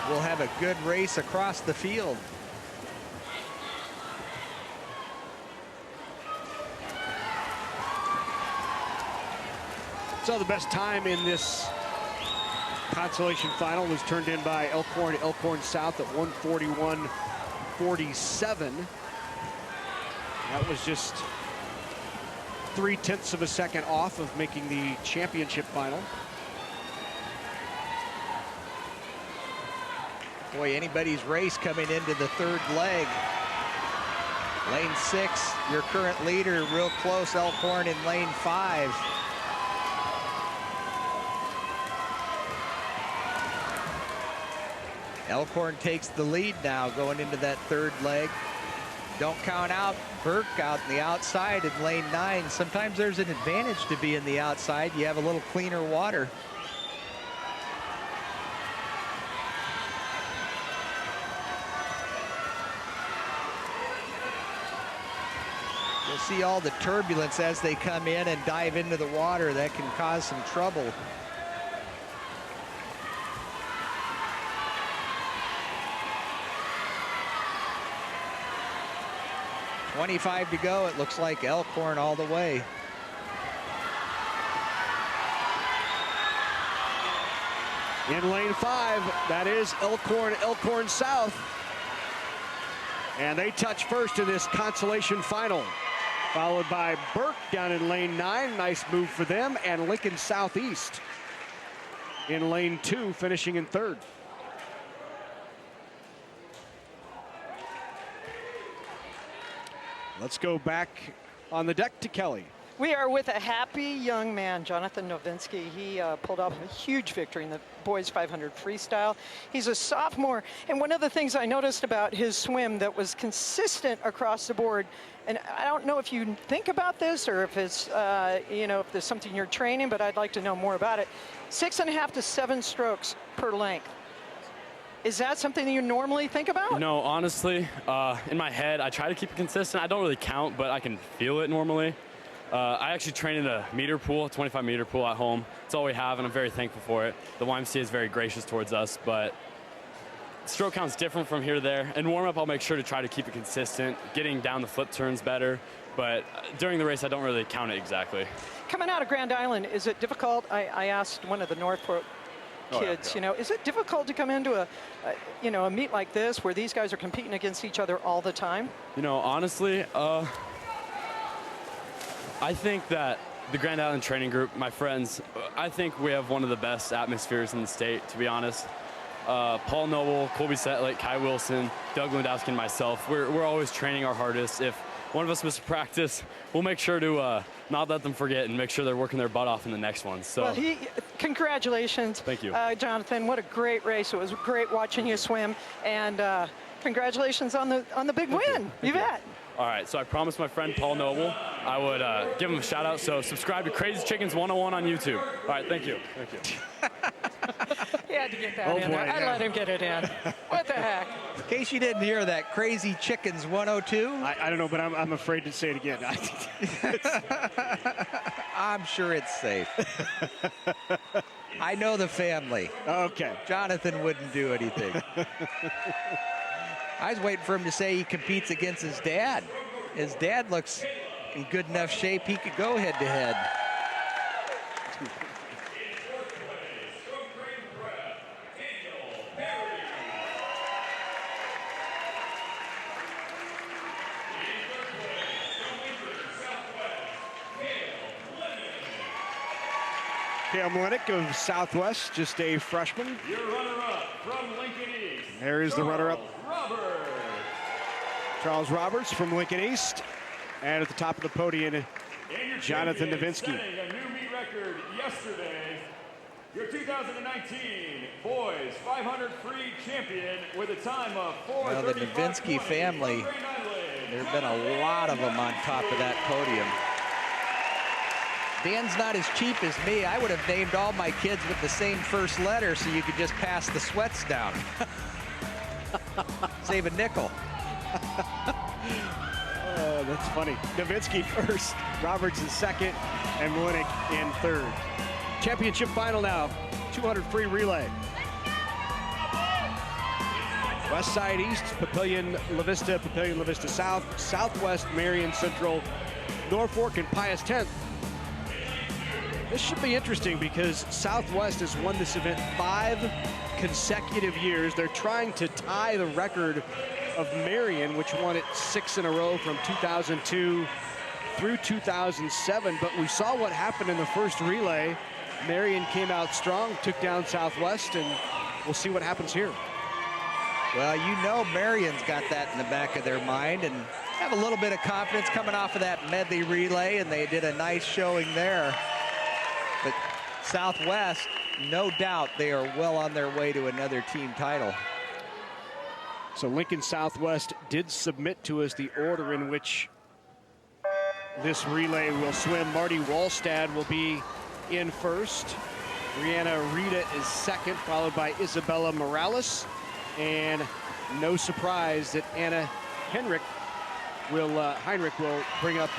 we'll have a good race across the field. So the best time in this consolation final was turned in by Elkhorn South at 1:41.47. That was just 0.3 of a second off of making the championship final. Boy, anybody's race coming into the 3rd leg. Lane 6, your current leader, real close, Elkhorn in lane 5. Elkhorn takes the lead now going into that 3rd leg. Don't count out Burke out in the outside in lane 9. Sometimes there's an advantage to be in the outside. You have a little cleaner water. You'll see all the turbulence as they come in and dive into the water. That can cause some trouble. .25 to go. It looks like Elkhorn all the way. In lane 5, that is Elkhorn South. And they touch first in this consolation final. Followed by Burke down in lane 9. Nice move for them. And Lincoln Southeast in lane 2, finishing in 3rd. Let's go back on the deck to Kelly. We are with a happy young man, Jonathan Novinsky. He pulled off a huge victory in the boys 500 freestyle. He's a sophomore, and one of the things I noticed about his swim that was consistent across the board, and I don't know if you think about this or if it's, you know, if there's something you're training, but I'd like to know more about it. 6.5 to 7 strokes per length. Is that something that you normally think about? No, honestly, in my head, I try to keep it consistent. I don't really count, but I can feel it normally. I actually train in a meter pool, a 25-meter pool at home. It's all we have, and I'm very thankful for it. The YMCA is very gracious towards us, but stroke count's different from here to there. In warm-up, I'll make sure to try to keep it consistent, getting down the flip turns better. But during the race, I don't really count it exactly. Coming out of Grand Island, is it difficult? I asked one of the Northport kids, you know, is it difficult to come into a meet like this where these guys are competing against each other all the time? You know, honestly, I think that the Grand Island Training Group, my friends, I think we have one of the best atmospheres in the state, to be honest. Paul Noble, Colby Setlake, Kai Wilson, Doug Lewandowski, and myself, we're always training our hardest. If one of us misses practice, we'll make sure to not let them forget and make sure they're working their butt off in the next one. So, well, congratulations. Thank you. Jonathan, what a great race. It was great watching you swim, and congratulations on the big win. You bet. All right, so I promised my friend Paul Noble I would give him a shout out. So subscribe to Crazy Chickens 101 on YouTube. All right, thank you. Thank you. He had to get that in there. I let him get it in. What the heck? In case you didn't hear that, Crazy Chickens 102. I don't know, but I'm afraid to say it again. I'm sure it's safe. I know the family. Okay. Jonathan wouldn't do anything. I was waiting for him to say he competes against his dad. His dad looks in good enough shape he could go head-to-head. Cale Mlinick of Southwest, just a freshman. Your runner-up from Lincoln East. There is the runner-up, Roberts. Charles Roberts from Lincoln East. And at the top of the podium, Jonathan Novinsky. Setting a new meet record yesterday. Your 2019 boys 500 free champion with a time of 4:35. Well, the Novinsky family, there have been a lot of them on top of that podium. Dan's not as cheap as me. I would have named all my kids with the same first letter so you could just pass the sweats down. Save a nickel. Oh, that's funny. Novinsky first, Roberts in second, and Mlinick in third. Championship final now, 200 free relay. West side east, Papillion La Vista South, Southwest, Marion Central, Norfolk, and Pius 10th. This should be interesting because Southwest has won this event 5 consecutive years. They're trying to tie the record of Marion, which won it 6 in a row from 2002 through 2007. But we saw what happened in the first relay. Marion came out strong, took down Southwest, and we'll see what happens here. Well, you know Marion's got that in the back of their mind and have a little bit of confidence coming off of that medley relay, and they did a nice showing there. But Southwest, no doubt they are well on their way to another team title. So Lincoln Southwest did submit to us the order in which this relay will swim. Marty Wallstad will be in first. Brianna Rita is second, followed by Isabella Morales. And no surprise that Anna Heinrich will bring up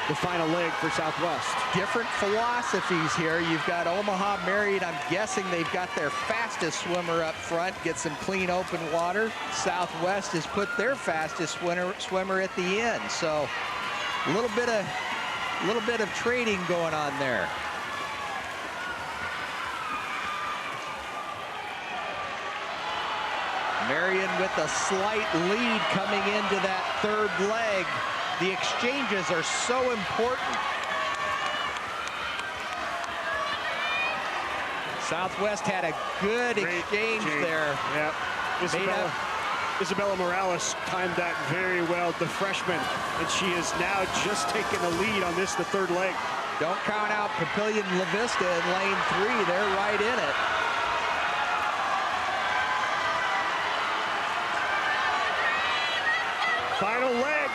the final leg for Southwest. Different philosophies here. You've got Omaha Marion. I'm guessing they've got their fastest swimmer up front, get some clean open water. Southwest has put their fastest swimmer at the end. So a little bit of trading going on there. Marion with a slight lead coming into that third leg. The exchanges are so important. Southwest had a good exchange there. Yep. Isabella Morales timed that very well, the freshman, and she is now just taking the lead on this, the third leg. Don't count out Papillion La Vista in lane 3. They're right in it. Final leg.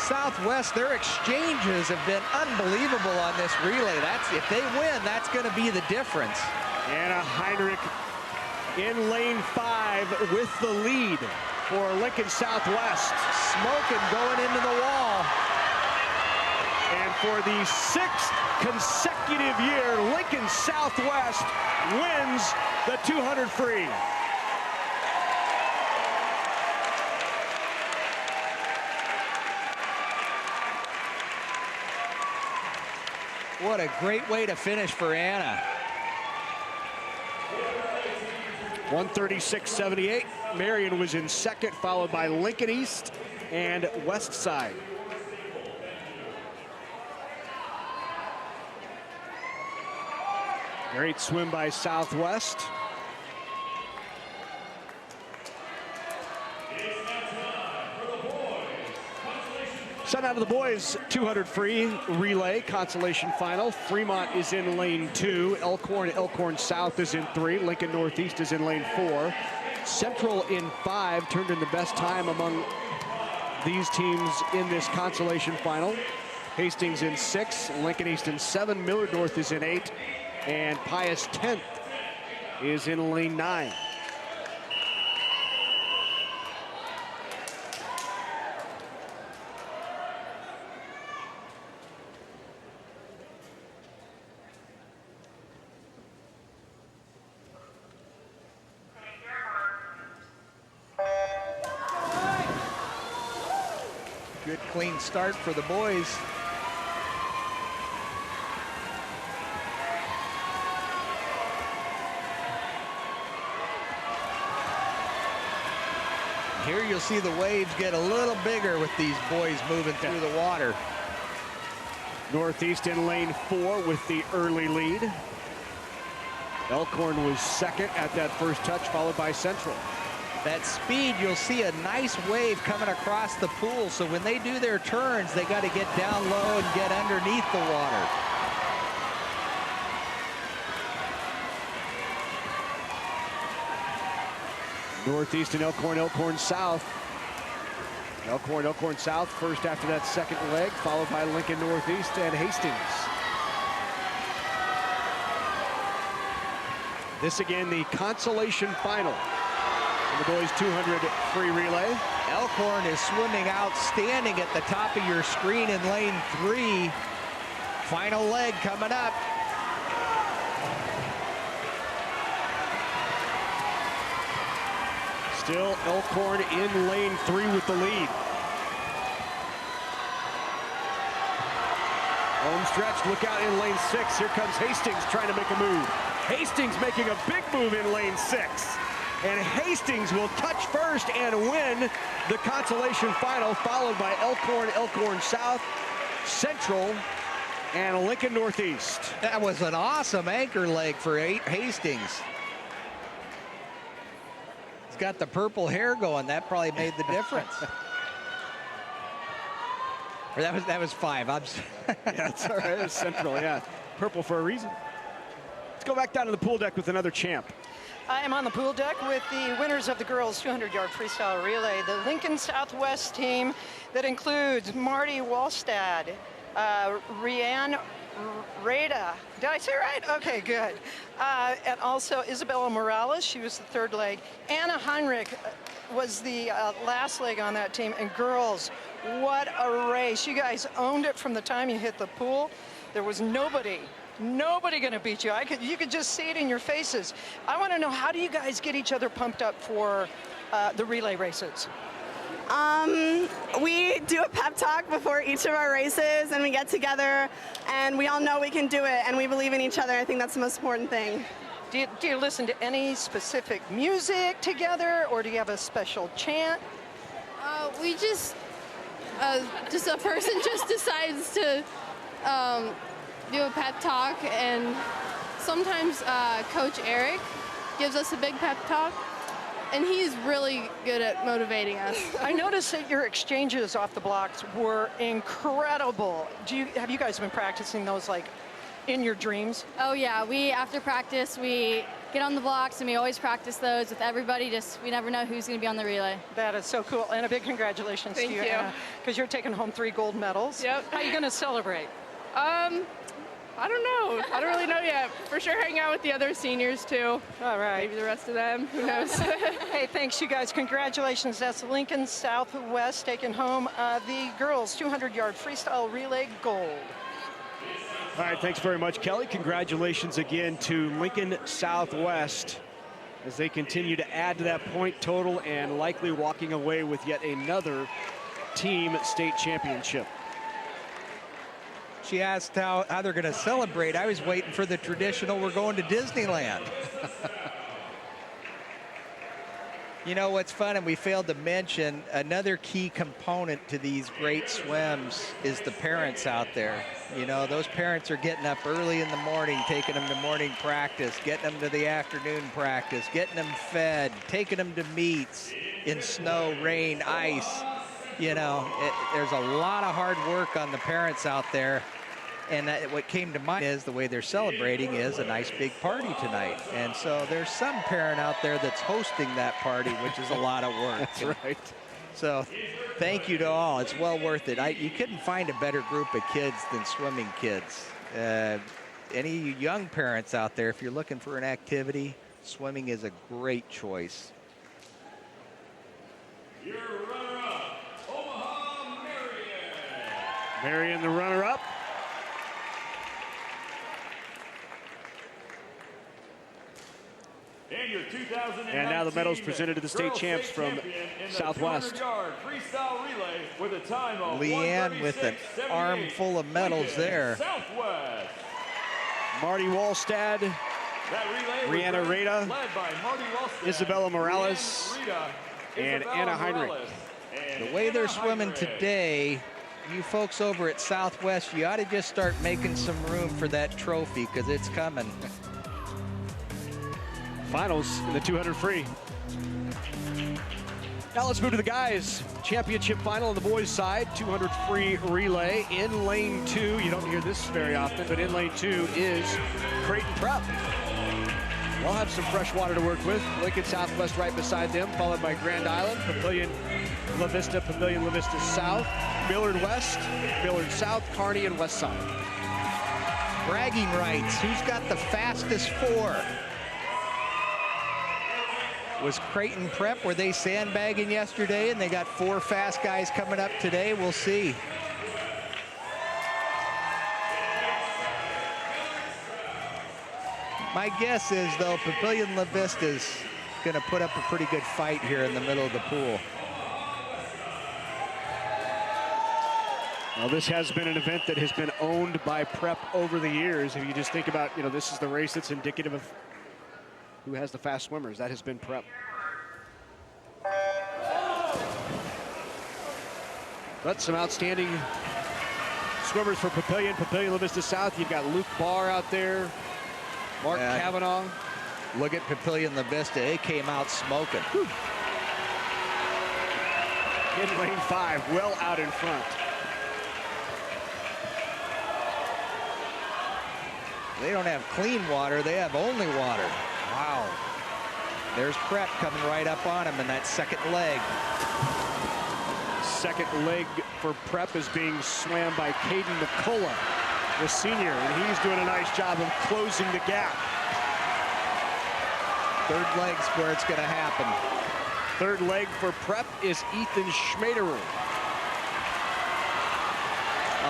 Southwest, their exchanges have been unbelievable on this relay. If they win, that's going to be the difference. Anna Heinrich in lane 5 with the lead for Lincoln Southwest. Smoking going into the wall. And for the 6th consecutive year, Lincoln Southwest wins the 200 free. What a great way to finish for Anna. 136.78. Marion was in second, followed by Lincoln East and West Side. Great swim by Southwest. Sent out of the boys 200 free relay consolation final. Fremont is in lane 2. Elkhorn South is in 3. Lincoln Northeast is in lane 4. Central in 5 turned in the best time among these teams in this consolation final. Hastings in 6, Lincoln East in 7, Millard North is in 8, and Pius 10th is in lane 9. clean start for the boys. Here you'll see the waves get a little bigger with these boys moving through the water. Northeast in lane 4 with the early lead. Elkhorn was second at that first touch, followed by Central. That speed, you'll see a nice wave coming across the pool. So when they do their turns, they got to get down low and get underneath the water. Northeast and Elkhorn South. Elkhorn South first after that second leg, followed by Lincoln Northeast and Hastings. This again, the consolation final in the boys 200 free relay. Elkhorn is swimming outstanding at the top of your screen in lane 3. Final leg coming up. Still Elkhorn in lane 3 with the lead. Home stretch, look out in lane 6. Here comes Hastings trying to make a move. Hastings making a big move in lane 6. And Hastings will touch first and win the consolation final, followed by Elkhorn South, Central, and Lincoln Northeast. That was an awesome anchor leg for Hastings. He's got the purple hair going. That probably made the difference. Or that was 5. I'm yeah, that's all right. It was Central, yeah. Purple for a reason. Let's go back down to the pool deck with another champ. I am on the pool deck with the winners of the girls 200-yard freestyle relay, the Lincoln Southwest team that includes Marty Wallstad, Rianne Rada. Did I say it right? Okay, good. And also Isabella Morales, she was the third leg. Anna Heinrich was the last leg on that team. And girls, what a race. You guys owned it from the time you hit the pool. There was nobody gonna beat you. You could just see it in your faces. I wanna know, how do you guys get each other pumped up for the relay races? We do a pep talk before each of our races, and we get together and we all know we can do it, and we believe in each other. I think that's the most important thing. Do you listen to any specific music together, or do you have a special chant? We just a person just decides to do a pep talk, and sometimes Coach Eric gives us a big pep talk, and he's really good at motivating us. I noticed that your exchanges off the blocks were incredible. Have you guys been practicing those like in your dreams? Oh yeah, after practice we get on the blocks and we always practice those with everybody. We never know who's going to be on the relay. That is so cool, and a big congratulations to you, Anna, because you're taking home 3 gold medals. Yep. How are you going to celebrate? I don't know. I don't really know yet. For sure hang out with the other seniors too. All right. Maybe the rest of them. Who knows? Hey, thanks you guys. Congratulations. That's Lincoln Southwest taking home the girls 200-yard freestyle relay gold. All right, thanks very much, Kelly. Congratulations again to Lincoln Southwest as they continue to add to that point total and likely walking away with yet another team state championship. She asked how they're going to celebrate. I was waiting for the traditional, we're going to Disneyland. You know what's fun, and we failed to mention, another key component to these great swims is the parents out there. You know, those parents are getting up early in the morning, taking them to morning practice, getting them to the afternoon practice, getting them fed, taking them to meets in snow, rain, ice. You know, there's a lot of hard work on the parents out there. And what came to mind is the way they're celebrating is a nice big party tonight. And so there's some parent out there that's hosting that party, which is a lot of work. That's right. So thank you to all. It's well worth it. You couldn't find a better group of kids than swimming kids. Any young parents out there, if you're looking for an activity, swimming is a great choice. Your runner-up, Omaha Marion. Marion, the runner-up. And your 2019 And now the medals presented to the state Girls champs State from Champion in the Southwest. 200-yard freestyle relay with a time of Leanne with an 1:36.78. armful of medals Lincoln there. Southwest. Marty Wallstad, That relay was Rihanna Reda, led by Marty Wallstad, Isabella Morales, Leanne Reda, and Isabella Anna Heinrich. Morales, and The way they're Anna swimming Heinrich. today, you folks over at Southwest, you ought to just start making some room for that trophy because it's coming. Finals in the 200 free. Now let's move to the guys. Championship final on the boys' side, 200 free relay. In lane 2, you don't hear this very often, but in lane 2 is Creighton Prep. We'll have some fresh water to work with. Lincoln Southwest right beside them, followed by Grand Island, Pavilion La Vista South, Millard West, Millard South, Kearney, and West Side. Bragging rights, who's got the fastest 4? Was Creighton Prep, were they sandbagging yesterday and they got 4 fast guys coming up today? We'll see. My guess is, though, Pavilion La Vista's going to put up a pretty good fight here in the middle of the pool. Well, this has been an event that has been owned by Prep over the years. If you just think about, this is the race that's indicative of who has the fast swimmers. That has been Prep. But some outstanding swimmers for Pavilion La Vista South. You've got Luke Barr out there, Mark Cavanaugh. Look at Pavilion La Vista. It came out smoking. Whew. In lane 5, well out in front. They don't have clean water. They have only water. Wow. There's Prep coming right up on him in that second leg. Second leg for Prep is being swam by Caden McCullough, the senior, and he's doing a nice job of closing the gap. Third leg's where it's going to happen. Third leg for Prep is Ethan Schmaderer.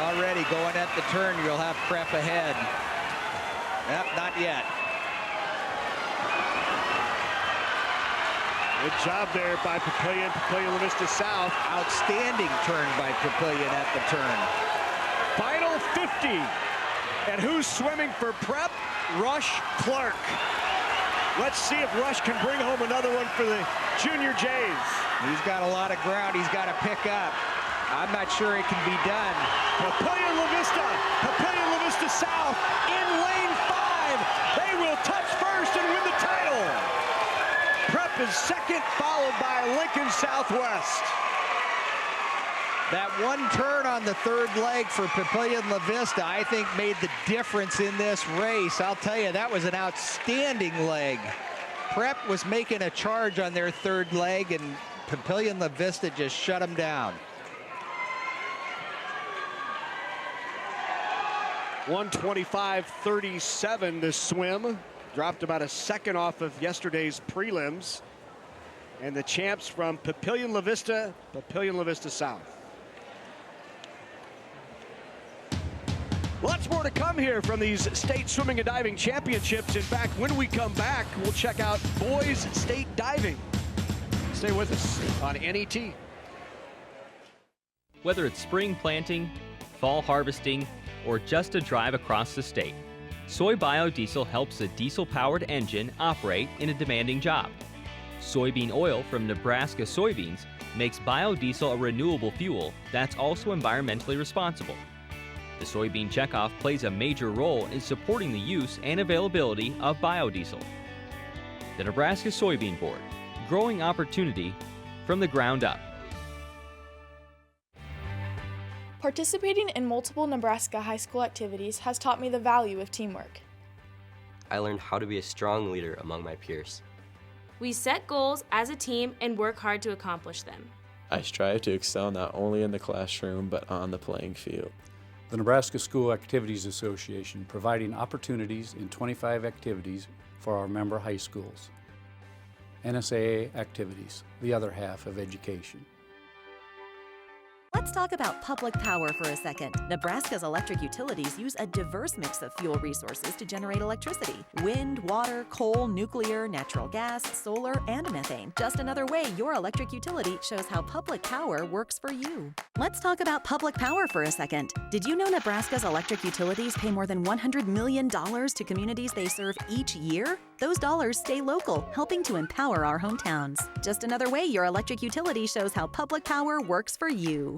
Already going at the turn, you'll have Prep ahead. Yep, not yet. Good job there by Pavilion La Vista South. Outstanding turn by Pavilion at the turn. Final 50. And who's swimming for Prep? Rush Clark. Let's see if Rush can bring home another one for the Junior Jays. He's got a lot of ground he's got to pick up. I'm not sure it can be done. Pavilion La Vista South in lane 5. They will touch first and win the title. Prep is second, followed by Lincoln Southwest. That one turn on the third leg for Pavilion La Vista, I think, made the difference in this race. I'll tell you, that was an outstanding leg. Prep was making a charge on their third leg, and Pavilion La Vista just shut them down. 125.37 this swim. Dropped about a second off of yesterday's prelims. And the champs from Pavilion La Vista South. Lots more to come here from these state swimming and diving championships. In fact, when we come back, we'll check out boys state diving. Stay with us on NET. Whether it's spring planting, fall harvesting, or just a drive across the state, soy biodiesel helps a diesel-powered engine operate in a demanding job. Soybean oil from Nebraska soybeans makes biodiesel a renewable fuel that's also environmentally responsible. The soybean checkoff plays a major role in supporting the use and availability of biodiesel. The Nebraska Soybean Board, growing opportunity from the ground up. Participating in multiple Nebraska high school activities has taught me the value of teamwork. I learned how to be a strong leader among my peers. We set goals as a team and work hard to accomplish them. I strive to excel not only in the classroom but on the playing field. The Nebraska School Activities Association providing opportunities in 25 activities for our member high schools. NSAA activities, the other half of education. Let's talk about public power for a second. Nebraska's electric utilities use a diverse mix of fuel resources to generate electricity. Wind, water, coal, nuclear, natural gas, solar, and methane. Just another way your electric utility shows how public power works for you. Let's talk about public power for a second. Did you know Nebraska's electric utilities pay more than $100 million to communities they serve each year? Those dollars stay local, helping to empower our hometowns. Just another way your electric utility shows how public power works for you.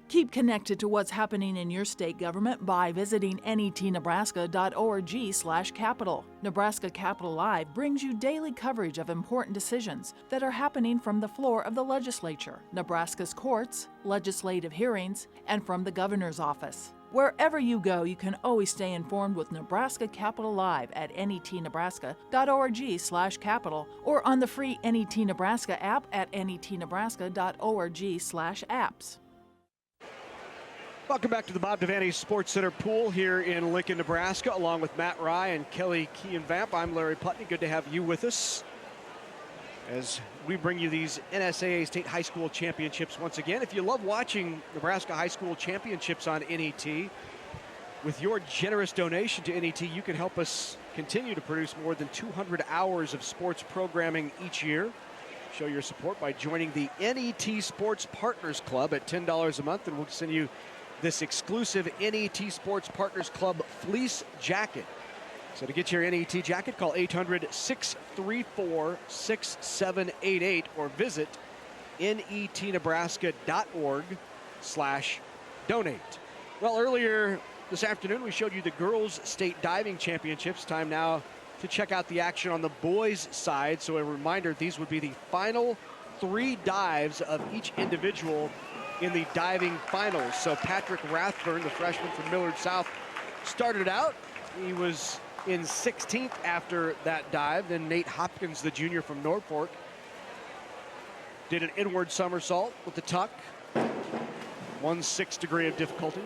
Keep connected to what's happening in your state government by visiting netnebraska.org/capital. Nebraska Capitol Live brings you daily coverage of important decisions that are happening from the floor of the legislature, Nebraska's courts, legislative hearings, and from the governor's office. Wherever you go, you can always stay informed with Nebraska Capitol Live at netnebraska.org/capital or on the free NET Nebraska app at netnebraska.org/apps. Welcome back to the Bob Devaney Sports Center pool here in Lincoln, Nebraska, along with Matt Rye and Kelly Keehan-Vamp. I'm Larry Putney. Good to have you with us as we bring you these NSAA State High School Championships once again. If you love watching Nebraska High School Championships on NET, with your generous donation to NET, you can help us continue to produce more than 200 hours of sports programming each year. Show your support by joining the NET Sports Partners Club at $10 a month, and we'll send you this exclusive NET Sports Partners Club fleece jacket. So to get your NET jacket, call 800-634-6788 or visit netnebraska.org/donate. Well, earlier this afternoon, we showed you the Girls State Diving Championships. Time now to check out the action on the boys' side. So a reminder, these would be the final 3 dives of each individual in the diving finals. So Patrick Rathburn, the freshman from Millard South, started out. He was in 16th after that dive. Then Nate Hopkins, the junior from Norfolk, did an inward somersault with the tuck. 1/6 degree of difficulty.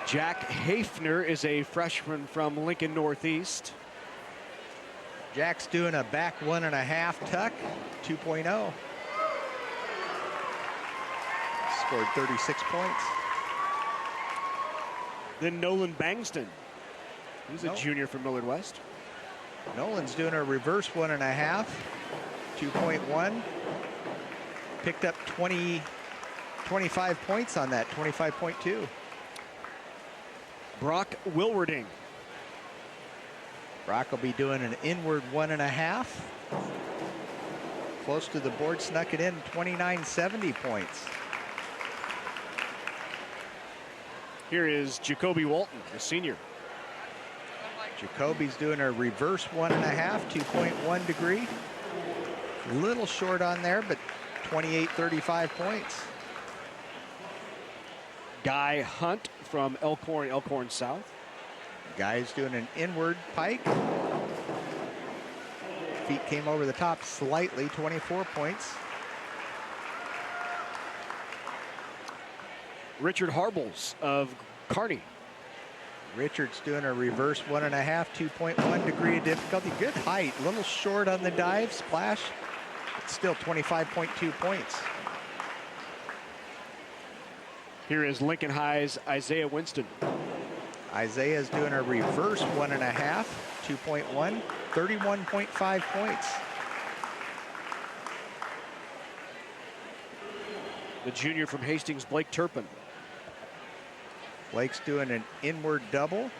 Jack Hafner is a freshman from Lincoln Northeast. Jack's doing a back 1.5 tuck, 2.0. Scored 36 points. Then Nolan Bangston. He's a junior from Millard West. Nolan's doing a reverse 1.5, 2.1. Picked up 25 points on that, 25.2. Brock Wilwarding. Brock will be doing an inward 1.5. Close to the board, snuck it in, 29.70 points. Here is Jacoby Walton, the senior. Jacoby's doing a reverse 1.5, 2.1 degree. Little short on there, but 28.35 points. Guy Hunt from Elkhorn South. Guy's doing an inward pike. Feet came over the top slightly, 24 points. Richard Harbles of Kearney. Richard's doing a reverse 1.5, 2.1 degree of difficulty. Good height, a little short on the dive, splash, but still 25.2 points. Here is Lincoln High's Isaiah Winston. Isaiah's doing a reverse 1.5, 2.1, 31.5 points. The junior from Hastings, Blake Turpin. Blake's doing an inward double.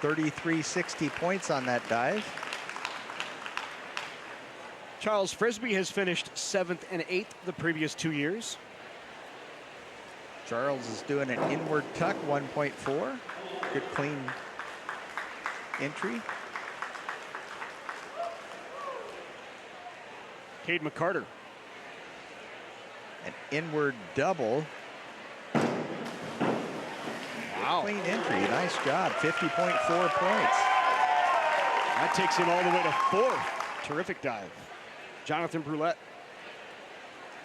$33.60 points on that dive. Charles Frisbee has finished 7th and 8th the previous 2 years. Charles is doing an inward tuck, 1.4. Good clean entry. Cade McCarter. An inward double. Wow. Clean entry, nice job, 50.4 points. That takes him all the way to 4th. Terrific dive. Jonathan Brulette.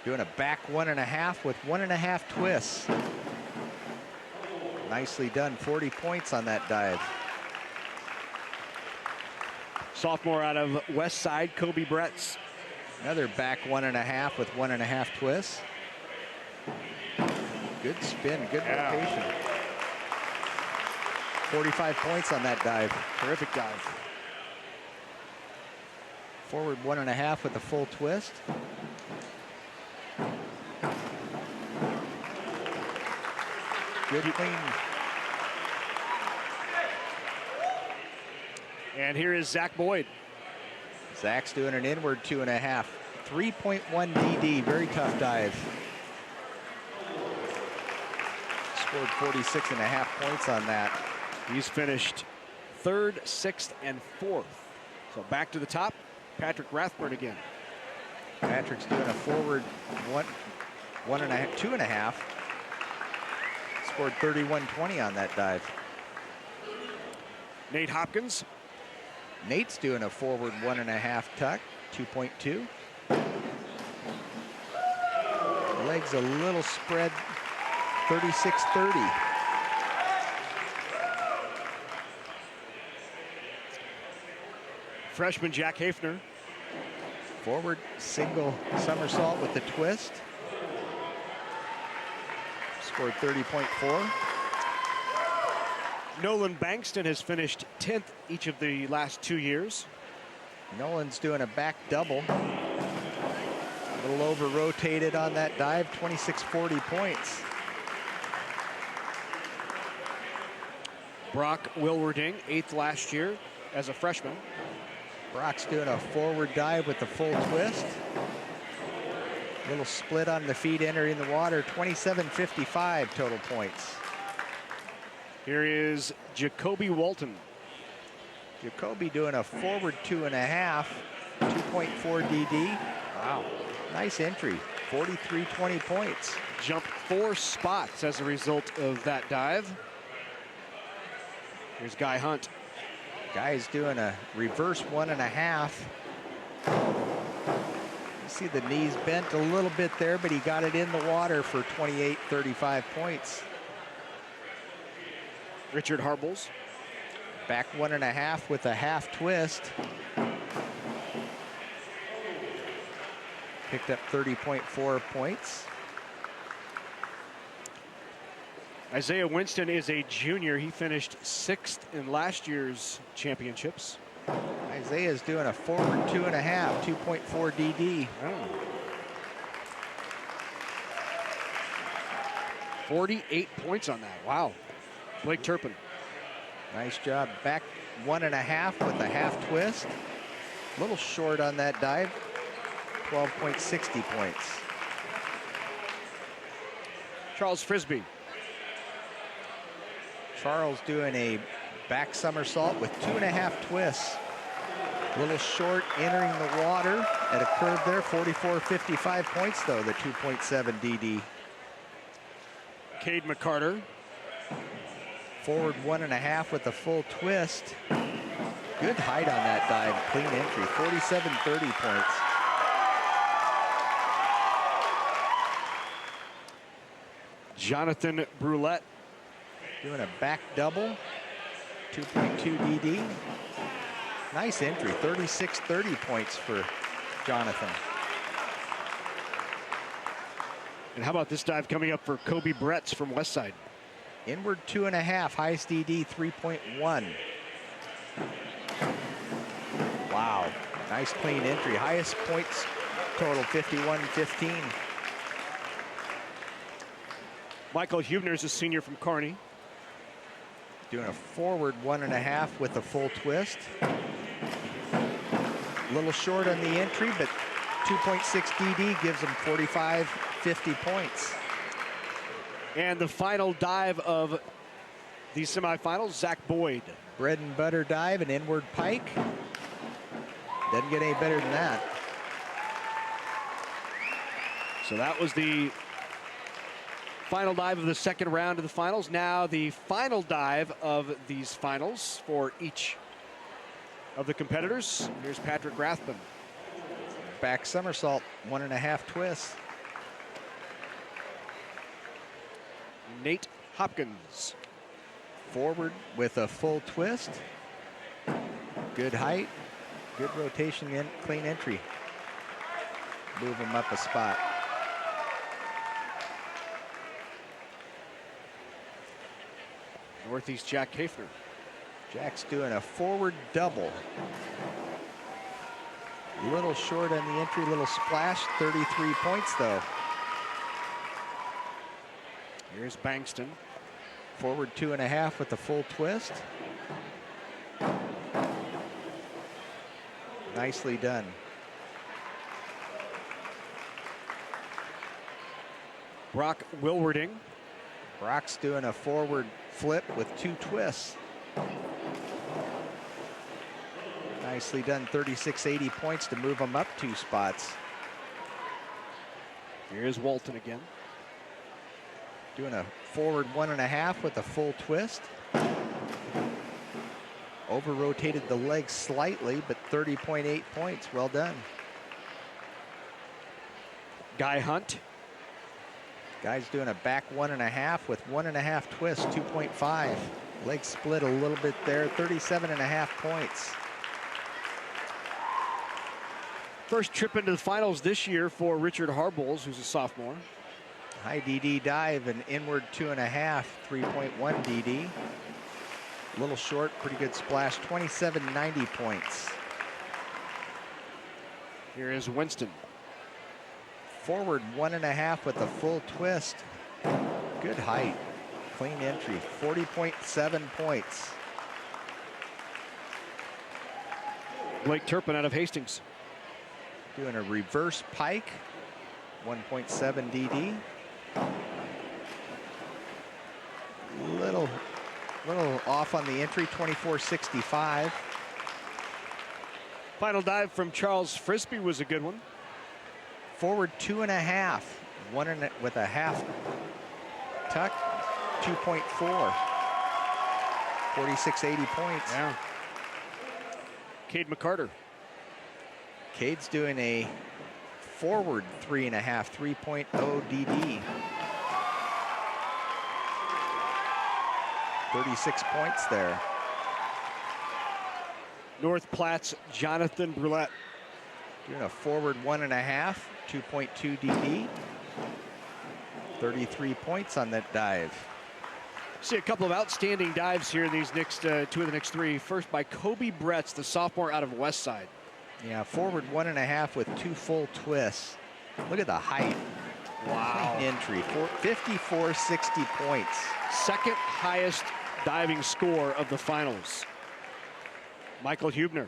Doing a back 1.5 with 1.5 twists. Nicely done, 40 points on that dive. Sophomore out of West Side, Kobe Bretz. Another back 1.5 with 1.5 twists. Good spin, good rotation. 45 points on that dive. Terrific dive. Forward 1.5 with a full twist. Good clean. And here is Zach Boyd. Zach's doing an inward 2.5. 3.1 DD, very tough dive. Scored 46.5 points on that. He's finished 3rd, 6th, and 4th. So back to the top, Patrick Rathburn again. Patrick's doing a forward 2.5. Scored 31.20 on that dive. Nate Hopkins. Nate's doing a forward 1.5 tuck, 2.2. Legs a little spread, 36.30. Freshman Jack Hafner. Forward single somersault with the twist. Scored 30.4. Nolan Bankston has finished 10th each of the last 2 years. Nolan's doing a back double. A little over rotated on that dive, 26.40 points. Brock Wilwerding, 8th last year as a freshman. Brock's doing a forward dive with the full twist. Little split on the feet entering the water, 27.55 total points. Here is Jacoby Walton. Jacoby doing a forward 2.5, 2.4 DD. Wow, nice entry, 43.20 points. Jumped 4 spots as a result of that dive. Here's Guy Hunt. Guy's doing a reverse 1.5. You see the knees bent a little bit there, but he got it in the water for 28.35 points. Richard Harbles. Back 1.5 with a half twist. Picked up 30.4 points. Isaiah Winston is a junior. He finished 6th in last year's championships. Isaiah's doing a forward 2.5, 2.4 DD. Oh. 48 points on that. Wow. Blake Turpin. Nice job. Back 1.5 with a half twist. A little short on that dive. 12.60 points. Charles Frisbee. Charles doing a back somersault with 2.5 twists. A little short entering the water at a curve there. 44.55 points though, the 2.7 DD. Cade McCarter. Forward 1.5 with a full twist. Good height on that dive, clean entry, 47.30 points. Jonathan Brulette. Doing a back double, 2.2 DD. Nice entry, 36.30 points for Jonathan. And how about this dive coming up for Kobe Bretz from Westside? Inward 2.5, highest DD 3.1. Wow, nice clean entry. Highest points total 51.15. Michael Hubner's a senior from Kearney. Doing a forward 1.5 with a full twist. A little short on the entry, but 2.6 DD gives him 45.50 points. And the final dive of these semifinals, Zach Boyd. Bread and butter dive, an inward pike. Doesn't get any better than that. So that was the final dive of the second round of the finals. Now the final dive of these finals for each of the competitors. Here's Patrick Rathbun. Back somersault, 1.5 twists. Nate Hopkins. Forward with a full twist. Good height. Good rotation in, clean entry. Move him up a spot. Northeast Jack Hafner. Jack's doing a forward double. Little short on the entry, little splash, 33 points though. Here's Bankston. Forward 2.5 with the full twist. Nicely done. Brock Wilwarding. Brock's doing a forward flip with 2 twists. Nicely done, 36-80 points to move him up 2 spots. Here's Walton again. Doing a forward 1.5 with a full twist. Over-rotated the leg slightly, but 30.8 points, well done. Guy Hunt. Guy's doing a back 1.5 with 1.5 twist, 2.5. Leg split a little bit there, 37.5 points. First trip into the finals this year for Richard Harbolz, who's a sophomore. High DD dive and inward 2.5, 3.1 DD. A little short, pretty good splash, 27.90 points. Here is Winston. Forward 1.5 with a full twist. Good height, clean entry, 40.7 points. Blake Turpin out of Hastings. Doing a reverse pike, 1.7 DD. Little off on the entry, 24.65. Final dive from Charles Frisbee was a good one. Forward 2.5, with a half tuck, 2.4. 46.80 points. Yeah. Cade McCarter. Cade's doing a forward 3.5, 3.0 DD. 36 points there. North Platte's Jonathan Brulette. Doing a forward 1.5, 2.2 DD. 33 points on that dive. See a couple of outstanding dives here in these next 2 of the next 3. First by Kobe Bretz, the sophomore out of Westside. Yeah, forward 1.5 with 2 full twists. Look at the height. Wow. Clean entry, 54.60 points. Second highest diving score of the finals. Michael Hubner.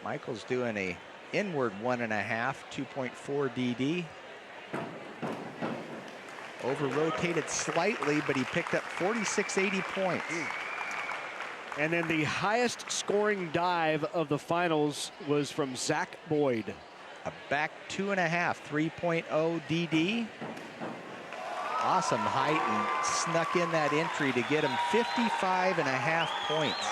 Michael's doing a inward 1.5, 2.4 DD. Over-rotated slightly, but he picked up 46.80 points. And then the highest scoring dive of the finals was from Zach Boyd. A back 2.5, 3.0 DD. Awesome height and snuck in that entry to get him 55.5 points.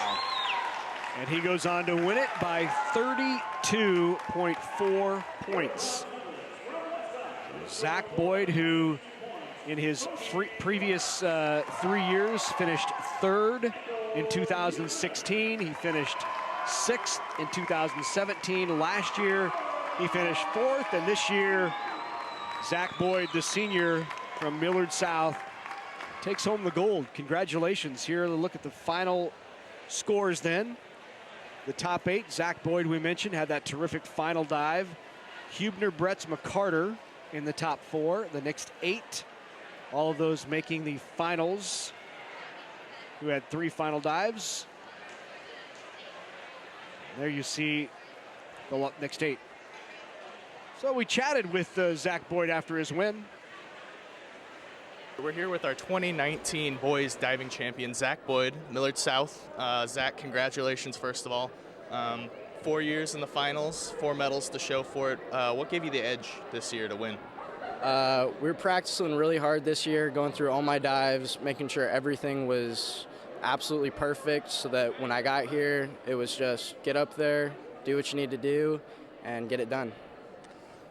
And he goes on to win it by 32.4 points. Zach Boyd, who in his previous 3 years finished 3rd in 2016. He finished 6th in 2017. Last year, he finished 4th, and this year, Zach Boyd, the senior from Millard South, takes home the gold. Congratulations. Here, a look at the final scores then. The top 8, Zach Boyd, we mentioned, had that terrific final dive. Hubner, Bretz, McCarter in the top 4. The next 8, all of those making the finals, who had 3 final dives. There you see the next 8. So we chatted with Zach Boyd after his win. We're here with our 2019 boys diving champion, Zach Boyd, Millard South. Zach, congratulations, first of all. 4 years in the finals, 4 medals to show for it. What gave you the edge this year to win? We were practicing really hard this year, going through all my dives, making sure everything was absolutely perfect so that when I got here, it was just get up there, do what you need to do, and get it done.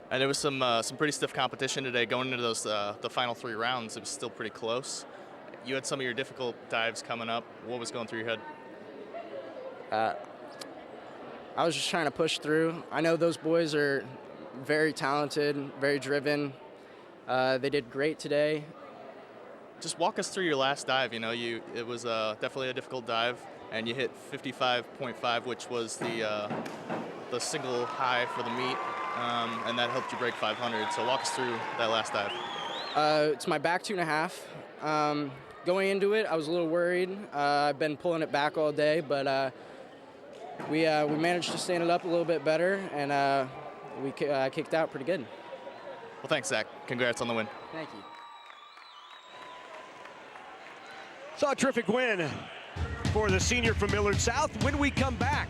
And there was some pretty stiff competition today going into those the final 3 rounds. It was still pretty close. You had some of your difficult dives coming up. What was going through your head? I was just trying to push through. I know those boys are very talented, very driven. They did great today. Just walk us through your last dive. You know, it was definitely a difficult dive, and you hit 55.5, which was the single high for the meet, and that helped you break 500. So walk us through that last dive. It's my back 2.5. Going into it, I was a little worried. I've been pulling it back all day, but we managed to stand it up a little bit better, and we kicked out pretty good. Well, thanks, Zach. Congrats on the win. Thank you. So a terrific win for the senior from Millard South. When we come back,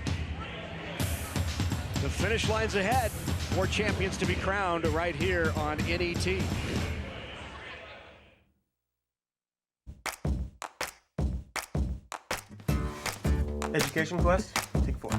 the finish line's ahead. More champions to be crowned right here on NET. Education Quest, take 4.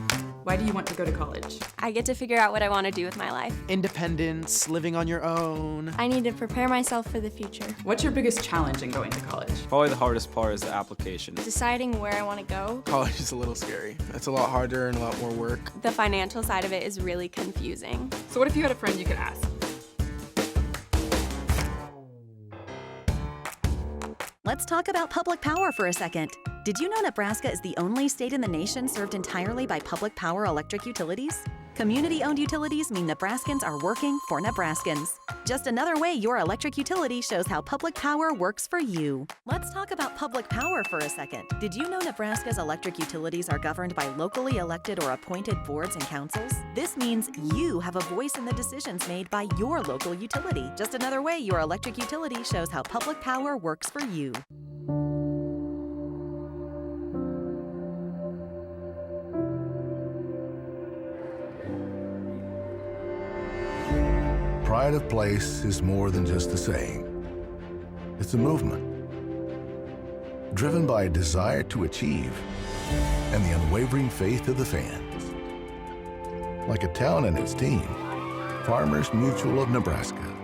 Why do you want to go to college? I get to figure out what I want to do with my life. Independence, living on your own. I need to prepare myself for the future. What's your biggest challenge in going to college? Probably the hardest part is the application. Deciding where I want to go. College is a little scary. It's a lot harder and a lot more work. The financial side of it is really confusing. So what if you had a friend you could ask? Let's talk about public power for a second. Did you know Nebraska is the only state in the nation served entirely by public power electric utilities? Community-owned utilities mean Nebraskans are working for Nebraskans. Just another way your electric utility shows how public power works for you. Let's talk about public power for a second. Did you know Nebraska's electric utilities are governed by locally elected or appointed boards and councils? This means you have a voice in the decisions made by your local utility. Just another way your electric utility shows how public power works for you. Pride of place is more than just a saying. It's a movement, driven by a desire to achieve and the unwavering faith of the fans. Like a town and its team, Farmers Mutual of Nebraska,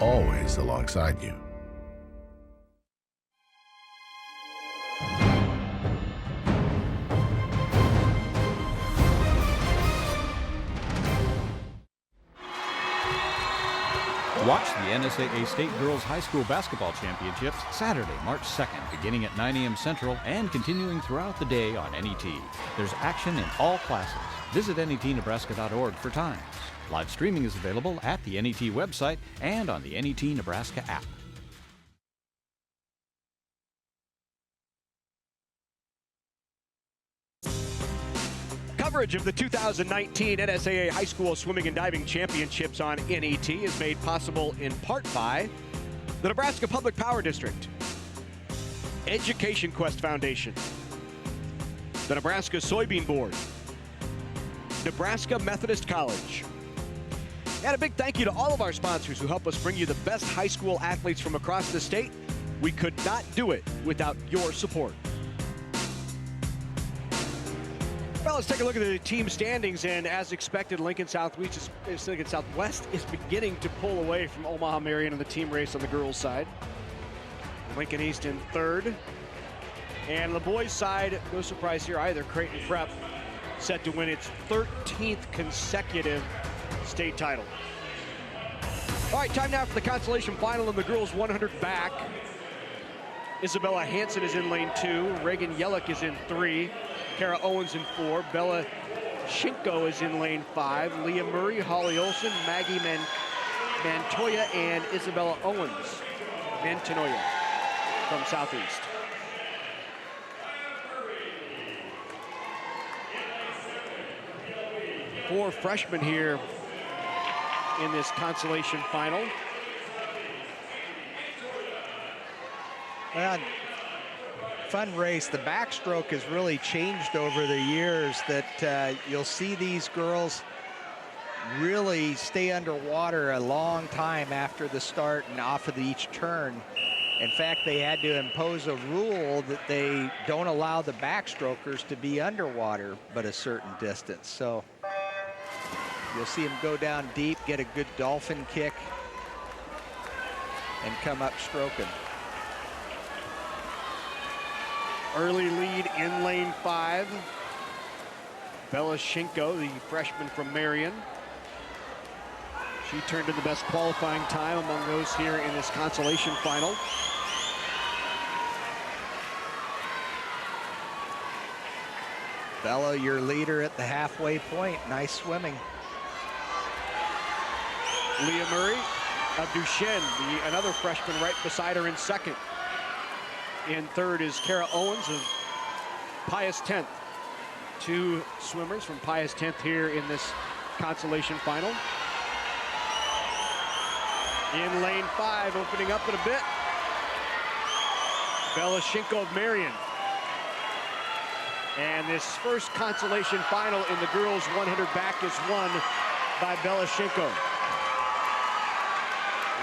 always alongside you. Watch the NSAA State Girls High School Basketball Championships Saturday, March 2nd, beginning at 9 a.m. Central and continuing throughout the day on NET. There's action in all classes. Visit netnebraska.org for times. Live streaming is available at the NET website and on the NET Nebraska app. Coverage of the 2019 NSAA High School Swimming and Diving Championships on NET is made possible in part by the Nebraska Public Power District, Education Quest Foundation, the Nebraska Soybean Board, Nebraska Methodist College, and a big thank you to all of our sponsors who help us bring you the best high school athletes from across the state. We could not do it without your support. Well, let's take a look at the team standings, and as expected, Lincoln Southwest is beginning to pull away from Omaha Marion in the team race on the girls' side. Lincoln East in third. And the boys' side, no surprise here either, Creighton Prep set to win its 13th consecutive state title. All right, time now for the consolation final in the girls' 100 back. Isabella Hansen is in lane 2. Reagan Yellick is in 3. Kara Owens in 4. Bella Shinko is in lane 5. Leah Murray, Holly Olson, Maggie Mantoya, and Isabella Owens. Mantoya from Southeast. Four freshmen here in this consolation final. Well, fun race. The backstroke has really changed over the years, that you'll see these girls really stay underwater a long time after the start and off of each turn. In fact, they had to impose a rule that they don't allow the backstrokers to be underwater but a certain distance. So you'll see them go down deep, get a good dolphin kick, and come up stroking. Early lead in lane 5. Belashenko, the freshman from Marion. She turned in the best qualifying time among those here in this consolation final. Bella, your leader at the halfway point. Nice swimming. Leah Murray of Duchesne, another freshman right beside her in second. In third is Kara Owens of Pius 10th. Two swimmers from Pius 10th here in this consolation final. In lane 5, opening up in a bit. Belashenko of Marion. And this first consolation final in the girls 100 back is won by Belashenko.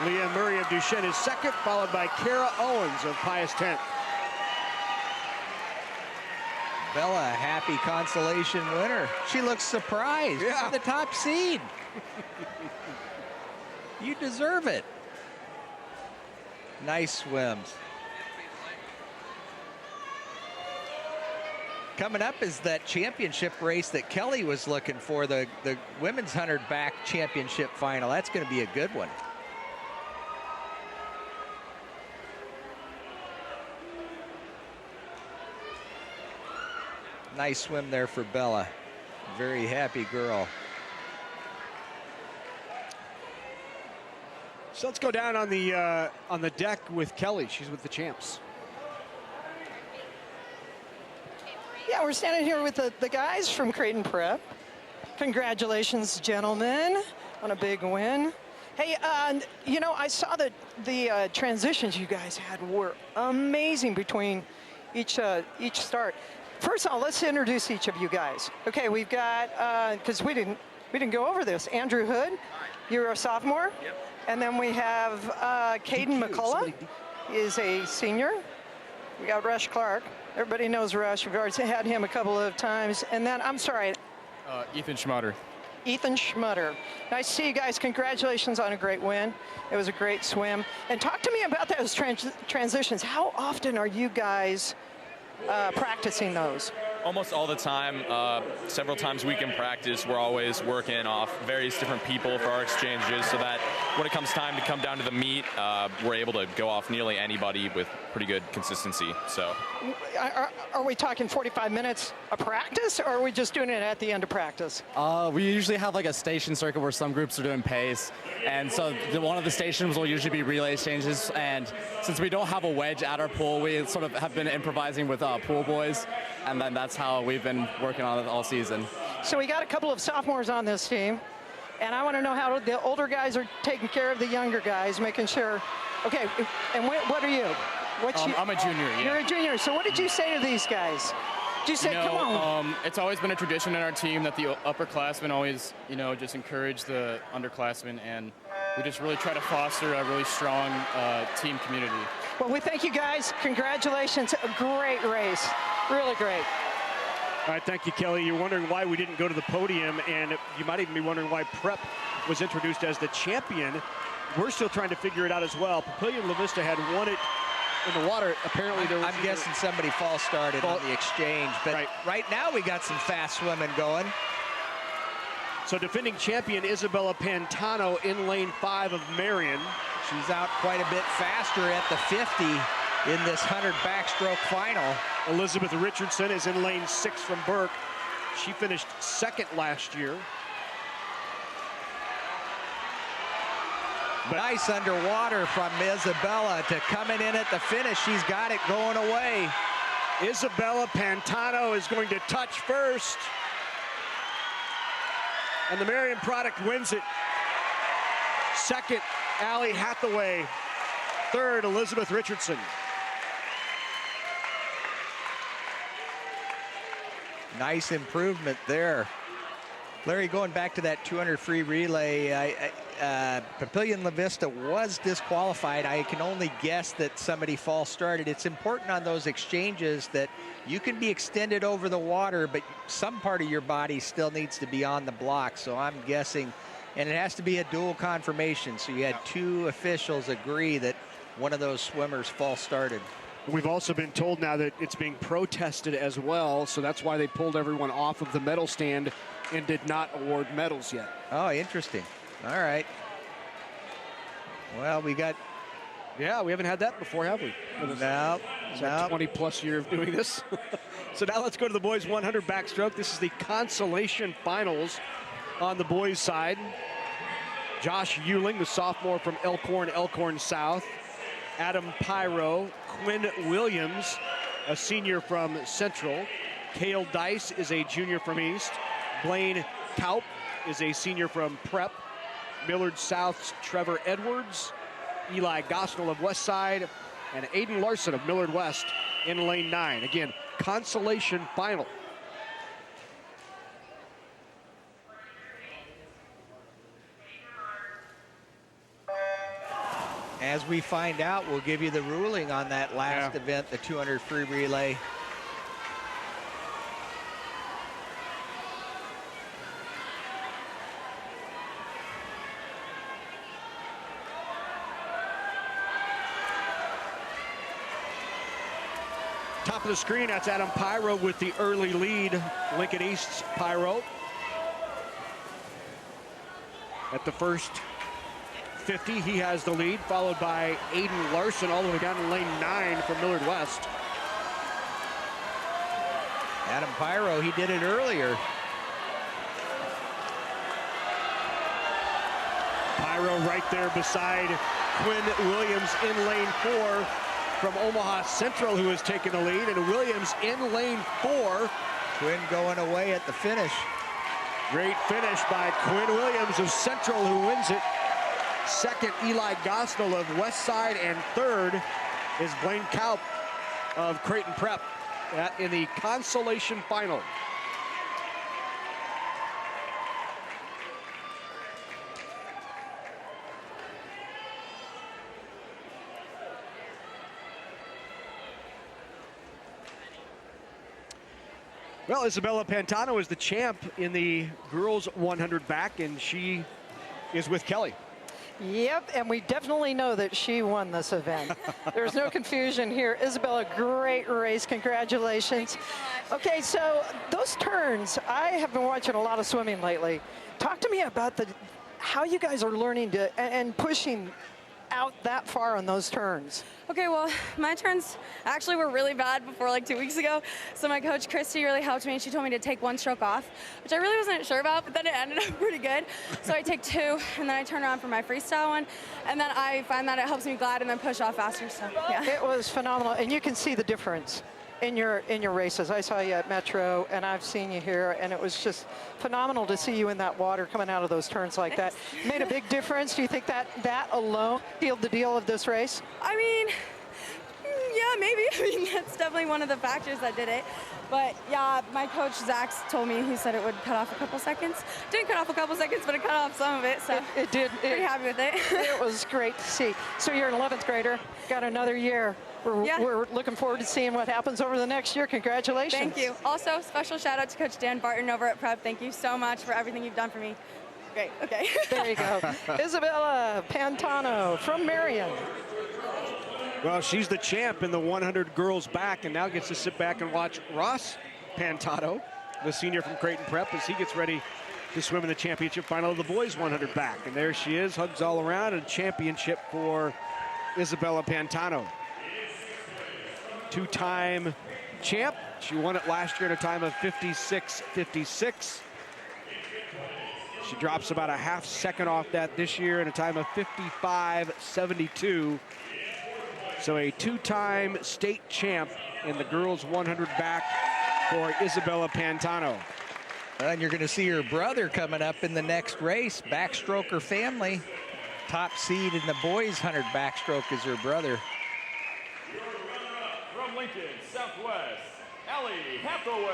Leah Murray of Duchesne is second, followed by Kara Owens of Pius 10th. Bella, a happy consolation winner. She looks surprised. Yeah. The top seed. You deserve it. Nice swims. Coming up is that championship race that Kelly was looking for, the women's 100 back championship final. That's going to be a good one. Nice swim there for Bella. Very happy girl. So let's go down on the deck with Kelly. She's with the champs. Yeah, we're standing here with the guys from Creighton Prep. Congratulations, gentlemen, on a big win. Hey, you know, I saw that the transitions you guys had were amazing between each start. First of all, let's introduce each of you guys. Okay, we've got, because we didn't go over this. Andrew Hood, you're a sophomore. Yep. And then we have Caden McCullough, is a senior. We got Rush Clark. Everybody knows Rush. We've already had him a couple of times. And then, I'm sorry. Ethan Schmutter. Ethan Schmutter. Nice to see you guys. Congratulations on a great win. It was a great swim. And talk to me about those transitions. How often are you guys practicing those? Almost all the time. Several times a week in practice, we're always working off various different people for our exchanges so that when it comes time to come down to the meet, we're able to go off nearly anybody with pretty good consistency. So, are we talking 45 minutes of practice, or are we just doing it at the end of practice? We usually have like a station circuit where some groups are doing pace, and so one of the stations will usually be relay exchanges. And since we don't have a wedge at our pool, we sort of have been improvising with pool boys, and then that's how we've been working on it all season. So we got a couple of sophomores on this team, and I want to know how the older guys are taking care of the younger guys, making sure. Okay, and what are you? I'm a junior. Yeah. You're a junior. So what did you say to these guys? Did you say, come on? It's always been a tradition in our team that the upperclassmen always, just encourage the underclassmen, and we just really try to foster a really strong team community. Well, we thank you guys. Congratulations. A great race. Really great. All right, thank you, Kelly. You're wondering why we didn't go to the podium, and you might even be wondering why Prep was introduced as the champion. We're still trying to figure it out as well. Papillion La Vista had won it in the water. Apparently, there was I'm guessing somebody false started on the exchange, but right now we got some fast swimming going. So defending champion Isabella Pantano in lane 5 of Marion. She's out quite a bit faster at the 50 in this 100 backstroke final. Elizabeth Richardson is in lane 6 from Burke. She finished second last year. Nice underwater from Isabella to coming in at the finish. She's got it going away. Isabella Pantano is going to touch first. And the Marion product wins it. Second, Allie Hathaway. Third, Elizabeth Richardson. Nice improvement there. Larry, going back to that 200 free relay, Papillion La Vista was disqualified. I can only guess that somebody false started. It's important on those exchanges that you can be extended over the water, but some part of your body still needs to be on the block. So I'm guessing, and it has to be a dual confirmation. So you had two officials agree that one of those swimmers false started. We've also been told now that it's being protested as well, so that's why they pulled everyone off of the medal stand and did not award medals yet. Oh, interesting. All right. Well, we got... Yeah, we haven't had that before, have we? No. 20-plus year of doing this. So now let's go to the boys 100 backstroke. This is the consolation finals on the boys' side. Josh Euling, the sophomore from Elkhorn South. Adam Pyro, Quinn Williams, a senior from Central. Cale Dice is a junior from East. Blaine Kaup is a senior from Prep. Millard South's Trevor Edwards. Eli Gosnell of Westside, and Aiden Larson of Millard West in lane 9. Again, consolation final. As we find out, we'll give you the ruling on that last event, the 200 free relay. Top of the screen, that's Adam Pyro with the early lead. Lincoln East's Pyro. At the first 50, he has the lead, followed by Aiden Larson all the way down to lane 9 from Millard West. Adam Pyro, he did it earlier. Pyro right there beside Quinn Williams in lane 4 from Omaha Central, who has taken the lead, and Williams in lane 4. Quinn going away at the finish. Great finish by Quinn Williams of Central, who wins it. Second, Eli Gosnell of Westside, and third is Blaine Kaup of Creighton Prep in the consolation final. Well, Isabella Pantano is the champ in the girls 100 back, and she is with Kelly. Yep, and we definitely know that she won this event. There's no confusion here. Isabella, great race. Congratulations. Okay, so those turns, I have been watching a lot of swimming lately. Talk to me about how you guys are learning to and pushing out that far on those turns. Okay, well, my turns actually were really bad before like 2 weeks ago. So my coach, Christy, really helped me, and she told me to take 1 stroke off, which I really wasn't sure about, but then it ended up pretty good. So I take 2, and then I turn around for my freestyle one, and then I find that it helps me glide and then push off faster, so yeah. It was phenomenal, and you can see the difference in your races. I saw you at Metro, and I've seen you here, and it was just phenomenal to see you in that water coming out of those turns like that. Made a big difference. Do you think that alone sealed the deal of this race? I mean, yeah, maybe. I mean, that's definitely one of the factors that did it. But yeah, my coach, Zach, told me, he said it would cut off a couple seconds. Didn't cut off a couple seconds, but it cut off some of it, so it did. Pretty happy with it. It was great to see. So you're an 11th grader, got another year. We're looking forward to seeing what happens over the next year. Congratulations. Thank you. Also, special shout out to Coach Dan Barton over at Prep. Thank you so much for everything you've done for me. Great, okay. There you go. Isabella Pantano from Marion. Well, she's the champ in the 100 girls back, and now gets to sit back and watch Ross Pantano, the senior from Creighton Prep, as he gets ready to swim in the championship final of the boys 100 back. And there she is, hugs all around, and championship for Isabella Pantano. 2-time champ. She won it last year at a time of 56.56. She drops about a half second off that this year at a time of 55.72. So a 2-time state champ in the girls 100 back for Isabella Pantano. And you're going to see her brother coming up in the next race. Backstroker family. Top seed in the boys 100 backstroke is her brother. From Lincoln Southwest, Allie Hathaway.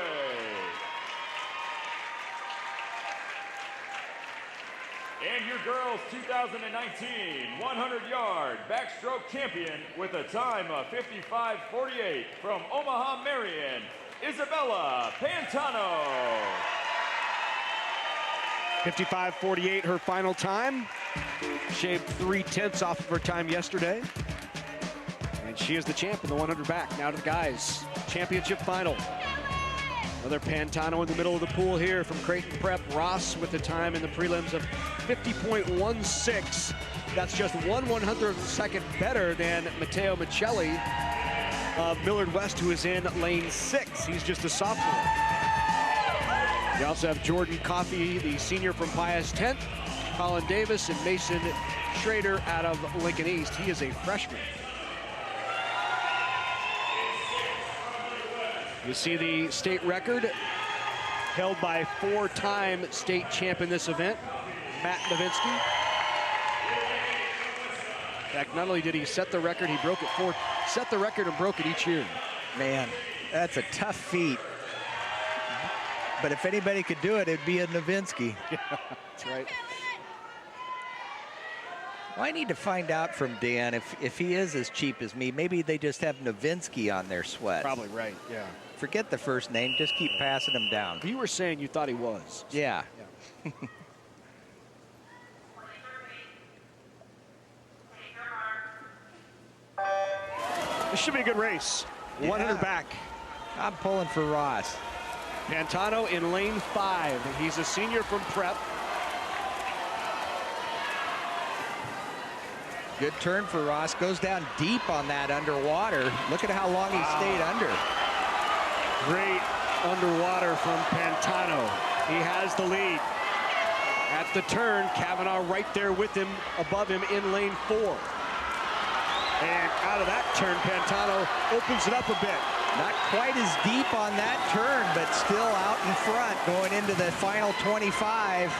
And your girls 2019 100-yard backstroke champion with a time of 55.48 from Omaha, Marion, Isabella Pantano. 55.48 her final time. Shaved 3/10 off of her time yesterday. And she is the champ in the 100 back. Now to the guys. Championship final. Another Pantano in the middle of the pool here from Creighton Prep. Ross with the time in the prelims of 50.16. That's just 1/100th of a second better than Matteo Michelli of Millard West, who is in lane 6. He's just a sophomore. You also have Jordan Coffey, the senior from Pius 10th, Colin Davis, and Mason Schrader out of Lincoln East. He is a freshman. You see the state record held by 4-time state champ in this event, Matt Novinsky. In fact, not only did he set the record, he broke it set the record and broke it each year. Man, that's a tough feat. But if anybody could do it, it'd be a Novinsky. Yeah, that's right. Well, I need to find out from Dan if he is as cheap as me. Maybe they just have Novinsky on their sweat. Probably right, yeah. Forget the first name, just keep passing him down. You were saying you thought he was. Yeah. This should be a good race. 100 back. I'm pulling for Ross. Pantano in lane 5. He's a senior from Prep. Good turn for Ross. Goes down deep on that underwater. Look at how long he stayed under. Great underwater from Pantano. He has the lead. At the turn, Kavanaugh right there with him, above him in lane 4. And out of that turn, Pantano opens it up a bit. Not quite as deep on that turn, but still out in front going into the final 25.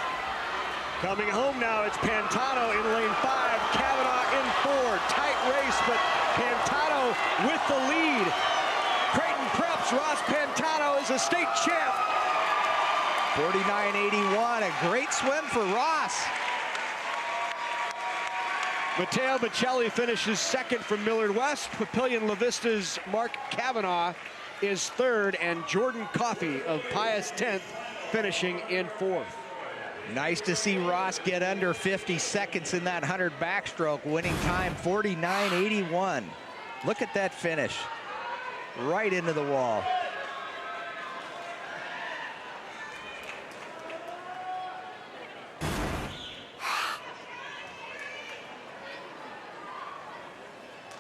Coming home now, it's Pantano in lane 5, Kavanaugh in 4. Tight race, but Pantano with the lead. Creighton Preps, Ross Pantano is a state champ. 49.81, a great swim for Ross. Matteo Michelli finishes second from Millard West. Papillion La Vista's Mark Kavanaugh is third, and Jordan Coffey of Pius 10th finishing in 4th. Nice to see Ross get under 50 seconds in that 100 backstroke. Winning time 49.81. Look at that finish. Right into the wall.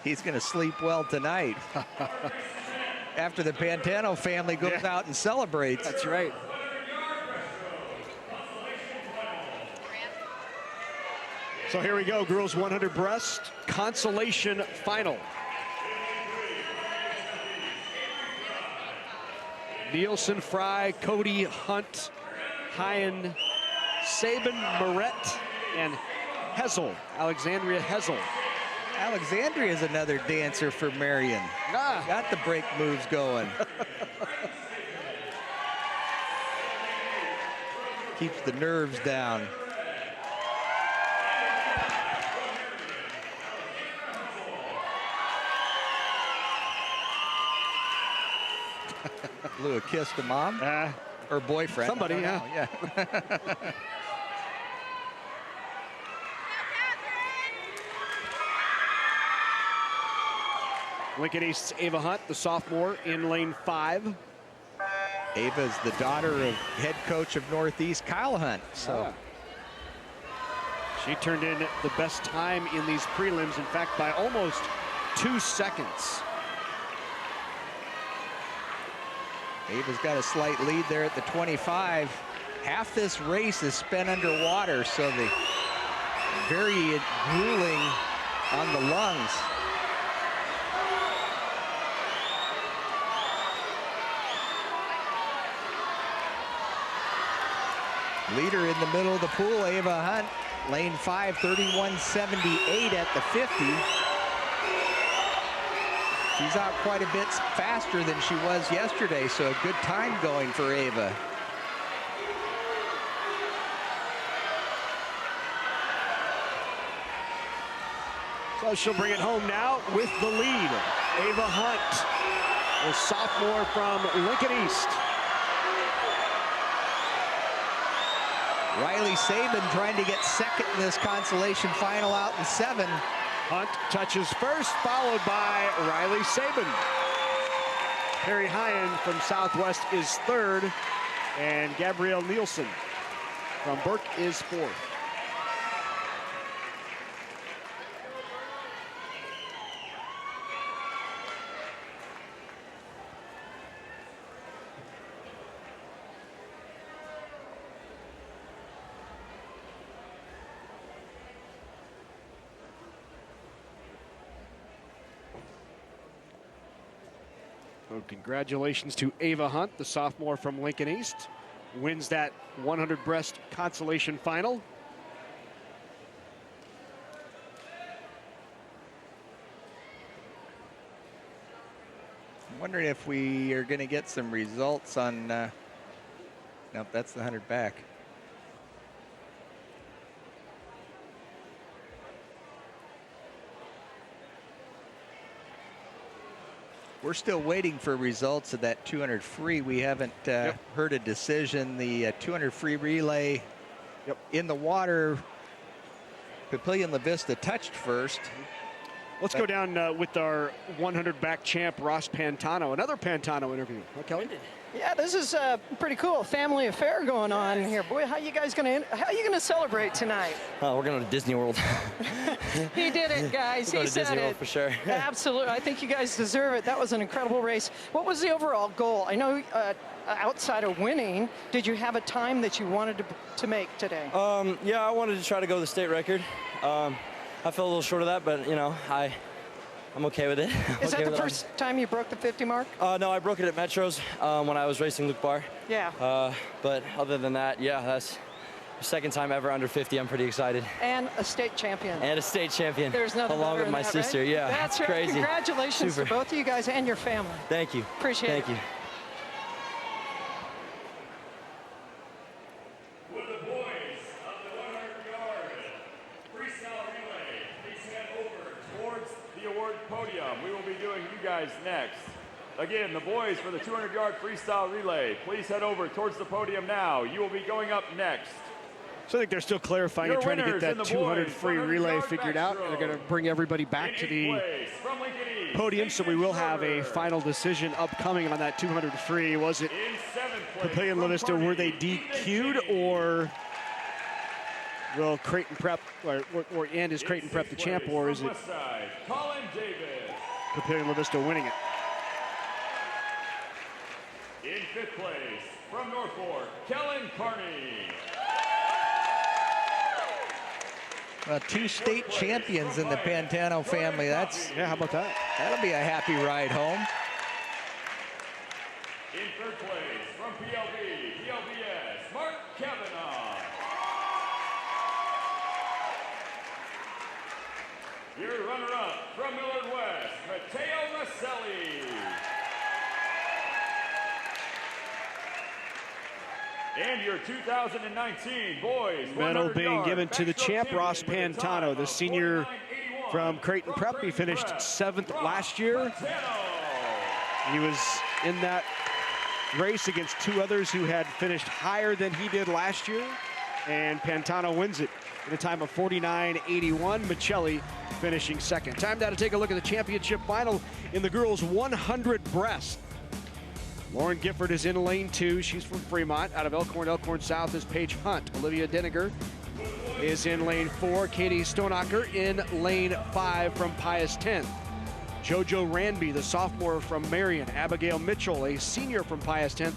He's going to sleep well tonight. After the Pantano family goes out and celebrates. That's right. So here we go, girls 100 breast consolation final. Nielsen, Fry, Cody, Hunt, Hyen, Sabin, Moret, and Hessel, Alexandria Hessel. Alexandria is another dancer for Marion. Got the break moves going. Keeps the nerves down. Blew a kiss to mom? Or boyfriend. Somebody, yeah. Lincoln East's Ava Hunt, the sophomore, in lane 5. Ava's the daughter of head coach of Northeast, Kyle Hunt. So she turned in the best time in these prelims, in fact, by almost 2 seconds. Ava's got a slight lead there at the 25. Half this race is spent underwater, so the very grueling on the lungs. Leader in the middle of the pool, Ava Hunt, lane 5, 31.78 at the 50. She's out quite a bit faster than she was yesterday, so a good time going for Ava. So she'll bring it home now with the lead. Ava Hunt, the sophomore from Lincoln East. Riley Sabin trying to get second in this consolation final out in 7. Hunt touches first, followed by Riley Sabin. Perry Hyen from Southwest is third, and Gabrielle Nielsen from Burke is fourth. So congratulations to Ava Hunt, the sophomore from Lincoln East. Wins that 100 breast consolation final. I'm wondering if we are going to get some results on, nope, that's the 100 back. We're still waiting for results of that 200 free. We haven't heard a decision. The 200 free relay in the water, Papillion La Vista touched first. Let's go down with our 100 back champ, Ross Pantano. Another Pantano interview. Huh, Kelly? Yeah, this is a pretty cool family affair going on here. Boy, how you gonna celebrate tonight? We're going to Disney World. He did it, guys. We'll He go to said Disney World it. for sure. Absolutely. I think you guys deserve it. That was an incredible race. What was the overall goal? I know outside of winning, did you have a time that you wanted to make today? Yeah, I wanted to try to go the state record. I fell a little short of that, but you know, I'm okay with it. Is that the first time you broke the 50 mark? No, I broke it at Metros when I was racing Luke Barr. Yeah. But other than that, yeah, that's the second time ever under 50. I'm pretty excited. And a state champion. And a state champion. There's nothing along better with my than that, sister. right? Yeah. That's right. Crazy. Congratulations Super. to both of you guys and your family. Thank you. Appreciate it. Thank you. With the boys of the 100-yard freestyle relay, please head over towards the award podium. We will be doing you guys next. Again, the boys for the 200-yard freestyle relay, please head over towards the podium now. You will be going up next. So I think they're still clarifying and trying to get that 200 free relay figured out. They're going to bring everybody back to the podium, so we will have a final decision upcoming on that 200 free. Was it Papillion La Vista, were they DQ'd, or will Creighton Prep, and is Creighton Prep the champ, or is it Papillion La Vista winning it? In fifth place, from Norfolk, Kellen Carney. Two state champions in the Pantano family. That's, yeah, how about that? That'll be a happy ride home. In third place, from PLBS, Mark Kavanaugh. Your runner-up from Millard West, Matteo Maselli. And your 2019 boys Medal being given to the champ, Ross Pantano, the senior from Creighton Prep. He finished 7th last year. He was in that race against two others who had finished higher than he did last year, and Pantano wins it in a time of 49.81. Michelli finishing second. Time now to take a look at the championship final in the girls 100 breast. Lauren Gifford is in lane 2. She's from Fremont. Out of Elkhorn South is Paige Hunt. Olivia Denniger is in lane 4. Katie Stonacher in lane 5 from Pius 10th. JoJo Ranby, the sophomore from Marion. Abigail Mitchell, a senior from Pius 10th.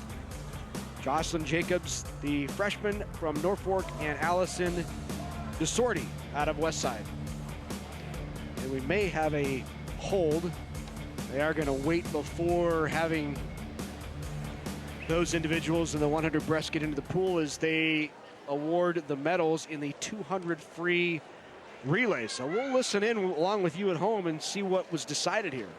Jocelyn Jacobs, the freshman from Norfolk, and Allison DeSorti out of Westside. And we may have a hold. They are going to wait before having those individuals in the 100 breast get into the pool as they award the medals in the 200 free relay. So we'll listen in along with you at home and see what was decided here.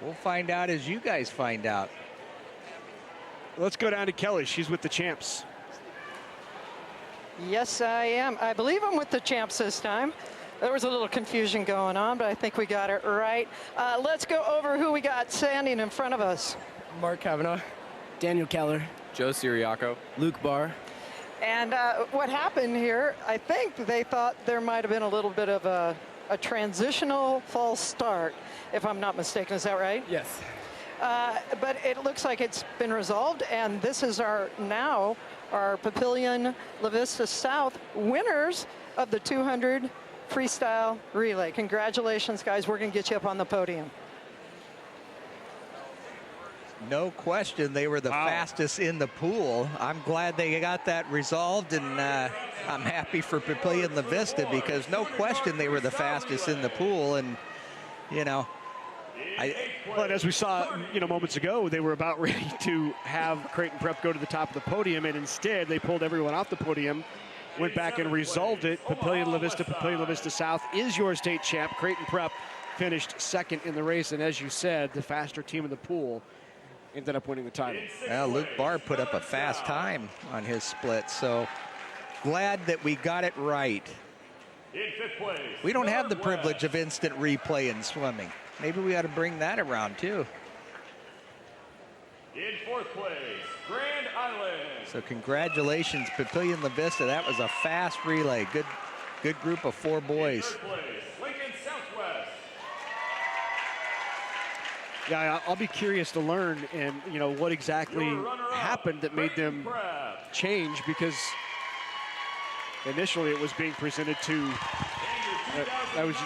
We'll find out as you guys find out. Let's go down to Kelly. She's with the champs. Yes, I am. I believe I'm with the champs this time. There was a little confusion going on, but I think we got it right. Let's go over who we got standing in front of us. Mark Kavanaugh, Daniel Keller, Joe Siriaco. Luke Barr. And what happened here, I think they thought there might have been a little bit of a transitional false start, if I'm not mistaken. Is that right? Yes. But it looks like it's been resolved, and this is our Papillion La Vista South winners of the 200 freestyle relay. Congratulations, guys. We're going to get you up on the podium. No question, they were the fastest in the pool. I'm glad they got that resolved, and I'm happy for Papillion La Vista because no question they were the fastest in the pool. And, you know, But as we saw, moments ago, they were about ready to have Creighton Prep go to the top of the podium, and instead they pulled everyone off the podium, went back and resolved it. Papillion La Vista South is your state champ. Creighton Prep finished second in the race, and as you said, the faster team in the pool ended up winning the title. Well, Luke Barr put up a fast time on his split, so glad that we got it right. In fifth place, We don't have the privilege of instant replay in swimming. Maybe we ought to bring that around too. in fourth place, Grand Island. So congratulations, Papillion La Vista. That was a fast relay. Good group of 4 boys. Third place, Lincoln Southwest. Yeah, I'll be curious to learn and what exactly happened that made them change, because initially it was being presented to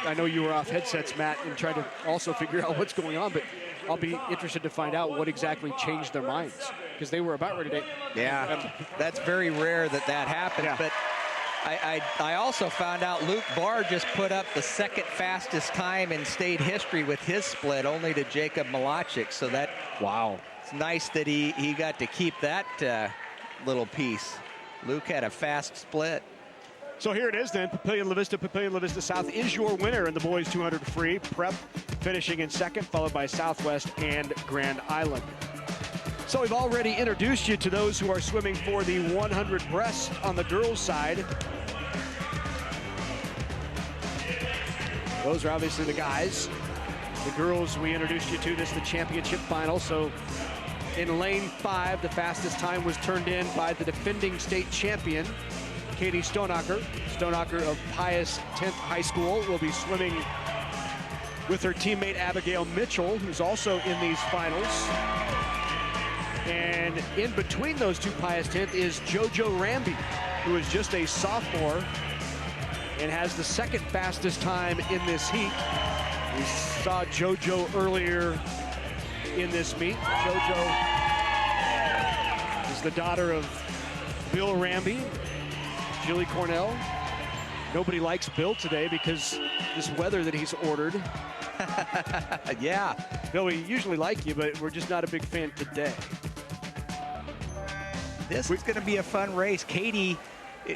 I know you were off headsets, Matt, and trying to also figure out what's going on, but I'll be interested to find out what exactly changed their minds, because they were about ready to. Yeah, that's very rare that happened. Yeah. But I also found out Luke Barr just put up the second fastest time in state history with his split, only to Jacob Malachik. So it's nice that he got to keep that little piece. Luke had a fast split. So here it is then, Papillion La Vista South is your winner in the boys 200 free. Prep finishing in second, followed by Southwest and Grand Island. So we've already introduced you to those who are swimming for the 100 breast on the girls' side. Those are obviously the guys. The girls, we introduced you to, this is the championship final. So in lane 5, the fastest time was turned in by the defending state champion, Katie Stonacher. Stonacher of Pius 10th High School will be swimming with her teammate Abigail Mitchell, who's also in these finals. And in between those two Pius 10th is JoJo Ramby, who is just a sophomore and has the second fastest time in this heat. We saw JoJo earlier in this meet. JoJo is the daughter of Bill Ramby, Jilly Cornell. Nobody likes Bill today because this weather that he's ordered. Yeah. Bill, we usually like you, but we're just not a big fan today. This is going to be a fun race. Katie,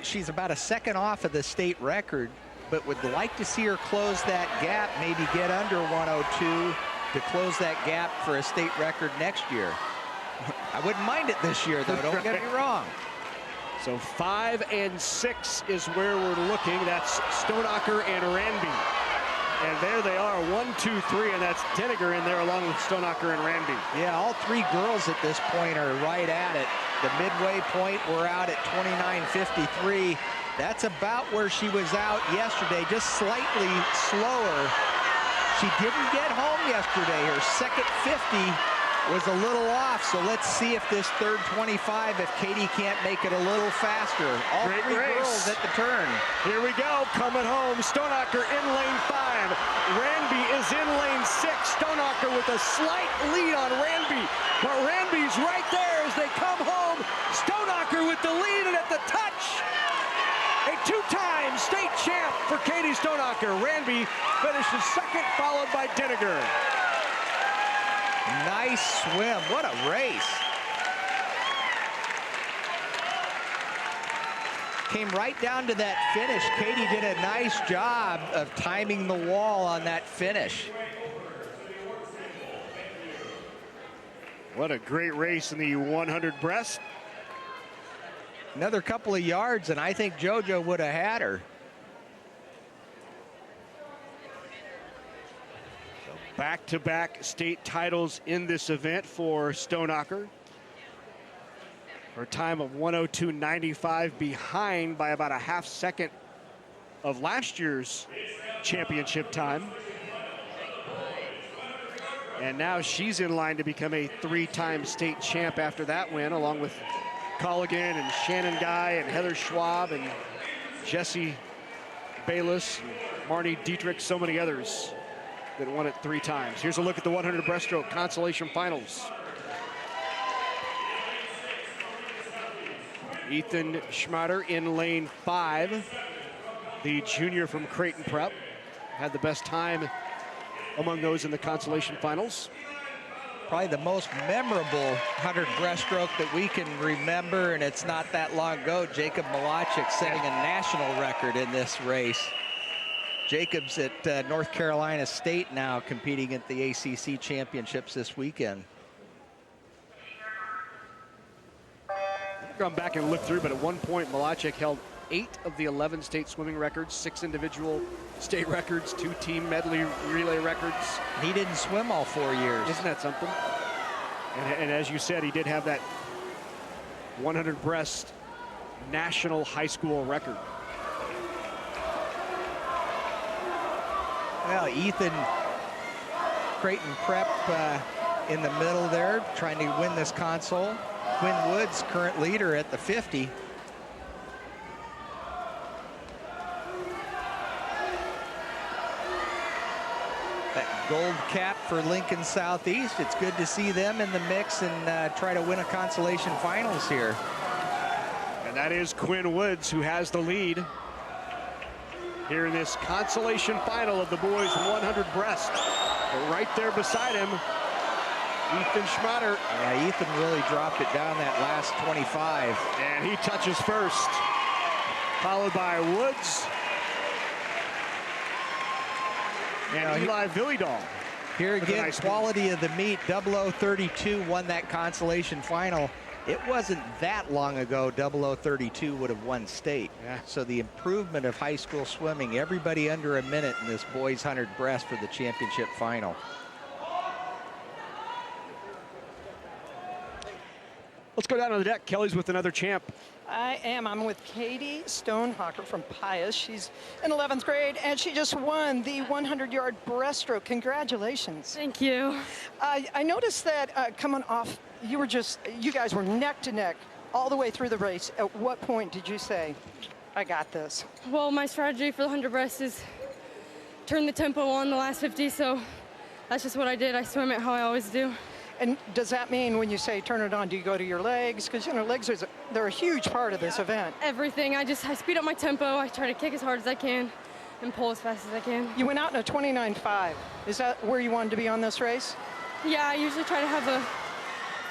she's about a second off of the state record, but would like to see her close that gap, maybe get under 102 to close that gap for a state record next year. I wouldn't mind it this year, though. Don't get me wrong. So 5 and 6 is where we're looking. That's Stonacher and Ranby. And there they are, 1, 2, 3, and that's Denninger in there along with Stonacher and Ranby. Yeah, all 3 girls at this point are right at it. The midway point, we're out at 29:53. That's about where she was out yesterday, just slightly slower. She didn't get home yesterday. Her second 50 was a little off, so let's see if this third 25, if Katie can't make it a little faster. All Great 3 race. girls at the turn. Here we go, coming home. Stonacher in lane 5. Ranby is in lane 6. Stonacher with a slight lead on Ranby, but Ranby's right there as they come home. Stonacher with the lead, and at the touch, a 2-time state champ for Katie Stonacher. Ranby finishes second, followed by Denninger. Nice swim. What a race. Came right down to that finish. Katie did a nice job of timing the wall on that finish. What a great race in the 100 breast. Another couple of yards, and I think JoJo would have had her. Back-to-back state titles in this event for Stonacher. for a time of 102.95, behind by about a half second of last year's championship time. And now she's in line to become a 3-time state champ after that win, along with Colligan and Shannon Guy and Heather Schwab and Jessie Bayless, and Marnie Dietrich, so many others that won it 3 times. Here's a look at the 100 breaststroke consolation finals. Ethan Schmatter in lane 5, the junior from Creighton Prep, had the best time among those in the consolation finals. Probably the most memorable 100 breaststroke that we can remember, and it's not that long ago. Jacob Malachik setting a national record in this race. Jacob's at North Carolina State now, competing at the ACC championships this weekend. I've gone back and looked through, but at one point Malachik held 8 of the 11 state swimming records, 6 individual state records, 2 team medley relay records. He didn't swim all 4 years. Isn't that something? And as you said, he did have that 100 breast national high school record. Well, Ethan, Creighton Prep in the middle there, trying to win this console. Quinn Woods, current leader at the 50. That gold cap for Lincoln Southeast. It's good to see them in the mix and try to win a consolation finals here. And that is Quinn Woods, who has the lead here in this consolation final of the boys 100 breast. But right there beside him, Ethan Schmatter. Yeah, Ethan really dropped it down that last 25. And he touches first, followed by Woods and Eli Villidahl. Here again, nice quality of the meet. 0032 won that consolation final. It wasn't that long ago 0032 would have won state. Yeah. So the improvement of high school swimming, everybody under a minute in this boys 100 breast for the championship final. Let's go down on the deck. Kelly's with another champ. I am. I'm with Katie Stonehocker from Pius. She's in 11th grade, and she just won the 100-yard breaststroke. Congratulations. Thank you. I noticed that coming off, you guys were neck to neck all the way through the race. At what point did you say, I got this? Well, my strategy for the 100 breast is turn the tempo on the last 50, so that's just what I did. I swim it how I always do. And does that mean when you say turn it on, do you go to your legs? Because, you know, legs, they're a huge part of this event. Everything. I speed up my tempo. I try to kick as hard as I can and pull as fast as I can. You went out in a 29.5. Is that where you wanted to be on this race? Yeah, I usually try to have a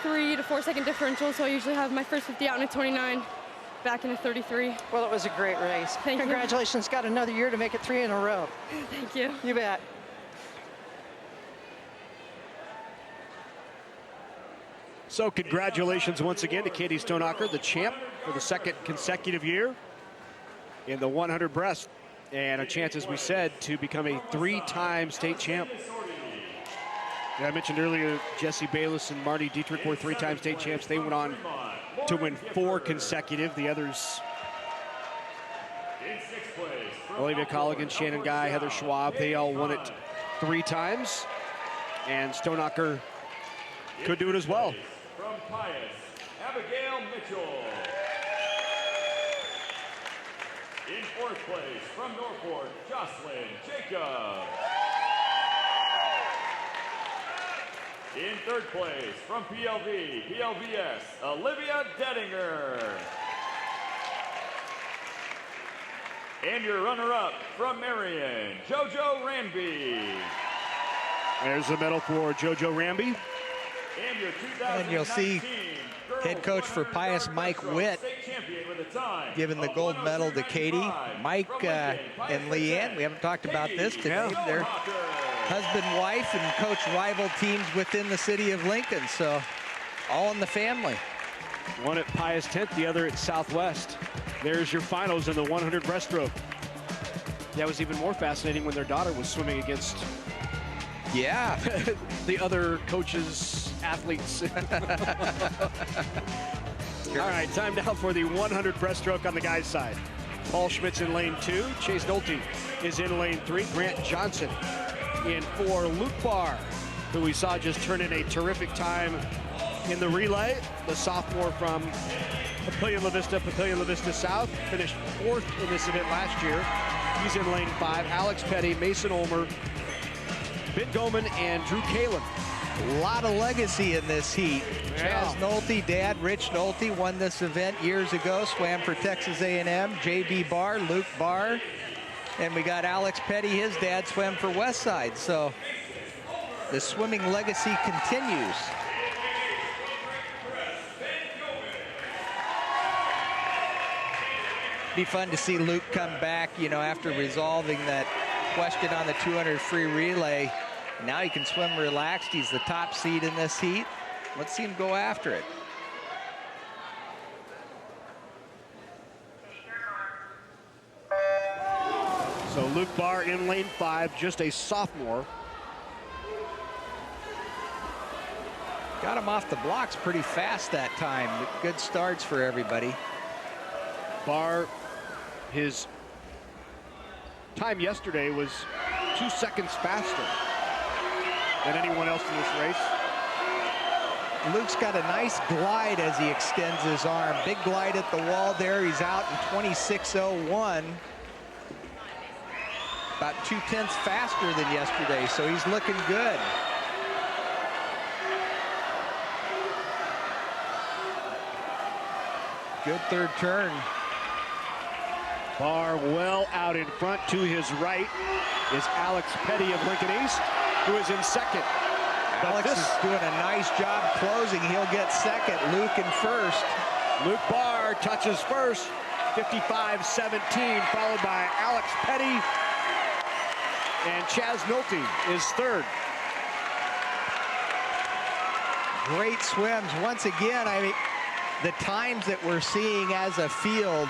3 to 4 second differential, so I usually have my first 50 out in a 29, back in a 33. Well, it was a great race. Thank you. Congratulations. Got another year to make it 3 in a row. Thank you. You bet. So congratulations once again to Katie Stonehocker, the champ for the 2nd consecutive year in the 100 breast, and a chance, as we said, to become a 3-time state champ. And I mentioned earlier, Jessie Bayless and Marty Dietrich were 3-time state champs. They went on to win 4 consecutive. The others, Olivia Colligan, Shannon Guy, Heather Schwab, they all won it 3 times. And Stonehocker could do it as well. From Pius, Abigail Mitchell. In 4th place, from Norfolk, Jocelyn Jacob. In 3rd place, from PLVS, Olivia Dedinger. And your runner-up from Marion, JoJo Ranby. There's the medal for JoJo Ranby. And you'll see head coach for Pius, Mike Witt, giving the gold medal to Katie. Mike and Leanne, we haven't talked about this today. They're husband, wife, and coach rival teams within the city of Lincoln. So all in the family. One at Pius 10th, the other at Southwest. There's your finals in the 100 breaststroke. That was even more fascinating when their daughter was swimming against the other coaches, athletes. All right, time now for the 100 breaststroke on the guys' side. Paul Schmidt's in lane 2. Chase Nolte is in lane 3. Grant Johnson in 4. Luke Barr, who we saw just turn in a terrific time in the relay. The sophomore from Papillion La Vista South, finished 4th in this event last year. He's in lane 5. Alex Petty, Mason Ulmer, Ben Goman, and Drew Kalin. A lot of legacy in this heat. Yeah. Chaz Nolte, dad, Rich Nolte, won this event years ago, swam for Texas A&M. J.B. Barr, Luke Barr, and we got Alex Petty, his dad, swam for Westside. So the swimming legacy continues. Be fun to see Luke come back, you know, after resolving that question on the 200 free relay. Now he can swim relaxed. He's the top seed in this heat. Let's see him go after it. So Luke Barr in lane 5, just a sophomore. Got him off the blocks pretty fast that time. Good starts for everybody. Barr, his time yesterday was 2 seconds faster than anyone else in this race. Luke's got a nice glide as he extends his arm. Big glide at the wall there. He's out in 26:01. About 0.2 faster than yesterday, so he's looking good. Good third turn. Barr well out in front. To his right is Alex Petty of Lincoln East, who is in second. Alex is doing a nice job closing. He'll get second. Luke in first. Luke Barr touches first, 55-17, followed by Alex Petty. And Chaz Nolte is third. Great swims. Once again, I mean, the times that we're seeing as a field,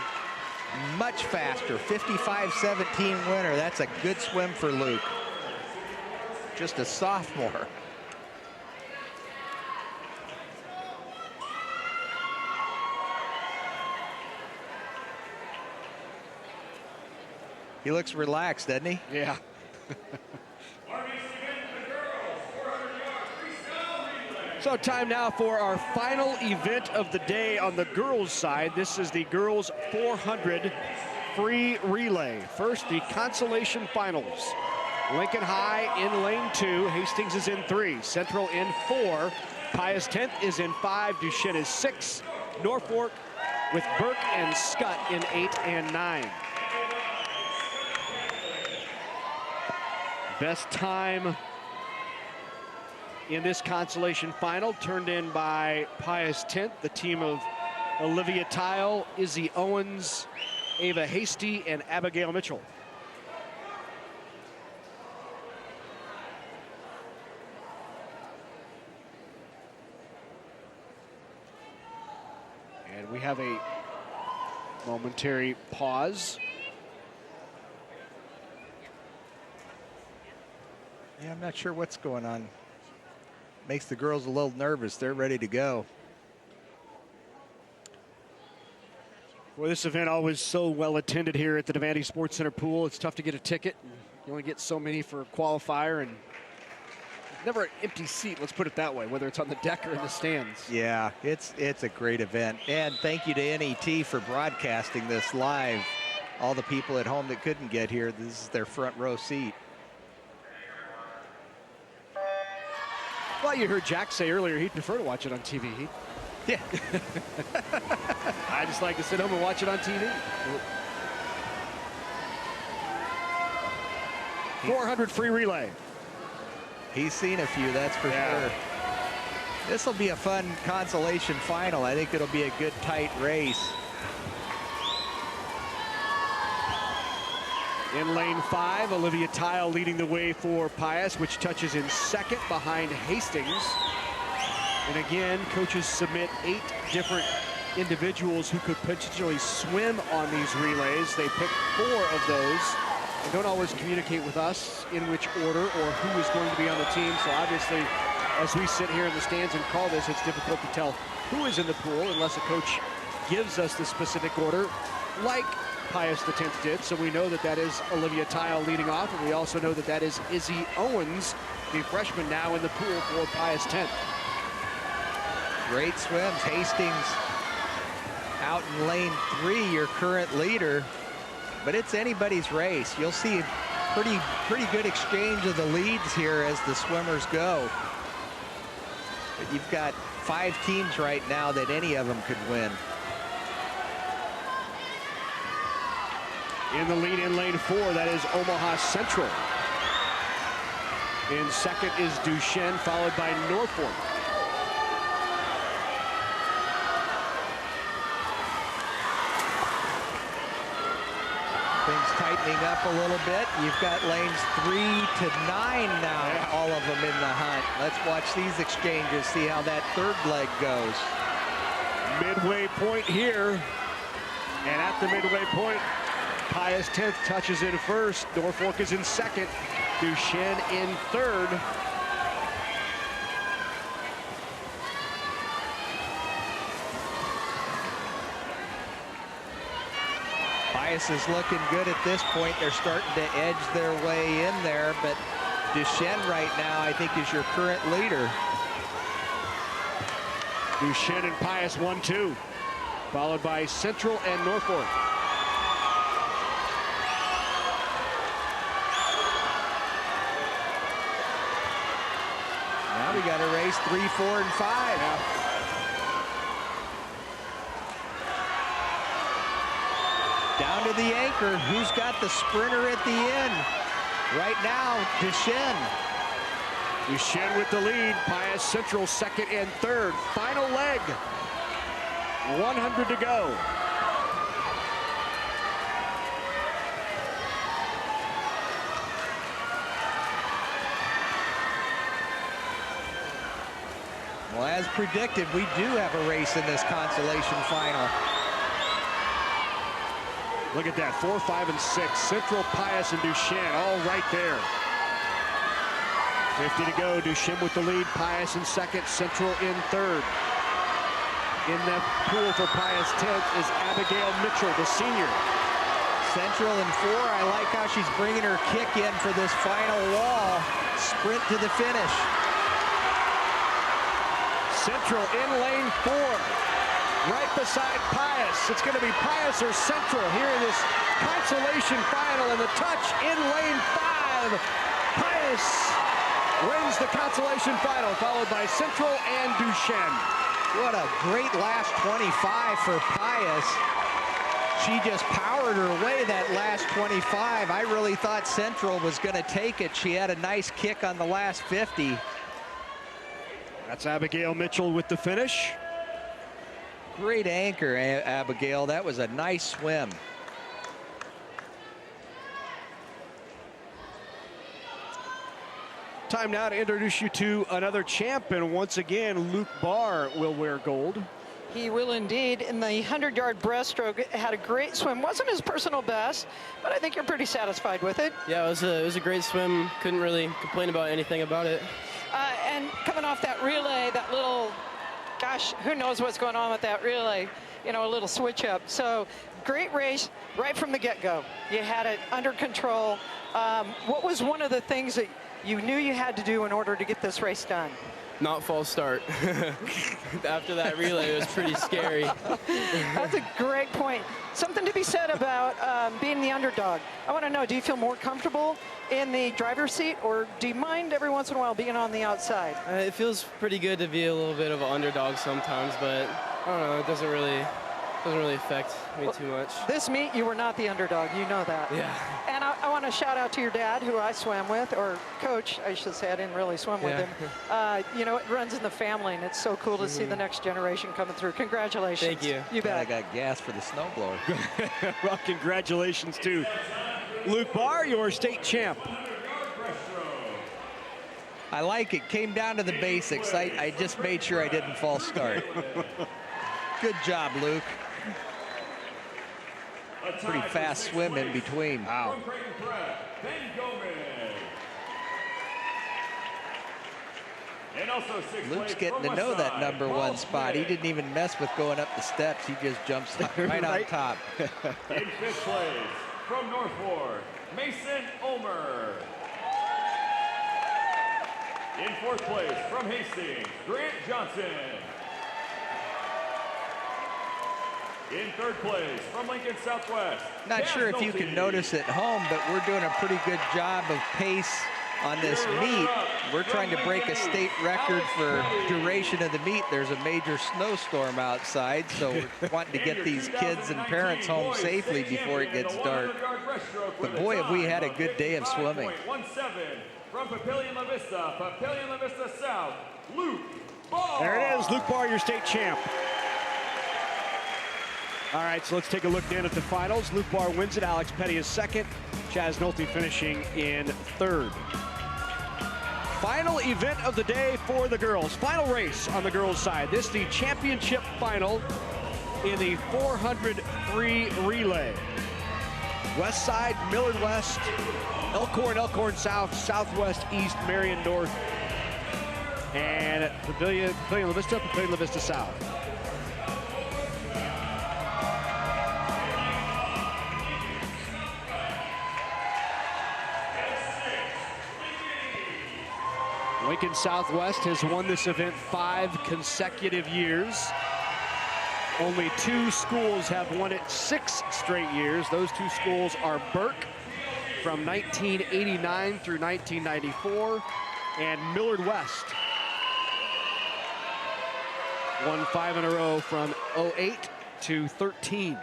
much faster. 55-17 winner. That's a good swim for Luke. Just a sophomore. He looks relaxed, doesn't he? Yeah. So time now for our final event of the day on the girls' side. This is the girls 400 free relay. First, the consolation finals. Lincoln High in lane 2. Hastings is in 3. Central in 4. Pius 10th is in 5. Duchesne is 6. Norfolk with Burke and Scott in 8 and 9. Best time in this consolation final turned in by Pius 10th, the team of Olivia Tile, Izzy Owens, Ava Hasty, and Abigail Mitchell. And we have a momentary pause. Yeah, I'm not sure what's going on. Makes the girls a little nervous. They're ready to go. Well, this event always so well attended here at the Devaney Sports Center pool. It's tough to get a ticket. You only get so many for a qualifier, and never an empty seat, let's put it that way, whether it's on the deck or in the stands. Yeah, it's a great event. And thank you to NET for broadcasting this live. All the people at home that couldn't get here, this is their front row seat. Well, you heard Jack say earlier he'd prefer to watch it on TV. Yeah. I just like to sit home and watch it on TV. 400 free relay. He's seen a few, that's for sure. This will be a fun consolation final. I think it'll be a good, tight race. In lane 5, Olivia Tile leading the way for Pius, which touches in second behind Hastings. And again, coaches submit 8 different individuals who could potentially swim on these relays. They pick 4 of those and don't always communicate with us in which order or who is going to be on the team. So obviously, as we sit here in the stands and call this, it's difficult to tell who is in the pool unless a coach gives us the specific order, like Pius X did. So we know that that is Olivia Tile leading off, and we also know that that is Izzy Owens, the freshman now in the pool for Pius X. Great swims. Hastings out in lane 3, your current leader. But it's anybody's race. You'll see pretty good exchange of the leads here as the swimmers go. But you've got 5 teams right now that any of them could win. In the lead in lane 4, that is Omaha Central. In second is Duchesne, followed by Norfolk. Things tightening up a little bit. You've got lanes 3 to 9 now, all of them in the hunt. Let's watch these exchanges, see how that third leg goes. Midway point here. And at the midway point, Pius X touches in first. Norfolk is in second. Duchesne in third. Pius is looking good at this point. They're starting to edge their way in there, but Duchesne right now, I think, is your current leader. Duchesne and Pius 1-2, followed by Central and Norfolk. Now we got to race 3, 4, and 5. Yeah. Down to the anchor. Who's got the sprinter at the end? Right now, Duchesne. Duchesne with the lead. Pius Central second and third. Final leg. 100 to go. Well, as predicted, we do have a race in this consolation final. Look at that, 4, 5, and 6. Central, Pius, and Duchesne all right there. 50 to go. Duchesne with the lead. Pius in second. Central in third. In the pool for Pius 10th is Abigail Mitchell, the senior. Central in 4. I like how she's bringing her kick in for this final wall. Sprint to the finish. Central in lane 4. Right beside Pius. It's going to be Pius or Central here in this consolation final, and the touch in lane 5. Pius wins the consolation final, followed by Central and Duchesne. What a great last 25 for Pius. She just powered her way that last 25. I really thought Central was going to take it. She had a nice kick on the last 50. That's Abigail Mitchell with the finish. Great anchor, Abigail. That was a nice swim. Time now to introduce you to another champion. Once again, Luke Barr will wear gold. He will indeed. In the 100-yard breaststroke, had a great swim. Wasn't his personal best, but I think you're pretty satisfied with it. Yeah, it was a great swim. Couldn't really complain about anything about it. And coming off that relay, that little, gosh, who knows what's going on with that relay, you know, a little switch up. So great race right from the get-go. You had it under control. What was one of the things that you knew you had to do in order to get this race done? Not false start. After that relay, it was pretty scary. That's a great point. Something to be said about being the underdog. I want to know, do you feel more comfortable in the driver's seat, or do you mind every once in a while being on the outside? It feels pretty good to be a little bit of an underdog sometimes, but I don't know, it doesn't really affect me too much. This meet, you were not the underdog. You know that. Yeah. And I want to shout out to your dad, who I swam with, or coach, I should say. I didn't really swim with him. You know, it runs in the family, and it's so cool to see the next generation coming through. Congratulations. Thank you. You bet. I got gas for the snowblower. Well, congratulations to Luke Barr, your state champ. I like it. Came down to the basics. I just made sure I didn't false start. Good job, Luke. Pretty fast swim in between. Wow. And also 6th Luke's place getting from to know that Westside, number Paul one spot. He Smith. didn't even mess with going up the steps. He just jumps right on top. In 5th place from North Ward, Mason Omer. In 4th place from Hastings, Grant Johnson. In 3rd place from Lincoln Southwest, Not Cam sure if you Nolte. can notice at home, but we're doing a pretty good job of pace on this meet. We're trying to break a state record for duration of the meet. There's a major snowstorm outside, so we're wanting to get these kids and parents home safely before it gets dark. But boy, have we had a good day of swimming. 55.17 from Papillion La Vista South, Luke Barr. There it is, Luke Barr, your state champ. All right, so let's take a look then at the finals. Luke Barr wins it. Alex Petty is second. Chaz Nolte finishing in third. Final event of the day for the girls. Final race on the girls' side. This is the championship final in the 400 free relay. West side, Millard West, Elkhorn South, Southwest East, Marion North, and Papillion La Vista South. Lincoln Southwest has won this event 5 consecutive years. Only 2 schools have won it 6 straight years. Those 2 schools are Burke from 1989 through 1994 and Millard West. Won 5 in a row from 08 to 13.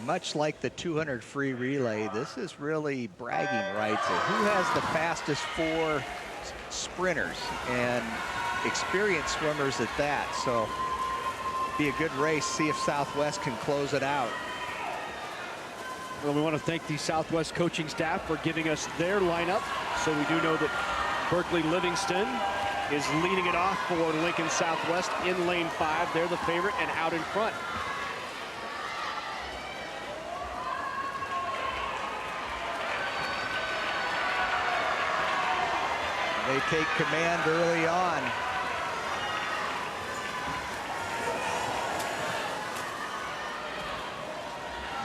Much like the 200 free relay, this is really bragging rights of who has the fastest 4 sprinters and experienced swimmers at that. So be a good race, see if Southwest can close it out. Well, we want to thank the Southwest coaching staff for giving us their lineup. So we do know that Berkeley Livingston is leading it off for Lincoln Southwest in lane 5. They're the favorite and out in front. They take command early on.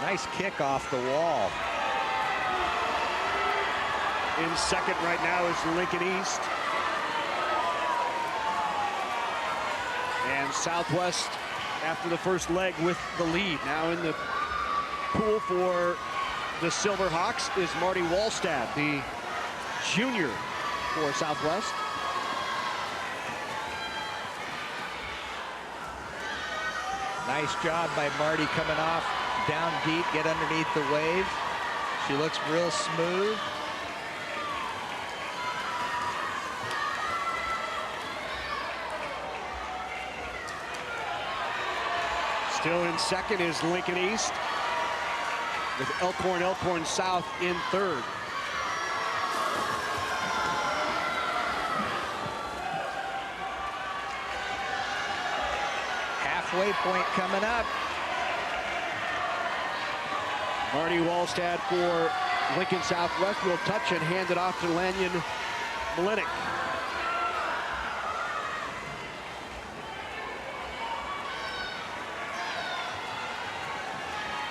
Nice kick off the wall. In second right now is Lincoln East. And Southwest after the first leg with the lead. Now in the pool for the Silverhawks is Marty Wallstad, the junior for Southwest. Nice job by Marty coming off down deep, get underneath the wave. She looks real smooth. Still in second is Lincoln East, with Elkhorn South in third. Halfway point coming up. Marty Wallstad for Lincoln Southwest will touch and hand it off to Lanyon Malenik.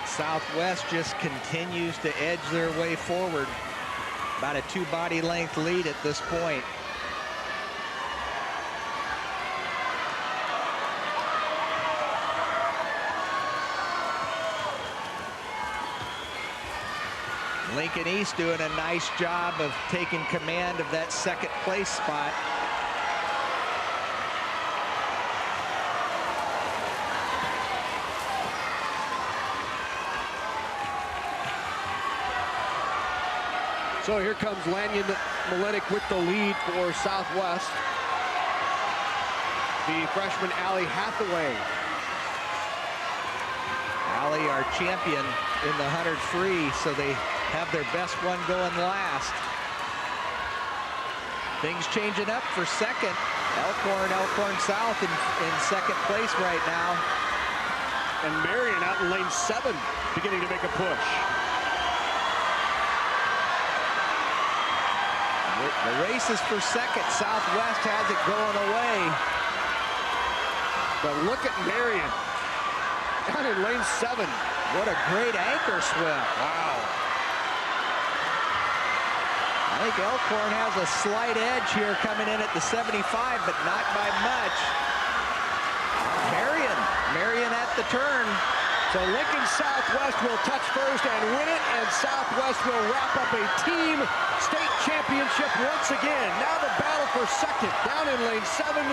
Southwest just continues to edge their way forward. About a 2 body length lead at this point. Lincoln East doing a nice job of taking command of that second place spot. So here comes Lanyon Malenik with the lead for Southwest. The freshman Allie Hathaway. Allie, our champion in the 100 free, so they have their best one going last. Things changing up for second. Elkhorn South in second place right now. And Marion out in lane 7, beginning to make a push. The race is for second. Southwest has it going away. But look at Marion down in lane 7. What a great anchor swim. Wow. I think Elkhorn has a slight edge here coming in at the 75, but not by much. Marion at the turn. So Lincoln Southwest will touch first and win it, and Southwest will wrap up a team state championship once again. Now the battle for second. Down in lane 7,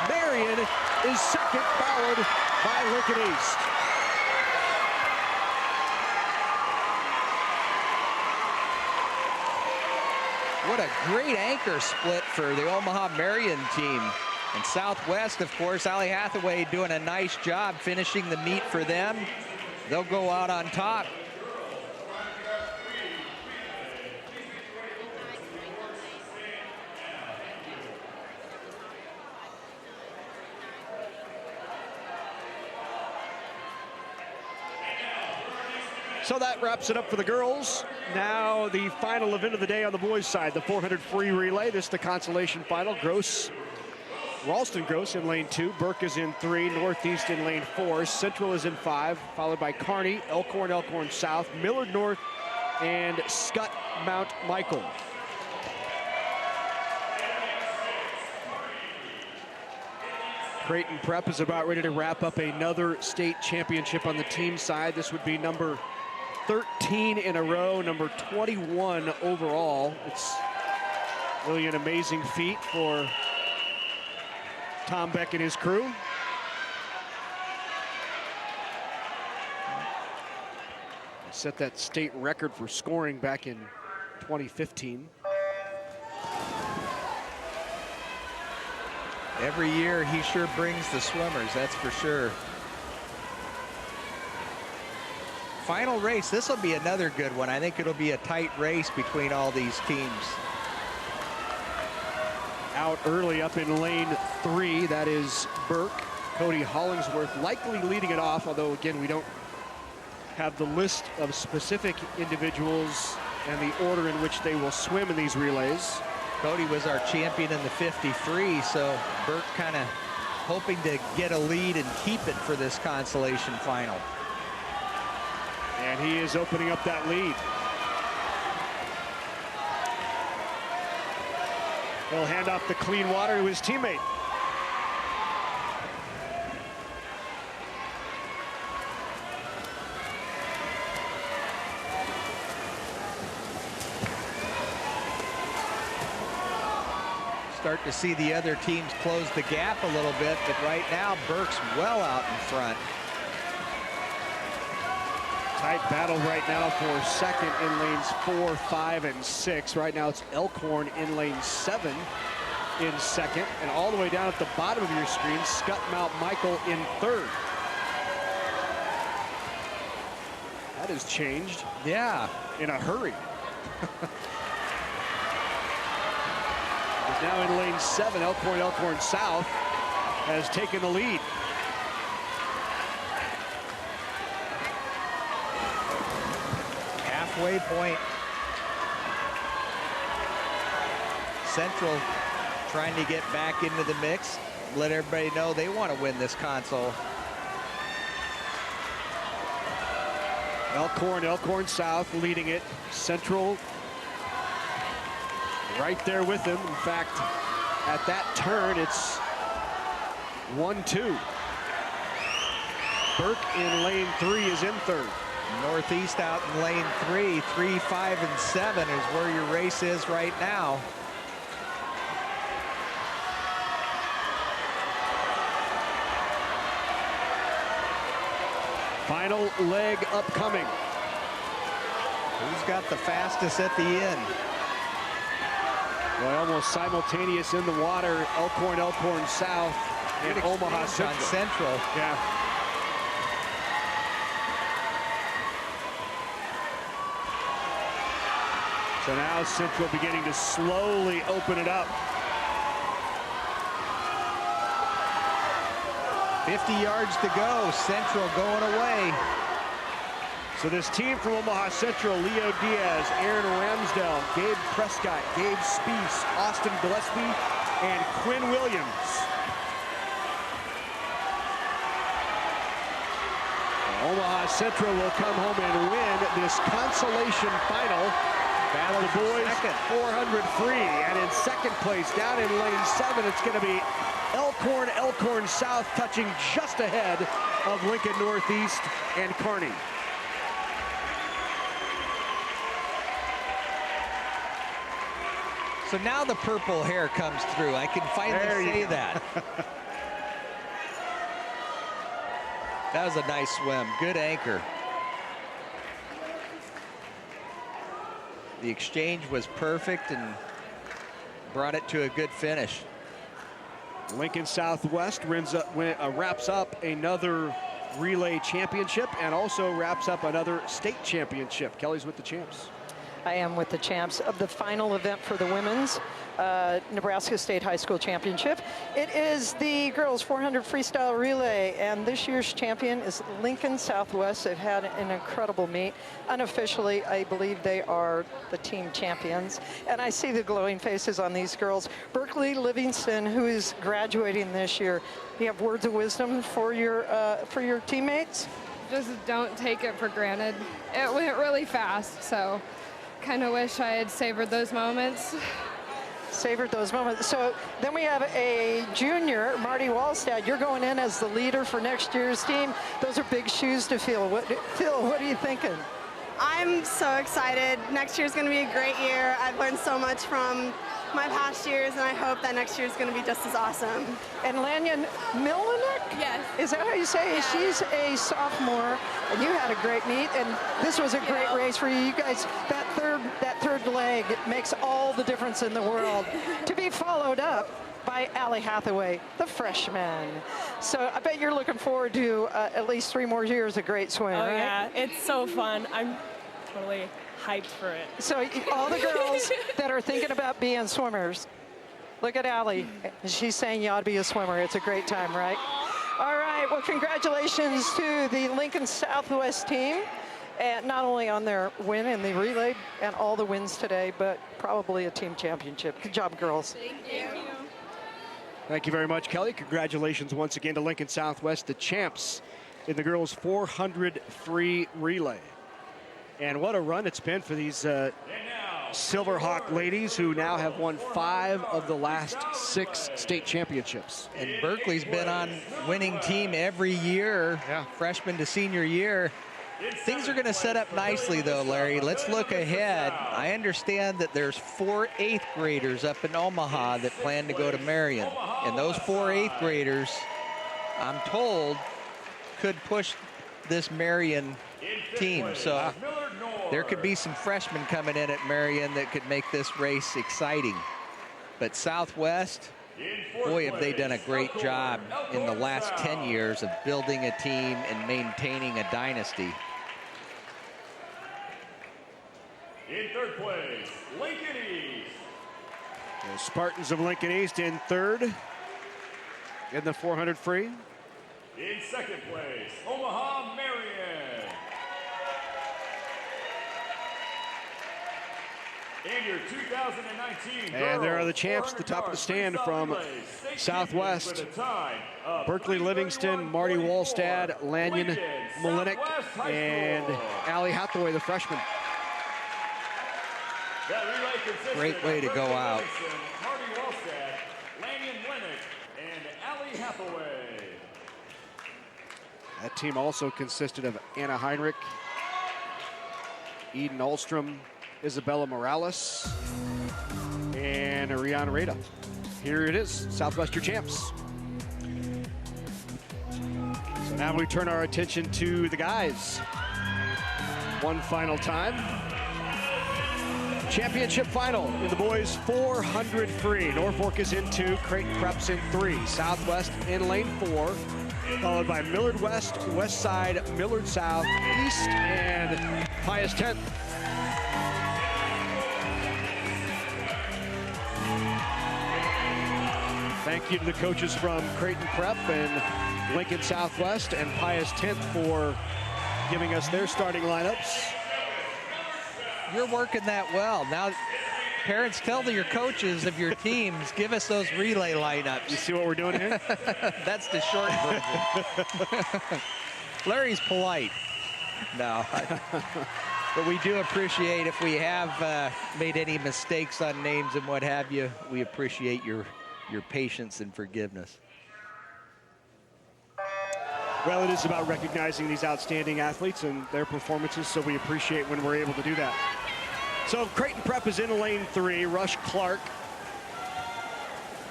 Marion is second, followed by Lincoln East. What a great anchor split for the Omaha Marion team. And Southwest, of course, Allie Hathaway doing a nice job finishing the meet for them. They'll go out on top. So that wraps it up for the girls. Now the final event of the day on the boys' side, the 400 free relay. This is the consolation final. Ralston Gross in lane 2, Burke is in 3, Northeast in lane 4, Central is in 5, followed by Kearney, Elkhorn South, Millard North, and Scott Mount Michael. Creighton Prep is about ready to wrap up another state championship on the team side. This would be number 13 in a row, number 21 overall. It's really an amazing feat for Tom Beck and his crew. Set that state record for scoring back in 2015. Every year he sure brings the swimmers, that's for sure. Final race, this will be another good one. I think it'll be a tight race between all these teams. Out early up in lane 3, that is Burke. Cody Hollingsworth likely leading it off, although again, we don't have the list of specific individuals and the order in which they will swim in these relays. Cody was our champion in the 50 free, so Burke kind of hoping to get a lead and keep it for this consolation final. And he is opening up that lead. He'll hand off the clean water to his teammate. Start to see the other teams close the gap a little bit, but right now Burke's well out in front. Tight battle right now for second in lanes 4, 5, and 6. Right now it's Elkhorn in lane 7 in second, and all the way down at the bottom of your screen, Scott Mount Michael in third. That has changed. Yeah. In a hurry. Now in lane 7, Elkhorn South has taken the lead. Halfway point. Central trying to get back into the mix. Let everybody know they want to win this console. Elkhorn South leading it. Central right there with him. In fact, at that turn, it's 1-2. Burke in lane 3 is in third. Northeast out in lane 3, 3, 5, and 7 is where your race is right now. Final leg upcoming. Who's got the fastest at the end? Well, almost simultaneous in the water, Elkhorn South and Omaha Central. Yeah. So now Central beginning to slowly open it up. 50 yards to go, Central going away. So this team from Omaha Central, Leo Diaz, Aaron Ramsdell, Gabe Prescott, Gabe Spees, Austin Gillespie, and Quinn Williams. Omaha Central will come home and win this consolation final. Battle the boys 400 free, and in second place down in lane 7, it's going to be Elkhorn South, touching just ahead of Lincoln Northeast and Kearney. So now the purple hair comes through. I can finally say that. That was a nice swim. Good anchor. The exchange was perfect and brought it to a good finish. Lincoln Southwest wraps up another relay championship and also wraps up another state championship. Kelly's with the champs. I am with the champs of the final event for the women's Nebraska State High School Championship. It is the girls 400 freestyle relay, and this year's champion is Lincoln Southwest. They've had an incredible meet. Unofficially, I believe they are the team champions, and I see the glowing faces on these girls. Berkeley Livingston, who is graduating this year, you have words of wisdom for your teammates? Just don't take it for granted. It went really fast, so kind of wish I had savored those moments. Savored those moments. So then we have a junior, Marty Wallstad. You're going in as the leader for next year's team. Those are big shoes to fill. Phil, what are you thinking? I'm so excited. Next year's going to be a great year. I've learned so much from my past years, and I hope that next year's going to be just as awesome. And Lanyon Milinek? Yes. Is that how you say it? Yeah. She's a sophomore, and you had a great meet, and this was a great race for you. You guys, that third leg makes all the difference in the world. To be followed up by Allie Hathaway, the freshman. So I bet you're looking forward to at least 3 more years of great swimming, right? Yeah, it's so fun. I'm totally hyped for it. So all the girls that are thinking about being swimmers, look at Allie. She's saying you ought to be a swimmer. It's a great time, right? All right, well, congratulations to the Lincoln Southwest team. And not only on their win in the relay and all the wins today, but probably a team championship. Good job, girls. Thank you. Thank you very much, Kelly. Congratulations once again to Lincoln Southwest, the champs in the girls 400 free relay. And what a run it's been for these Silverhawk ladies, who now have won 5 of the last 6 state championships. And Berkeley's been on winning team every year, freshman to senior year. Things are going to set up nicely, though, Larry. Let's look ahead. I understand that there's 4 8th graders up in Omaha that plan to go to Marion. And those 4 8th graders, I'm told, could push this Marion team. So there could be some freshmen coming in at Marion that could make this race exciting. But Southwest, boy, have they done a great job in the last 10 years of building a team and maintaining a dynasty. In third place, Lincoln East. The Spartans of Lincoln East in third in the 400 free. In second place, Omaha Marion. And your 2019 And there are the champs at the top of the stand from Southwest. Berkeley Livingston, Marty Wallstad, Lanyon Milinek, and Allie Hathaway, the freshman. Great way to go out. Marty Wallstad, Lanyon Milinek, and Allie Hathaway. That team also consisted of Anna Heinrich, Eden Ahlstrom, Isabella Morales, and Rihanna Rada. Here it is, Southwestern champs. So now we turn our attention to the guys. One final time. Championship final in the boys 400 free. Norfolk is in 2, Creighton Preps in 3. Southwest in lane 4, followed by Millard West, West Side, Millard South, East, and Pius 10th. Thank you to the coaches from Creighton Prep and Lincoln Southwest and Pius 10th for giving us their starting lineups. You're working that well. Now, parents, tell your coaches of your teams, give us those relay lineups. You see what we're doing here? That's the short version. Larry's polite. No. But we do appreciate if we have made any mistakes on names and what have you. We appreciate your patience and forgiveness. Well, it is about recognizing these outstanding athletes and their performances, so we appreciate when we're able to do that. So Creighton Prep is in lane 3. Rush Clark,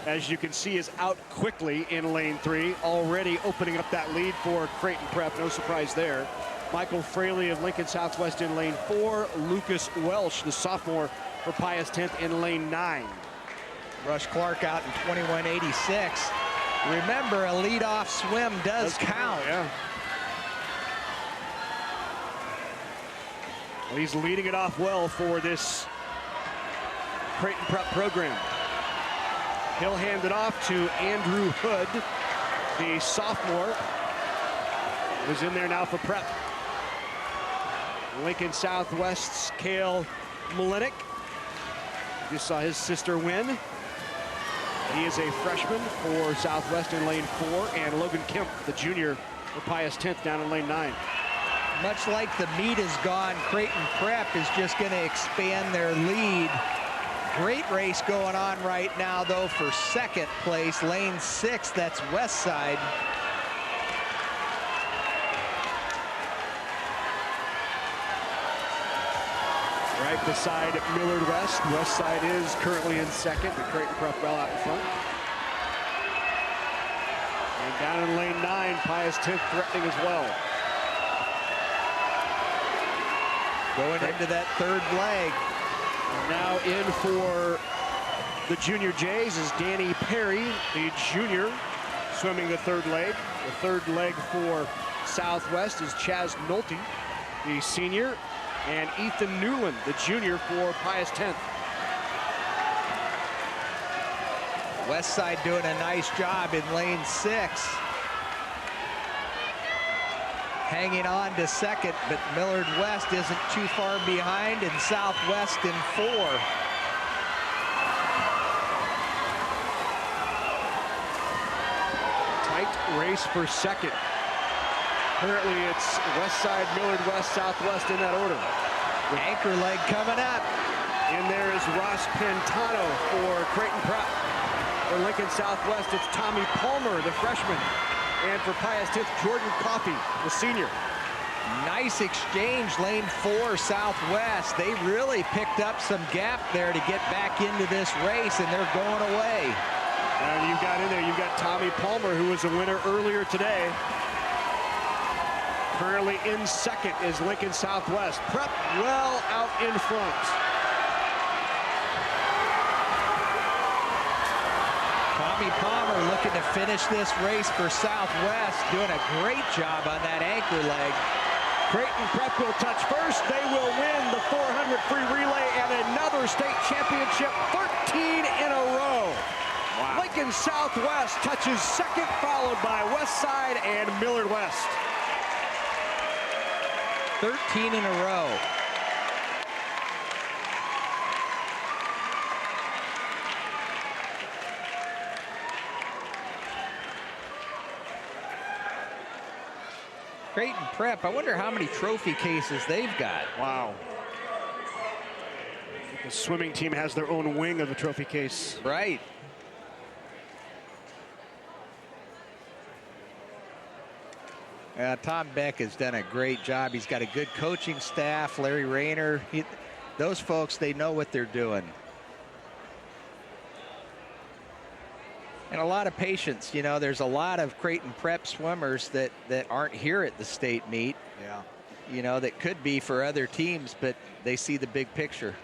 as you can see, is out quickly in lane 3, already opening up that lead for Creighton Prep. No surprise there. Michael Fraley of Lincoln Southwest in lane 4. Lucas Welsh, the sophomore for Pius 10th, in lane 9. Rush Clark out in 21.86. Remember, a leadoff swim does count. Yeah. Well, he's leading it off well for this Creighton Prep program. He'll hand it off to Andrew Hood, the sophomore, who's in there now for Prep. Lincoln Southwest's Cale Malinik. Just saw his sister win. He is a freshman for Southwest in lane 4, and Logan Kemp, the junior for Pius 10th, down in lane 9. Much like the meet is gone, Creighton Prep is just going to expand their lead. Great race going on right now, though, for second place. Lane 6, that's West Side. Right beside Millard West. West Side is currently in second, but Creighton Prep well out in front. And down in lane 9, Pius 10th threatening as well. Going into that third leg. Now in for the Junior Jays is Danny Perry, the junior, swimming the third leg. The third leg for Southwest is Chaz Nolte, the senior, and Ethan Newland, the junior, for Pius 10th. West Side doing a nice job in lane 6. Hanging on to second, but Millard West isn't too far behind, and Southwest in 4. Tight race for second. Currently it's West Side, Millard West, Southwest in that order. The anchor leg coming up. In there is Ross Pantano for Creighton Prep. For Lincoln Southwest, it's Tommy Palmer, the freshman. And for Pius 10th, Jordan Coffey, the senior. Nice exchange, lane 4, Southwest. They really picked up some gap there to get back into this race, and they're going away. And you've got in there, you've got Tommy Palmer, who was a winner earlier today. Currently in second is Lincoln Southwest. Prep well out in front. Tommy Palmer looking to finish this race for Southwest, doing a great job on that anchor leg. Creighton Prep will touch first. They will win the 400 free relay and another state championship, 13 in a row. Wow. Lincoln Southwest touches second, followed by West Side and Millard West. 13 in a row. Creighton Prep, I wonder how many trophy cases they've got. Wow. The swimming team has their own wing of the trophy case. Right. Tom Beck has done a great job. He's got a good coaching staff. Larry Rayner, those folks, they know what they're doing. And a lot of patience. You know, there's a lot of Creighton Prep swimmers that aren't here at the state meet. Yeah. You know, that could be for other teams, but they see the big picture.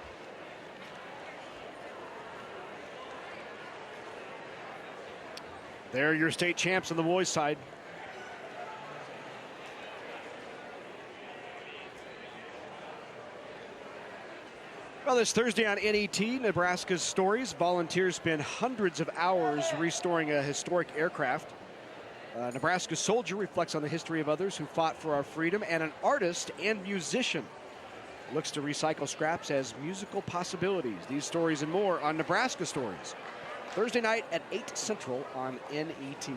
They're your state champs on the boys' side. Well, this Thursday on NET, Nebraska's Stories, volunteers spend hundreds of hours restoring a historic aircraft. Nebraska soldier reflects on the history of others who fought for our freedom, and an artist and musician looks to recycle scraps as musical possibilities. These stories and more on Nebraska Stories, Thursday night at 8 Central on NET.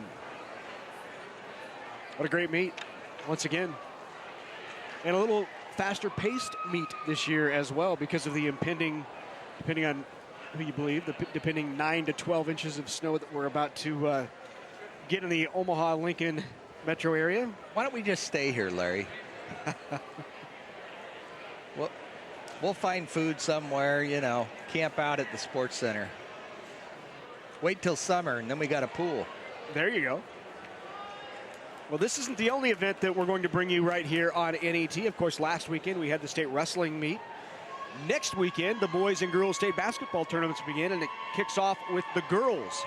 What a great meet, once again. And a little faster paced meet this year as well because of the impending, depending on who you believe, the depending 9 to 12 inches of snow that we're about to get in the Omaha-Lincoln metro area. Why don't we just stay here, Larry? We'll find food somewhere, you know, camp out at the sports center. Wait till summer, and then we got a pool. There you go. Well, this isn't the only event that we're going to bring you right here on NET. Of course, last weekend we had the state wrestling meet. Next weekend, the boys and girls state basketball tournaments begin, and it kicks off with the girls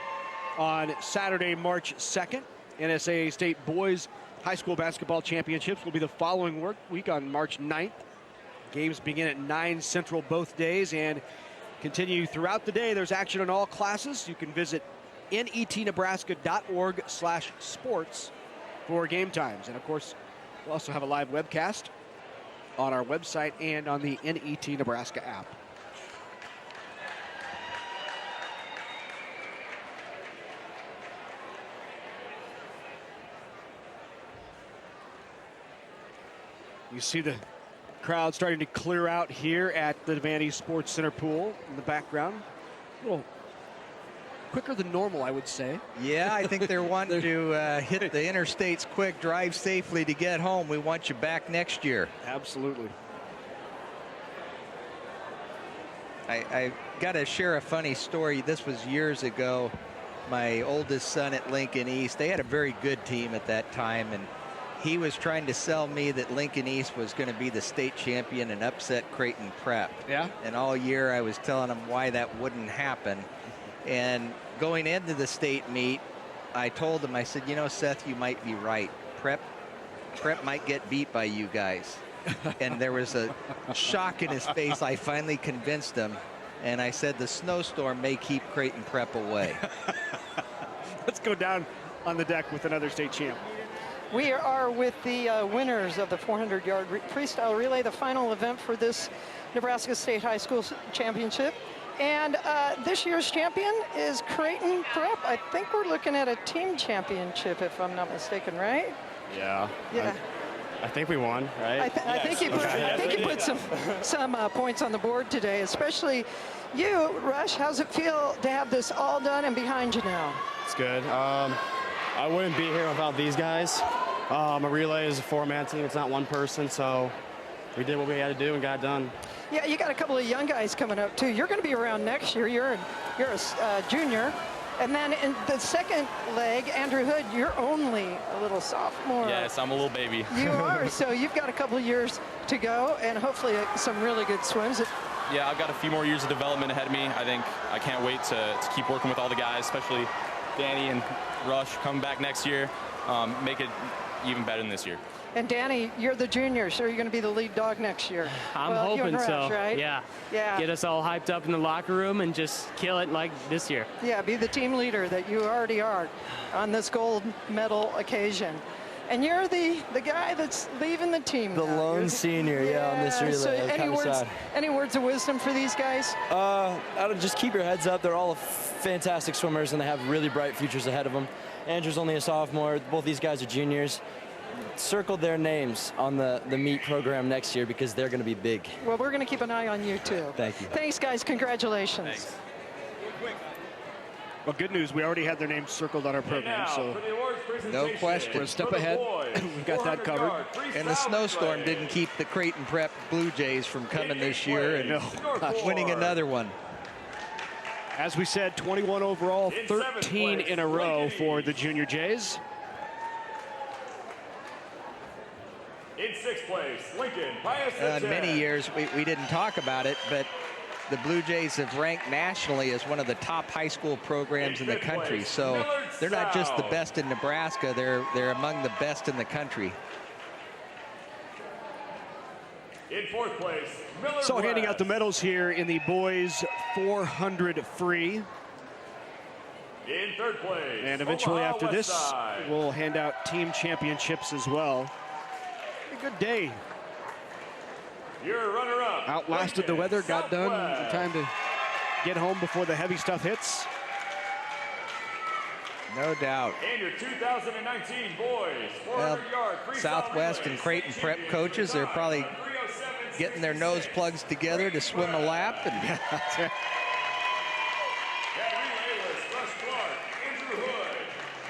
on Saturday, March 2nd. NSAA State Boys High School Basketball Championships will be the following week on March 9th. Games begin at 9 Central both days and continue throughout the day. There's action in all classes. You can visit netnebraska.org/sports for game times. And of course, we'll also have a live webcast on our website and on the NET Nebraska app. You see the crowd starting to clear out here at the Devaney Sports Center pool in the background. A little quicker than normal, I would say. Yeah, I think they're wanting to hit the interstates quick, drive safely to get home. We want you back next year. Absolutely. I got to share a funny story. This was years ago. My oldest son at Lincoln East, they had a very good team at that time, and he was trying to sell me that Lincoln East was going to be the state champion and upset Creighton Prep. Yeah. And all year I was telling him why that wouldn't happen. And going into the state meet, I told him, I said, you know, Seth, you might be right. Prep might get beat by you guys. And there was a shock in his face. I finally convinced him. And I said, the snowstorm may keep Creighton Prep away. Let's go down on the deck with another state champ. We are with the winners of the 400-yard freestyle relay, the final event for this Nebraska State High School Championship. And this year's champion is Creighton Prep. I think we're looking at a team championship, if I'm not mistaken, right? Yeah. Yeah. I think we won, right? I think you put some points on the board today, especially you, Rush. How's it feel to have this all done and behind you now? It's good. I wouldn't be here without these guys. A relay is a four-man team. It's not one person, so we did what we had to do and got it done. Yeah, you got a couple of young guys coming up too. You're going to be around next year. You're a junior, and then in the second leg, Andrew Hood, you're only a little sophomore. Yes, I'm a little baby. You are. So you've got a couple of years to go, and hopefully some really good swims. Yeah, I've got a few more years of development ahead of me. I can't wait to keep working with all the guys, especially Danny and Rush coming back next year, make it even better than this year. And Danny, you're the junior, so you're going to be the lead dog next year. I'm hoping Rush, so. Right? Yeah. Yeah. Get us all hyped up in the locker room and just kill it like this year. Yeah, be the team leader that you already are on this gold medal occasion. And you're the guy that's leaving the team. The lone senior, on this relay. So any words of wisdom for these guys? Just keep your heads up. They're all fantastic swimmers, and they have really bright futures ahead of them. Andrew's only a sophomore. Both these guys are juniors. Circle their names on the meet program next year because they're going to be big. Well, we're going to keep an eye on you, too. Thank you. Thanks, guys. Congratulations. Thanks. Well, good news. We already had their names circled on our program, so no question. We're a step ahead. We've got that covered. And the snowstorm didn't keep the Creighton Prep Blue Jays from coming this year and winning another one. As we said, 21 overall, 13 in a row for the Junior Jays. In sixth place, Lincoln Pius. In many years, we didn't talk about it, but the Blue Jays have ranked nationally as one of the top high school programs in the country. So they're not just the best in Nebraska, they're among the best in the country. In fourth place, Miller So West. handing out the medals here in the boys 400 free. In third place. And eventually Omaha after this, Westside. we'll hand out team championships as well. A good day. Your runner-up. Outlasted the weather, got done in time to get home before the heavy stuff hits. No doubt. And your 2019 boys 400-yard freestyle Southwest relay and Creighton prep coaches, they're probably getting their nose plugs together to swim a lap. And That relay was Russ Clark, Andrew Hood,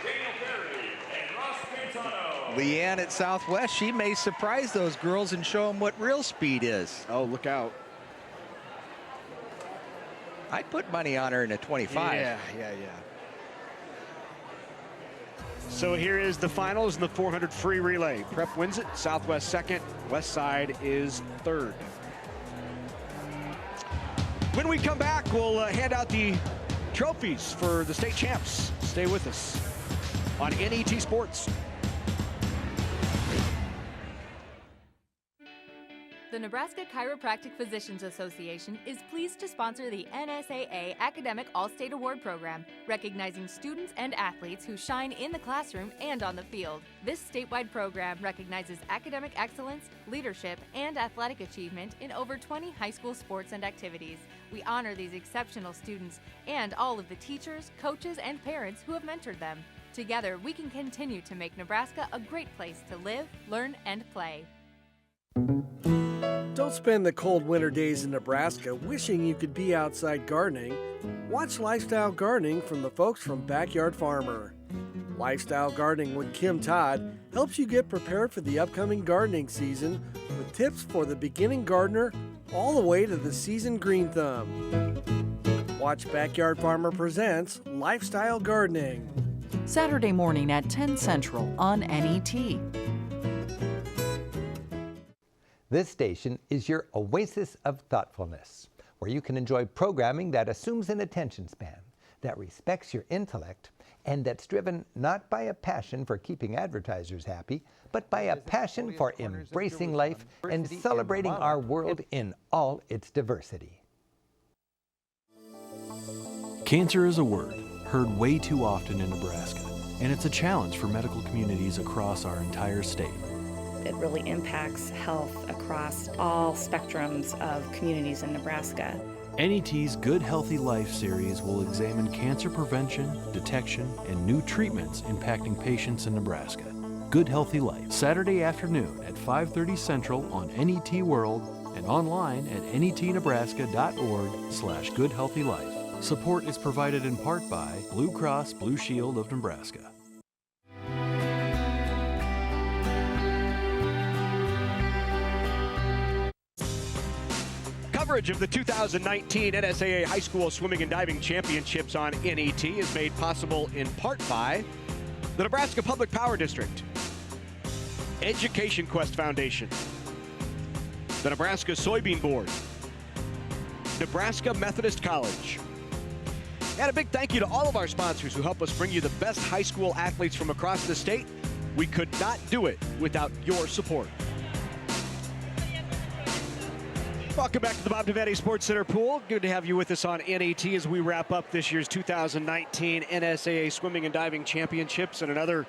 Daniel Perry, and Ross Pantano. Leanne at Southwest, she may surprise those girls and show them what real speed is. Oh, look out. I'd put money on her in a 25. Yeah. So here is the finals in the 400 free relay. Prep wins it, Southwest second, Westside is third. When we come back, we'll hand out the trophies for the state champs. Stay with us on NET Sports. The Nebraska Chiropractic Physicians Association is pleased to sponsor the NSAA Academic All-State Award Program, recognizing students and athletes who shine in the classroom and on the field. This statewide program recognizes academic excellence, leadership, and athletic achievement in over 20 high school sports and activities. We honor these exceptional students and all of the teachers, coaches, and parents who have mentored them. Together, we can continue to make Nebraska a great place to live, learn, and play. Don't spend the cold winter days in Nebraska wishing you could be outside gardening. Watch Lifestyle Gardening from the folks from Backyard Farmer. Lifestyle Gardening with Kim Todd helps you get prepared for the upcoming gardening season with tips for the beginning gardener all the way to the seasoned green thumb. Watch Backyard Farmer Presents Lifestyle Gardening. Saturday morning at 10 Central on NET. This station is your oasis of thoughtfulness, where you can enjoy programming that assumes an attention span, that respects your intellect, and that's driven not by a passion for keeping advertisers happy, but by a passion for embracing life and celebrating our world in all its diversity. Cancer is a word heard way too often in Nebraska, and it's a challenge for medical communities across our entire state. It really impacts health across all spectrums of communities in Nebraska. NET's Good Healthy Life series will examine cancer prevention, detection, and new treatments impacting patients in Nebraska. Good Healthy Life, Saturday afternoon at 5:30 Central on NET World and online at netnebraska.org/goodhealthylife. Support is provided in part by Blue Cross Blue Shield of Nebraska. Coverage of the 2019 NSAA High School Swimming and Diving Championships on NET is made possible in part by the Nebraska Public Power District, Education Quest Foundation, the Nebraska Soybean Board, Nebraska Methodist College, and a big thank you to all of our sponsors who help us bring you the best high school athletes from across the state. We could not do it without your support. Welcome back to the Bob Devaney Sports Center pool. Good to have you with us on NET as we wrap up this year's 2019 NSAA Swimming and Diving Championships and another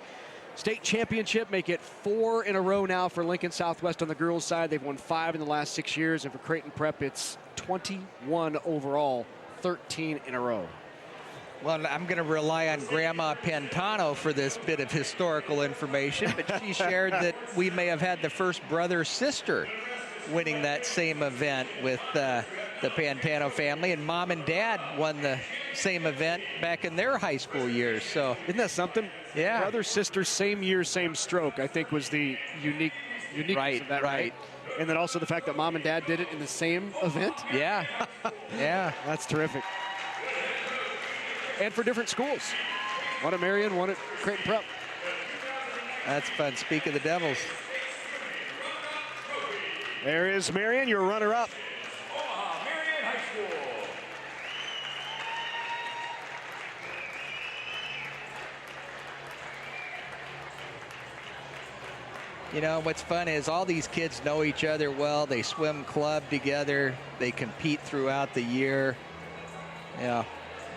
state championship. Make it 4 in a row now for Lincoln Southwest on the girls' side. They've won 5 in the last 6 years, and for Creighton Prep, it's 21 overall, 13 in a row. Well, I'm going to rely on Grandma Pantano for this bit of historical information, but she shared that we may have had the first brother-sister winning that same event with the Pantano family, and Mom and Dad won the same event back in their high school years. So isn't that something? Yeah. Brother, sister, same year, same stroke, I think was the uniqueness of that, right? And then also the fact that Mom and Dad did it in the same event. Yeah. Yeah. That's terrific. And for different schools. One at Marion, one at Creighton Prep. That's fun. Speak of the Devils. There is Marion, your runner-up. Omaha Marion High School. You know, what's fun is all these kids know each other well. They swim club together. They compete throughout the year. Yeah.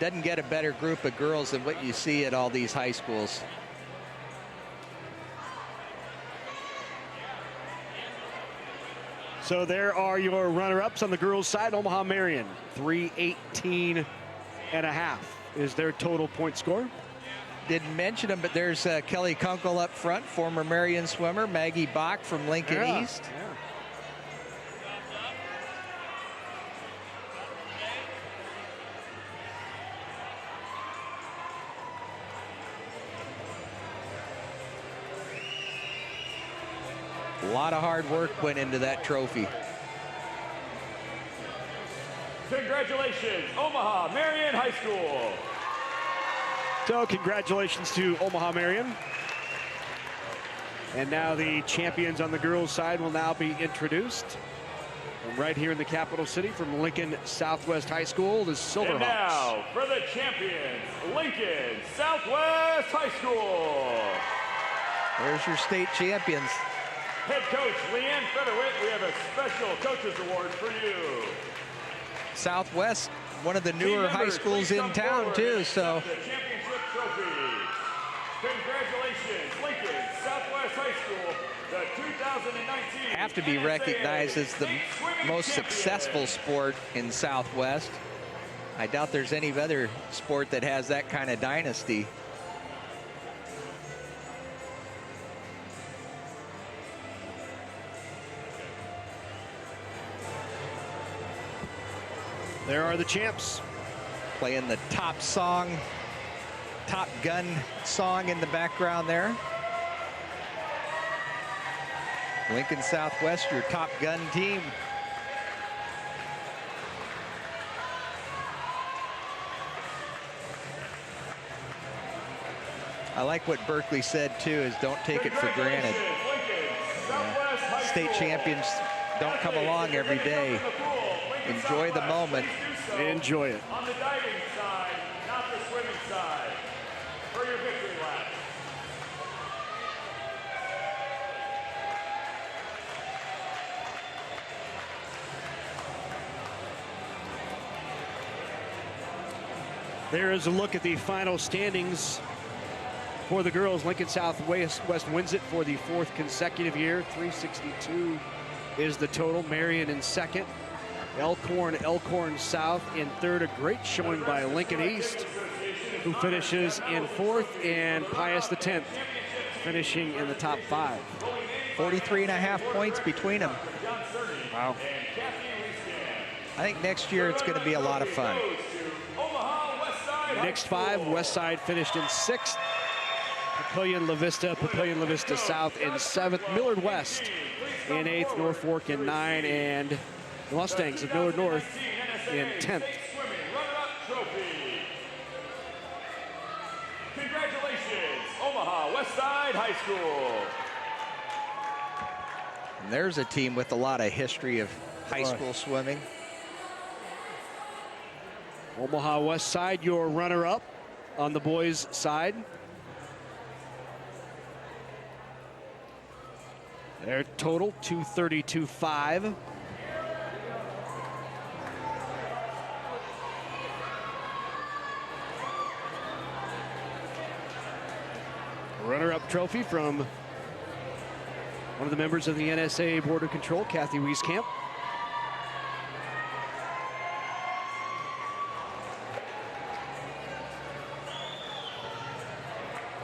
doesn't get a better group of girls than what you see at all these high schools. So there are your runner-ups on the girls' side. Omaha Marian, 318.5 is their total point score. Didn't mention them, but there's Kelly Kunkel up front, former Marian swimmer. Maggie Bach from Lincoln East. A lot of hard work went into that trophy. Congratulations, Omaha Marian High School. So congratulations to Omaha Marian. And now the champions on the girls' side will now be introduced. From right here in the capital city, from Lincoln Southwest High School, the Silverhawks. And now for the champions, Lincoln Southwest High School. There's your state champions. Head coach Leanne Featherwit, we have a special coaches award for you. Southwest, one of the newer high schools in town too, so. The championship trophy. Congratulations, Lincoln Southwest High School, the 2019. Have to be recognized as the most successful sport in Southwest. I doubt there's any other sport that has that kind of dynasty. There are the champs. Playing the Top Gun song in the background there. Lincoln Southwest, your Top Gun team. I like what Berkeley said too, is don't take it for granted. Yeah. State champions don't come along every day. Enjoy the moment. Enjoy it. On the diving side, not the swimming side, for your victory lap. There is a look at the final standings for the girls. Lincoln Southwest wins it for the 4th consecutive year. 362 is the total. Marian in second. Elkhorn South in third. A great showing by Lincoln East, who finishes in 4th, and Pius X finishing in the top 5. 43.5 points between them. Wow. I think next year it's going to be a lot of fun. Next 5, Westside finished in 6th. Papillion La Vista South in 7th. Millard West in 8th. Norfolk in 9, and the Mustangs of Millard North in 10th. Congratulations, Omaha Westside High School. And there's a team with a lot of history of high school swimming. Omaha Westside, your runner-up on the boys' side. Their total, 232.5. Runner-up trophy from one of the members of the NSAA Board of Control, Kathy Wieskamp.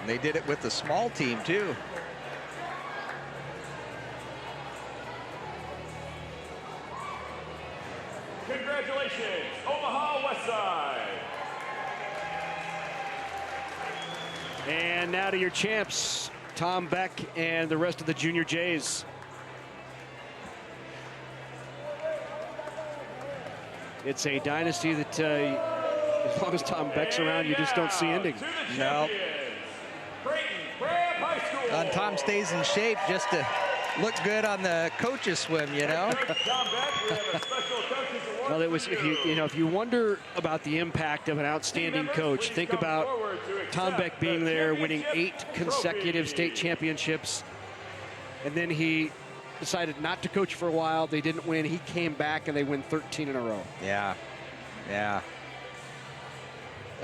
And they did it with the small team too. Congratulations, Omaha Westside. And now to your champs, Tom Beck and the rest of the Junior Jays. It's a dynasty that, as long as Tom Beck's around, you just don't see ending. No. And Tom stays in shape just to look good on the coaches swim, you know. Well, it was, if you wonder about the impact of an outstanding coach, think about Tom Beck being there, winning 8 consecutive state championships, and then he decided not to coach for a while. They didn't win. He came back and they win 13 in a row. Yeah, yeah.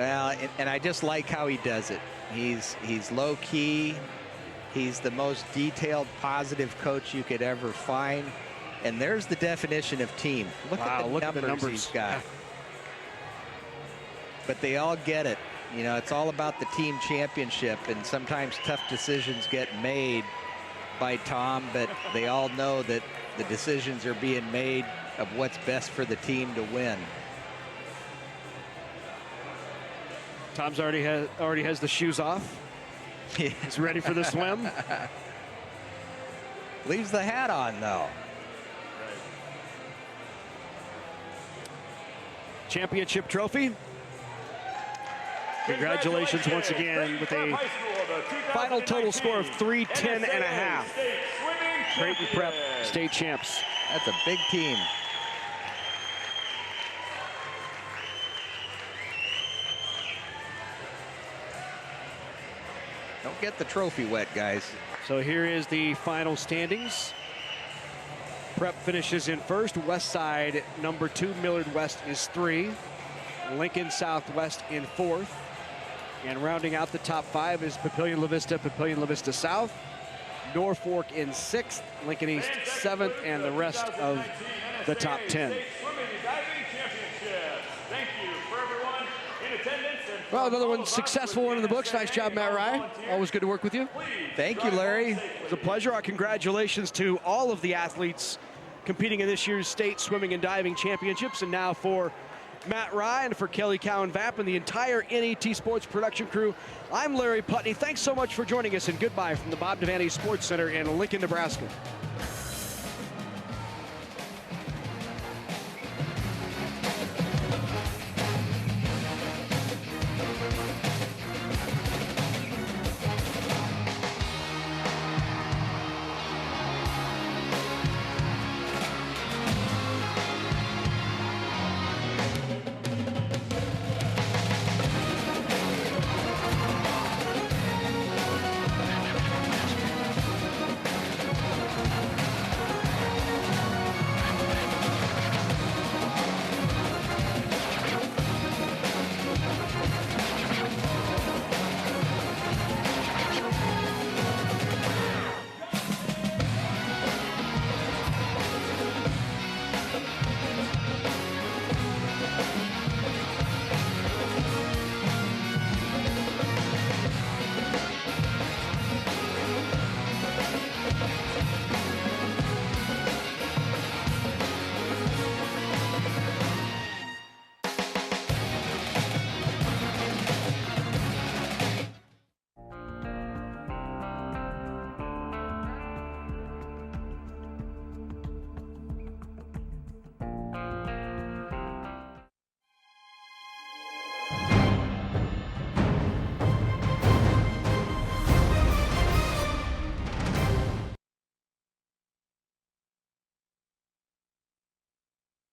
Well, and I just like how he does it. He's low key. He's the most detailed, positive coach you could ever find. And there's the definition of team. Look at the numbers he's got. But they all get it. You know, it's all about the team championship, and sometimes tough decisions get made by Tom, but they all know that the decisions are being made of what's best for the team to win. Tom's already has the shoes off. He's ready for the swim. Leaves the hat on, though. Championship trophy. Congratulations once again with a final total score of 310 and a half. Creighton Prep state champs. That's a big team. Don't get the trophy wet, guys. So here is the final standings. Prep finishes in first. West Side, number 2. Millard West is 3. Lincoln Southwest in 4th. And rounding out the top 5 is Papillion La Vista South. Norfolk in 6th. Lincoln East 7th. And the rest of the top 10. Well, another one, successful one in the books. Nice job, Matt Rye. Always good to work with you. Thank you, Larry. It was a pleasure. Our congratulations to all of the athletes competing in this year's State Swimming and Diving Championships. And now for Matt Rye and for Kelly Cowan Vapp and the entire NET Sports production crew, I'm Larry Putney. Thanks so much for joining us, and goodbye from the Bob Devaney Sports Center in Lincoln, Nebraska.